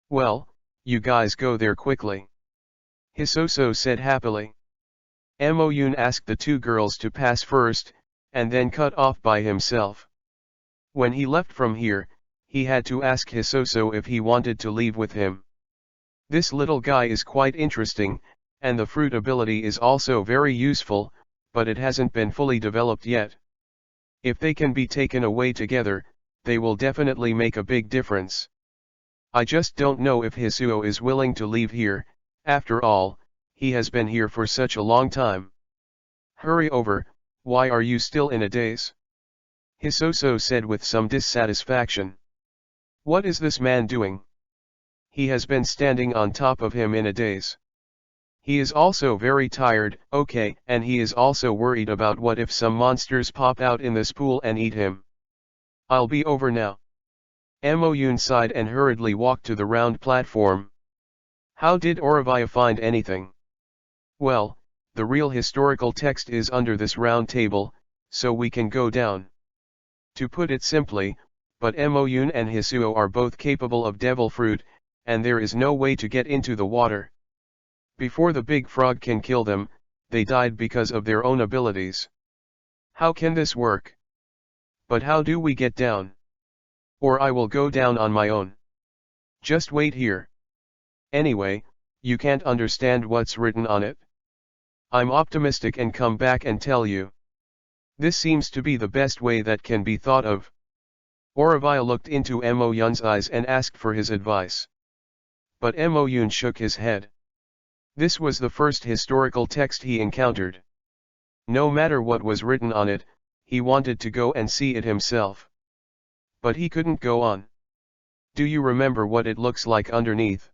Well, you guys go there quickly. Hisoso said happily. Moyun asked the two girls to pass first, and then cut off by himself. When he left from here, he had to ask Hisoso if he wanted to leave with him. This little guy is quite interesting, and the fruit ability is also very useful, but it hasn't been fully developed yet. If they can be taken away together, they will definitely make a big difference. I just don't know if Hisuo is willing to leave here. After all, he has been here for such a long time. Hurry over, why are you still in a daze? Hisoso said with some dissatisfaction. What is this man doing? He has been standing on top of him in a daze. He is also very tired, okay, and he is also worried about what if some monsters pop out in this pool and eat him. I'll be over now. Moyun sighed and hurriedly walked to the round platform. How did Auravia find anything? Well, the real historical text is under this round table, so we can go down. To put it simply, but Moyun and Hisuo are both capable of devil fruit, and there is no way to get into the water. Before the big frog can kill them, they died because of their own abilities. How can this work? But how do we get down? Or I will go down on my own. Just wait here. Anyway, you can't understand what's written on it. I'm optimistic and come back and tell you. This seems to be the best way that can be thought of. Auravia looked into Moyun's eyes and asked for his advice. But Moyun shook his head. This was the first historical text he encountered. No matter what was written on it, he wanted to go and see it himself. But he couldn't go on. Do you remember what it looks like underneath?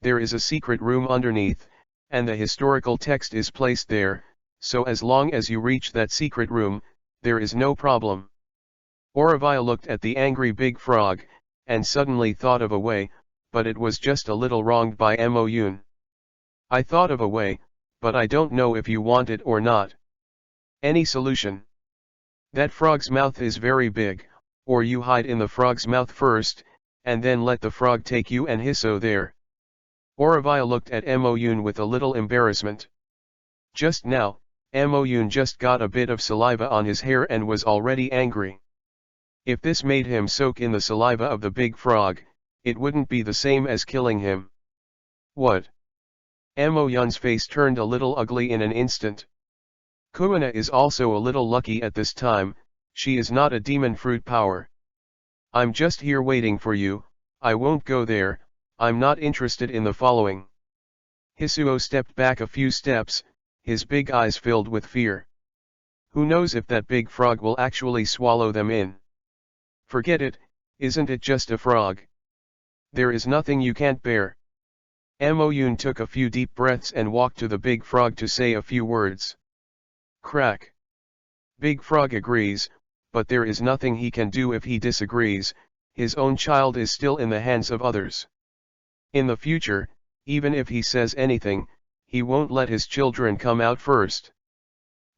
There is a secret room underneath, and the historical text is placed there, so as long as you reach that secret room, there is no problem. Auravia looked at the angry big frog, and suddenly thought of a way, but it was just a little wronged by Moyun. I thought of a way, but I don't know if you want it or not. Any solution? That frog's mouth is very big, or you hide in the frog's mouth first, and then let the frog take you and Hiso there. Auravia looked at Moyun with a little embarrassment. Just now, Moyun just got a bit of saliva on his hair and was already angry. If this made him soak in the saliva of the big frog, it wouldn't be the same as killing him. What? Moyun's face turned a little ugly in an instant. Kuina is also a little lucky at this time, she is not a demon fruit power. I'm just here waiting for you, I won't go there, I'm not interested in the following. Hisuo stepped back a few steps, his big eyes filled with fear. Who knows if that big frog will actually swallow them in? Forget it, isn't it just a frog? There is nothing you can't bear. Moyun took a few deep breaths and walked to the big frog to say a few words. Crack. Big frog agrees, but there is nothing he can do if he disagrees, his own child is still in the hands of others. In the future, even if he says anything, he won't let his children come out first.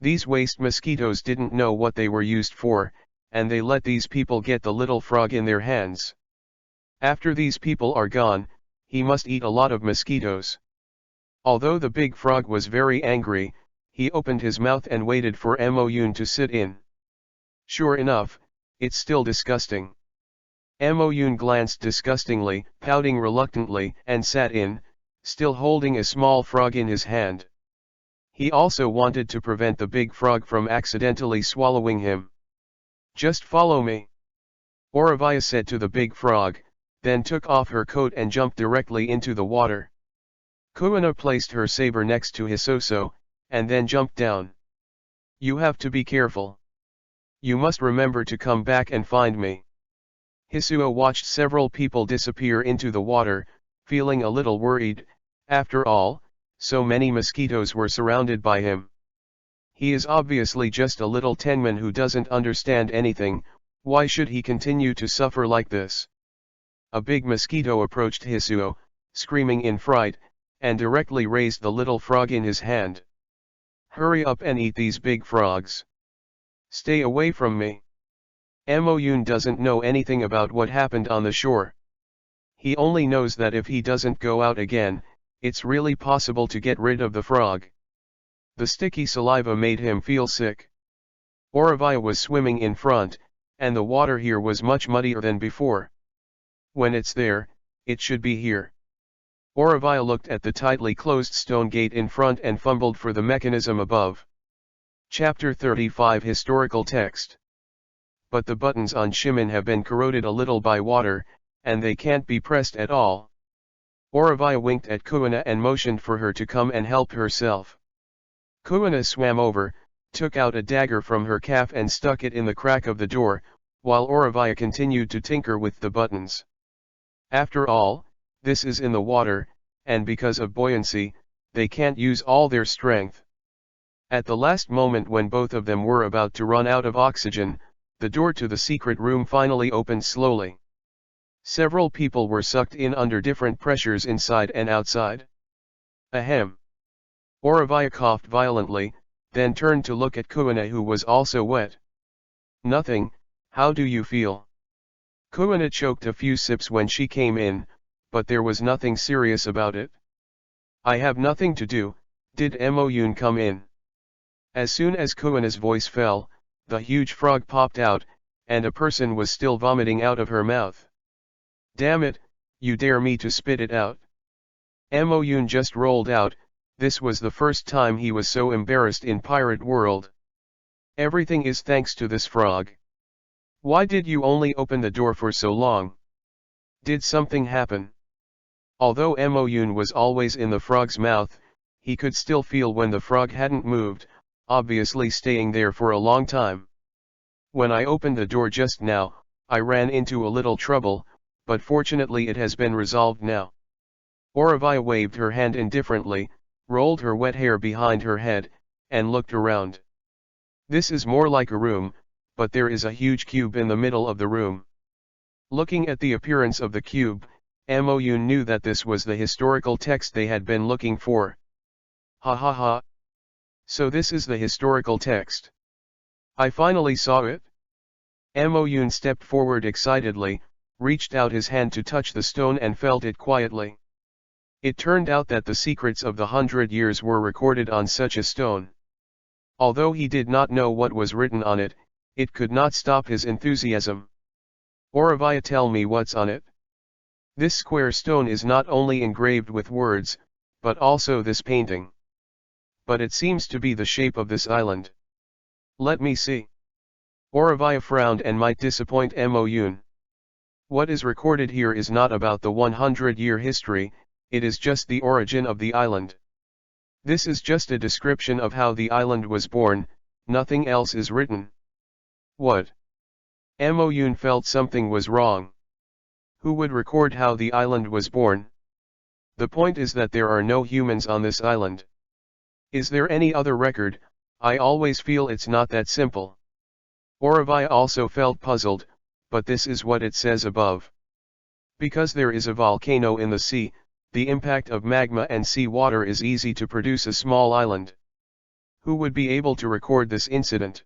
These waste mosquitoes didn't know what they were used for, and they let these people get the little frog in their hands. After these people are gone, he must eat a lot of mosquitoes. Although the big frog was very angry, he opened his mouth and waited for Moyun to sit in. Sure enough, it's still disgusting. Moyun glanced disgustingly, pouting reluctantly, and sat in, still holding a small frog in his hand. He also wanted to prevent the big frog from accidentally swallowing him. Just follow me, Auravia said to the big frog, then took off her coat and jumped directly into the water. Kuina placed her saber next to Hisoso, and then jumped down. You have to be careful. You must remember to come back and find me. Hisuo watched several people disappear into the water, feeling a little worried. After all, so many mosquitoes were surrounded by him. He is obviously just a little Tenman who doesn't understand anything. Why should he continue to suffer like this? A big mosquito approached Hisuo, screaming in fright, and directly raised the little frog in his hand. Hurry up and eat these big frogs. Stay away from me. Moyun doesn't know anything about what happened on the shore. He only knows that if he doesn't go out again, it's really possible to get rid of the frog. The sticky saliva made him feel sick. Auravia was swimming in front, and the water here was much muddier than before. When it's there, it should be here. Auravia looked at the tightly closed stone gate in front and fumbled for the mechanism above. Chapter 35 Historical Text. But the buttons on Shimin have been corroded a little by water, and they can't be pressed at all. Auravia winked at Kuina and motioned for her to come and help herself. Kuina swam over, took out a dagger from her calf and stuck it in the crack of the door, while Auravia continued to tinker with the buttons. After all, this is in the water, and because of buoyancy, they can't use all their strength. At the last moment when both of them were about to run out of oxygen, the door to the secret room finally opened slowly. Several people were sucked in under different pressures inside and outside. Ahem. Auravia coughed violently, then turned to look at Kuina, who was also wet. Nothing, how do you feel? Kuina choked a few sips when she came in, but there was nothing serious about it. I have nothing to do. Did Moyun come in? As soon as Kuina's voice fell, the huge frog popped out, and a person was still vomiting out of her mouth. Damn it, you dare me to spit it out? Moyun just rolled out. This was the first time he was so embarrassed in Pirate World. Everything is thanks to this frog. Why did you only open the door for so long? Did something happen? Although Moyun was always in the frog's mouth, he could still feel when the frog hadn't moved, obviously staying there for a long time. When I opened the door just now, I ran into a little trouble, but fortunately it has been resolved now. Auravia waved her hand indifferently, rolled her wet hair behind her head, and looked around. This is more like a room, but there is a huge cube in the middle of the room. Looking at the appearance of the cube, Moyun knew that this was the historical text they had been looking for. Ha ha ha. So this is the historical text. I finally saw it. Moyun stepped forward excitedly, reached out his hand to touch the stone and felt it quietly. It turned out that the secrets of the 100 years were recorded on such a stone. Although he did not know what was written on it, it could not stop his enthusiasm. Auravia, tell me what's on it. This square stone is not only engraved with words, but also this painting. But it seems to be the shape of this island. Let me see. Auravia frowned and might disappoint Moyun. What is recorded here is not about the 100-year history, it is just the origin of the island. This is just a description of how the island was born, nothing else is written. What? Moyun felt something was wrong. Who would record how the island was born? The point is that there are no humans on this island. Is there any other record? I always feel it's not that simple. Auravia also felt puzzled, but this is what it says above. Because there is a volcano in the sea, the impact of magma and sea water is easy to produce a small island. Who would be able to record this incident?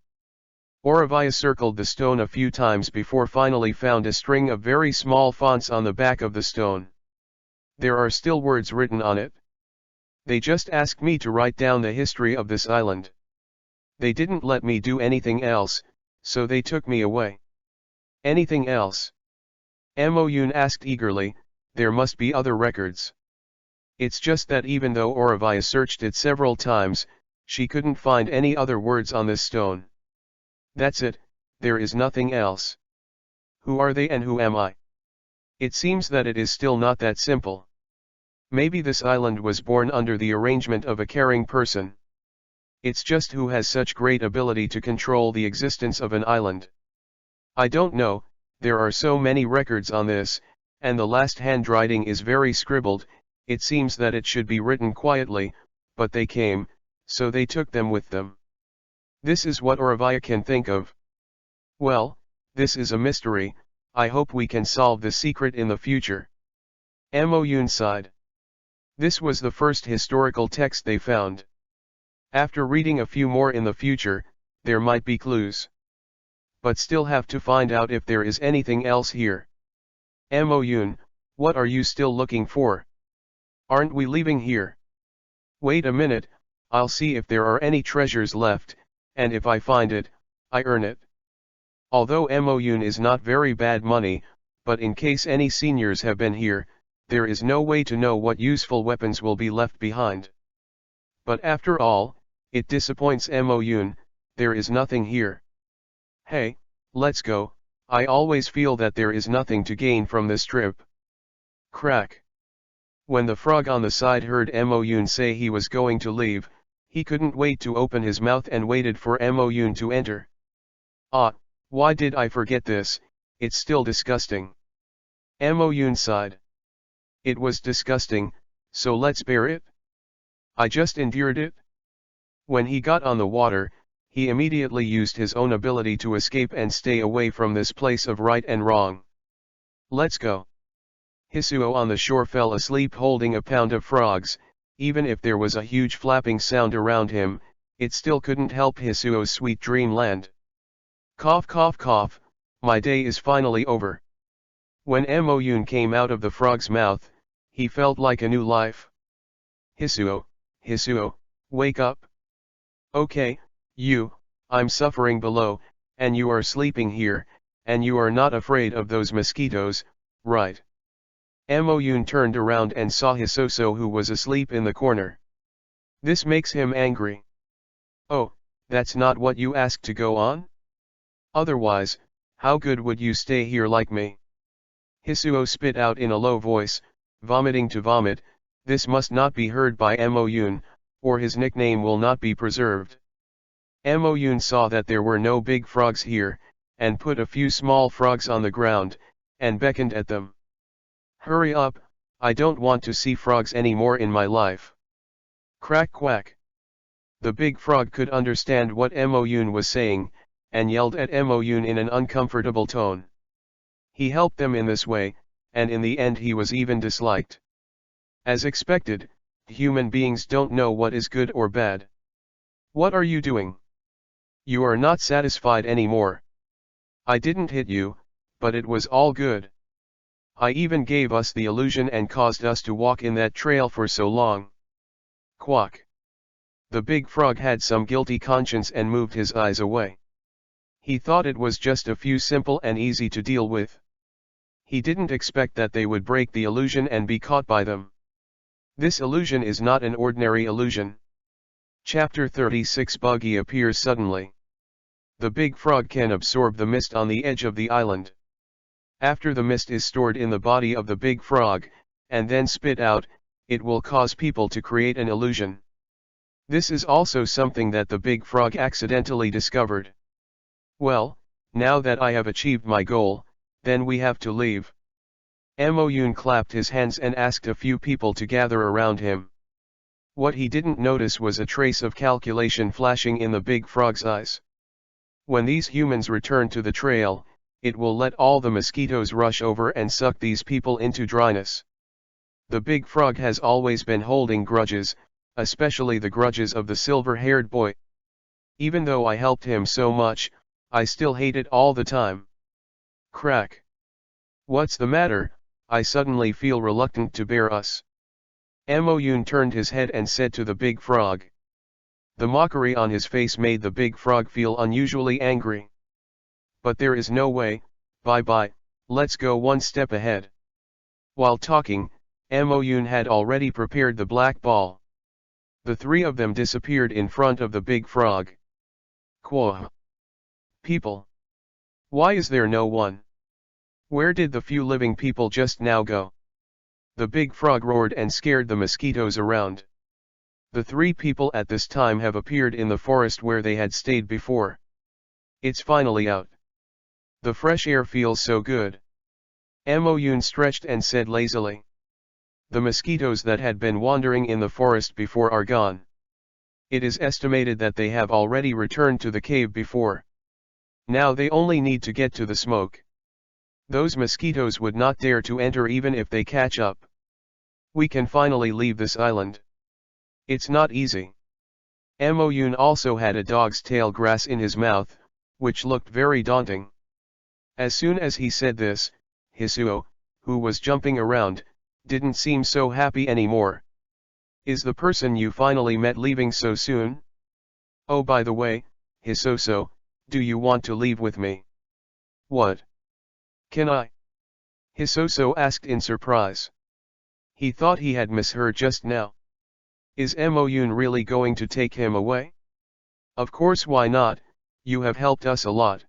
Auravia circled the stone a few times before finally found a string of very small fonts on the back of the stone. There are still words written on it. They just asked me to write down the history of this island. They didn't let me do anything else, so they took me away. Anything else? Mo-yun asked eagerly. There must be other records. It's just that even though Auravia searched it several times, she couldn't find any other words on this stone. That's it, there is nothing else. Who are they and who am I? It seems that it is still not that simple. Maybe this island was born under the arrangement of a caring person. It's just who has such great ability to control the existence of an island. I don't know, there are so many records on this, and the last handwriting is very scribbled. It seems that it should be written quietly, but they came, so they took them with them. This is what Auravia can think of. Well, this is a mystery. I hope we can solve the secret in the future. Mo-yun sighed. This was the first historical text they found. After reading a few more in the future, there might be clues. But still have to find out if there is anything else here. Mo-yun, what are you still looking for? Aren't we leaving here? Wait a minute, I'll see if there are any treasures left, and if I find it, I earn it. Although Mo-yun is not very bad money, but in case any seniors have been here, there is no way to know what useful weapons will be left behind. But after all, it disappoints Mo-yun, there is nothing here. Hey, let's go, I always feel that there is nothing to gain from this trip. Crack. When the frog on the side heard Mo-yun say he was going to leave, he couldn't wait to open his mouth and waited for Mo-yun to enter. Ah, why did I forget this? It's still disgusting. Mo-yun sighed. It was disgusting, so let's bear it. I just endured it. When he got on the water, he immediately used his own ability to escape and stay away from this place of right and wrong. Let's go. Hisuo on the shore fell asleep holding a pound of frogs. Even if there was a huge flapping sound around him, it still couldn't help Hisuo's sweet dreamland. Cough cough cough, my day is finally over. When Mo-yun came out of the frog's mouth, he felt like a new life. Hisuo, Hisuo, wake up. Okay, I'm suffering below, and you are sleeping here, and you are not afraid of those mosquitoes, right? Mo-yun turned around and saw Hisuo who was asleep in the corner. This makes him angry. Oh, that's not what you asked to go on? Otherwise, how good would you stay here like me? Hisuo spit out in a low voice, vomiting to vomit. This must not be heard by Mo-yun, or his nickname will not be preserved. Mo-yun saw that there were no big frogs here, and put a few small frogs on the ground, and beckoned at them. Hurry up, I don't want to see frogs anymore in my life. Crack quack. The big frog could understand what Mo-yun was saying, and yelled at Mo-yun in an uncomfortable tone. He helped them in this way, and in the end he was even disliked. As expected, human beings don't know what is good or bad. What are you doing? You are not satisfied anymore. I didn't hit you, but it was all good. I even gave us the illusion and caused us to walk in that trail for so long. Quack. The big frog had some guilty conscience and moved his eyes away. He thought it was just a few simple and easy to deal with. He didn't expect that they would break the illusion and be caught by them. This illusion is not an ordinary illusion. Chapter 36 Buggy appears suddenly. The big frog can absorb the mist on the edge of the island. After the mist is stored in the body of the big frog, and then spit out, it will cause people to create an illusion. This is also something that the big frog accidentally discovered. Well, now that I have achieved my goal, then we have to leave. Mo-yun clapped his hands and asked a few people to gather around him. What he didn't notice was a trace of calculation flashing in the big frog's eyes. When these humans return to the trail, it will let all the mosquitoes rush over and suck these people into dryness. The big frog has always been holding grudges, especially the grudges of the silver-haired boy. Even though I helped him so much, I still hate it all the time. Crack. What's the matter? I suddenly feel reluctant to bear us. Moyun turned his head and said to the big frog. The mockery on his face made the big frog feel unusually angry. But there is no way, bye-bye, let's go one step ahead. While talking, Moyun had already prepared the black ball. The three of them disappeared in front of the big frog. Quah! People! Why is there no one? Where did the few living people just now go? The big frog roared and scared the mosquitoes around. The three people at this time have appeared in the forest where they had stayed before. It's finally out. The fresh air feels so good. Moyun stretched and said lazily. The mosquitoes that had been wandering in the forest before are gone. It is estimated that they have already returned to the cave before. Now they only need to get to the smoke. Those mosquitoes would not dare to enter even if they catch up. We can finally leave this island. It's not easy. Moyun also had a dog's tail grass in his mouth, which looked very daunting. As soon as he said this, Hisuo, who was jumping around, didn't seem so happy anymore. Is the person you finally met leaving so soon? Oh, by the way, Hisoso, do you want to leave with me? What? Can I? Hisoso asked in surprise. He thought he had misheard just now. Is Moyun really going to take him away? Of course, why not? You have helped us a lot.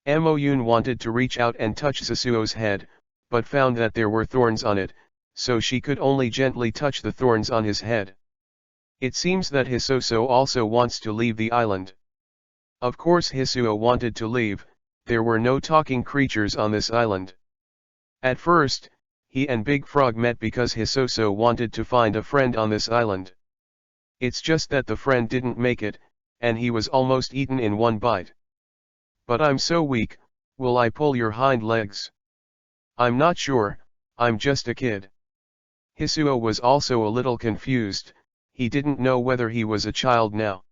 Moyun wanted to reach out and touch Hisuo's head, but found that there were thorns on it, so she could only gently touch the thorns on his head. It seems that Hisoso also wants to leave the island. Of course Hisuo wanted to leave, there were no talking creatures on this island. At first, he and Big Frog met because Hisoso wanted to find a friend on this island. It's just that the friend didn't make it, and he was almost eaten in one bite. But I'm so weak, will I pull your hind legs? I'm not sure, I'm just a kid. Hisuo was also a little confused, he didn't know whether he was a child now.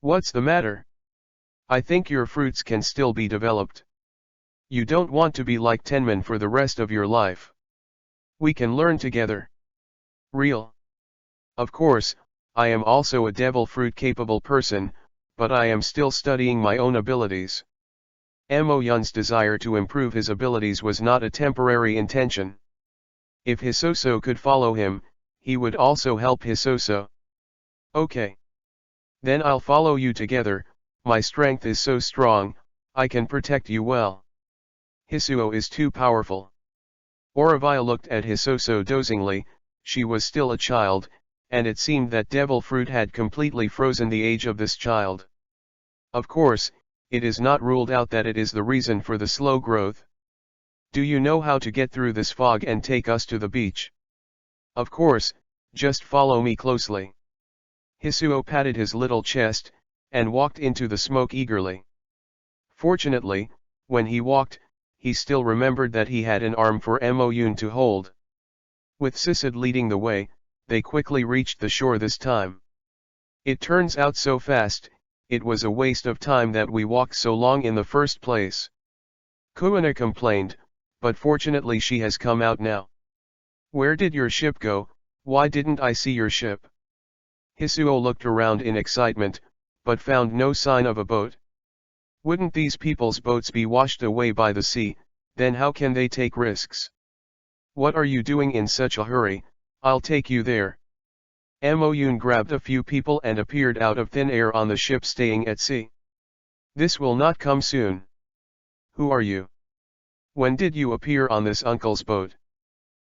What's the matter? I think your fruits can still be developed. You don't want to be like Tenman for the rest of your life. We can learn together. Real. Of course, I am also a devil fruit capable person, but I am still studying my own abilities. Moyun's desire to improve his abilities was not a temporary intention. If Hisoso could follow him, he would also help Hisoso. Okay. Then I'll follow you together, my strength is so strong, I can protect you well. Hisuo is too powerful. Orovia looked at Hisoso dozingly, she was still a child, and it seemed that devil fruit had completely frozen the age of this child. Of course, it is not ruled out that it is the reason for the slow growth. Do you know how to get through this fog and take us to the beach? Of course, just follow me closely. Hisuo patted his little chest, and walked into the smoke eagerly. Fortunately, when he walked, he still remembered that he had an arm for Moyun to hold. With Sisad leading the way, they quickly reached the shore this time. It turns out so fast, it was a waste of time that we walked so long in the first place. Kuina complained, but fortunately she has come out now. Where did your ship go? Why didn't I see your ship? Hisuo looked around in excitement, but found no sign of a boat. Wouldn't these people's boats be washed away by the sea, then how can they take risks? What are you doing in such a hurry? I'll take you there. Moyun grabbed a few people and appeared out of thin air on the ship staying at sea. This will not come soon. Who are you? When did you appear on this uncle's boat?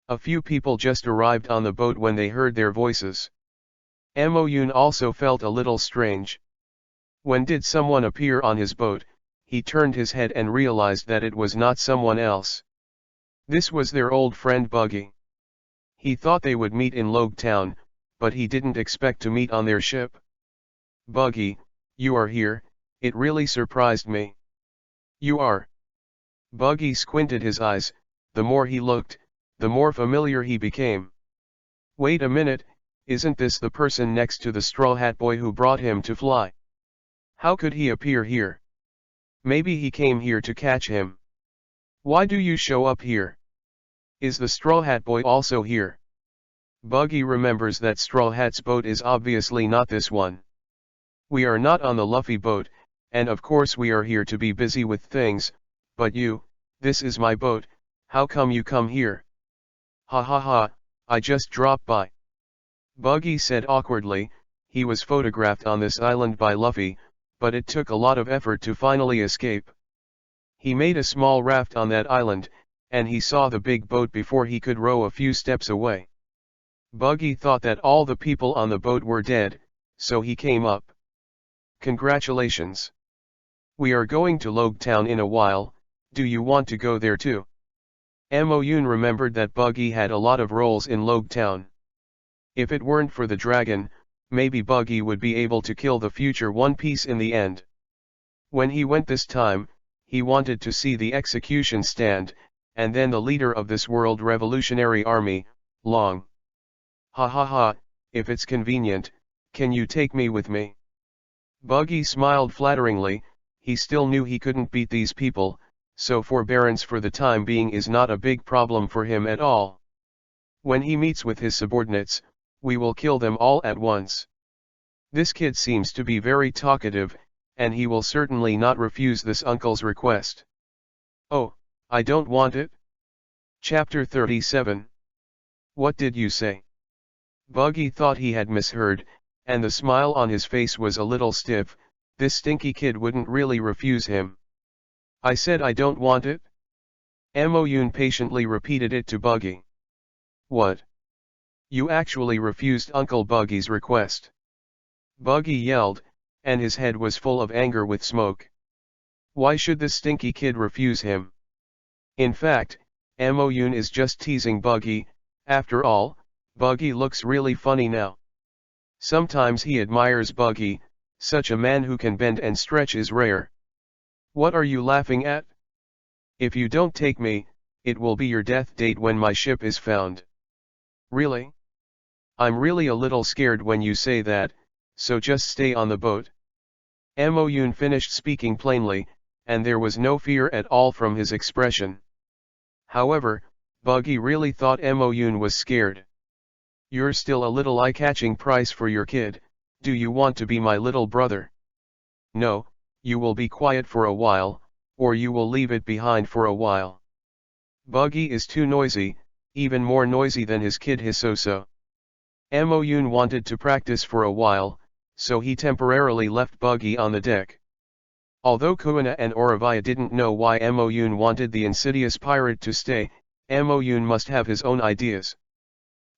A few people just arrived on the boat when they heard their voices. Moyun also felt a little strange. When did someone appear on his boat? He turned his head and realized that it was not someone else. This was their old friend Buggy. He thought they would meet in Logue Town, but he didn't expect to meet on their ship. Buggy, you are here, it really surprised me. You are. Buggy squinted his eyes, the more he looked, the more familiar he became. Wait a minute, isn't this the person next to the Straw Hat Boy who brought him to fly? How could he appear here? Maybe he came here to catch him. Why do you show up here? Is the Straw Hat Boy also here? Buggy remembers that Straw Hat's boat is obviously not this one. We are not on the Luffy boat, and of course we are here to be busy with things, but this is my boat, how come you come here? Ha ha ha, I just dropped by. Buggy said awkwardly. He was photographed on this island by Luffy, but it took a lot of effort to finally escape. He made a small raft on that island, and he saw the big boat before he could row a few steps away. Buggy thought that all the people on the boat were dead, so he came up. Congratulations. We are going to Logtown in a while, do you want to go there too? Moyun remembered that Buggy had a lot of roles in Logtown. If it weren't for the dragon, maybe Buggy would be able to kill the future One Piece in the end. When he went this time, he wanted to see the execution stand, and then the leader of this World Revolutionary Army, Long. Ha ha ha, if it's convenient, can you take me with me? Buggy smiled flatteringly. He still knew he couldn't beat these people, so forbearance for the time being is not a big problem for him at all. When he meets with his subordinates, we will kill them all at once. This kid seems to be very talkative, and he will certainly not refuse this uncle's request. Oh, I don't want it. Chapter 37. What did you say? Buggy thought he had misheard, and the smile on his face was a little stiff. This stinky kid wouldn't really refuse him. I said I don't want it. Moyun patiently repeated it to Buggy. What? You actually refused Uncle Buggy's request? Buggy yelled, and his head was full of anger with smoke. Why should this stinky kid refuse him? In fact, Moyun is just teasing Buggy. After all, Buggy looks really funny now. Sometimes he admires Buggy. Such a man who can bend and stretch is rare. What are you laughing at? If you don't take me, it will be your death date when my ship is found. Really? I'm really a little scared when you say that, so just stay on the boat. Moyun finished speaking plainly, and there was no fear at all from his expression. However, Buggy really thought Moyun was scared. You're still a little eye-catching price for your kid. Do you want to be my little brother? No, you will be quiet for a while, or you will leave it behind for a while. Buggy is too noisy, even more noisy than his kid Hisoso. Moyun wanted to practice for a while, so he temporarily left Buggy on the deck. Although Kuina and Oravaya didn't know why Moyun wanted the insidious pirate to stay, Moyun must have his own ideas.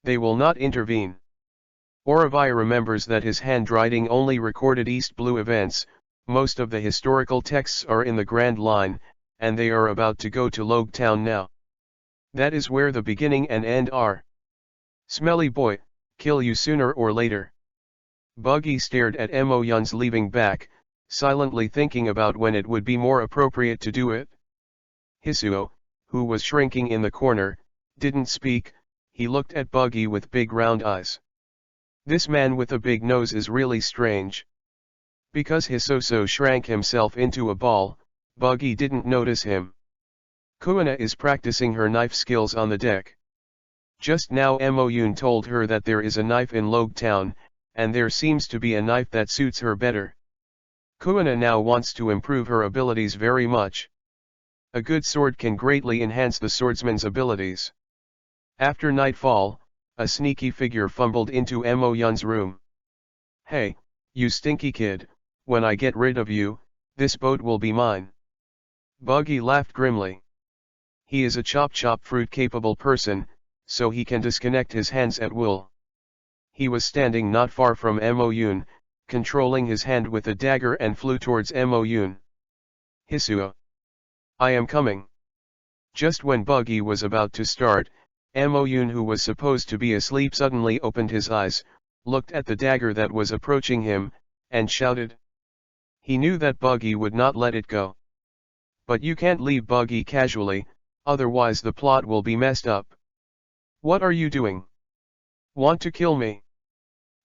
They will not intervene. Oravaya remembers that his handwriting only recorded East Blue events. Most of the historical texts are in the Grand Line, and they are about to go to Logtown now. That is where the beginning and end are. Smelly boy, kill you sooner or later. Buggy stared at Moyun's leaving back, silently thinking about when it would be more appropriate to do it. Hisuo, who was shrinking in the corner, didn't speak. He looked at Buggy with big round eyes. This man with a big nose is really strange. Because Hisoso shrank himself into a ball, Buggy didn't notice him. Kuina is practicing her knife skills on the deck. Just now Moyun told her that there is a knife in Logtown, and there seems to be a knife that suits her better. Kuina now wants to improve her abilities very much. A good sword can greatly enhance the swordsman's abilities. After nightfall, a sneaky figure fumbled into Moyun's room. Hey, you stinky kid, when I get rid of you, this boat will be mine. Buggy laughed grimly. He is a chop fruit capable person, so he can disconnect his hands at will. He was standing not far from Moyun, controlling his hand with a dagger and flew towards Moyun. Hisuo. I am coming. Just when Buggy was about to start, Moyun, who was supposed to be asleep, suddenly opened his eyes, looked at the dagger that was approaching him, and shouted. He knew that Buggy would not let it go. But you can't leave Buggy casually, otherwise the plot will be messed up. What are you doing? Want to kill me?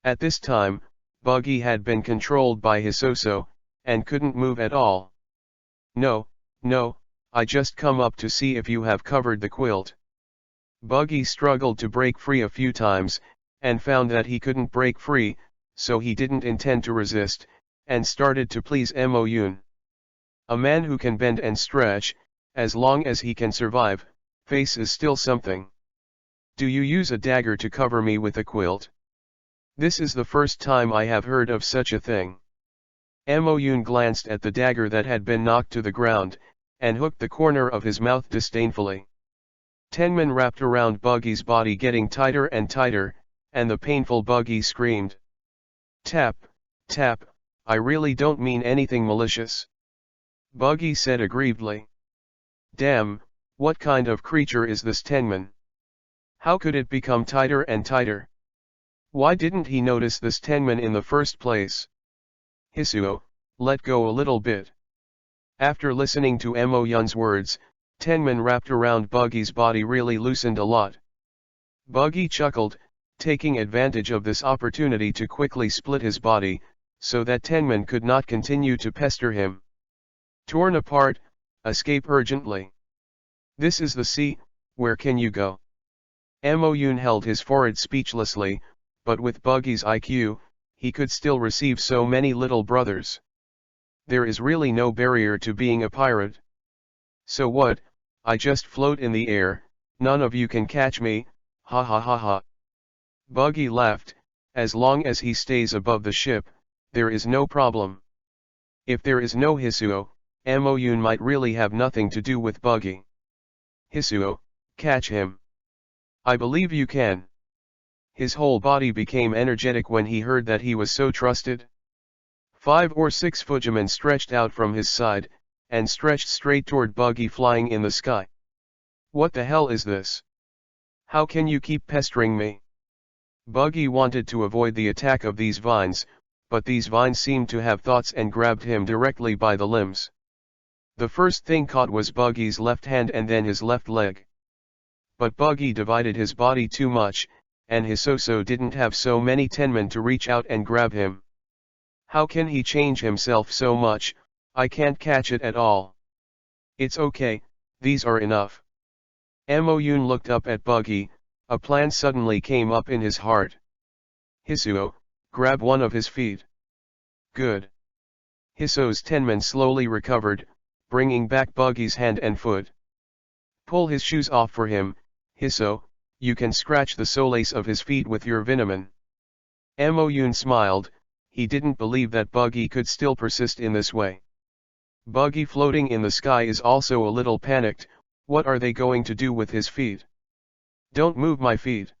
At this time, Buggy had been controlled by Hisoso, and couldn't move at all. No, no, I just come up to see if you have covered the quilt. Buggy struggled to break free a few times, and found that he couldn't break free, so he didn't intend to resist, and started to please Mo Yun. A man who can bend and stretch, as long as he can survive, face is still something. Do you use a dagger to cover me with a quilt? This is the first time I have heard of such a thing. Mo Yun glanced at the dagger that had been knocked to the ground, and hooked the corner of his mouth disdainfully. Tenman wrapped around Buggy's body, getting tighter and tighter, and the painful Buggy screamed. Tap, tap, I really don't mean anything malicious. Buggy said aggrievedly. Damn, what kind of creature is this Tenman? How could it become tighter and tighter? Why didn't he notice this Tenman in the first place? Hisuo, let go a little bit. After listening to Mo Yun's words, Tenman wrapped around Buggy's body really loosened a lot. Buggy chuckled, taking advantage of this opportunity to quickly split his body, so that Tenman could not continue to pester him. Torn apart, escape urgently. This is the sea, where can you go? Mo Yun held his forehead speechlessly, but with Buggy's IQ, he could still receive so many little brothers. There is really no barrier to being a pirate. So what, I just float in the air, none of you can catch me, ha ha ha ha. Buggy laughed, as long as he stays above the ship, there is no problem. If there is no Hisuo, Mo Yun might really have nothing to do with Buggy. Hisuo, catch him. I believe you can. His whole body became energetic when he heard that he was so trusted. 5 or 6 Fujimen stretched out from his side, and stretched straight toward Buggy flying in the sky. What the hell is this? How can you keep pestering me? Buggy wanted to avoid the attack of these vines, but these vines seemed to have thoughts and grabbed him directly by the limbs. The first thing caught was Buggy's left hand and then his left leg. But Buggy divided his body too much, and Hisoso didn't have so many Tenmen to reach out and grab him. How can he change himself so much? I can't catch it at all. It's okay, these are enough. Mo Yun looked up at Buggy, a plan suddenly came up in his heart. Hisuo, grab one of his feet. Good. Hiso's Tenmen slowly recovered, bringing back Buggy's hand and foot. Pull his shoes off for him, Hiso, you can scratch the solace of his feet with your vinamin. Mo Yun smiled, he didn't believe that Buggy could still persist in this way. Buggy floating in the sky is also a little panicked, what are they going to do with his feet? Don't move my feet.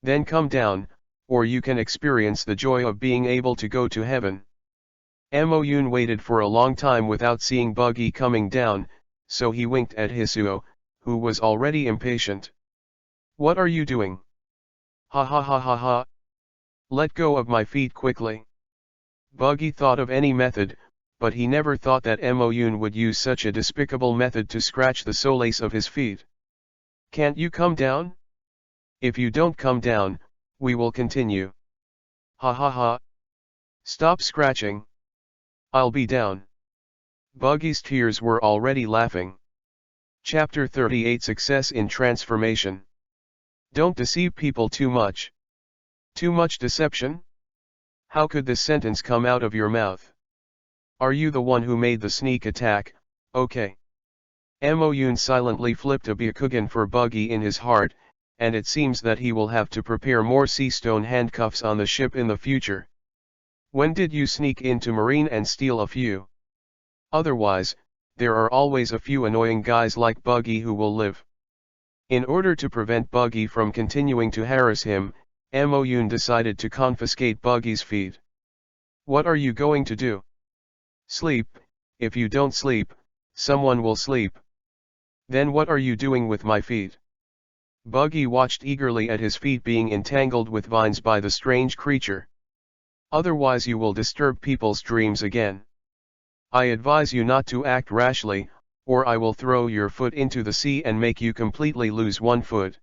Then come down, or you can experience the joy of being able to go to heaven. Mo Yun waited for a long time without seeing Buggy coming down, so he winked at Hisuo, who was already impatient. What are you doing? Ha ha ha ha ha. Let go of my feet quickly. Buggy thought of any method, but he never thought that Mo Yun would use such a despicable method to scratch the solace of his feet. Can't you come down? If you don't come down, we will continue. Ha ha ha. Stop scratching. I'll be down. Buggy's tears were already laughing. Chapter 38 Success in Transformation. Don't deceive people too much. Too much deception? How could this sentence come out of your mouth? Are you the one who made the sneak attack? Okay. Mo Yun silently flipped a Byakugan for Buggy in his heart, and it seems that he will have to prepare more sea stone handcuffs on the ship in the future. When did you sneak into Marine and steal a few? Otherwise, there are always a few annoying guys like Buggy who will live. In order to prevent Buggy from continuing to harass him, Mo Yun decided to confiscate Buggy's feet. What are you going to do? Sleep. If you don't sleep, someone will sleep. Then what are you doing with my feet? Buggy watched eagerly at his feet being entangled with vines by the strange creature. Otherwise you will disturb people's dreams again. I advise you not to act rashly, or I will throw your foot into the sea and make you completely lose one foot.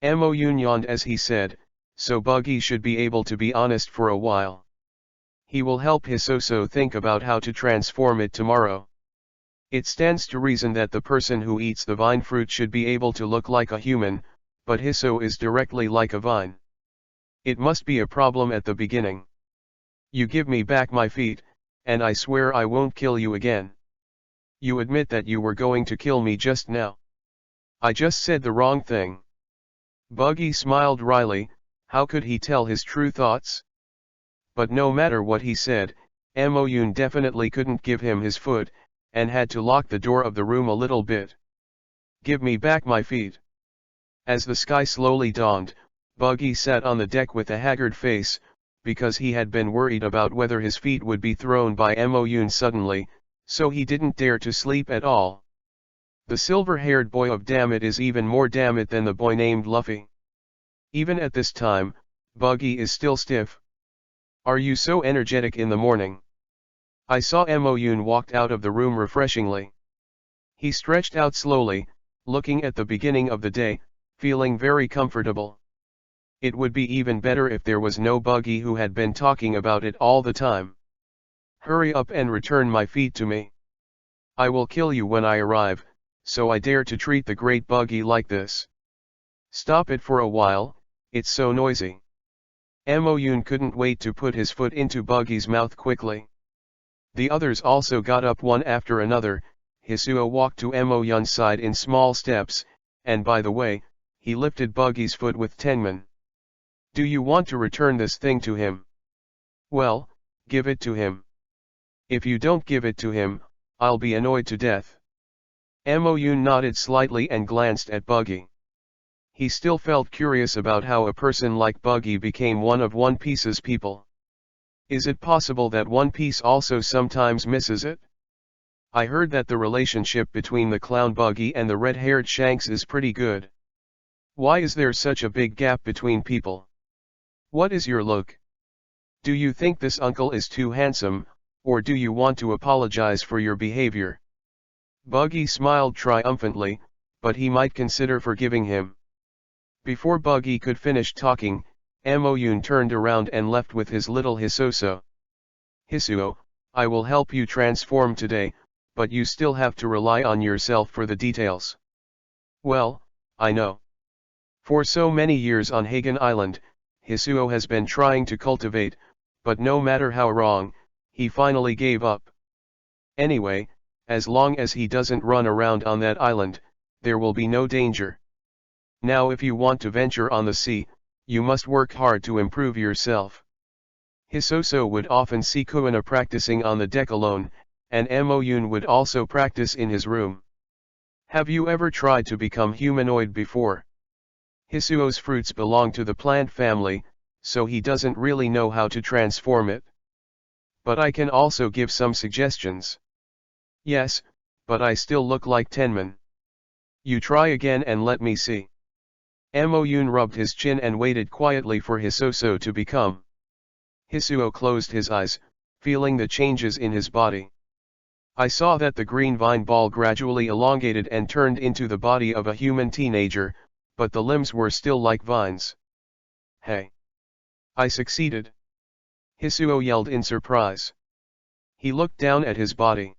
Mo Yun yawned as he said, so Buggy should be able to be honest for a while. He will help Hisoso think about how to transform it tomorrow. It stands to reason that the person who eats the vine fruit should be able to look like a human, but Hiso is directly like a vine. It must be a problem at the beginning. You give me back my feet, and I swear I won't kill you again. You admit that you were going to kill me just now. I just said the wrong thing. Buggy smiled wryly. How could he tell his true thoughts? But no matter what he said, Moyun definitely couldn't give him his foot, and had to lock the door of the room a little bit. Give me back my feet. As the sky slowly dawned, Buggy sat on the deck with a haggard face, because he had been worried about whether his feet would be thrown by Moyun suddenly, so he didn't dare to sleep at all. The silver-haired boy of Dammit is even more Dammit than the boy named Luffy. Even at this time, Buggy is still stiff. Are you so energetic in the morning? I saw Moyun walked out of the room refreshingly. He stretched out slowly, looking at the beginning of the day, feeling very comfortable. It would be even better if there was no Buggy who had been talking about it all the time. Hurry up and return my feet to me. I will kill you when I arrive, so I dare to treat the great Buggy like this. Stop it for a while, it's so noisy. Moyun couldn't wait to put his foot into Buggy's mouth quickly. The others also got up one after another. Hisuo walked to Moyun's side in small steps, and by the way, he lifted Buggy's foot with Tenman. Do you want to return this thing to him? Well, give it to him. If you don't give it to him, I'll be annoyed to death. Moyun nodded slightly and glanced at Buggy. He still felt curious about how a person like Buggy became one of One Piece's people. Is it possible that One Piece also sometimes misses it? I heard that the relationship between the clown Buggy and the red-haired Shanks is pretty good. Why is there such a big gap between people? What is your look? Do you think this uncle is too handsome, or do you want to apologize for your behavior? Buggy smiled triumphantly, but he might consider forgiving him. Before Buggy could finish talking, Moyun turned around and left with his little Hisoso. Hisuo, I will help you transform today, but you still have to rely on yourself for the details. Well, I know. For so many years on Hagen Island, Hisuo has been trying to cultivate, but no matter how wrong, he finally gave up. Anyway, as long as he doesn't run around on that island, there will be no danger. Now if you want to venture on the sea, you must work hard to improve yourself. Hisoso would often see Kuina practicing on the deck alone, and Moyun would also practice in his room. Have you ever tried to become humanoid before? Hisuo's fruits belong to the plant family, so he doesn't really know how to transform it. But I can also give some suggestions. Yes, but I still look like Tenman. You try again and let me see. Moyun rubbed his chin and waited quietly for Hisoso to become. Hisuo closed his eyes, feeling the changes in his body. I saw that the green vine ball gradually elongated and turned into the body of a human teenager, but the limbs were still like vines. Hey! I succeeded! Hisuo yelled in surprise. He looked down at his body.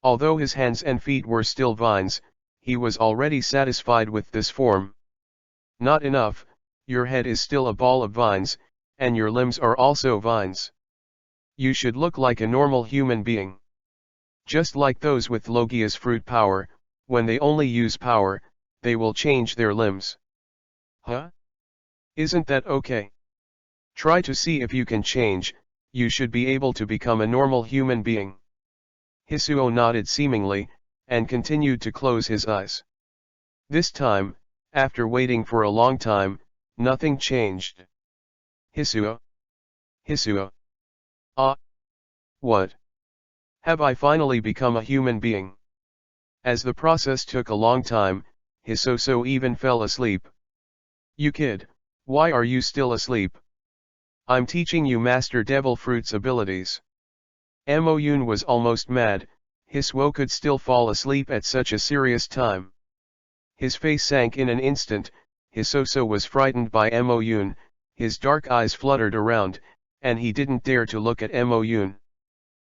Although his hands and feet were still vines, he was already satisfied with this form. Not enough, your head is still a ball of vines, and your limbs are also vines. You should look like a normal human being. Just like those with Logia's fruit power, when they only use power, they will change their limbs. Huh? Isn't that okay? Try to see if you can change, you should be able to become a normal human being. Hisuo nodded seemingly, and continued to close his eyes. This time, after waiting for a long time, nothing changed. Hisuo? Hisuo? Ah! What? Have I finally become a human being? As the process took a long time, Hisoso even fell asleep. You kid, why are you still asleep? I'm teaching you Master Devil Fruit's abilities. Moyun was almost mad. Hisuo could still fall asleep at such a serious time. His face sank in an instant. Hisoso was frightened by Moyun, his dark eyes fluttered around, and he didn't dare to look at Moyun.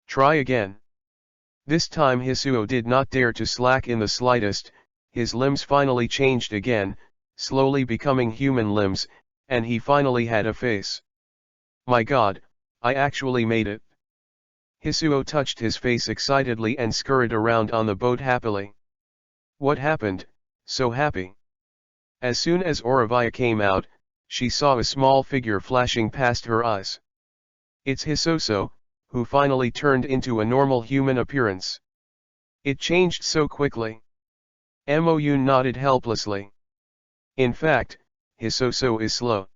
Try again. This time Hisuo did not dare to slack in the slightest. His limbs finally changed again, slowly becoming human limbs, and he finally had a face. My God, I actually made it. Hisuo touched his face excitedly and scurried around on the boat happily. What happened, so happy? As soon as Auravia came out, she saw a small figure flashing past her eyes. It's Hisoso, who finally turned into a normal human appearance. It changed so quickly. Moyun nodded helplessly. In fact, Hisoso is slow.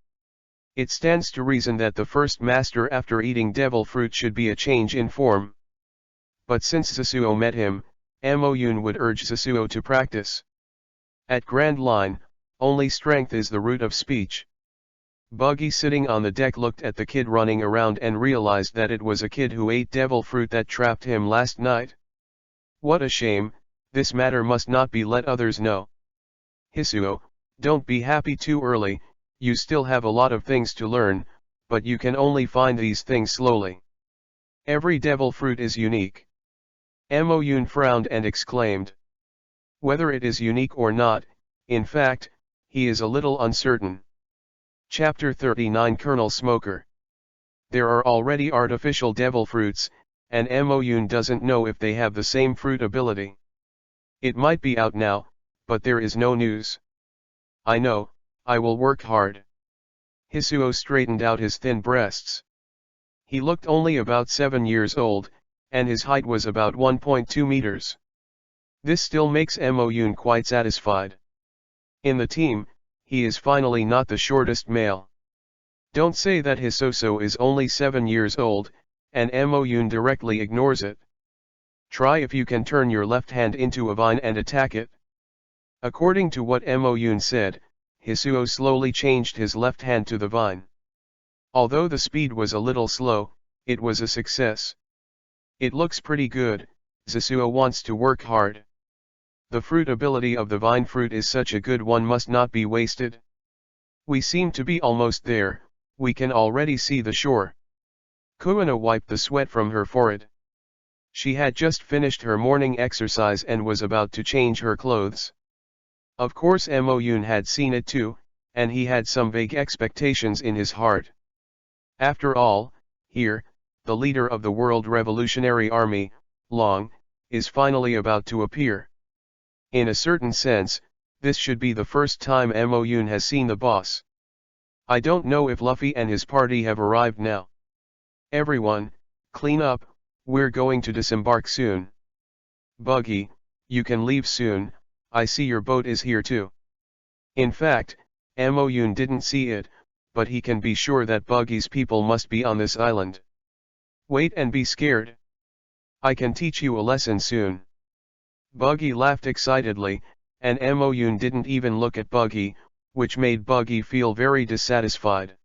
It stands to reason that the first master after eating devil fruit should be a change in form. But since Sasuo met him, Moyun would urge Sasuo to practice. At Grand Line, only strength is the root of speech. Buggy sitting on the deck looked at the kid running around and realized that it was a kid who ate devil fruit that trapped him last night. What a shame, this matter must not be let others know. Hisuo, don't be happy too early, you still have a lot of things to learn, but you can only find these things slowly. Every devil fruit is unique. Moyun frowned and exclaimed. Whether it is unique or not, in fact, he is a little uncertain. Chapter 39 Colonel Smoker. There are already artificial devil fruits, and Moyun doesn't know if they have the same fruit ability. It might be out now, but there is no news. I know, I will work hard. Hisuo straightened out his thin breasts. He looked only about 7 years old, and his height was about 1.2 meters. This still makes Moyun quite satisfied. In the team, he is finally not the shortest male. Don't say that Hisoso is only 7 years old, and Moyun directly ignores it. Try if you can turn your left hand into a vine and attack it. According to what Moyun said, Hisuo slowly changed his left hand to the vine. Although the speed was a little slow, it was a success. It looks pretty good, Hisuo wants to work hard. The fruit ability of the vine fruit is such a good one, must not be wasted. We seem to be almost there, we can already see the shore. Kuina wiped the sweat from her forehead. She had just finished her morning exercise and was about to change her clothes. Of course Moyun had seen it too, and he had some vague expectations in his heart. After all, here, the leader of the World Revolutionary Army, Long, is finally about to appear. In a certain sense, this should be the first time Moyun has seen the boss. I don't know if Luffy and his party have arrived now. Everyone, clean up, we're going to disembark soon. Buggy, you can leave soon, I see your boat is here too. In fact, Moyun didn't see it, but he can be sure that Buggy's people must be on this island. Wait and be scared. I can teach you a lesson soon. Buggy laughed excitedly, and Moyun didn't even look at Buggy, which made Buggy feel very dissatisfied.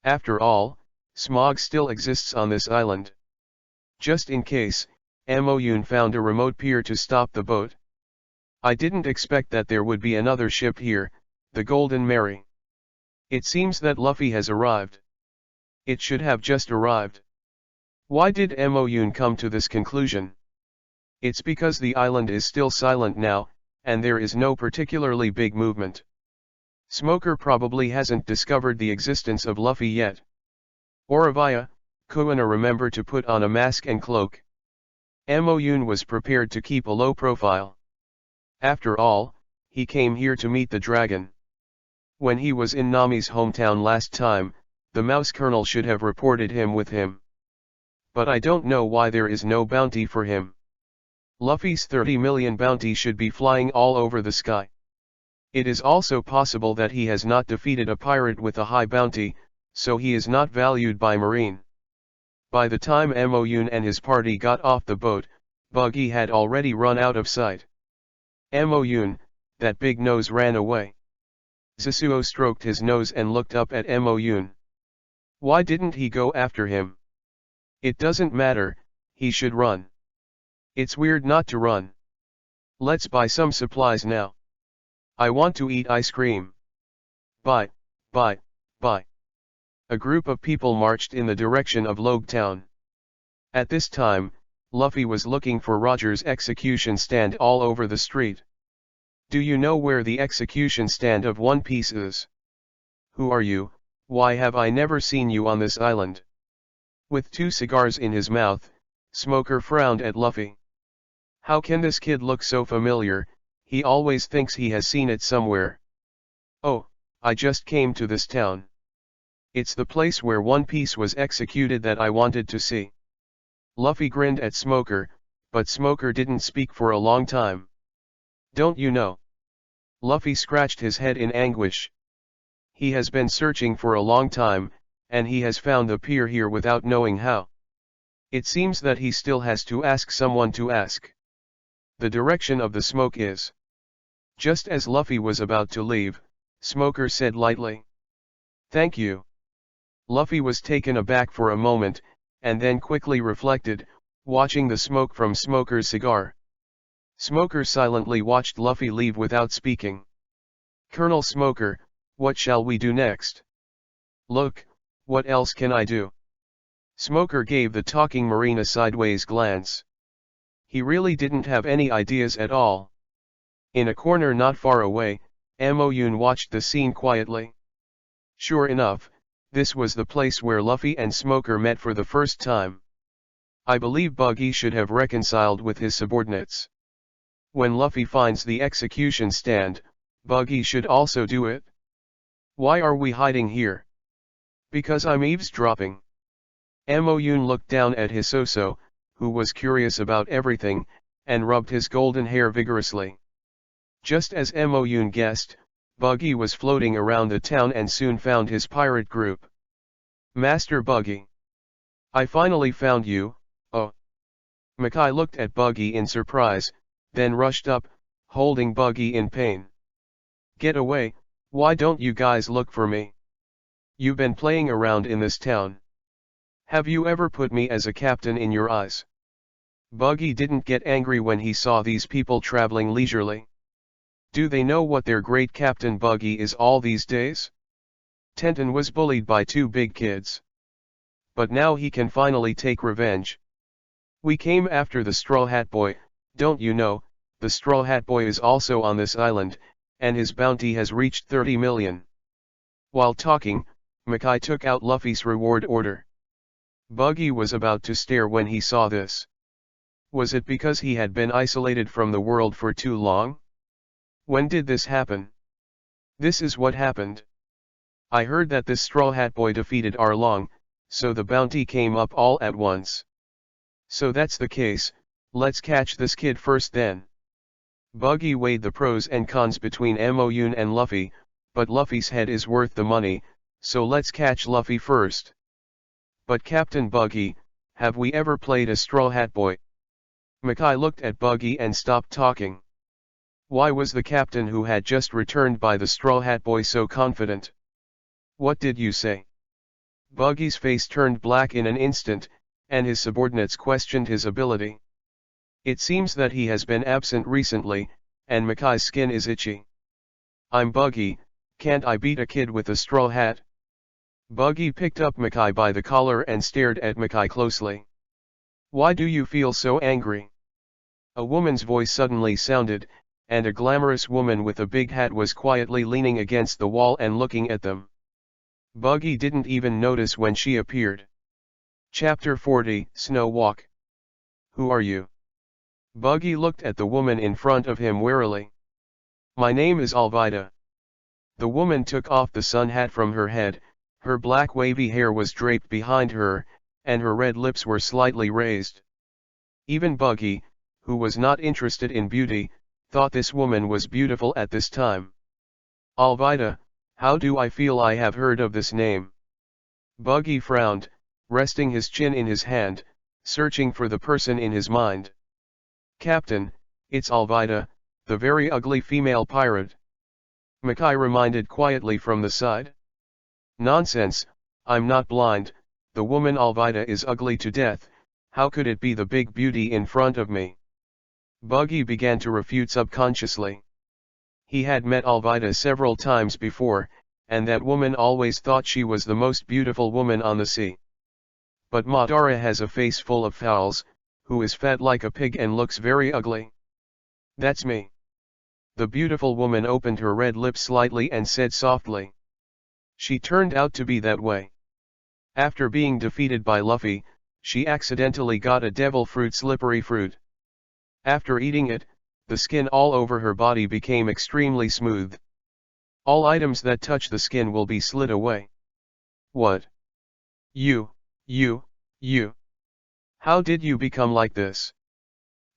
After all, smog still exists on this island. Just in case, Moyun found a remote pier to stop the boat. I didn't expect that there would be another ship here, the Golden Mary. It seems that Luffy has arrived. It should have just arrived. Why did Moyun come to this conclusion? It's because the island is still silent now, and there is no particularly big movement. Smoker probably hasn't discovered the existence of Luffy yet. Auravia, Kuina, remember to put on a mask and cloak. Moyun was prepared to keep a low profile. After all, he came here to meet the dragon. When he was in Nami's hometown last time, the Mouse Colonel should have reported him with him. But I don't know why there is no bounty for him. Luffy's 30 million bounty should be flying all over the sky. It is also possible that he has not defeated a pirate with a high bounty, so he is not valued by Marine. By the time Moyun and his party got off the boat, Buggy had already run out of sight. Moyun, that big nose ran away. Sasuo stroked his nose and looked up at Moyun. Why didn't he go after him? It doesn't matter, he should run. It's weird not to run. Let's buy some supplies now. I want to eat ice cream. Buy. A group of people marched in the direction of Logue Town. At this time, Luffy was looking for Roger's execution stand all over the street. Do you know where the execution stand of One Piece is? Who are you? Why have I never seen you on this island? With 2 cigars in his mouth, Smoker frowned at Luffy. How can this kid look so familiar? He always thinks he has seen it somewhere. Oh, I just came to this town. It's the place where One Piece was executed that I wanted to see. Luffy grinned at Smoker, but Smoker didn't speak for a long time. Don't you know? Luffy scratched his head in anguish. He has been searching for a long time, and he has found the pier here without knowing how. It seems that he still has to ask someone to ask. The direction of the smoke is. Just as Luffy was about to leave, Smoker said lightly. Thank you. Luffy was taken aback for a moment, and then quickly reflected, watching the smoke from Smoker's cigar. Smoker silently watched Luffy leave without speaking. Colonel Smoker, what shall we do next? Look, what else can I do? Smoker gave the talking marine a sideways glance. He really didn't have any ideas at all. In a corner not far away, Amoyun watched the scene quietly. Sure enough, this was the place where Luffy and Smoker met for the first time. I believe Buggy should have reconciled with his subordinates. When Luffy finds the execution stand, Buggy should also do it. Why are we hiding here? Because I'm eavesdropping. Amoyun looked down at Hisoso, who was curious about everything, and rubbed his golden hair vigorously. Just as Amoyun guessed, Buggy was floating around the town and soon found his pirate group. Master Buggy. I finally found you, oh. Mackay looked at Buggy in surprise, then rushed up, holding Buggy in pain. Get away, why don't you guys look for me? You've been playing around in this town. Have you ever put me as a captain in your eyes? Buggy didn't get angry when he saw these people traveling leisurely. Do they know what their great Captain Buggy is all these days? Tenten was bullied by 2 big kids. But now he can finally take revenge. We came after the Straw Hat Boy, don't you know, the Straw Hat Boy is also on this island, and his bounty has reached 30 million. While talking, Mackay took out Luffy's reward order. Buggy was about to stare when he saw this. Was it because he had been isolated from the world for too long? When did this happen? This is what happened. I heard that this Straw Hat Boy defeated Arlong, so the bounty came up all at once. So that's the case, let's catch this kid first then. Buggy weighed the pros and cons between Amoyun and Luffy, but Luffy's head is worth the money, so let's catch Luffy first. But Captain Buggy, have we ever played a Straw Hat Boy? Mackay looked at Buggy and stopped talking. Why was the captain who had just returned by the Straw Hat Boy so confident? What did you say? Buggy's face turned black in an instant, and his subordinates questioned his ability. It seems that he has been absent recently, and Mackay's skin is itchy. I'm Buggy, can't I beat a kid with a straw hat? Buggy picked up Mackay by the collar and stared at Mackay closely. Why do you feel so angry? A woman's voice suddenly sounded, and a glamorous woman with a big hat was quietly leaning against the wall and looking at them. Buggy didn't even notice when she appeared. Chapter 40, Snow Walk. Who are you? Buggy looked at the woman in front of him warily. My name is Alvida. The woman took off the sun hat from her head, her black wavy hair was draped behind her, and her red lips were slightly raised. Even Buggy, who was not interested in beauty, thought this woman was beautiful at this time. Alvida, how do I feel I have heard of this name? Buggy frowned, resting his chin in his hand, searching for the person in his mind. Captain, it's Alvida, the very ugly female pirate. Mackay reminded quietly from the side. Nonsense, I'm not blind, the woman Alvida is ugly to death, how could it be the big beauty in front of me? Buggy began to refute subconsciously. He had met Alvida several times before, and that woman always thought she was the most beautiful woman on the sea. But Madara has a face full of fowls, who is fat like a pig and looks very ugly? That's me. The beautiful woman opened her red lips slightly and said softly. She turned out to be that way. After being defeated by Luffy, she accidentally got a devil fruit, slippery fruit. After eating it, the skin all over her body became extremely smooth. All items that touch the skin will be slid away. What? You. How did you become like this?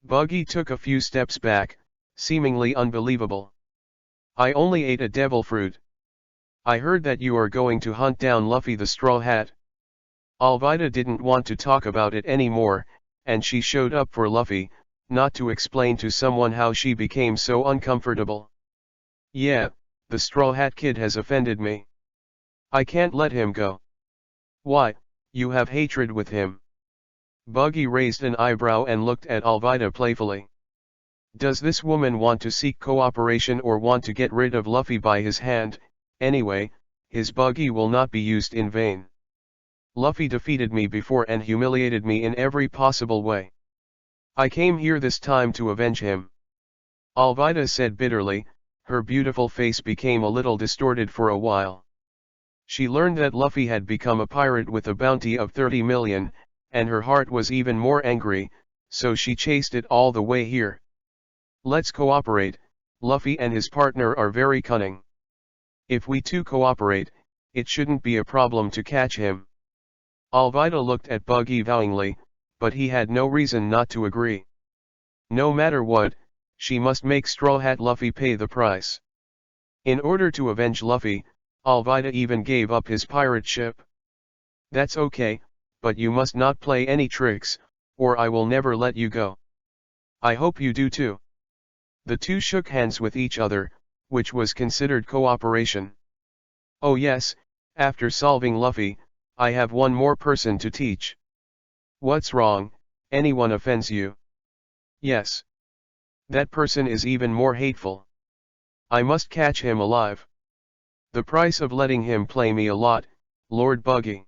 Buggy took a few steps back, seemingly unbelievable. I only ate a devil fruit. I heard that you are going to hunt down Luffy the Straw Hat. Alvida didn't want to talk about it anymore, and she showed up for Luffy, not to explain to someone how she became so uncomfortable. Yeah, the Straw Hat Kid has offended me. I can't let him go. Why, you have hatred with him? Buggy raised an eyebrow and looked at Alvida playfully. Does this woman want to seek cooperation or want to get rid of Luffy by his hand? Anyway, his buggy will not be used in vain. Luffy defeated me before and humiliated me in every possible way. I came here this time to avenge him. Alvida said bitterly, her beautiful face became a little distorted for a while. She learned that Luffy had become a pirate with a bounty of 30 million, and her heart was even more angry, so she chased it all the way here. Let's cooperate, Luffy and his partner are very cunning. If we two cooperate, it shouldn't be a problem to catch him. Alvida looked at Buggy vowingly, but he had no reason not to agree. No matter what, she must make Straw Hat Luffy pay the price. In order to avenge Luffy, Alvida even gave up his pirate ship. That's okay, but you must not play any tricks, or I will never let you go. I hope you do too. The two shook hands with each other, which was considered cooperation. Oh yes, after solving Luffy, I have one more person to teach. What's wrong? Anyone offends you? Yes. That person is even more hateful. I must catch him alive. The price of letting him play me a lot, Lord Buggy.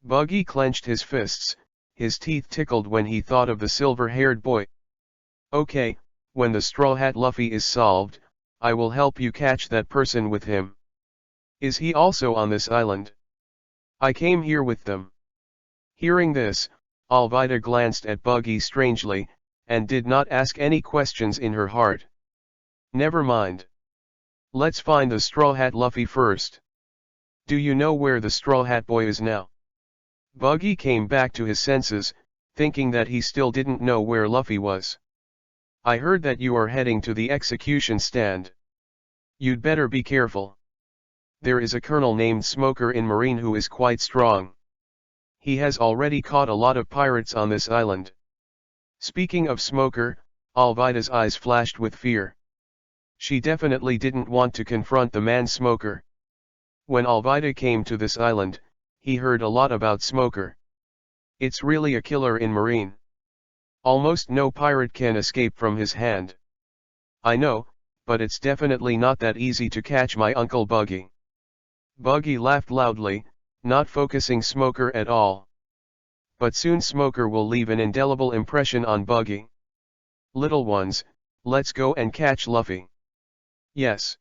Buggy clenched his fists, his teeth tickled when he thought of the silver-haired boy. Okay, when the Straw Hat Luffy is solved, I will help you catch that person with him. Is he also on this island? I came here with them. Hearing this, Alvida glanced at Buggy strangely, and did not ask any questions in her heart. Never mind. Let's find the Straw Hat Luffy first. Do you know where the Straw Hat Boy is now? Buggy came back to his senses, thinking that he still didn't know where Luffy was. I heard that you are heading to the execution stand. You'd better be careful. There is a colonel named Smoker in Marine who is quite strong. He has already caught a lot of pirates on this island. Speaking of Smoker, Alvida's eyes flashed with fear. She definitely didn't want to confront the man Smoker. When Alvida came to this island, he heard a lot about Smoker. It's really a killer in Marine. Almost no pirate can escape from his hand. I know, but it's definitely not that easy to catch my Uncle Buggy. Buggy laughed loudly, not focusing Smoker at all. But soon Smoker will leave an indelible impression on Buggy. Little ones, let's go and catch Luffy. Yes.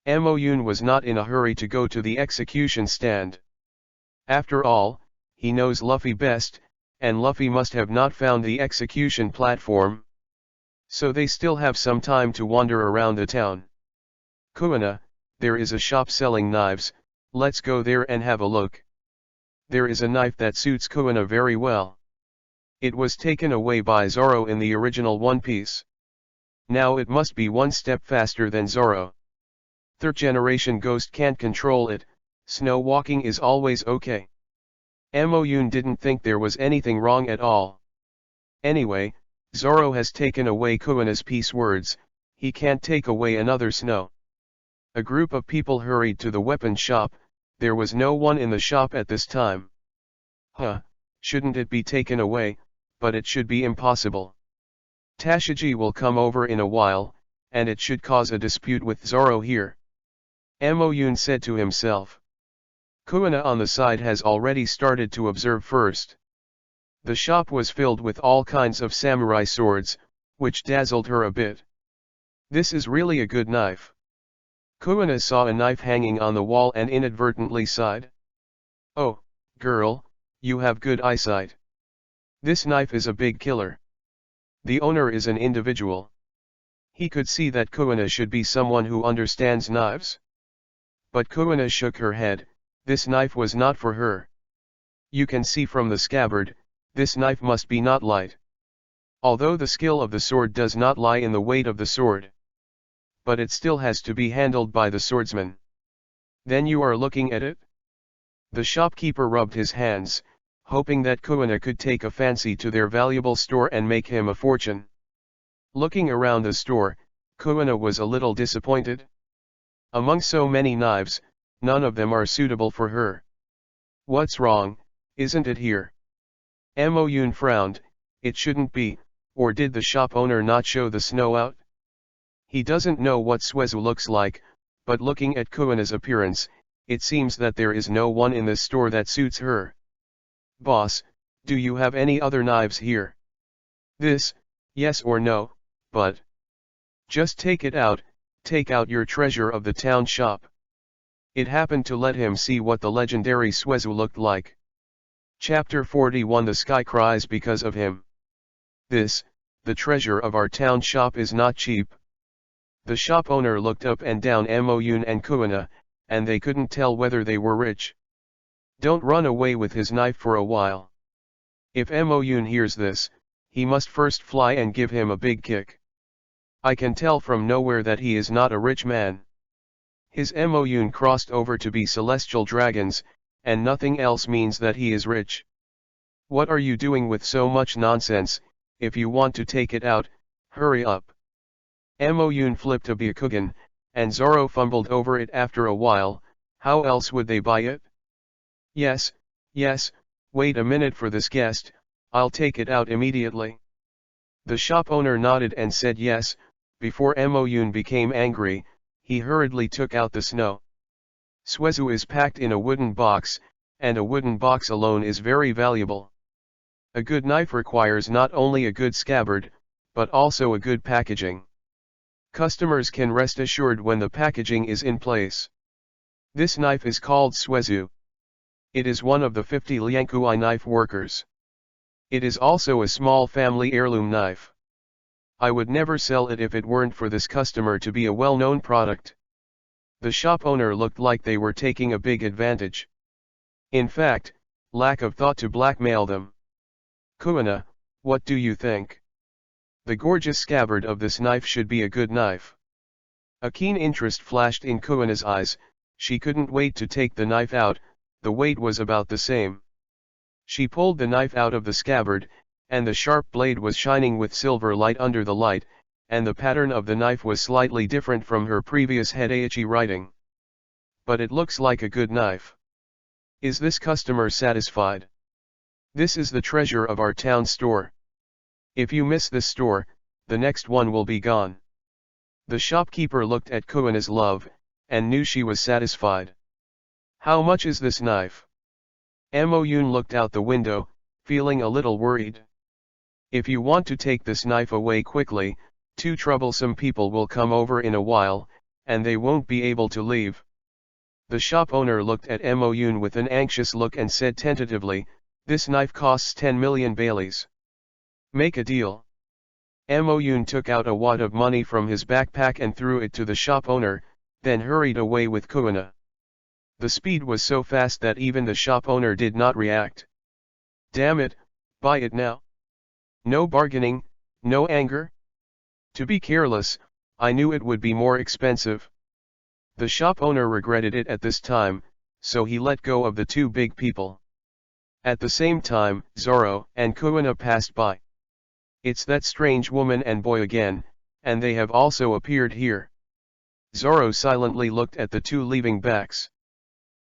Moyun was not in a hurry to go to the execution stand. After all, he knows Luffy best, and Luffy must have not found the execution platform. So they still have some time to wander around the town. Kuina, there is a shop selling knives, let's go there and have a look. There is a knife that suits Kuina very well. It was taken away by Zoro in the original One Piece. Now it must be one step faster than Zoro. Third generation Ghost can't control it, snow walking is always okay. Moyun didn't think there was anything wrong at all. Anyway, Zoro has taken away Kuina's peace words, he can't take away another snow. A group of people hurried to the weapon shop, there was no one in the shop at this time. Shouldn't it be taken away, but it should be impossible. Tashigi will come over in a while, and it should cause a dispute with Zoro here. Moyun said to himself. Kuina on the side has already started to observe first. The shop was filled with all kinds of samurai swords, which dazzled her a bit. This is really a good knife. Kuina saw a knife hanging on the wall and inadvertently sighed. Oh, girl, you have good eyesight. This knife is a big killer. The owner is an individual. He could see that Kuina should be someone who understands knives. But Kuina shook her head. This knife was not for her. You can see from the scabbard, this knife must be not light. Although the skill of the sword does not lie in the weight of the sword. But it still has to be handled by the swordsman. Then you are looking at it? The shopkeeper rubbed his hands, hoping that Kuina could take a fancy to their valuable store and make him a fortune. Looking around the store, Kuina was a little disappointed. Among so many knives, none of them are suitable for her. What's wrong, isn't it here? Mo Yun frowned. It shouldn't be, or did the shop owner not show the snow out? He doesn't know what Suezu looks like, but looking at Kuina's appearance, it seems that there is no one in this store that suits her. Boss, do you have any other knives here? This, yes or no, but just take it out, take out your treasure of the town shop. It happened to let him see what the legendary Suezu looked like. Chapter 41 The sky cries because of him. This, the treasure of our town shop is not cheap. The shop owner looked up and down Mo Yun and Kuina, and they couldn't tell whether they were rich. Don't run away with his knife for a while. If Mo Yun hears this, he must first fly and give him a big kick. I can tell from nowhere that he is not a rich man. His Mo Yun crossed over to be celestial dragons, and nothing else means that he is rich. What are you doing with so much nonsense? If you want to take it out, hurry up. Mo Yun flipped a Byakugan, and Zoro fumbled over it after a while. How else would they buy it? Yes, wait a minute for this guest, I'll take it out immediately. The shop owner nodded and said yes. Before Mo Yun became angry, he hurriedly took out the snow. Suezu is packed in a wooden box, and a wooden box alone is very valuable. A good knife requires not only a good scabbard, but also a good packaging. Customers can rest assured when the packaging is in place. This knife is called Suezu. It is one of the 50 Liankui knife workers. It is also a small family heirloom knife. I would never sell it if it weren't for this customer to be a well-known product. The shop owner looked like they were taking a big advantage. In fact, lack of thought to blackmail them. Kuina, what do you think? The gorgeous scabbard of this knife should be a good knife. A keen interest flashed in Kuina's eyes. She couldn't wait to take the knife out. The weight was about the same. She pulled the knife out of the scabbard, and the sharp blade was shining with silver light under the light, and the pattern of the knife was slightly different from her previous Hedaichi writing. But it looks like a good knife. Is this customer satisfied? This is the treasure of our town store. If you miss this store, the next one will be gone. The shopkeeper looked at Kuina's love, and knew she was satisfied. How much is this knife? Mo Yun looked out the window, feeling a little worried. If you want to take this knife away quickly, 2 troublesome people will come over in a while, and they won't be able to leave. The shop owner looked at Mo Yun with an anxious look and said tentatively, this knife costs 10 million baileys. Make a deal. Mo Yun took out a wad of money from his backpack and threw it to the shop owner, then hurried away with Kuina. The speed was so fast that even the shop owner did not react. Damn it, buy it now. No bargaining, no anger. To be careless, I knew it would be more expensive. The shop owner regretted it at this time, so he let go of the 2 big people. At the same time, Zoro and Kuina passed by. It's that strange woman and boy again, and they have also appeared here. Zoro silently looked at the 2 leaving backs.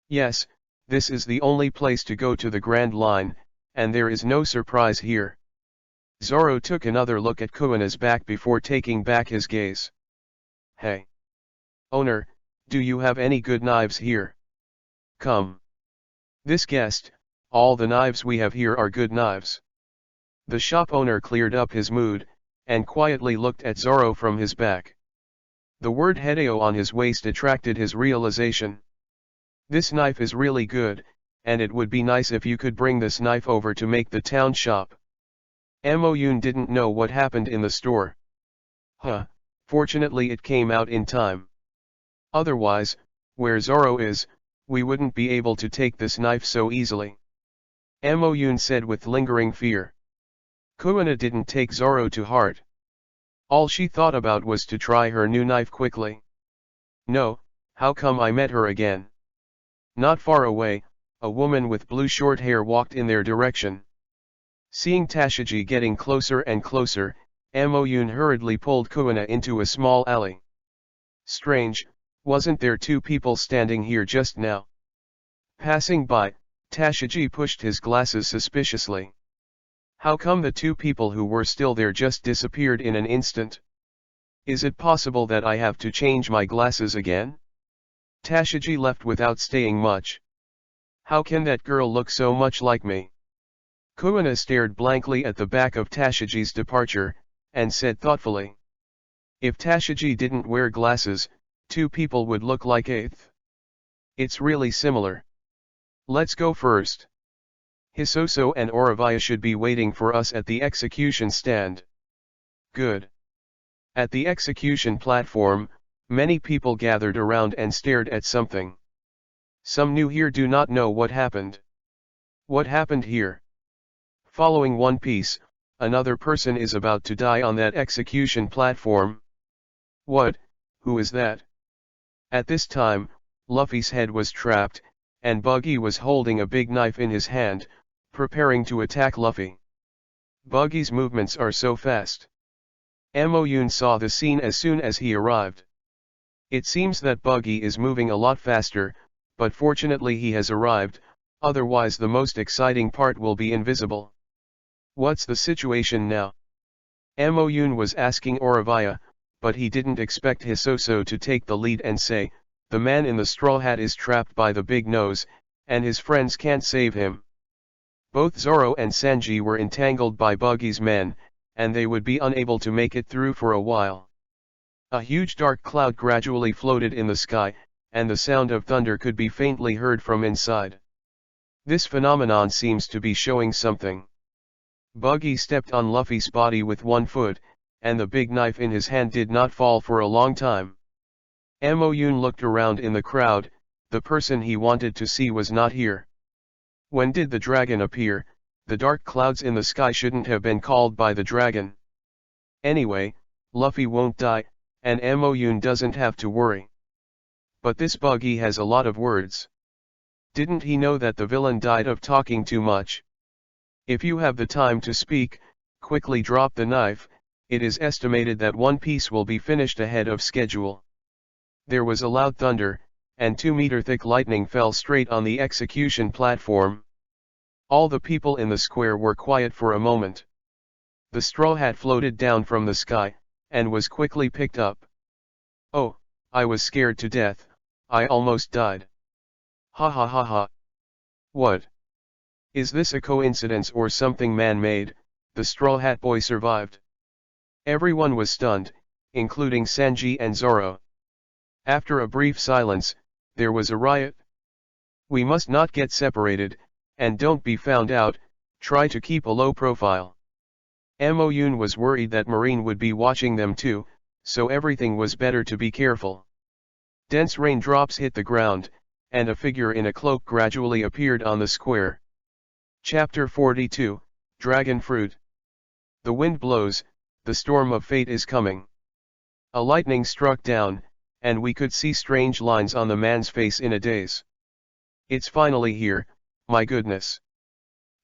Yes, this is the only place to go to the Grand Line, and there is no surprise here. Zoro took another look at Kuina's back before taking back his gaze. Hey! Owner, do you have any good knives here? Come. This guest, all the knives we have here are good knives. The shop owner cleared up his mood, and quietly looked at Zoro from his back. The word Hideo on his waist attracted his realization. This knife is really good, and it would be nice if you could bring this knife over to make the town shop. Amoyun didn't know what happened in the store. Fortunately it came out in time. Otherwise, where Zoro is, we wouldn't be able to take this knife so easily. Amoyun said with lingering fear. Kuina didn't take Zoro to heart. All she thought about was to try her new knife quickly. No, how come I met her again? Not far away, a woman with blue short hair walked in their direction. Seeing Tashiji getting closer and closer, Amoyun hurriedly pulled Kuina into a small alley. Strange, wasn't there two people standing here just now? Passing by, Tashiji pushed his glasses suspiciously. How come the two people who were still there just disappeared in an instant? Is it possible that I have to change my glasses again? Tashiji left without staying much. How can that girl look so much like me? Kuina stared blankly at the back of Tashiji's departure, and said thoughtfully. If Tashiji didn't wear glasses, two people would look like eighth. It's really similar. Let's go first. Hisoso and Oravaya should be waiting for us at the execution stand. Good. At the execution platform, many people gathered around and stared at something. Some new here do not know what happened. What happened here? Following One Piece, another person is about to die on that execution platform. What? Who is that? At this time, Luffy's head was trapped, and Buggy was holding a big knife in his hand, preparing to attack Luffy. Buggy's movements are so fast. Amoyun saw the scene as soon as he arrived. It seems that Buggy is moving a lot faster, but fortunately he has arrived, otherwise the most exciting part will be invisible. What's the situation now? Amoyun was asking Oravaya, but he didn't expect Hisoso to take the lead and say, the man in the straw hat is trapped by the big nose, and his friends can't save him. Both Zoro and Sanji were entangled by Buggy's men, and they would be unable to make it through for a while. A huge dark cloud gradually floated in the sky, and the sound of thunder could be faintly heard from inside. This phenomenon seems to be showing something. Buggy stepped on Luffy's body with one foot, and the big knife in his hand did not fall for a long time. Amoyun looked around in the crowd, the person he wanted to see was not here. When did the dragon appear? The dark clouds in the sky shouldn't have been called by the dragon. Anyway, Luffy won't die, and Amoyun doesn't have to worry. But this Buggy has a lot of words. Didn't he know that the villain died of talking too much? If you have the time to speak, quickly drop the knife. It is estimated that One Piece will be finished ahead of schedule. There was a loud thunder, and 2-meter-thick lightning fell straight on the execution platform. All the people in the square were quiet for a moment. The straw hat floated down from the sky, and was quickly picked up. Oh, I was scared to death, I almost died. Ha ha ha ha. What? Is this a coincidence or something man-made? The straw hat boy survived. Everyone was stunned, including Sanji and Zoro. After a brief silence, there was a riot. We must not get separated, and don't be found out, try to keep a low profile. Amoyun was worried that Marine would be watching them too, so everything was better to be careful. Dense raindrops hit the ground, and a figure in a cloak gradually appeared on the square. Chapter 42, Dragon Fruit. The wind blows, the storm of fate is coming. A lightning struck down, and we could see strange lines on the man's face in a daze. It's finally here, my goodness.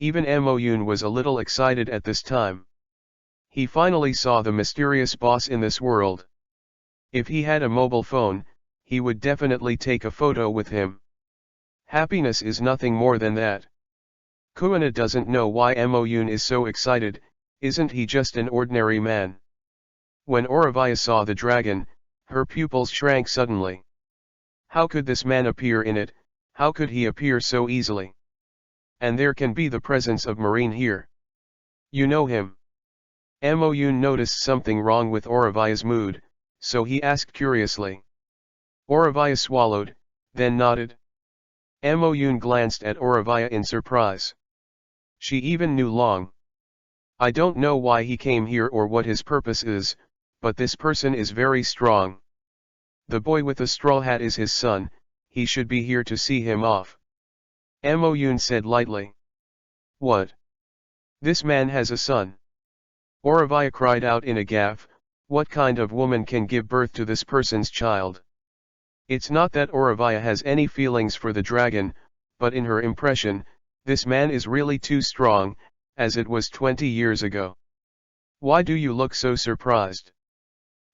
Even Amoyun was a little excited at this time. He finally saw the mysterious boss in this world. If he had a mobile phone, he would definitely take a photo with him. Happiness is nothing more than that. Kuina doesn't know why Amoyun is so excited, isn't he just an ordinary man? When Oravaya saw the dragon, her pupils shrank suddenly. How could this man appear in it? How could he appear so easily? And there can be the presence of Marine here. You know him. Moyun noticed something wrong with Oravia's mood, so he asked curiously. Oravia swallowed, then nodded. Moyun glanced at Oravia in surprise. She even knew Long. I don't know why he came here or what his purpose is, but this person is very strong. The boy with the straw hat is his son, he should be here to see him off. Moyun said lightly. What? This man has a son. Oravia cried out in a gaffe, what kind of woman can give birth to this person's child? It's not that Oravia has any feelings for the dragon, but in her impression, this man is really too strong, as it was 20 years ago. Why do you look so surprised?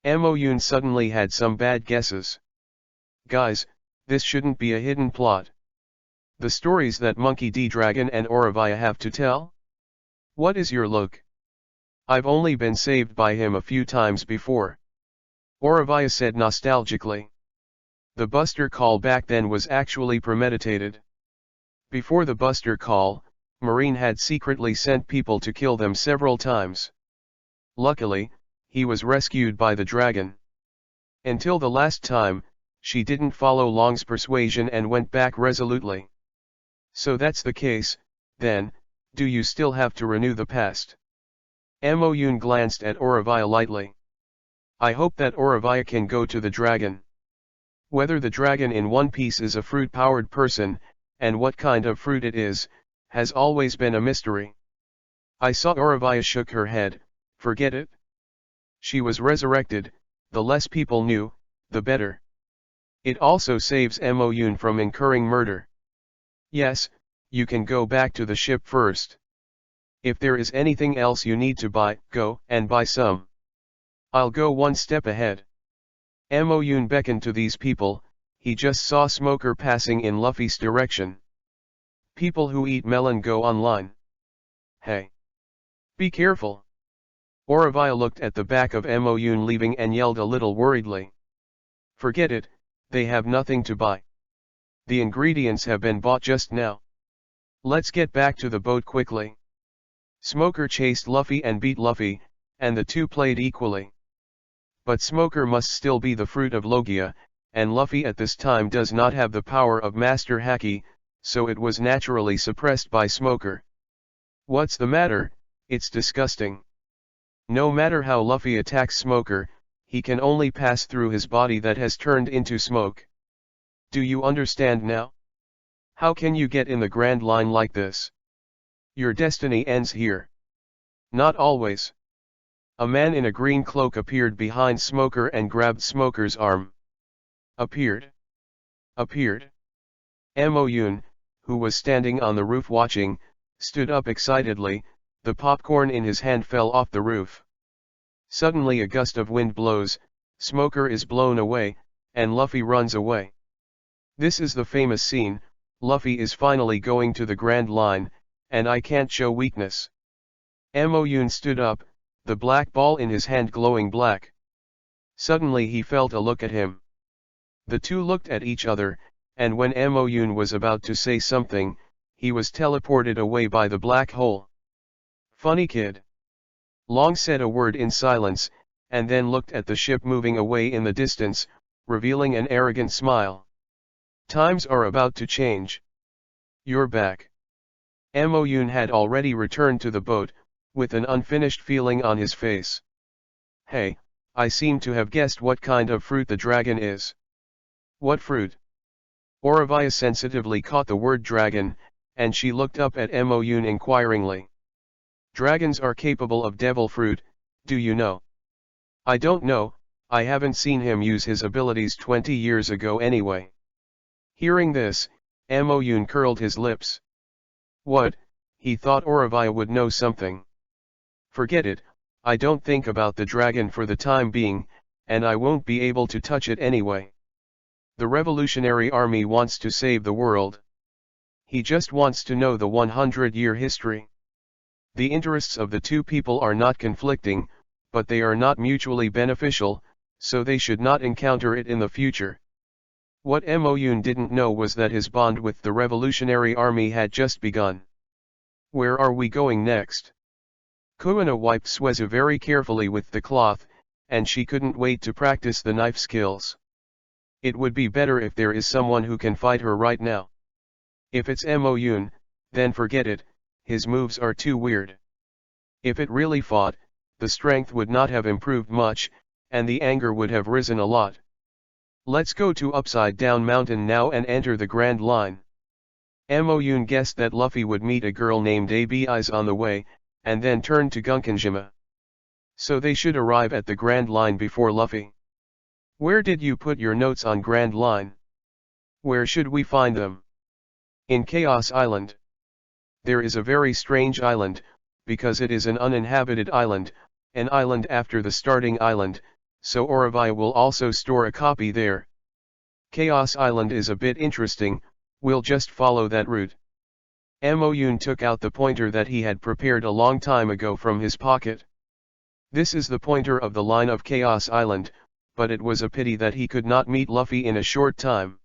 Moyun suddenly had some bad guesses. Guys, this shouldn't be a hidden plot. The stories that Monkey D. Dragon and Oravia have to tell? What is your look? I've only been saved by him a few times before. Oravia said nostalgically. The Buster call back then was actually premeditated. Before the Buster call, Marine had secretly sent people to kill them several times. Luckily, he was rescued by the dragon. Until the last time, she didn't follow Long's persuasion and went back resolutely. So that's the case, then, do you still have to renew the past? Moyun glanced at Oravia lightly. I hope that Oravia can go to the dragon. Whether the dragon in One Piece is a fruit-powered person, and what kind of fruit it is, has always been a mystery. I saw Oravia shook her head, forget it. She was resurrected, the less people knew, the better. It also saves Moyun from incurring murder. Yes, you can go back to the ship first. If there is anything else you need to buy, go and buy some. I'll go one step ahead. Moyun beckoned to these people, he just saw Smoker passing in Luffy's direction. People who eat melon go online. Hey! Be careful! Oravia looked at the back of Moyun leaving and yelled a little worriedly. Forget it, they have nothing to buy. The ingredients have been bought just now. Let's get back to the boat quickly. Smoker chased Luffy and beat Luffy, and the two played equally. But Smoker must still be the fruit of Logia, and Luffy at this time does not have the power of Master Haki, so it was naturally suppressed by Smoker. What's the matter? It's disgusting. No matter how Luffy attacks Smoker, he can only pass through his body that has turned into smoke. Do you understand now? How can you get in the Grand Line like this? Your destiny ends here. Not always. A man in a green cloak appeared behind Smoker and grabbed Smoker's arm. Appeared. Moyun, who was standing on the roof watching, stood up excitedly, the popcorn in his hand fell off the roof. Suddenly a gust of wind blows, Smoker is blown away, and Luffy runs away. This is the famous scene, Luffy is finally going to the Grand Line, and I can't show weakness. Moyun stood up, the black ball in his hand glowing black. Suddenly he felt a look at him. The two looked at each other, and when Moyun was about to say something, he was teleported away by the black hole. Funny kid. Long said a word in silence, and then looked at the ship moving away in the distance, revealing an arrogant smile. Times are about to change. You're back. Moyun had already returned to the boat, with an unfinished feeling on his face. Hey, I seem to have guessed what kind of fruit the dragon is. What fruit? Oravia sensitively caught the word dragon, and she looked up at Moyun inquiringly. Dragons are capable of devil fruit, do you know? I don't know, I haven't seen him use his abilities 20 years ago anyway. Hearing this, Moyun curled his lips. What, he thought Oravia would know something. Forget it, I don't think about the dragon for the time being, and I won't be able to touch it anyway. The Revolutionary Army wants to save the world. He just wants to know the 100-year history. The interests of the two people are not conflicting, but they are not mutually beneficial, so they should not encounter it in the future. What Moyun didn't know was that his bond with the Revolutionary Army had just begun. Where are we going next? Kuina wiped Suezu very carefully with the cloth, and she couldn't wait to practice the knife skills. It would be better if there is someone who can fight her right now. If it's Mo Yun, then forget it, his moves are too weird. If it really fought, the strength would not have improved much, and the anger would have risen a lot. Let's go to Upside Down Mountain now and enter the Grand Line. Mo Yun guessed that Luffy would meet a girl named Abi's on the way, and then turn to Gunkanjima. So they should arrive at the Grand Line before Luffy. Where did you put your notes on Grand Line? Where should we find them? In Chaos Island. There is a very strange island, because it is an uninhabited island, an island after the starting island, so Oravai will also store a copy there. Chaos Island is a bit interesting, we'll just follow that route. Mo Yun took out the pointer that he had prepared a long time ago from his pocket. This is the pointer of the line of Chaos Island, but it was a pity that he could not meet Luffy in a short time.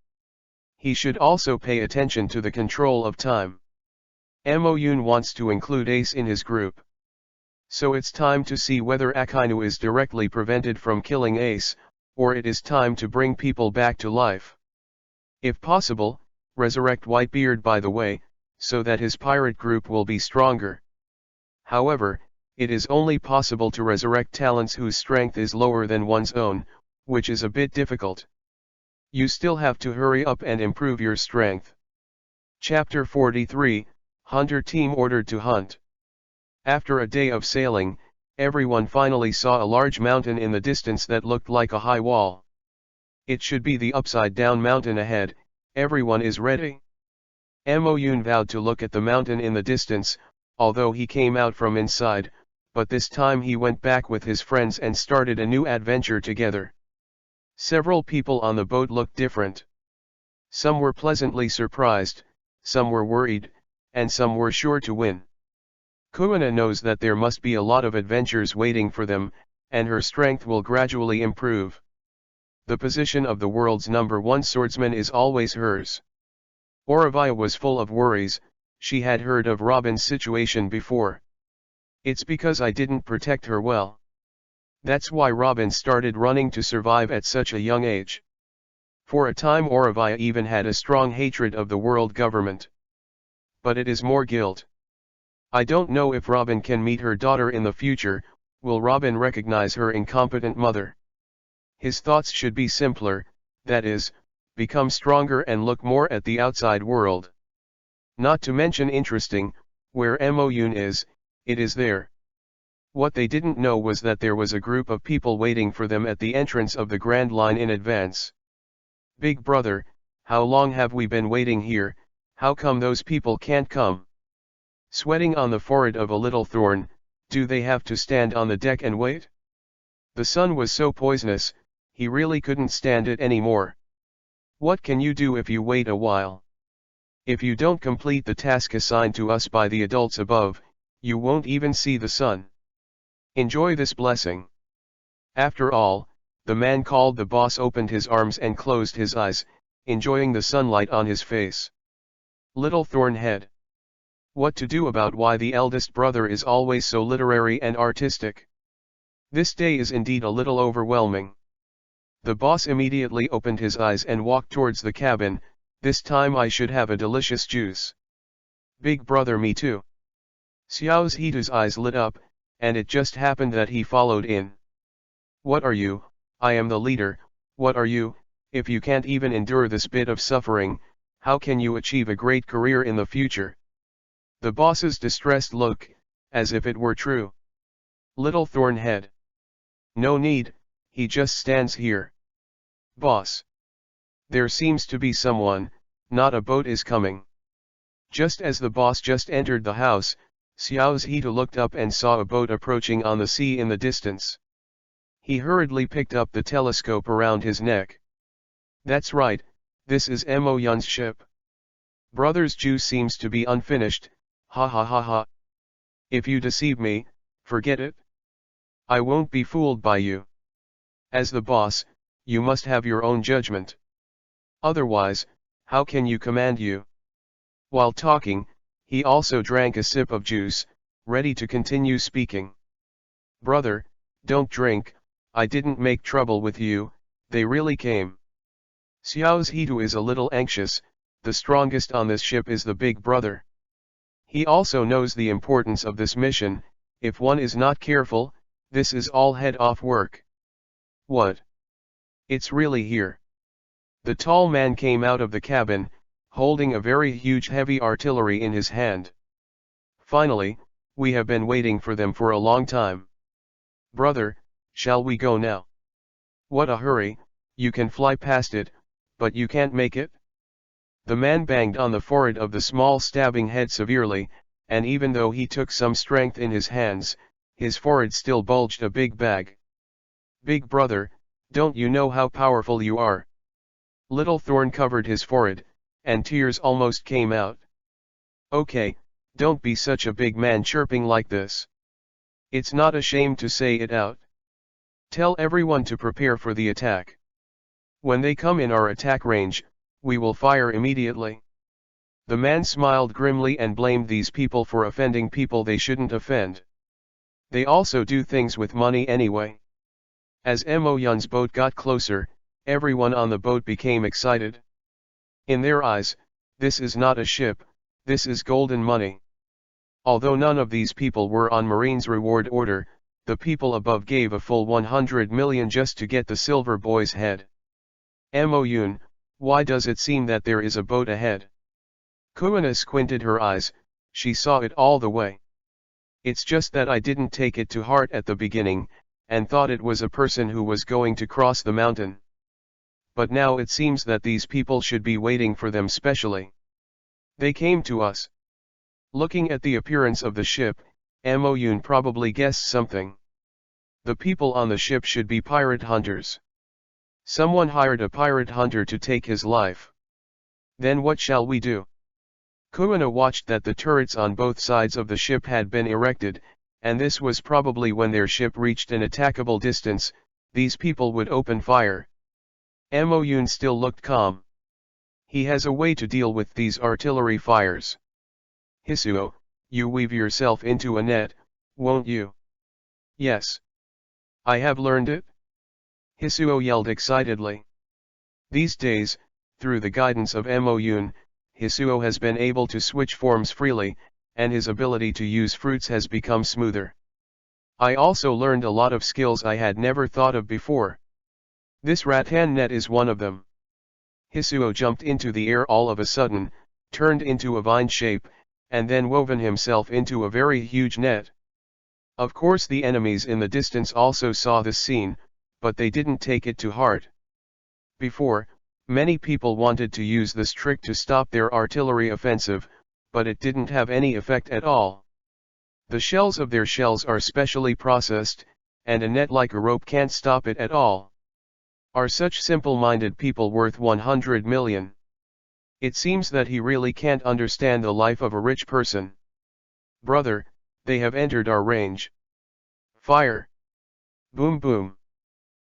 He should also pay attention to the control of time. Mo Yun wants to include Ace in his group. So it's time to see whether Akainu is directly prevented from killing Ace, or it is time to bring people back to life. If possible, resurrect Whitebeard by the way, so that his pirate group will be stronger. However, it is only possible to resurrect talents whose strength is lower than one's own, which is a bit difficult. You still have to hurry up and improve your strength. Chapter 43, Hunter Team Ordered to Hunt. After a day of sailing, everyone finally saw a large mountain in the distance that looked like a high wall. It should be the Upside Down Mountain ahead, everyone is ready. Mo Yun vowed to look at the mountain in the distance, although he came out from inside, but this time he went back with his friends and started a new adventure together. Several people on the boat looked different. Some were pleasantly surprised, some were worried, and some were sure to win. Kuina knows that there must be a lot of adventures waiting for them, and her strength will gradually improve. The position of the world's #1 swordsman is always hers. Oravai was full of worries, she had heard of Robin's situation before. It's because I didn't protect her well. That's why Robin started running to survive at such a young age. For a time Oravai even had a strong hatred of the world government. But it is more guilt. I don't know if Robin can meet her daughter in the future, will Robin recognize her incompetent mother? His thoughts should be simpler, that is, become stronger and look more at the outside world. Not to mention interesting, where Mo Yun is, it is there. What they didn't know was that there was a group of people waiting for them at the entrance of the Grand Line in advance. Big brother, how long have we been waiting here, how come those people can't come? Sweating on the forehead of a little thorn, do they have to stand on the deck and wait? The sun was so poisonous, he really couldn't stand it anymore. What can you do if you wait a while? If you don't complete the task assigned to us by the adults above, you won't even see the sun. Enjoy this blessing. After all, the man called the boss opened his arms and closed his eyes, enjoying the sunlight on his face. Little Thornhead. What to do about why the eldest brother is always so literary and artistic? This day is indeed a little overwhelming. The boss immediately opened his eyes and walked towards the cabin, this time I should have a delicious juice. Big brother, me too. Xiao's Hitu's eyes lit up, and it just happened that he followed in. What are you? I am the leader. What are you? If you can't even endure this bit of suffering, how can you achieve a great career in the future? The boss's distressed look, as if it were true. Little Thornhead. No need, he just stands here. Boss. There seems to be someone, not a boat is coming. Just as the boss just entered the house, Xiao's Hitu looked up and saw a boat approaching on the sea in the distance. He hurriedly picked up the telescope around his neck. That's right, this is Mo Yun's ship. Brother's juice seems to be unfinished, ha ha ha ha. If you deceive me, forget it. I won't be fooled by you. As the boss, you must have your own judgment. Otherwise, how can you command you? While talking, he also drank a sip of juice, ready to continue speaking. Brother, don't drink, I didn't make trouble with you, they really came. Xiao's Hitu is a little anxious, the strongest on this ship is the big brother. He also knows the importance of this mission, if one is not careful, this is all head-off work. What? It's really here. The tall man came out of the cabin, holding a very huge heavy artillery in his hand. Finally, we have been waiting for them for a long time. Brother, shall we go now? What a hurry, you can fly past it, but you can't make it? The man banged on the forehead of the small stabbing head severely, and even though he took some strength in his hands, his forehead still bulged a big bag. Big brother, don't you know how powerful you are? Little Thorn covered his forehead, and tears almost came out. Okay, don't be such a big man chirping like this. It's not a shame to say it out. Tell everyone to prepare for the attack. When they come in our attack range, we will fire immediately. The man smiled grimly and blamed these people for offending people they shouldn't offend. They also do things with money anyway. As Mo Yun's boat got closer, everyone on the boat became excited. In their eyes, this is not a ship, this is golden money. Although none of these people were on Marine's reward order, the people above gave a full 100 million just to get the silver boy's head. Mo Yun, why does it seem that there is a boat ahead? Kuina squinted her eyes, she saw it all the way. It's just that I didn't take it to heart at the beginning, and thought it was a person who was going to cross the mountain. But now it seems that these people should be waiting for them specially. They came to us. Looking at the appearance of the ship, Mo Yun probably guessed something. The people on the ship should be pirate hunters. Someone hired a pirate hunter to take his life. Then what shall we do? Kuina watched that the turrets on both sides of the ship had been erected, and this was probably when their ship reached an attackable distance, these people would open fire. Mo Yun still looked calm. He has a way to deal with these artillery fires. Hisuo, you weave yourself into a net, won't you? Yes. I have learned it. Hisuo yelled excitedly. These days, through the guidance of Mo Yun, Hisuo has been able to switch forms freely, and his ability to use fruits has become smoother. I also learned a lot of skills I had never thought of before. This rattan net is one of them. Hisuo jumped into the air all of a sudden, turned into a vine shape, and then woven himself into a very huge net. Of course the enemies in the distance also saw this scene, but they didn't take it to heart. Before, many people wanted to use this trick to stop their artillery offensive, but it didn't have any effect at all. The shells of their shells are specially processed, and a net like a rope can't stop it at all. Are such simple-minded people worth 100 million? It seems that he really can't understand the life of a rich person. Brother, they have entered our range. Fire! Boom boom!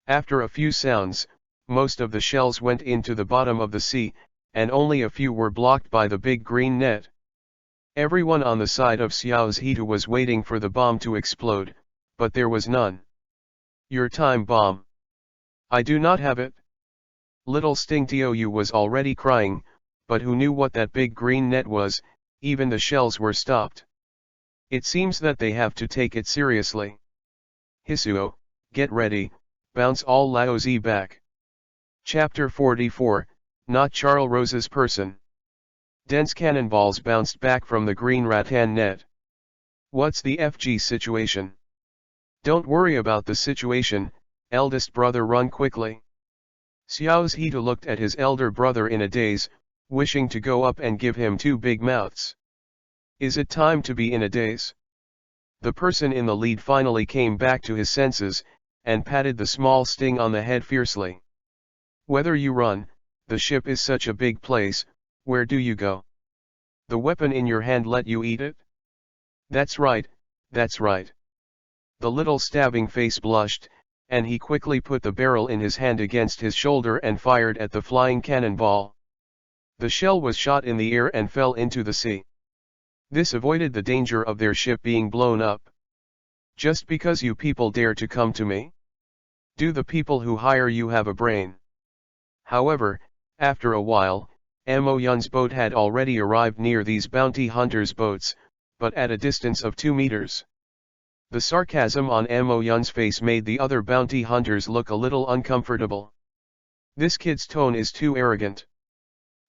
After a few sounds, most of the shells went into the bottom of the sea, and only a few were blocked by the big green net. Everyone on the side of Xiao's Hitu was waiting for the bomb to explode, but there was none. Your time bomb. I do not have it. Little Sting Tiu was already crying, but who knew what that big green net was, even the shells were stopped. It seems that they have to take it seriously. Hisuo, get ready, bounce all Laozi back. Chapter 44, Not Charles Rose's Person. Dense cannonballs bounced back from the green rattan net. What's the FG situation? Don't worry about the situation, eldest brother, run quickly. Xiao's Hitu looked at his elder brother in a daze, wishing to go up and give him two big mouths. Is it time to be in a daze? The person in the lead finally came back to his senses, and patted the small Sting on the head fiercely. Whether you run, the ship is such a big place, where do you go? The weapon in your hand let you eat it? That's right, that's right. The little stabbing face blushed, and he quickly put the barrel in his hand against his shoulder and fired at the flying cannonball. The shell was shot in the air and fell into the sea. This avoided the danger of their ship being blown up. Just because you people dare to come to me? Do the people who hire you have a brain? However, after a while, Mo Yun's boat had already arrived near these bounty hunters' boats, but at a distance of 2 meters. The sarcasm on Mo Yun's face made the other bounty hunters look a little uncomfortable. This kid's tone is too arrogant.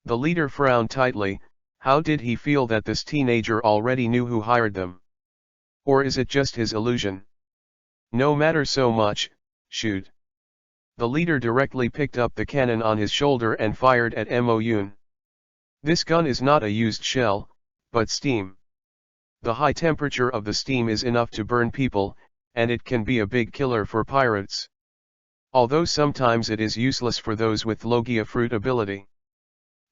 The leader frowned tightly. How did he feel that this teenager already knew who hired them? Or is it just his illusion? No matter so much, shoot. The leader directly picked up the cannon on his shoulder and fired at Mo Yun. This gun is not a used shell, but steam. The high temperature of the steam is enough to burn people, and it can be a big killer for pirates. Although sometimes it is useless for those with Logia fruit ability.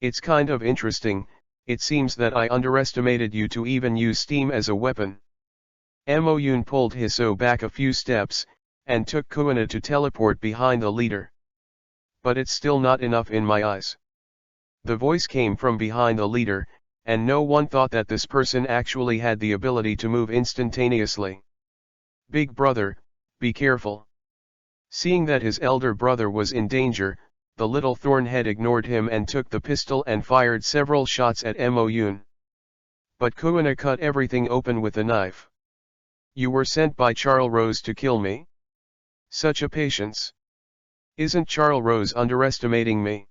It's kind of interesting. It seems that I underestimated you to even use steam as a weapon. Mo Yun pulled Hiso back a few steps, and took Kuina to teleport behind the leader. But it's still not enough in my eyes. The voice came from behind the leader, and no one thought that this person actually had the ability to move instantaneously. Big brother, be careful. Seeing that his elder brother was in danger, the little thornhead ignored him and took the pistol and fired several shots at Mo Yun. But Kuina cut everything open with a knife. You were sent by Charles Rose to kill me? Such a patience. Isn't Charles Rose underestimating me?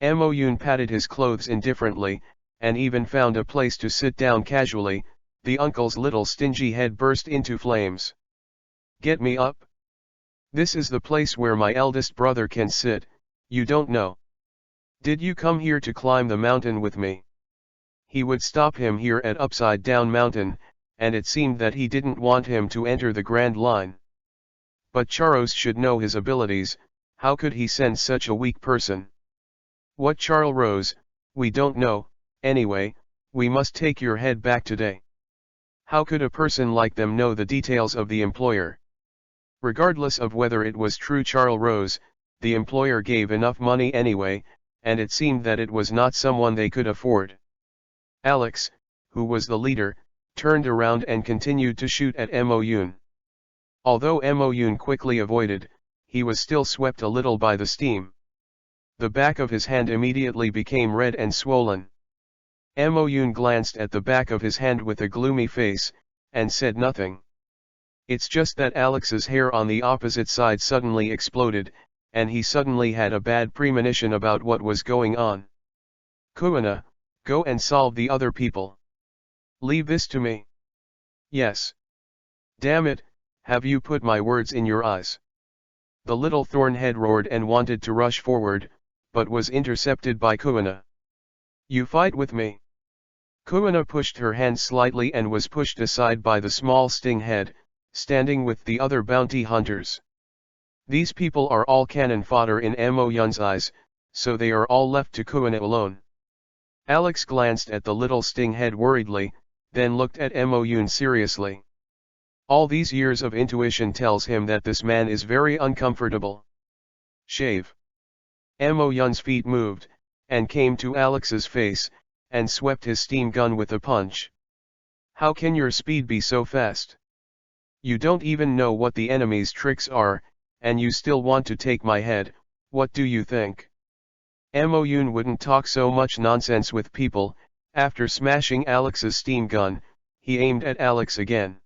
Mo Yun patted his clothes indifferently, and even found a place to sit down casually. The uncle's little stingy head burst into flames. Get me up. This is the place where my eldest brother can sit, you don't know. Did you come here to climb the mountain with me? He would stop him here at Upside Down Mountain, and it seemed that he didn't want him to enter the Grand Line. But Charles should know his abilities. How could he send such a weak person? What Charles Rose, we don't know. Anyway, we must take your head back today. How could a person like them know the details of the employer? Regardless of whether it was true Charles Rose, the employer gave enough money anyway, and it seemed that it was not someone they could afford. Alex, who was the leader, turned around and continued to shoot at Mo Yun. Although Mo Yun quickly avoided, he was still swept a little by the steam. The back of his hand immediately became red and swollen. Mo Yun glanced at the back of his hand with a gloomy face, and said nothing. It's just that Alex's hair on the opposite side suddenly exploded, and he suddenly had a bad premonition about what was going on. Kuina, go and solve the other people. Leave this to me. Yes. Damn it, have you put my words in your eyes? The little thornhead roared and wanted to rush forward, but was intercepted by Kuina. You fight with me. Kuina pushed her hand slightly and was pushed aside by the small stinghead, standing with the other bounty hunters. These people are all cannon fodder in Mo Yun's eyes, so they are all left to Kuina alone. Alex glanced at the little stinghead worriedly, then looked at Mo Yun seriously. All these years of intuition tells him that this man is very uncomfortable. Shave. Mo Yun's feet moved, and came to Alex's face, and swept his steam gun with a punch. How can your speed be so fast? You don't even know what the enemy's tricks are, and you still want to take my head. What do you think? Mo Yun wouldn't talk so much nonsense with people. After smashing Alex's steam gun, he aimed at Alex again.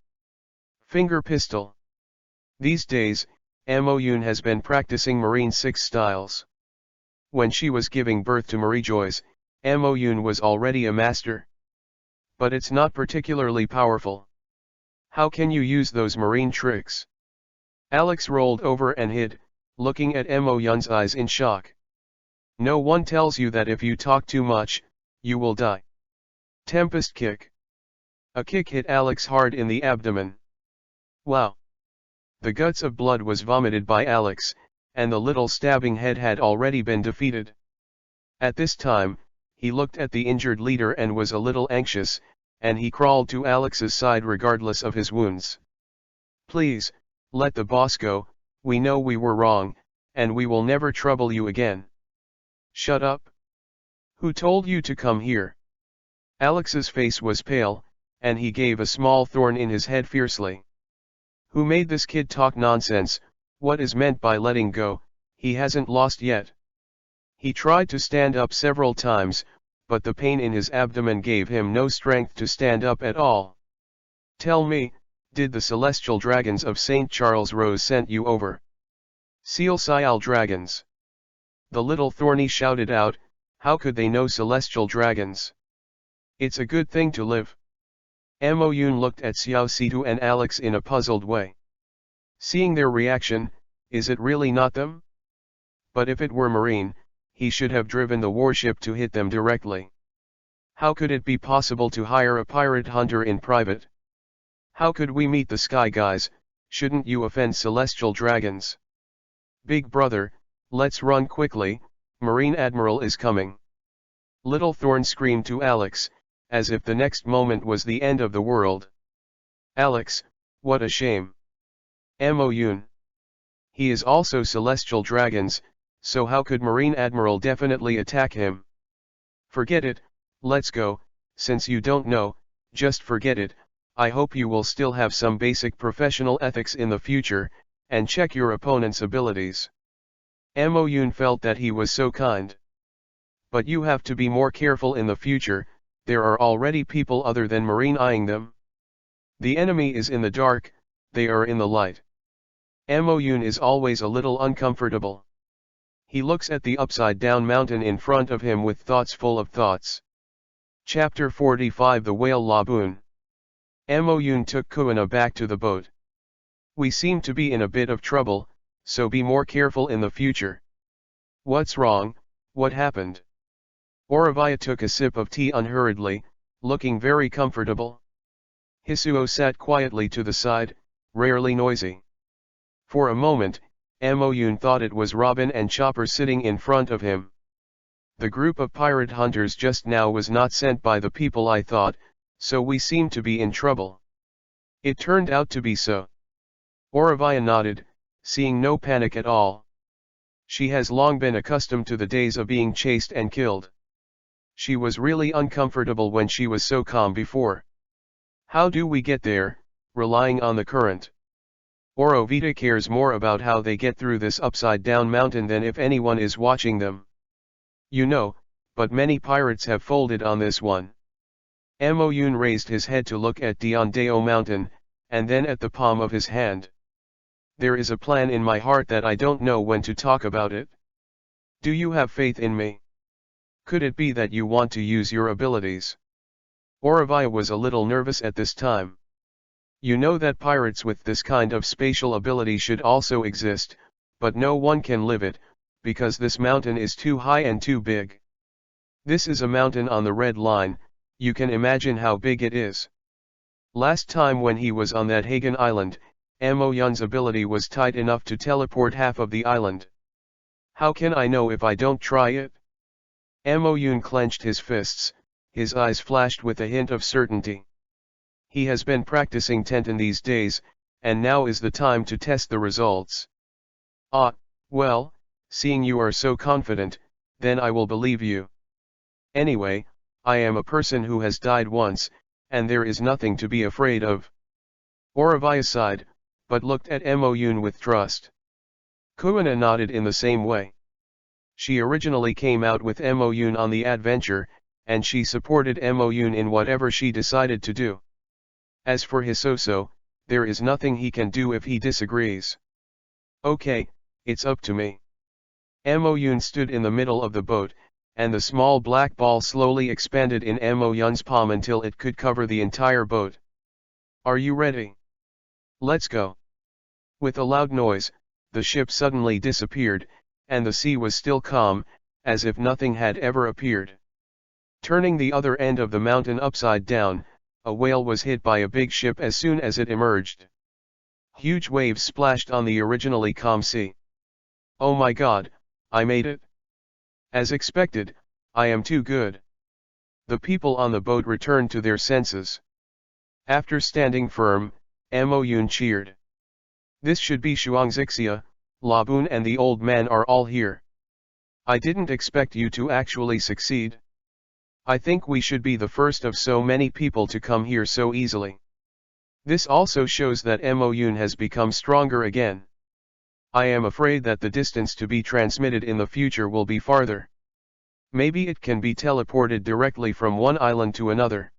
Finger pistol. These days, Mo Yun has been practicing Marine 6 styles. When she was giving birth to Marie Joyce, Mo Yun was already a master. But it's not particularly powerful. How can you use those marine tricks? Alex rolled over and hid, looking at Mo Yun's eyes in shock. No one tells you that if you talk too much, you will die. Tempest kick. A kick hit Alex hard in the abdomen. Wow. The guts of blood was vomited by Alex, and the little stabbing head had already been defeated. At this time, he looked at the injured leader and was a little anxious, and he crawled to Alex's side regardless of his wounds. Please, let the boss go, we know we were wrong, and we will never trouble you again. Shut up. Who told you to come here? Alex's face was pale, and he gave a small thorn in his head fiercely. Who made this kid talk nonsense? What is meant by letting go? He hasn't lost yet. He tried to stand up several times, but the pain in his abdomen gave him no strength to stand up at all. Tell me, did the celestial dragons of St. Charles Rose send you over? Celestial dragons. The little Thorny shouted out, how could they know celestial dragons? It's a good thing to live. Mo Yun looked at Xiao Situ and Alex in a puzzled way. Seeing their reaction, is it really not them? But if it were Marine, he should have driven the warship to hit them directly. How could it be possible to hire a pirate hunter in private? How could we meet the Sky Guys? Shouldn't you offend celestial dragons? Big brother, let's run quickly, Marine Admiral is coming. Little Thorn screamed to Alex, as if the next moment was the end of the world. Alex, what a shame. Mo Yun. He is also celestial dragons, so how could Marine Admiral definitely attack him? Forget it, let's go, since you don't know, just forget it. I hope you will still have some basic professional ethics in the future, and check your opponent's abilities. Mo Yun felt that he was so kind. But you have to be more careful in the future, there are already people other than Marine eyeing them. The enemy is in the dark, they are in the light. Mo Yun is always a little uncomfortable. He looks at the upside-down mountain in front of him with thoughts full of thoughts. Chapter 45 The Whale Laboon. Mo Yun took Kuina back to the boat. We seem to be in a bit of trouble, so be more careful in the future. What's wrong? What happened? Oravia took a sip of tea unhurriedly, looking very comfortable. Hisuo sat quietly to the side, rarely noisy. For a moment, Mo Yun thought it was Robin and Chopper sitting in front of him. The group of pirate hunters just now was not sent by the people I thought, so we seem to be in trouble. It turned out to be so. Oravia nodded, seeing no panic at all. She has long been accustomed to the days of being chased and killed. She was really uncomfortable when she was so calm before. How do we get there, relying on the current? Orovita cares more about how they get through this upside-down mountain than if anyone is watching them. You know, but many pirates have folded on this one. Mo Yun raised his head to look at Diondeo Mountain, and then at the palm of his hand. There is a plan in my heart that I don't know when to talk about it. Do you have faith in me? Could it be that you want to use your abilities? Oravia was a little nervous at this time. You know that pirates with this kind of spatial ability should also exist, but no one can live it, because this mountain is too high and too big. This is a mountain on the red line, you can imagine how big it is. Last time when he was on that Hagen Island, Mo Yun's ability was tight enough to teleport half of the island. How can I know if I don't try it? Mo Yun clenched his fists, his eyes flashed with a hint of certainty. He has been practicing Tenten these days, and now is the time to test the results. Ah, well, seeing you are so confident, then I will believe you. Anyway, I am a person who has died once, and there is nothing to be afraid of. Oravia sighed, but looked at Mo Yun with trust. Kuina nodded in the same way. She originally came out with Mo Yun on the adventure, and she supported Mo Yun in whatever she decided to do. As for Hisoso, there is nothing he can do if he disagrees. Okay, it's up to me. Mo Yun stood in the middle of the boat, and the small black ball slowly expanded in Mo Yun's palm until it could cover the entire boat. Are you ready? Let's go. With a loud noise, the ship suddenly disappeared, and the sea was still calm, as if nothing had ever appeared. Turning the other end of the mountain upside down, a whale was hit by a big ship as soon as it emerged. Huge waves splashed on the originally calm sea. Oh my God, I made it! As expected, I am too good. The people on the boat returned to their senses. After standing firm, Mo Yun cheered. This should be Shuangzixia, Laboon and the old man are all here. I didn't expect you to actually succeed. I think we should be the first of so many people to come here so easily. This also shows that Moyun has become stronger again. I am afraid that the distance to be transmitted in the future will be farther. Maybe it can be teleported directly from one island to another.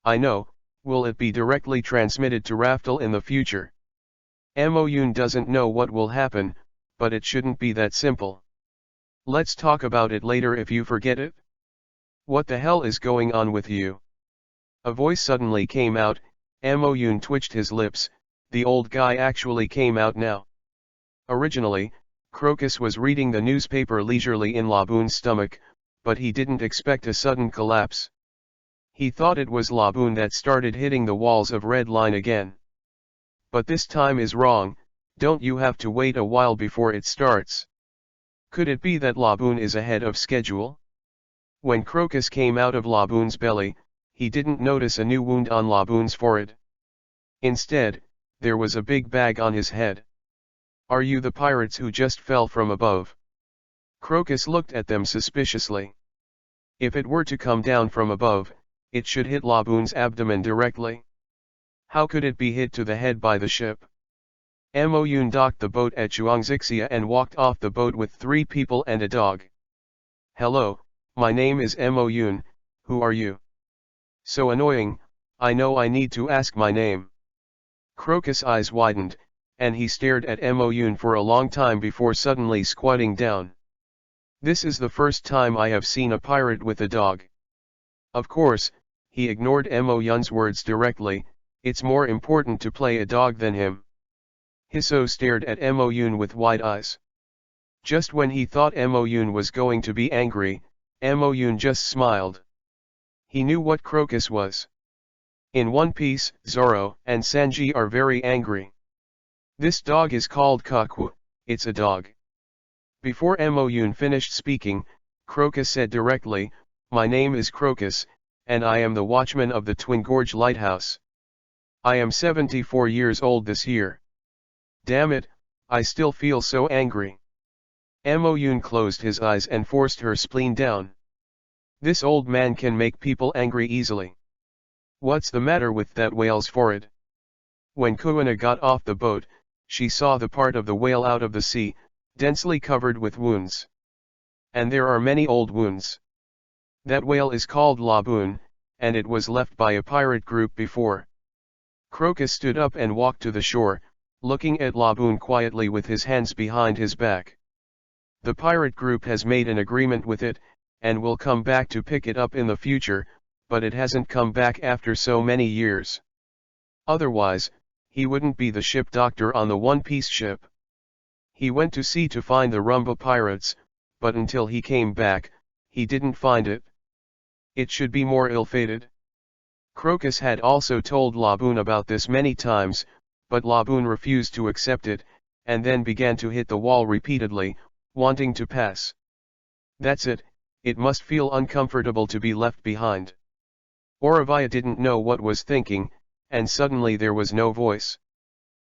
I know, will it be directly transmitted to Raftel in the future? Moyun doesn't know what will happen, but it shouldn't be that simple. Let's talk about it later if you forget it. What the hell is going on with you? A voice suddenly came out. Moyun twitched his lips. The old guy actually came out now. Originally, Crocus was reading the newspaper leisurely in Laboon's stomach, but he didn't expect a sudden collapse. He thought it was Laboon that started hitting the walls of Red Line again. But this time is wrong. Don't you have to wait a while before it starts? Could it be that Laboon is ahead of schedule? When Crocus came out of Laboon's belly, he didn't notice a new wound on Laboon's forehead. Instead, there was a big bag on his head. Are you the pirates who just fell from above? Crocus looked at them suspiciously. If it were to come down from above, it should hit Laboon's abdomen directly. How could it be hit to the head by the ship? Moyun docked the boat at Chuangzixia and walked off the boat with 3 people and a dog. Hello, my name is Moyun, who are you? So annoying, I know I need to ask my name. Crocus' eyes widened, and he stared at Moyun for a long time before suddenly squatting down. This is the first time I have seen a pirate with a dog. Of course, he ignored Moyun's words directly. It's more important to play a dog than him. Hisso stared at Moyun with wide eyes. Just when he thought Moyun was going to be angry, Moyun just smiled. He knew what Crocus was. In One Piece, Zoro and Sanji are very angry. This dog is called Kaku, it's a dog. Before Moyun finished speaking, Crocus said directly, my name is Crocus, and I am the watchman of the Twin Gorge Lighthouse. I am 74 years old this year. Damn it, I still feel so angry. Moyun closed his eyes and forced her spleen down. This old man can make people angry easily. What's the matter with that whale's forehead? When Kuina got off the boat, she saw the part of the whale out of the sea, densely covered with wounds. And there are many old wounds. That whale is called Laboon, and it was left by a pirate group before. Crocus stood up and walked to the shore, looking at Laboon quietly with his hands behind his back. The pirate group has made an agreement with it, and will come back to pick it up in the future, but it hasn't come back after so many years. Otherwise, he wouldn't be the ship doctor on the One Piece ship. He went to sea to find the Rumba pirates, but until he came back, he didn't find it. It should be more ill-fated. Crocus had also told Laboon about this many times, but Laboon refused to accept it, and then began to hit the wall repeatedly, wanting to pass. That's it, it must feel uncomfortable to be left behind. Oravia didn't know what was thinking, and suddenly there was no voice.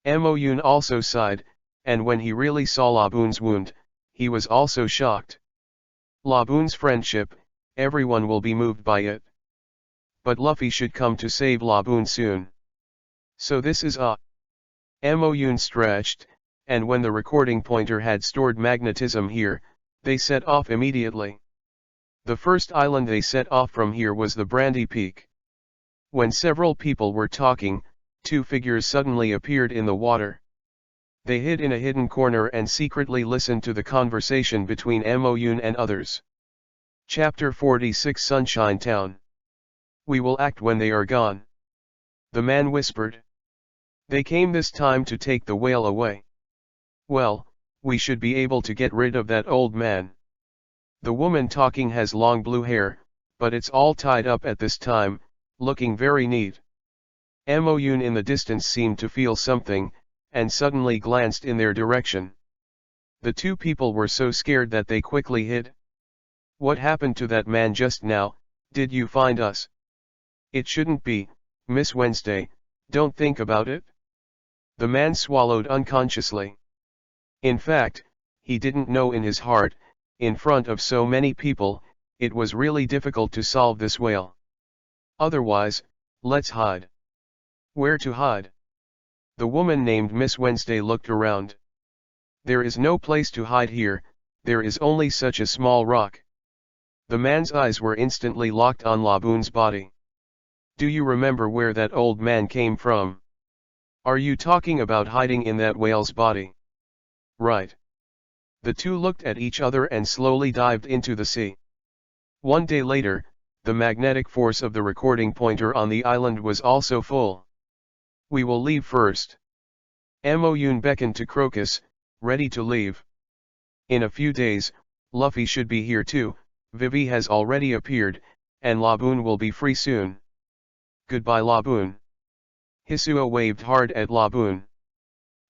Moyun also sighed, and when he really saw Laboon's wound, he was also shocked. Laboon's friendship, everyone will be moved by it. But Luffy should come to save Laboon soon. So this is Moyun stretched, and when the recording pointer had stored magnetism here, they set off immediately. The first island they set off from here was the Brandy Peak. When several people were talking, 2 figures suddenly appeared in the water. They hid in a hidden corner and secretly listened to the conversation between Moyun and others. Chapter 46 Sunshine Town. We will act when they are gone. The man whispered. They came this time to take the whale away. Well, we should be able to get rid of that old man. The woman talking has long blue hair, but it's all tied up at this time, looking very neat. Moyun in the distance seemed to feel something, and suddenly glanced in their direction. The 2 people were so scared that they quickly hid. What happened to that man just now? Did you find us? It shouldn't be, Miss Wednesday, don't think about it. The man swallowed unconsciously. In fact, he didn't know in his heart, in front of so many people, it was really difficult to solve this whale. Otherwise, let's hide. Where to hide? The woman named Miss Wednesday looked around. There is no place to hide here, there is only such a small rock. The man's eyes were instantly locked on Laboon's body. Do you remember where that old man came from? Are you talking about hiding in that whale's body? Right. The two looked at each other and slowly dived into the sea. One day later, the magnetic force of the recording pointer on the island was also full. We will leave first. Moon beckoned to Crocus, ready to leave. In a few days, Luffy should be here too, Vivi has already appeared, and Laboon will be free soon. Goodbye Laboon. Hisuo waved hard at Laboon.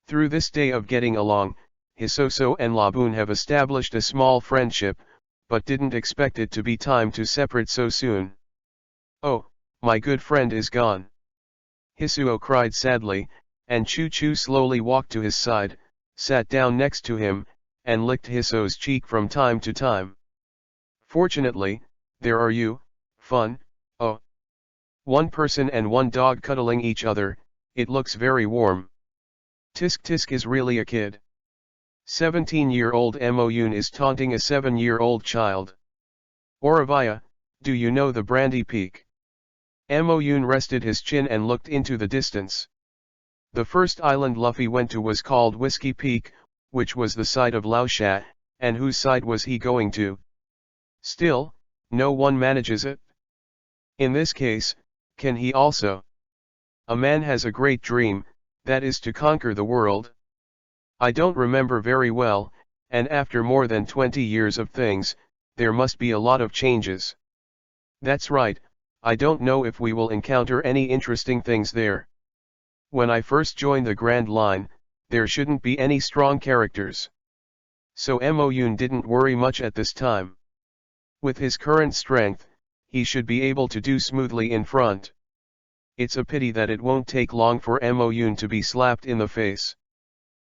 Through this day of getting along, Hisoso and Laboon have established a small friendship, but didn't expect it to be time to separate so soon. Oh, my good friend is gone. Hisuo cried sadly, and Choo-Choo slowly walked to his side, sat down next to him, and licked Hiso's cheek from time to time. Fortunately, there are you, fun, oh. One person and one dog cuddling each other, it looks very warm. Tisk Tisk is really a kid. 17-year-old Moon is taunting a 7-year-old child. Oravia, do you know the Brandy Peak? Moon rested his chin and looked into the distance. The first island Luffy went to was called Whiskey Peak, which was the site of Laosha, and whose side was he going to? Still, no one manages it. In this case, can he also? A man has a great dream, that is to conquer the world. I don't remember very well, and after more than 20 years of things, there must be a lot of changes. That's right, I don't know if we will encounter any interesting things there. When I first joined the Grand Line, there shouldn't be any strong characters. So Moon didn't worry much at this time. With his current strength, he should be able to do smoothly in front. It's a pity that it won't take long for Moon to be slapped in the face.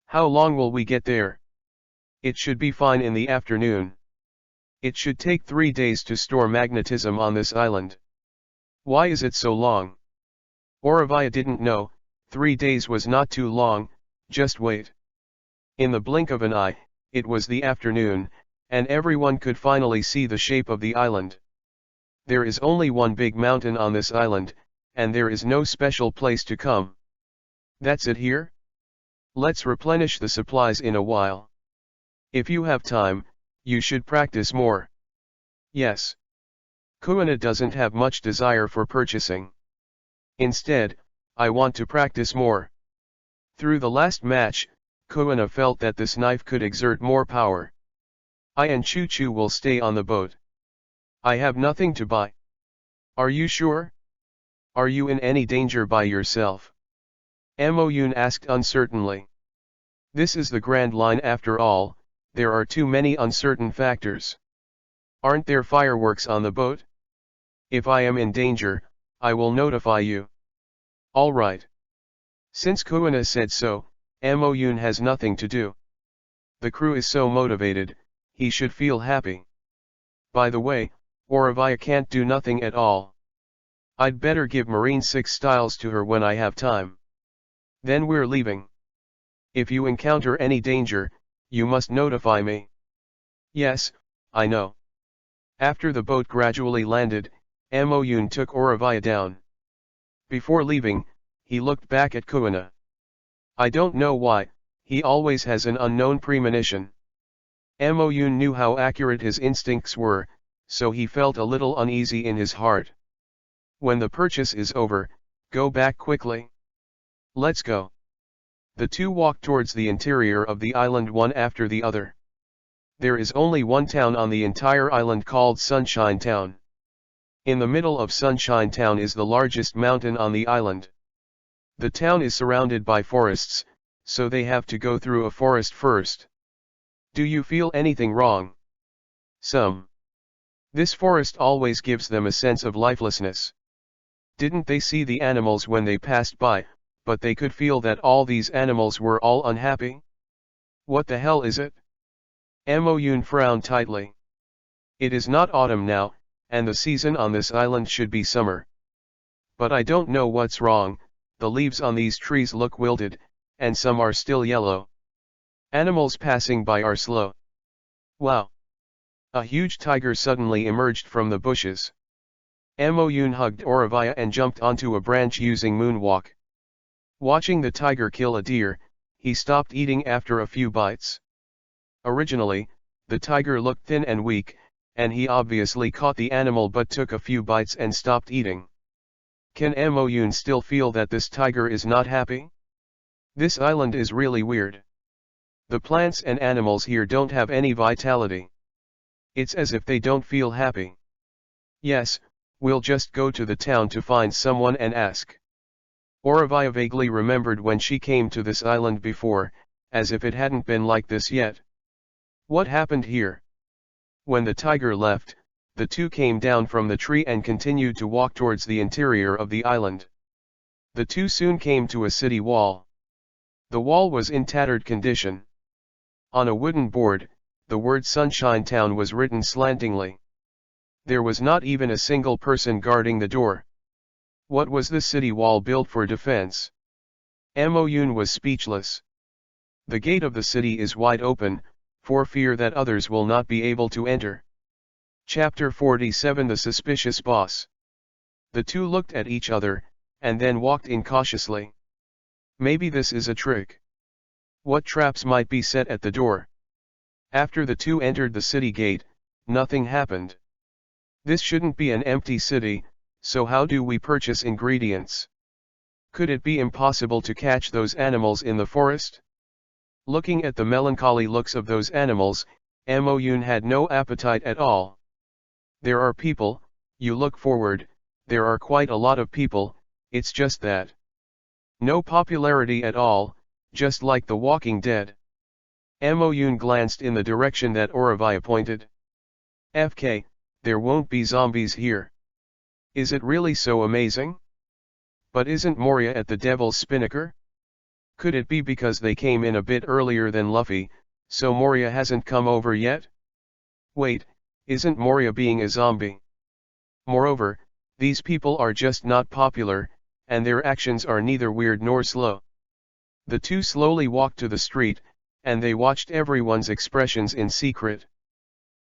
How long will we get there? It should be fine in the afternoon. It should take 3 days to store magnetism on this island. Why is it so long? Oravia didn't know, 3 days was not too long, just wait. In the blink of an eye, it was the afternoon, and everyone could finally see the shape of the island. There is only one big mountain on this island, and there is no special place to come. That's it here? Let's replenish the supplies in a while. If you have time, you should practice more. Yes. Kuina doesn't have much desire for purchasing. Instead, I want to practice more. Through the last match, Kuina felt that this knife could exert more power. I and Choo-Choo will stay on the boat. I have nothing to buy. Are you sure? Are you in any danger by yourself? Moon asked uncertainly. This is the Grand Line after all, there are too many uncertain factors. Aren't there fireworks on the boat? If I am in danger, I will notify you. All right. Since Kuina said so, Moon has nothing to do. The crew is so motivated, he should feel happy. By the way, Oravia can't do nothing at all. I'd better give Marine 6 styles to her when I have time. Then we're leaving. If you encounter any danger, you must notify me. Yes, I know. After the boat gradually landed, Moon took Oravia down. Before leaving, he looked back at Kuina. I don't know why, he always has an unknown premonition. Moon knew how accurate his instincts were, so he felt a little uneasy in his heart. When the purchase is over, go back quickly. Let's go. The two walked towards the interior of the island one after the other. There is only one town on the entire island called Sunshine Town. In the middle of Sunshine Town is the largest mountain on the island. The town is surrounded by forests, so they have to go through a forest first. Do you feel anything wrong? Some. This forest always gives them a sense of lifelessness. Didn't they see the animals when they passed by, but they could feel that all these animals were all unhappy? What the hell is it? Moon frowned tightly. It is not autumn now, and the season on this island should be summer. But I don't know what's wrong, the leaves on these trees look wilted, and some are still yellow. Animals passing by are slow. Wow! A huge tiger suddenly emerged from the bushes. Moyun hugged Auravia and jumped onto a branch using moonwalk. Watching the tiger kill a deer, he stopped eating after a few bites. Originally, the tiger looked thin and weak, and he obviously caught the animal but took a few bites and stopped eating. Can Moyun still feel that this tiger is not happy? This island is really weird. The plants and animals here don't have any vitality. It's as if they don't feel happy. Yes, we'll just go to the town to find someone and ask. Auravia vaguely remembered when she came to this island before, as if it hadn't been like this yet. What happened here? When the tiger left, the two came down from the tree and continued to walk towards the interior of the island. The two soon came to a city wall. The wall was in tattered condition. On a wooden board, the word Sunshine Town was written slantingly. There was not even a single person guarding the door. What was the city wall built for defense? Moyun was speechless. The gate of the city is wide open, for fear that others will not be able to enter. Chapter 47 The Suspicious Boss. The two looked at each other, and then walked in cautiously. Maybe this is a trick. What traps might be set at the door? After the two entered the city gate, nothing happened. This shouldn't be an empty city, so how do we purchase ingredients? Could it be impossible to catch those animals in the forest? Looking at the melancholy looks of those animals, Moyun had no appetite at all. There are people, you look forward, there are quite a lot of people, it's just that. No popularity at all, just like The Walking Dead. Moyun glanced in the direction that Auravia pointed. FK, there won't be zombies here. Is it really so amazing? But isn't Moria at the Devil's Spinnaker? Could it be because they came in a bit earlier than Luffy, so Moria hasn't come over yet? Wait, isn't Moria being a zombie? Moreover, these people are just not popular, and their actions are neither weird nor slow. The two slowly walked to the street, and they watched everyone's expressions in secret.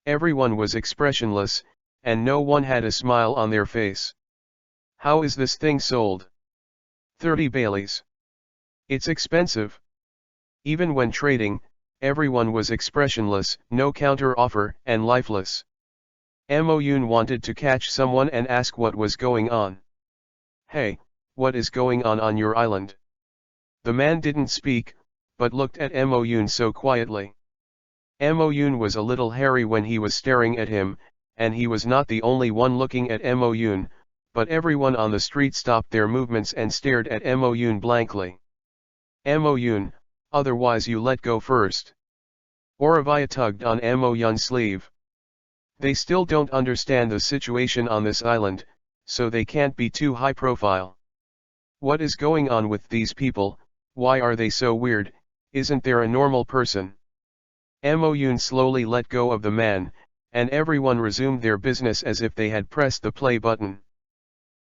Everyone was expressionless, and no one had a smile on their face. How is this thing sold? 30 Baileys. It's expensive. Even when trading, everyone was expressionless, no counter-offer, and lifeless. Moyun wanted to catch someone and ask what was going on. Hey, what is going on your island? The man didn't speak, but looked at Moyun so quietly. Moyun was a little hairy when he was staring at him, and he was not the only one looking at Moyun, but everyone on the street stopped their movements and stared at Moyun blankly. Moyun, otherwise you let go first. Auravia tugged on Moyun's sleeve. They still don't understand the situation on this island, so they can't be too high profile. What is going on with these people? Why are they so weird? Isn't there a normal person? Moyun slowly let go of the man, and everyone resumed their business as if they had pressed the play button.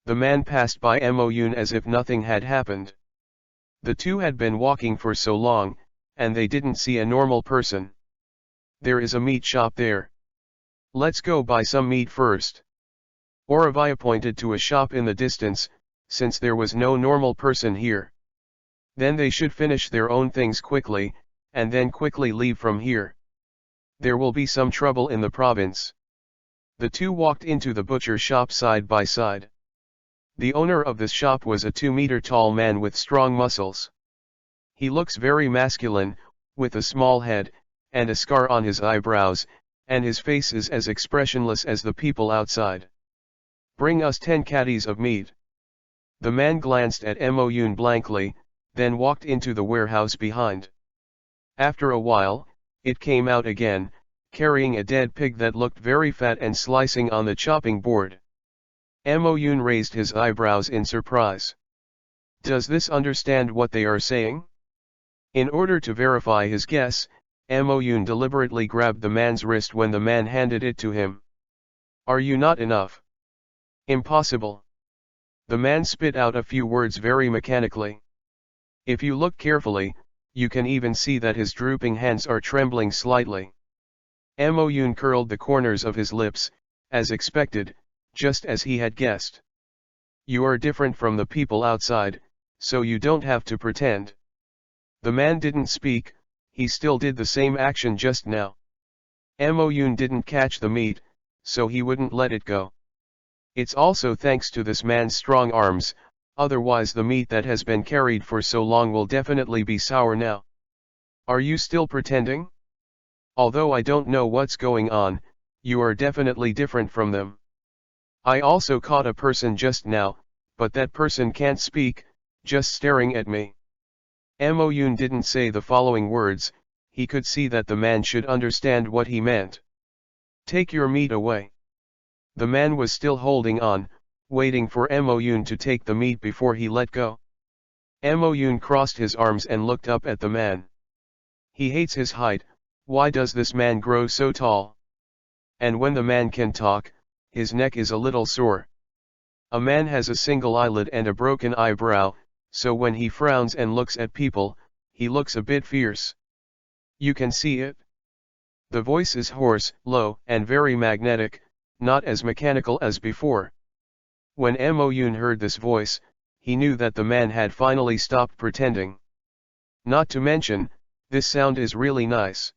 The man passed by Moyun as if nothing had happened. The two had been walking for so long, and they didn't see a normal person. There is a meat shop there. Let's go buy some meat first. Auravia pointed to a shop in the distance, since there was no normal person here. Then they should finish their own things quickly, and then quickly leave from here. There will be some trouble in the province. The two walked into the butcher shop side by side. The owner of this shop was a 2-meter-tall man with strong muscles. He looks very masculine, with a small head, and a scar on his eyebrows, and his face is as expressionless as the people outside. Bring us 10 caddies of meat. The man glanced at Moyun blankly, then walked into the warehouse behind. After a while, it came out again, carrying a dead pig that looked very fat and slicing on the chopping board. Moyun raised his eyebrows in surprise. Does this understand what they are saying? In order to verify his guess, Moyun deliberately grabbed the man's wrist when the man handed it to him. Are you not enough? Impossible. The man spit out a few words very mechanically. If you look carefully, you can even see that his drooping hands are trembling slightly. Mo Yun curled the corners of his lips, as expected, just as he had guessed. You are different from the people outside, so you don't have to pretend. The man didn't speak, he still did the same action just now. Mo Yun didn't catch the meat, so he wouldn't let it go. It's also thanks to this man's strong arms, otherwise the meat that has been carried for so long will definitely be sour now. Are you still pretending? Although I don't know what's going on, you are definitely different from them. I also caught a person just now, but that person can't speak, just staring at me. Mo Yun didn't say the following words, he could see that the man should understand what he meant. Take your meat away. The man was still holding on, waiting for Mo Yun to take the meat before he let go. Mo Yun crossed his arms and looked up at the man. He hates his height, why does this man grow so tall? And when the man can talk, his neck is a little sore. A man has a single eyelid and a broken eyebrow, so when he frowns and looks at people, he looks a bit fierce. You can see it? The voice is hoarse, low, and very magnetic, not as mechanical as before. When Mo Yun heard this voice, he knew that the man had finally stopped pretending. Not to mention, this sound is really nice.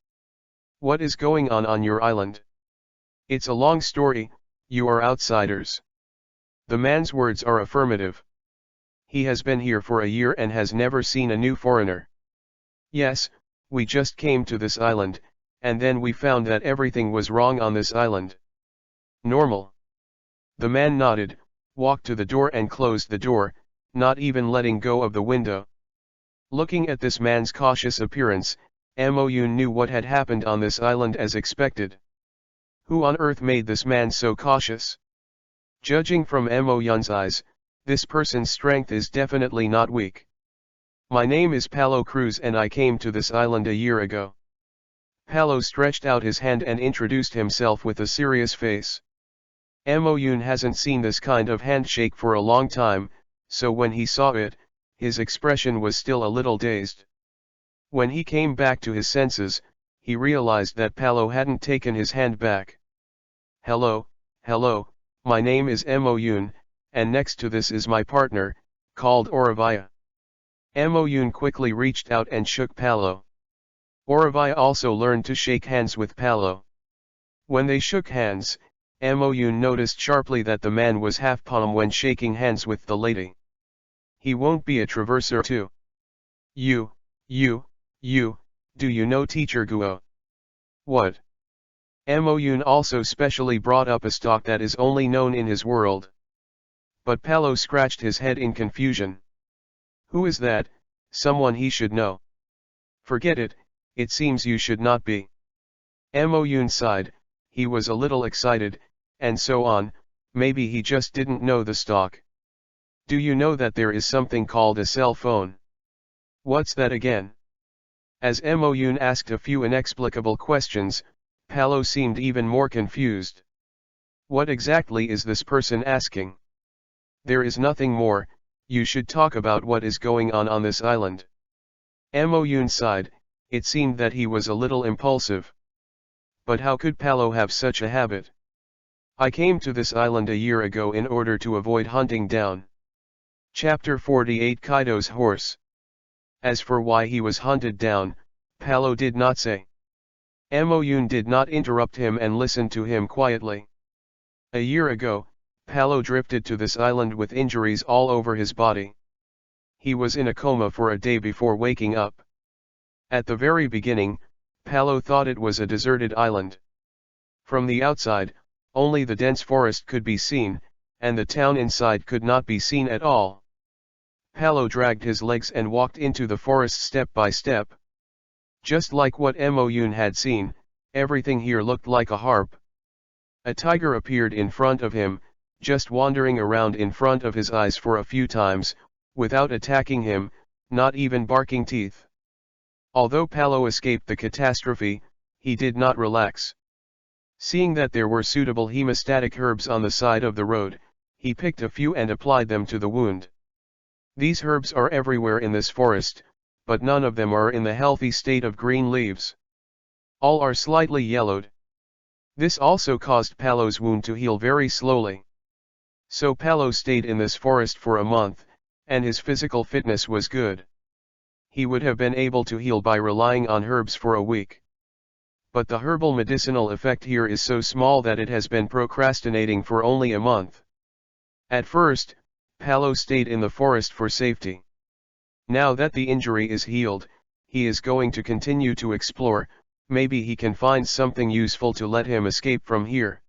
What is going on your island? It's a long story, you are outsiders. The man's words are affirmative. He has been here for a year and has never seen a new foreigner. Yes, we just came to this island, and then we found that everything was wrong on this island. Normal. The man nodded, walked to the door and closed the door, not even letting go of the window. Looking at this man's cautious appearance, Mo Yun knew what had happened on this island as expected. Who on earth made this man so cautious? Judging from Mo Yun's eyes, this person's strength is definitely not weak. My name is Paulo Cruz and I came to this island a year ago. Paulo stretched out his hand and introduced himself with a serious face. Mo Yun hasn't seen this kind of handshake for a long time, so when he saw it, his expression was still a little dazed. When he came back to his senses, he realized that Paulo hadn't taken his hand back. Hello, my name is Mo Yun, and next to this is my partner, called Oravia. Mo Yun quickly reached out and shook Paulo. Oravia also learned to shake hands with Paulo. When they shook hands, Mo Yun noticed sharply that the man was half palm when shaking hands with the lady. He won't be a traverser too. You, do you know Teacher Guo? What? Mo Yun also specially brought up a stock that is only known in his world. But Paulo scratched his head in confusion. Who is that? Someone he should know. Forget it, it seems you should not be. Mo Yun sighed, he was a little excited, and so on, maybe he just didn't know the stock. Do you know that there is something called a cell phone? What's that again? As Mo Yun asked a few inexplicable questions, Paulo seemed even more confused. What exactly is this person asking? There is nothing more, you should talk about what is going on this island. Mo Yun sighed, it seemed that he was a little impulsive. But how could Paulo have such a habit? I came to this island a year ago in order to avoid hunting down. Chapter 48 Kaido's Horse. As for why he was hunted down, Paulo did not say. Mo Yun did not interrupt him and listened to him quietly. A year ago, Paulo drifted to this island with injuries all over his body. He was in a coma for a day before waking up. At the very beginning, Paulo thought it was a deserted island. From the outside, only the dense forest could be seen, and the town inside could not be seen at all. Paulo dragged his legs and walked into the forest step by step. Just like what Mo Yun had seen, everything here looked like a harp. A tiger appeared in front of him, just wandering around in front of his eyes for a few times, without attacking him, not even barking teeth. Although Paulo escaped the catastrophe, he did not relax. Seeing that there were suitable hemostatic herbs on the side of the road, he picked a few and applied them to the wound. These herbs are everywhere in this forest, but none of them are in the healthy state of green leaves. All are slightly yellowed. This also caused Paolo's wound to heal very slowly. So Paolo stayed in this forest for a month, and his physical fitness was good. He would have been able to heal by relying on herbs for a week. But the herbal medicinal effect here is so small that it has been procrastinating for only a month. At first, Paolo stayed in the forest for safety. Now that the injury is healed, he is going to continue to explore. Maybe he can find something useful to let him escape from here.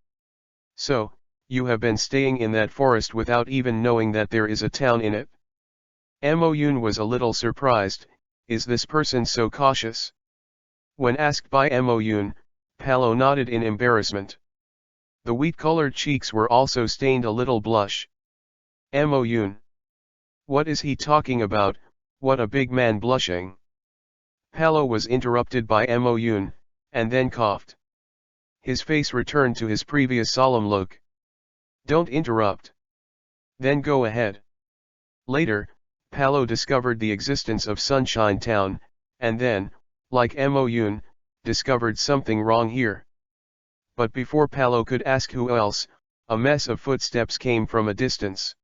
So, you have been staying in that forest without even knowing that there is a town in it? Mo-yun was a little surprised. Is this person so cautious? When asked by Mo-yun, Paolo nodded in embarrassment. The wheat-colored cheeks were also stained a little blush. Mo-yun. What is he talking about? What a big man blushing. Paolo was interrupted by Mo-yun, and then coughed. His face returned to his previous solemn look. Don't interrupt. Then go ahead. Later, Paolo discovered the existence of Sunshine Town, and then, like Mo-yun, discovered something wrong here. But before Paolo could ask who else, a mess of footsteps came from a distance.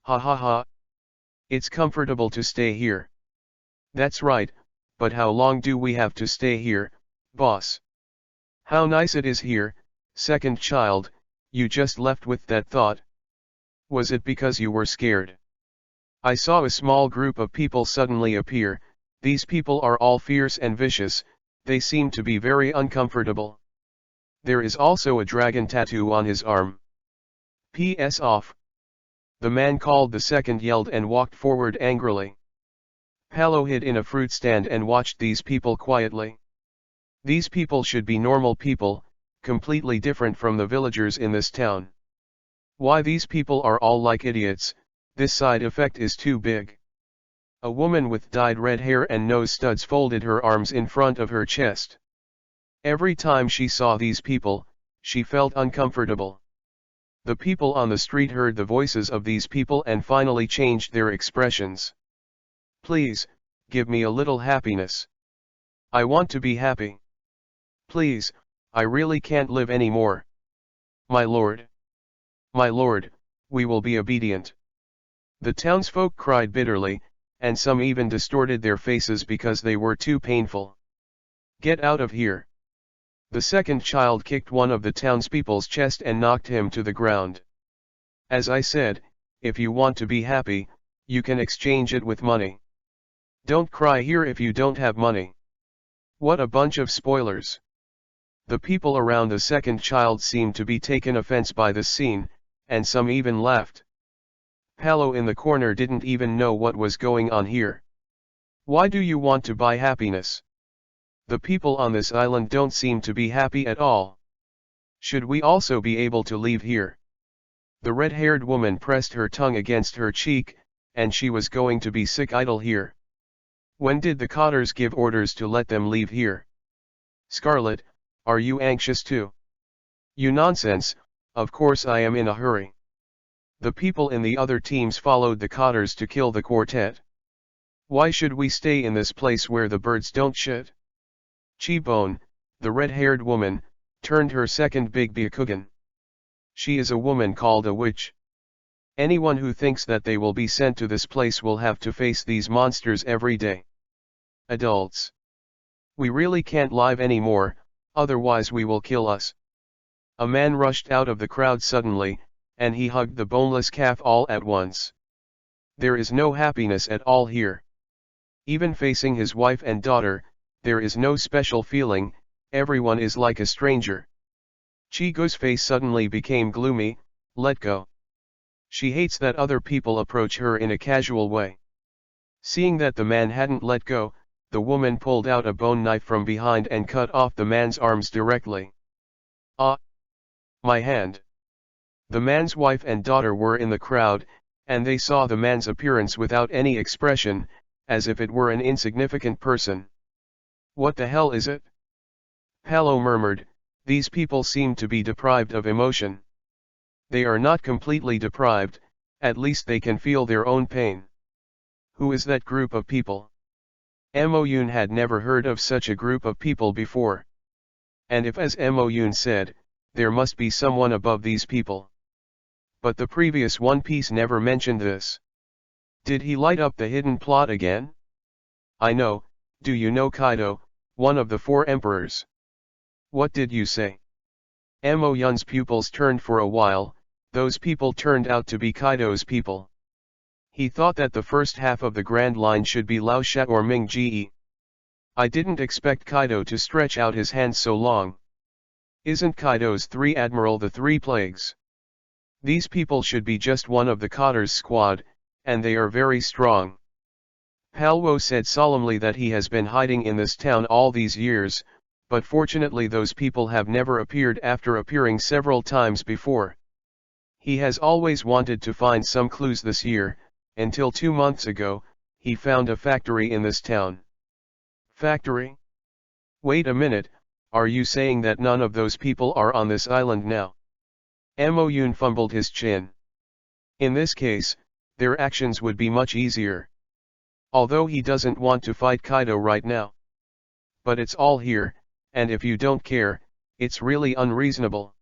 Ha ha ha. It's comfortable to stay here. That's right, but how long do we have to stay here, boss? How nice it is here, second child. You just left with that thought. Was it because you were scared? I saw a small group of people suddenly appear. These people are all fierce and vicious. They seem to be very uncomfortable. There is also a dragon tattoo on his arm. PS off. The man called the second yelled and walked forward angrily. Paolo hid in a fruit stand and watched these people quietly. These people should be normal people, completely different from the villagers in this town. Why these people are all like idiots? This side effect is too big. A woman with dyed red hair and nose studs folded her arms in front of her chest. Every time she saw these people, she felt uncomfortable. The people on the street heard the voices of these people and finally changed their expressions. Please, give me a little happiness. I want to be happy. Please, I really can't live anymore. My lord, we will be obedient. The townsfolk cried bitterly, and some even distorted their faces because they were too painful. Get out of here. The second child kicked one of the townspeople's chest and knocked him to the ground. As I said, if you want to be happy, you can exchange it with money. Don't cry here if you don't have money. What a bunch of spoilers. The people around the second child seemed to be taken offense by this scene, and some even laughed. Paolo in the corner didn't even know what was going on here. Why do you want to buy happiness? The people on this island don't seem to be happy at all. Should we also be able to leave here? The red-haired woman pressed her tongue against her cheek, and she was going to be sick idle here. When did the cotters give orders to let them leave here? Scarlet, are you anxious too? You nonsense, of course I am in a hurry. The people in the other teams followed the cotters to kill the quartet. Why should we stay in this place where the birds don't shit? Chi-bone, the red-haired woman, turned her second big Byakugan. She is a woman called a witch. Anyone who thinks that they will be sent to this place will have to face these monsters every day. Adults. We really can't live anymore, otherwise we will kill us. A man rushed out of the crowd suddenly, and he hugged the boneless calf all at once. There is no happiness at all here. Even facing his wife and daughter, there is no special feeling, everyone is like a stranger. Chigo's face suddenly became gloomy. Let go. She hates that other people approach her in a casual way. Seeing that the man hadn't let go, the woman pulled out a bone knife from behind and cut off the man's arms directly. Ah! My hand! The man's wife and daughter were in the crowd, and they saw the man's appearance without any expression, as if it were an insignificant person. What the hell is it? Paolo murmured, These people seem to be deprived of emotion. They are not completely deprived, at least they can feel their own pain. Who is that group of people? Mo-yoon had never heard of such a group of people before. And if, as Mo-yoon said, there must be someone above these people. But the previous One Piece never mentioned this. Did he light up the hidden plot again? I know, do you know Kaido, one of the 4 emperors? What did you say? Mo-yoon's pupils turned for a while. Those people turned out to be Kaido's people. He thought that the first half of the Grand Line should be Lao Sha or Ming Ge. I didn't expect Kaido to stretch out his hands so long. Isn't Kaido's 3 Admiral the 3 Plagues? These people should be just one of the Cotter's squad, and they are very strong. Palwo said solemnly that he has been hiding in this town all these years, but fortunately those people have never appeared after appearing several times before. He has always wanted to find some clues this year, until 2 months ago, he found a factory in this town. Factory? Wait a minute, are you saying that none of those people are on this island now? Mo-yoon fumbled his chin. In this case, their actions would be much easier. Although he doesn't want to fight Kaido right now. But it's all here, and if you don't care, it's really unreasonable.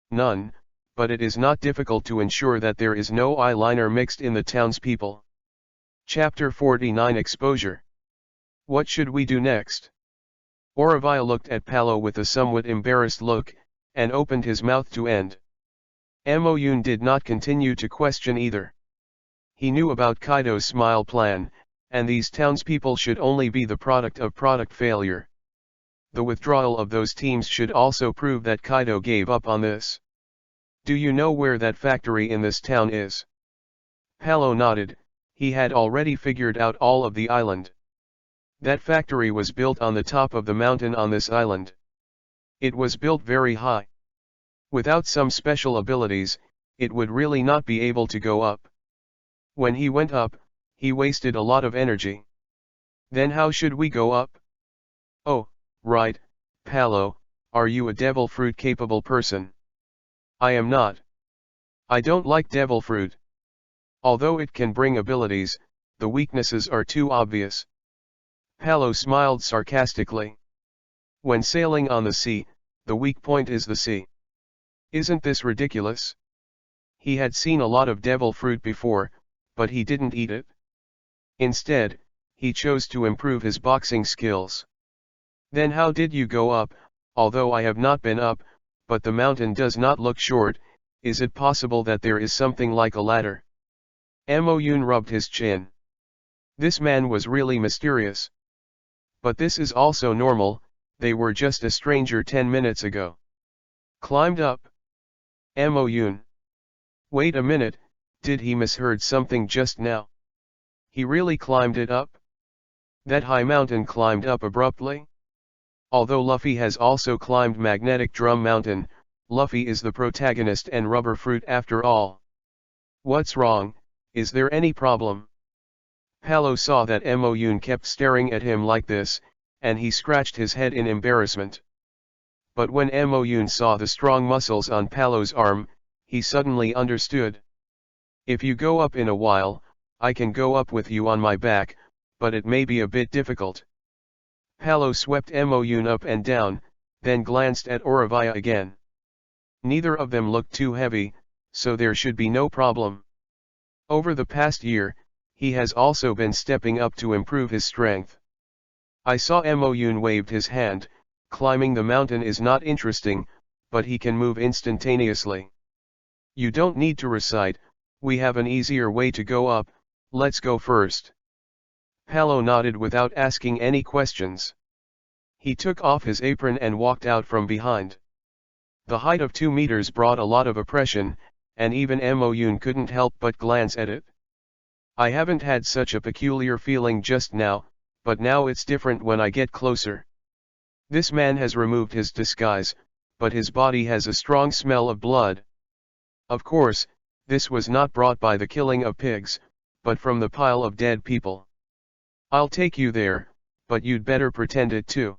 None, but it is not difficult to ensure that there is no eyeliner mixed in the townspeople. Chapter 49 Exposure. What should we do next? Aureviah looked at Palo with a somewhat embarrassed look, and opened his mouth to end. Mo-yoon did not continue to question either. He knew about Kaido's smile plan, and these townspeople should only be the product of product failure. The withdrawal of those teams should also prove that Kaido gave up on this. Do you know where that factory in this town is? Palo nodded. He had already figured out all of the island. That factory was built on the top of the mountain on this island. It was built very high. Without some special abilities, it would really not be able to go up. When he went up, he wasted a lot of energy. Then how should we go up? Oh, right, Palo, are you a devil fruit capable person? I am not. I don't like devil fruit. Although it can bring abilities, the weaknesses are too obvious. Palo smiled sarcastically. When sailing on the sea, the weak point is the sea. Isn't this ridiculous? He had seen a lot of devil fruit before, but he didn't eat it. Instead, he chose to improve his boxing skills. Then how did you go up? Although I have not been up, but the mountain does not look short, is it possible that there is something like a ladder? Mo-yoon rubbed his chin. This man was really mysterious. But this is also normal, they were just a stranger 10 minutes ago. Climbed up. Mo-yoon. Wait a minute, did he misheard something just now? He really climbed it up? That high mountain climbed up abruptly? Although Luffy has also climbed Magnetic Drum Mountain, Luffy is the protagonist and rubber fruit after all. What's wrong, is there any problem? Palo saw that Mo-yoon kept staring at him like this, and he scratched his head in embarrassment. But when Mo-yoon saw the strong muscles on Palo's arm, he suddenly understood. If you go up in a while, I can go up with you on my back, but it may be a bit difficult. Palo swept Mo-yoon up and down, then glanced at Aureviah again. Neither of them looked too heavy, so there should be no problem. Over the past year, he has also been stepping up to improve his strength. I saw Mo-yoon waved his hand. Climbing the mountain is not interesting, but he can move instantaneously. You don't need to recite, we have an easier way to go up, let's go first. Palo nodded without asking any questions. He took off his apron and walked out from behind. The height of 2 meters brought a lot of oppression, and even Mo-yoon couldn't help but glance at it. I haven't had such a peculiar feeling just now, but now it's different when I get closer. This man has removed his disguise, but his body has a strong smell of blood. Of course, this was not brought by the killing of pigs, but from the pile of dead people. I'll take you there, but you'd better pretend it too.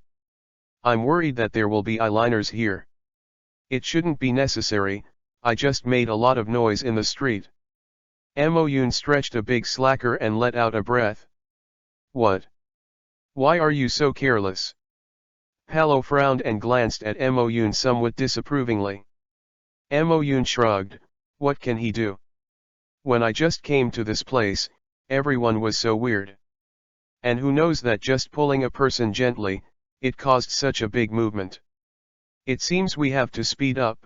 I'm worried that there will be eyeliners here. It shouldn't be necessary, I just made a lot of noise in the street. Moyun stretched a big slacker and let out a breath. What? Why are you so careless? Palo frowned and glanced at Moyun somewhat disapprovingly. Moyun shrugged, what can he do? When I just came to this place, everyone was so weird. And who knows that just pulling a person gently, it caused such a big movement. It seems we have to speed up.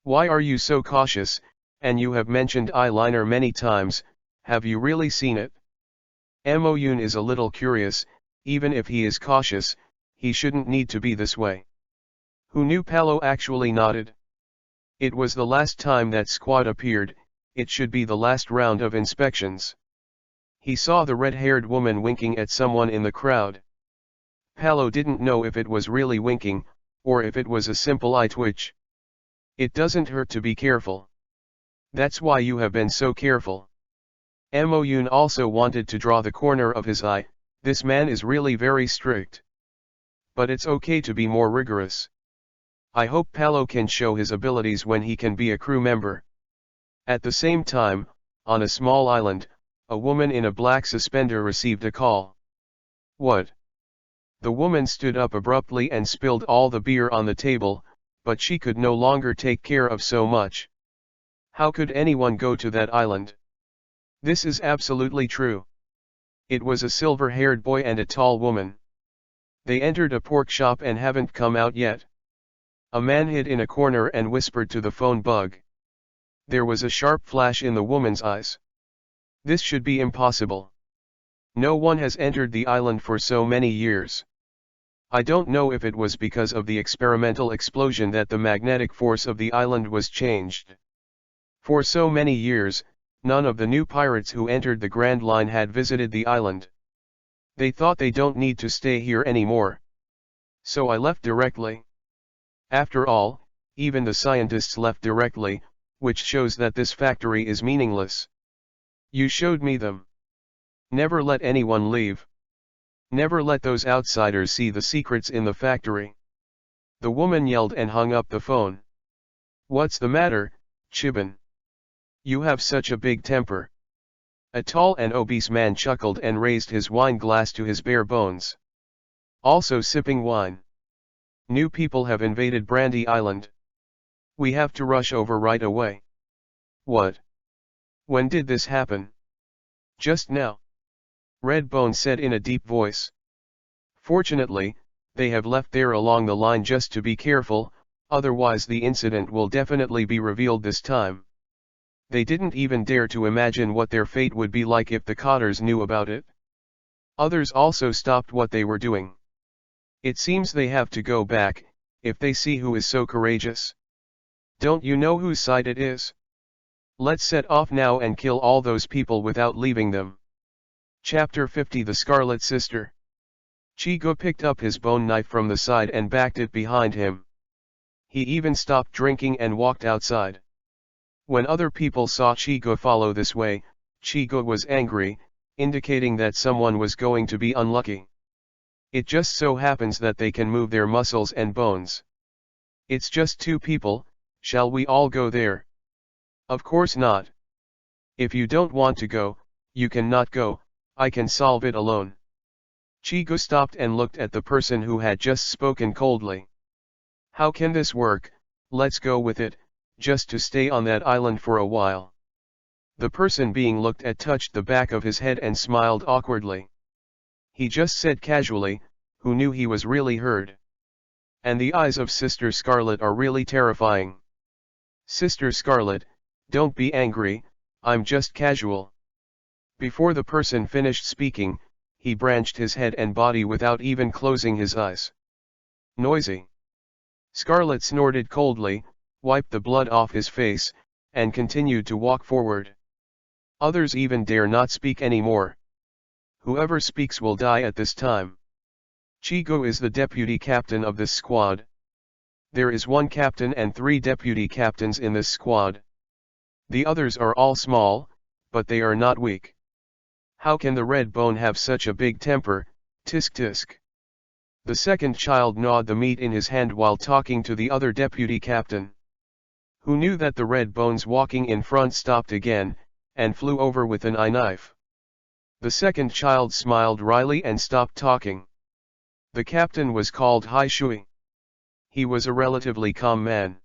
Why are you so cautious, and you have mentioned eyeliner many times, have you really seen it? Moyun is a little curious, even if he is cautious, he shouldn't need to be this way. Who knew? Palo actually nodded. It was the last time that squad appeared, it should be the last round of inspections. He saw the red-haired woman winking at someone in the crowd. Palo didn't know if it was really winking, or if it was a simple eye twitch. It doesn't hurt to be careful. That's why you have been so careful. Moyun also wanted to draw the corner of his eye, this man is really very strict. But it's okay to be more rigorous. I hope Palo can show his abilities when he can be a crew member. At the same time, on a small island, a woman in a black suspender received a call. What? The woman stood up abruptly and spilled all the beer on the table, but she could no longer take care of so much. How could anyone go to that island? This is absolutely true. It was a silver-haired boy and a tall woman. They entered a pork shop and haven't come out yet. A man hid in a corner and whispered to the phone bug. There was a sharp flash in the woman's eyes. This should be impossible. No one has entered the island for so many years. I don't know if it was because of the experimental explosion that the magnetic force of the island was changed. For so many years, none of the new pirates who entered the Grand Line had visited the island. They thought they don't need to stay here anymore. So I left directly. After all, even the scientists left directly, which shows that this factory is meaningless. You showed me them. Never let anyone leave. Never let those outsiders see the secrets in the factory. The woman yelled and hung up the phone. What's the matter, Chiban? You have such a big temper. A tall and obese man chuckled and raised his wine glass to his bare bones. Also sipping wine. New people have invaded Brandy Island. We have to rush over right away. What? When did this happen? Just now. Redbone said in a deep voice. Fortunately, they have left there along the line just to be careful, otherwise the incident will definitely be revealed this time. They didn't even dare to imagine what their fate would be like if the Cotters knew about it. Others also stopped what they were doing. It seems they have to go back, if they see who is so courageous. Don't you know whose side it is? Let's set off now and kill all those people without leaving them. Chapter 50 The Scarlet Sister. Chigo picked up his bone knife from the side and backed it behind him. He even stopped drinking and walked outside. When other people saw Chigo follow this way, Chigo was angry, indicating that someone was going to be unlucky. It just so happens that they can move their muscles and bones. It's just two people, shall we all go there? Of course not. If you don't want to go, you cannot go, I can solve it alone. Chigo stopped and looked at the person who had just spoken coldly. How can this work? Let's go with it, just to stay on that island for a while. The person being looked at touched the back of his head and smiled awkwardly. He just said casually, who knew he was really heard. And the eyes of Sister Scarlet are really terrifying. Sister Scarlet, don't be angry, I'm just casual. Before the person finished speaking, he branched his head and body without even closing his eyes. Noisy. Scarlet snorted coldly, wiped the blood off his face, and continued to walk forward. Others even dare not speak anymore. Whoever speaks will die at this time. Chigo is the deputy captain of this squad. There is one captain and 3 deputy captains in this squad. The others are all small, but they are not weak. How can the red bone have such a big temper? Tisk tisk. The second child gnawed the meat in his hand while talking to the other deputy captain, who knew that the red bones walking in front stopped again, and flew over with an eye knife. The second child smiled wryly and stopped talking. The captain was called Hai Shui. He was a relatively calm man.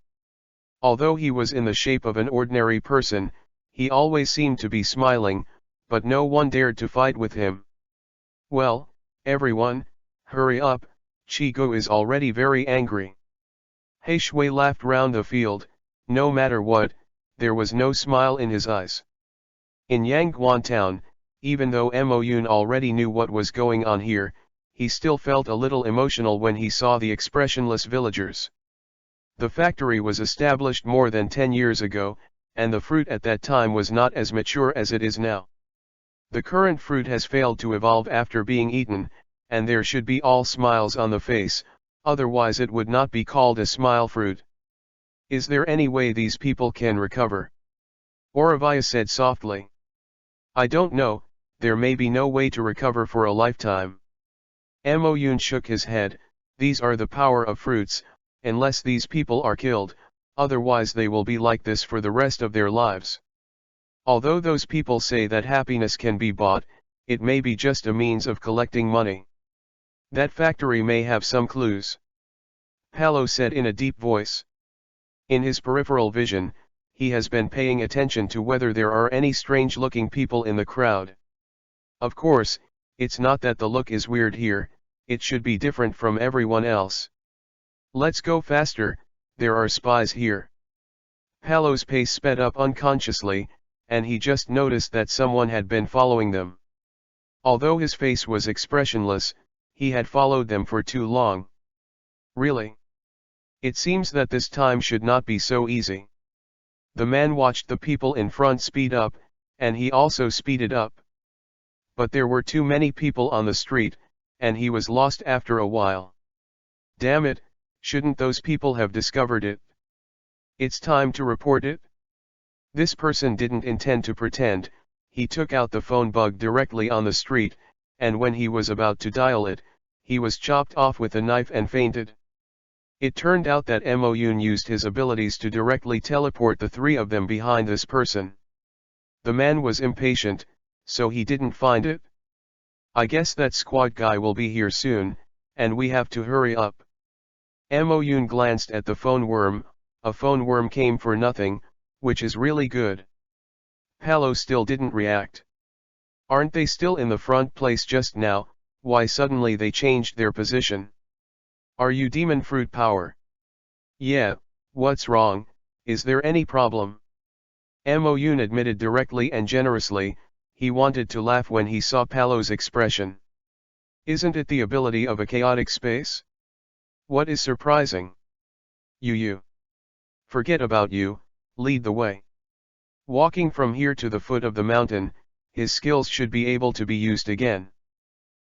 Although he was in the shape of an ordinary person, he always seemed to be smiling, but no one dared to fight with him. "Well, everyone, hurry up, Chigo is already very angry." Hai Shui laughed round the field. No matter what, there was no smile in his eyes. In Yangguan town, even though Mo Yun already knew what was going on here, he still felt a little emotional when he saw the expressionless villagers. The factory was established more than 10 years ago, and the fruit at that time was not as mature as it is now. The current fruit has failed to evolve after being eaten, and there should be all smiles on the face, otherwise it would not be called a smile fruit. "Is there any way these people can recover?" Oravia said softly. "I don't know, there may be no way to recover for a lifetime." Mo Yun shook his head. "These are the power of fruits, unless these people are killed, otherwise they will be like this for the rest of their lives. Although those people say that happiness can be bought, it may be just a means of collecting money. That factory may have some clues," Palo said in a deep voice. In his peripheral vision, he has been paying attention to whether there are any strange-looking people in the crowd. Of course, it's not that the look is weird here, it should be different from everyone else. "Let's go faster, there are spies here." Palo's pace sped up unconsciously, and he just noticed that someone had been following them. Although his face was expressionless, he had followed them for too long. Really? It seems that this time should not be so easy. The man watched the people in front speed up, and he also speeded up. But there were too many people on the street, and he was lost after a while. Damn it, shouldn't those people have discovered it? It's time to report it? This person didn't intend to pretend. He took out the phone bug directly on the street, and when he was about to dial it, he was chopped off with a knife and fainted. It turned out that Mo Yun used his abilities to directly teleport the three of them behind this person. The man was impatient, so he didn't find it. "I guess that squad guy will be here soon, and we have to hurry up." Mo Yun glanced at the phone worm. A phone worm came for nothing, which is really good. Palo still didn't react. "Aren't they still in the front place just now? Why suddenly they changed their position? Are you demon fruit power?" "Yeah, what's wrong, is there any problem?" Mo Yun admitted directly and generously. He wanted to laugh when he saw Palo's expression. "Isn't it the ability of a chaotic space? What is surprising? You. Forget about you, lead the way." Walking from here to the foot of the mountain, his skills should be able to be used again.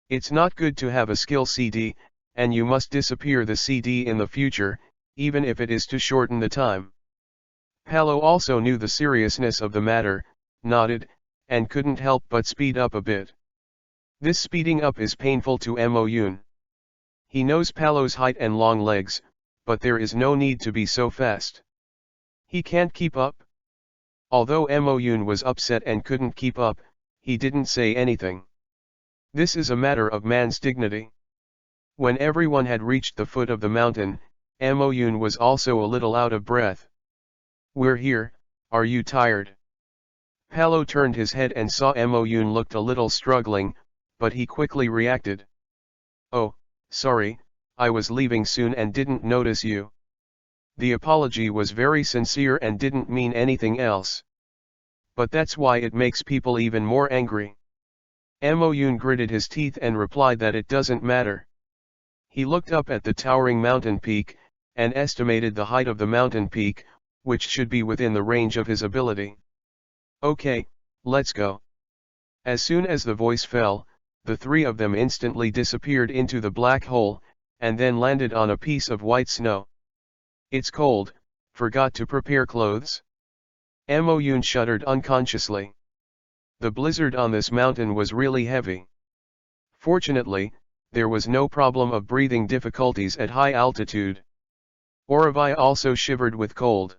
It's not good to have a skill CD, and you must disappear the CD in the future, even if it is to shorten the time. Palo also knew the seriousness of the matter, nodded, and couldn't help but speed up a bit. This speeding up is painful to Mo Yun. He knows Palo's height and long legs, but there is no need to be so fast. He can't keep up. Although Mo Yun was upset and couldn't keep up, he didn't say anything. This is a matter of man's dignity. When everyone had reached the foot of the mountain, Mo Yun was also a little out of breath. "We're here, are you tired?" Palo turned his head and saw Mo Yun looked a little struggling, but he quickly reacted. "Oh, sorry, I was leaving soon and didn't notice you." The apology was very sincere and didn't mean anything else. But that's why it makes people even more angry. Mo Yun gritted his teeth and replied that it doesn't matter. He looked up at the towering mountain peak, and estimated the height of the mountain peak, which should be within the range of his ability. "Okay, let's go." As soon as the voice fell, the three of them instantly disappeared into the black hole, and then landed on a piece of white snow. "It's cold, forgot to prepare clothes?" Mo Yun shuddered unconsciously. The blizzard on this mountain was really heavy. Fortunately, there was no problem of breathing difficulties at high altitude. Oravi also shivered with cold.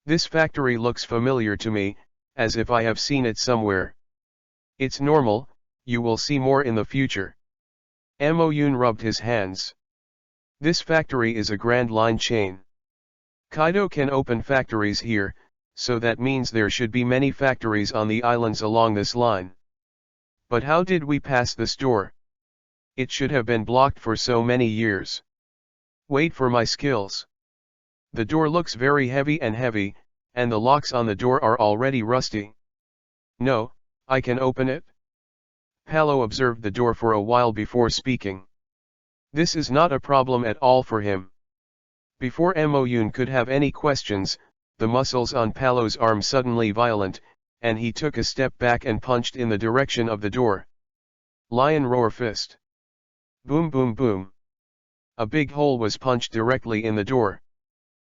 This factory looks familiar to me, as if I have seen it somewhere. It's normal, you will see more in the future. Moyun rubbed his hands. This factory is a Grand Line chain. Kaido can open factories here, so that means there should be many factories on the islands along this line. But how did we pass this door? It should have been blocked for so many years. Wait for my skills. The door looks very heavy, and the locks on the door are already rusty. No, I can open it. Palo observed the door for a while before speaking. This is not a problem at all for him. Before Moyun could have any questions, the muscles on Palo's arm suddenly violent, and he took a step back and punched in the direction of the door. Lion roar fist. Boom boom boom. A big hole was punched directly in the door.